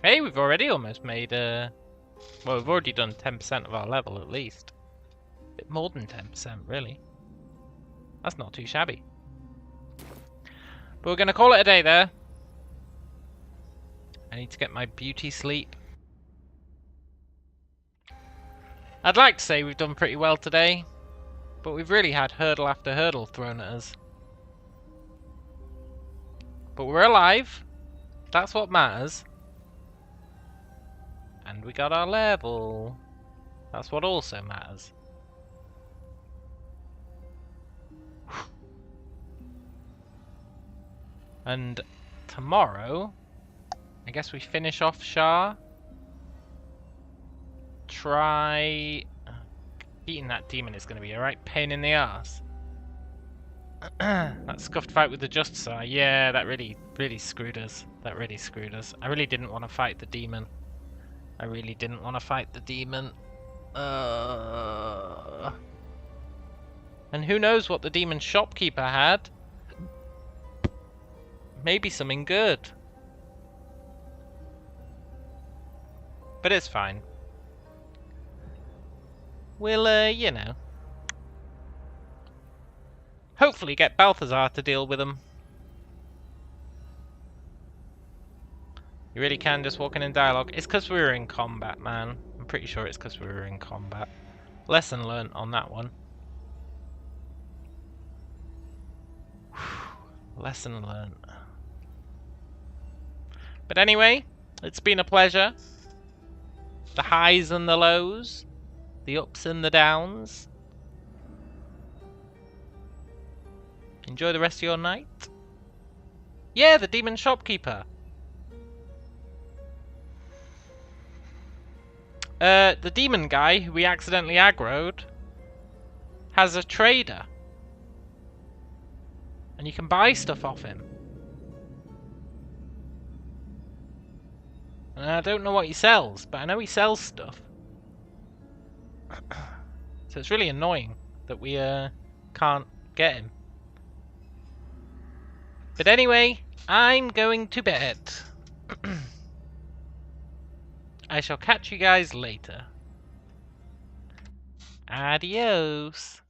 Hey, we've already almost made well, we've already done 10% of our level at least. A bit more than 10%, really. That's not too shabby. But we're gonna call it a day there. I need to get my beauty sleep. I'd like to say we've done pretty well today, but we've really had hurdle after hurdle thrown at us. But we're alive. That's what matters. And we got our level. That's what also matters. And tomorrow I guess we finish off Shar. Try... Beating that demon is going to be a right pain in the ass. That scuffed fight with the Justicer. Yeah, that really screwed us. That really screwed us. I really didn't want to fight the demon. I really didn't want to fight the demon. And who knows what the demon shopkeeper had? Maybe something good. But it's fine. We'll, you know, hopefully get Balthazar to deal with them. You really can just walk in dialogue. It's because we were in combat, man. I'm pretty sure it's because we were in combat. Lesson learnt on that one. Lesson learnt. But anyway, it's been a pleasure. The highs and the lows. The ups and the downs. Enjoy the rest of your night. Yeah, the demon shopkeeper. The demon guy who we accidentally aggroed has a trader. And you can buy stuff off him. And I don't know what he sells, but I know he sells stuff. So it's really annoying that we can't get him. But anyway, I'm going to bed. I shall catch you guys later. Adios.